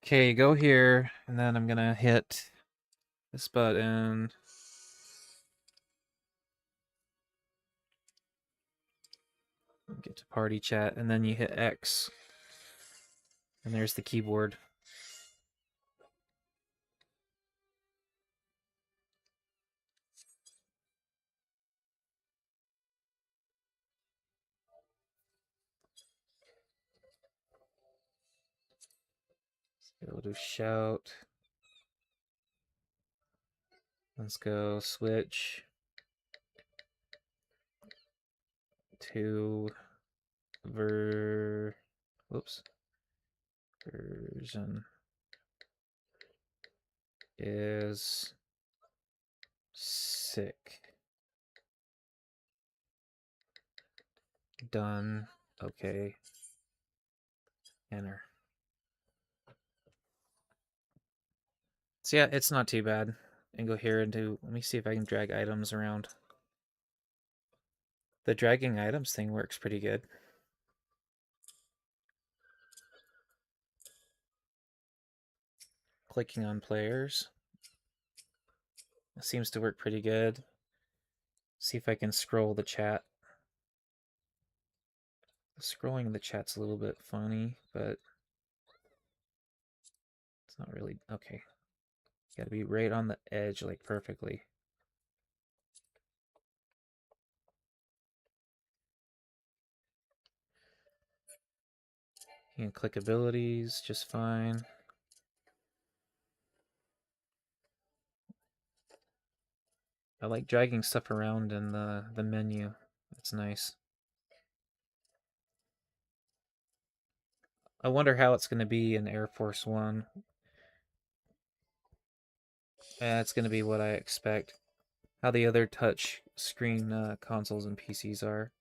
Okay, go here, and then I'm gonna hit this button. Get to party chat, and then you hit X. And there's the keyboard. We'll do shout. Let's go switch to version is sick. Done. Okay. Enter. So yeah, it's not too bad. And go here and do, let me see if I can drag items around. The dragging items thing works pretty good. Clicking on players. It seems to work pretty good. See if I can scroll the chat. Scrolling the chat's a little bit funny, but it's not really okay. You gotta be right on the edge, like perfectly. You can click abilities just fine. I like dragging stuff around in the menu. That's nice. I wonder how it's going to be in Air Force One. It's going to be what I expect. How the other touch screen consoles and PCs are.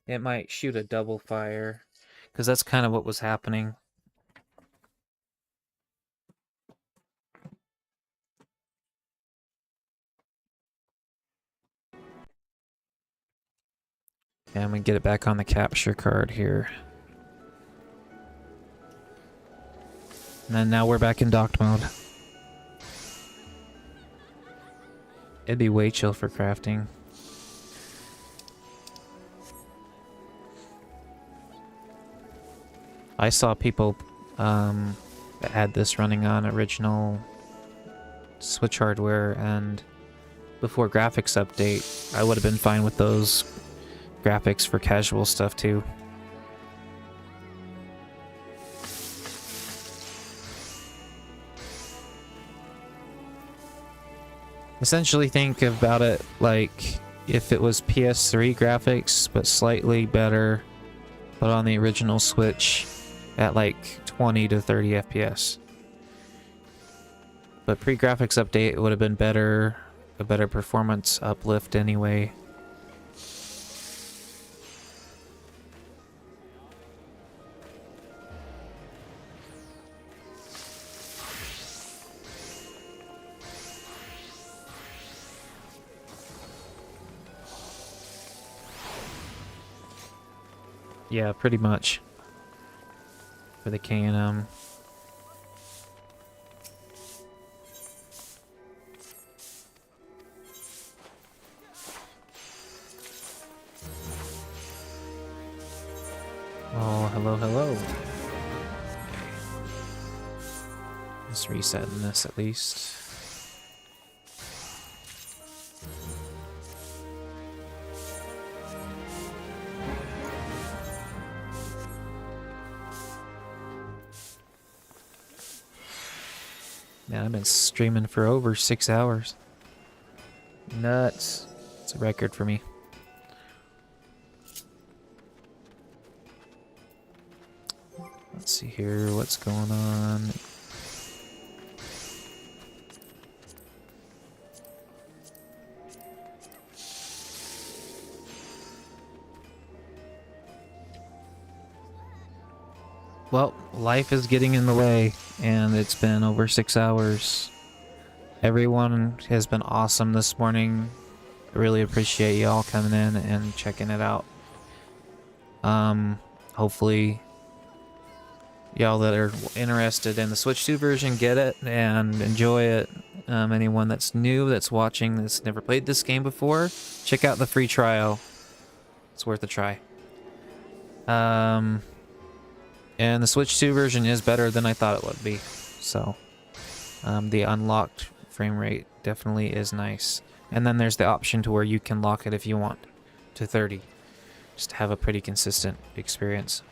It might shoot a double fire, because that's kind of what was happening. And I'm going to get it back on the capture card here. And then now we're back in docked mode. It'd be way chill for crafting. I saw people that had this running on original Switch hardware, and before graphics update, I would have been fine with those graphics for casual stuff too. Essentially think about it like if it was PS3 graphics, but slightly better, but on the original Switch at like 20 to 30 FPS. But pre-graphics update, it would have been better, a better performance uplift anyway. Yeah, pretty much. For the K&M. Just resetting this at least. Man, I've been streaming for over 6 hours. Nuts. It's a record for me. Let's see here what's going on. Well, life is getting in the way, and it's been over 6 hours. Everyone has been awesome this morning. I really appreciate y'all coming in and checking it out. Hopefully y'all that are interested in the Switch 2 version get it and enjoy it. Anyone that's new, that's watching, that's never played this game before, check out the free trial. It's worth a try. And the Switch 2 version is better than I thought it would be. So, the unlocked frame rate definitely is nice. And then there's the option to where you can lock it if you want to 30. Just to have a pretty consistent experience.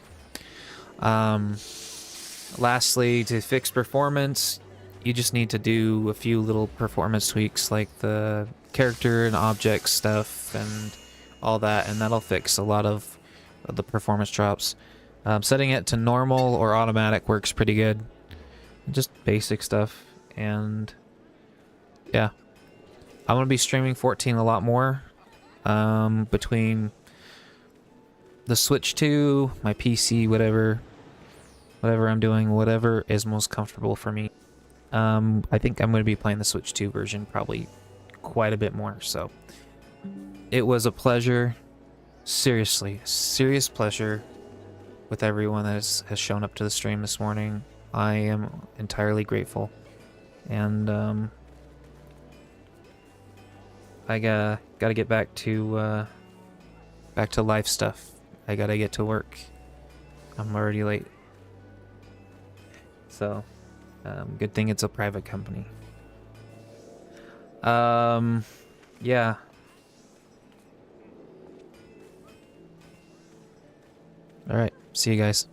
Lastly, to fix performance, you just need to do a few little performance tweaks like the character and object stuff and all that, and that'll fix a lot of the performance drops. Setting it to normal or automatic works pretty good. Just basic stuff. And yeah, I'm going to be streaming 14 a lot more between the Switch 2, my PC, whatever I'm doing, whatever is most comfortable for me. I think I'm going to be playing the Switch 2 version probably quite a bit more. So it was a pleasure, seriously, serious pleasure with everyone that has shown up to the stream this morning. I am entirely grateful. And I gotta get back to life stuff. I gotta get to work. I'm already late. So, good thing it's a private company. Yeah. Alright, see you guys.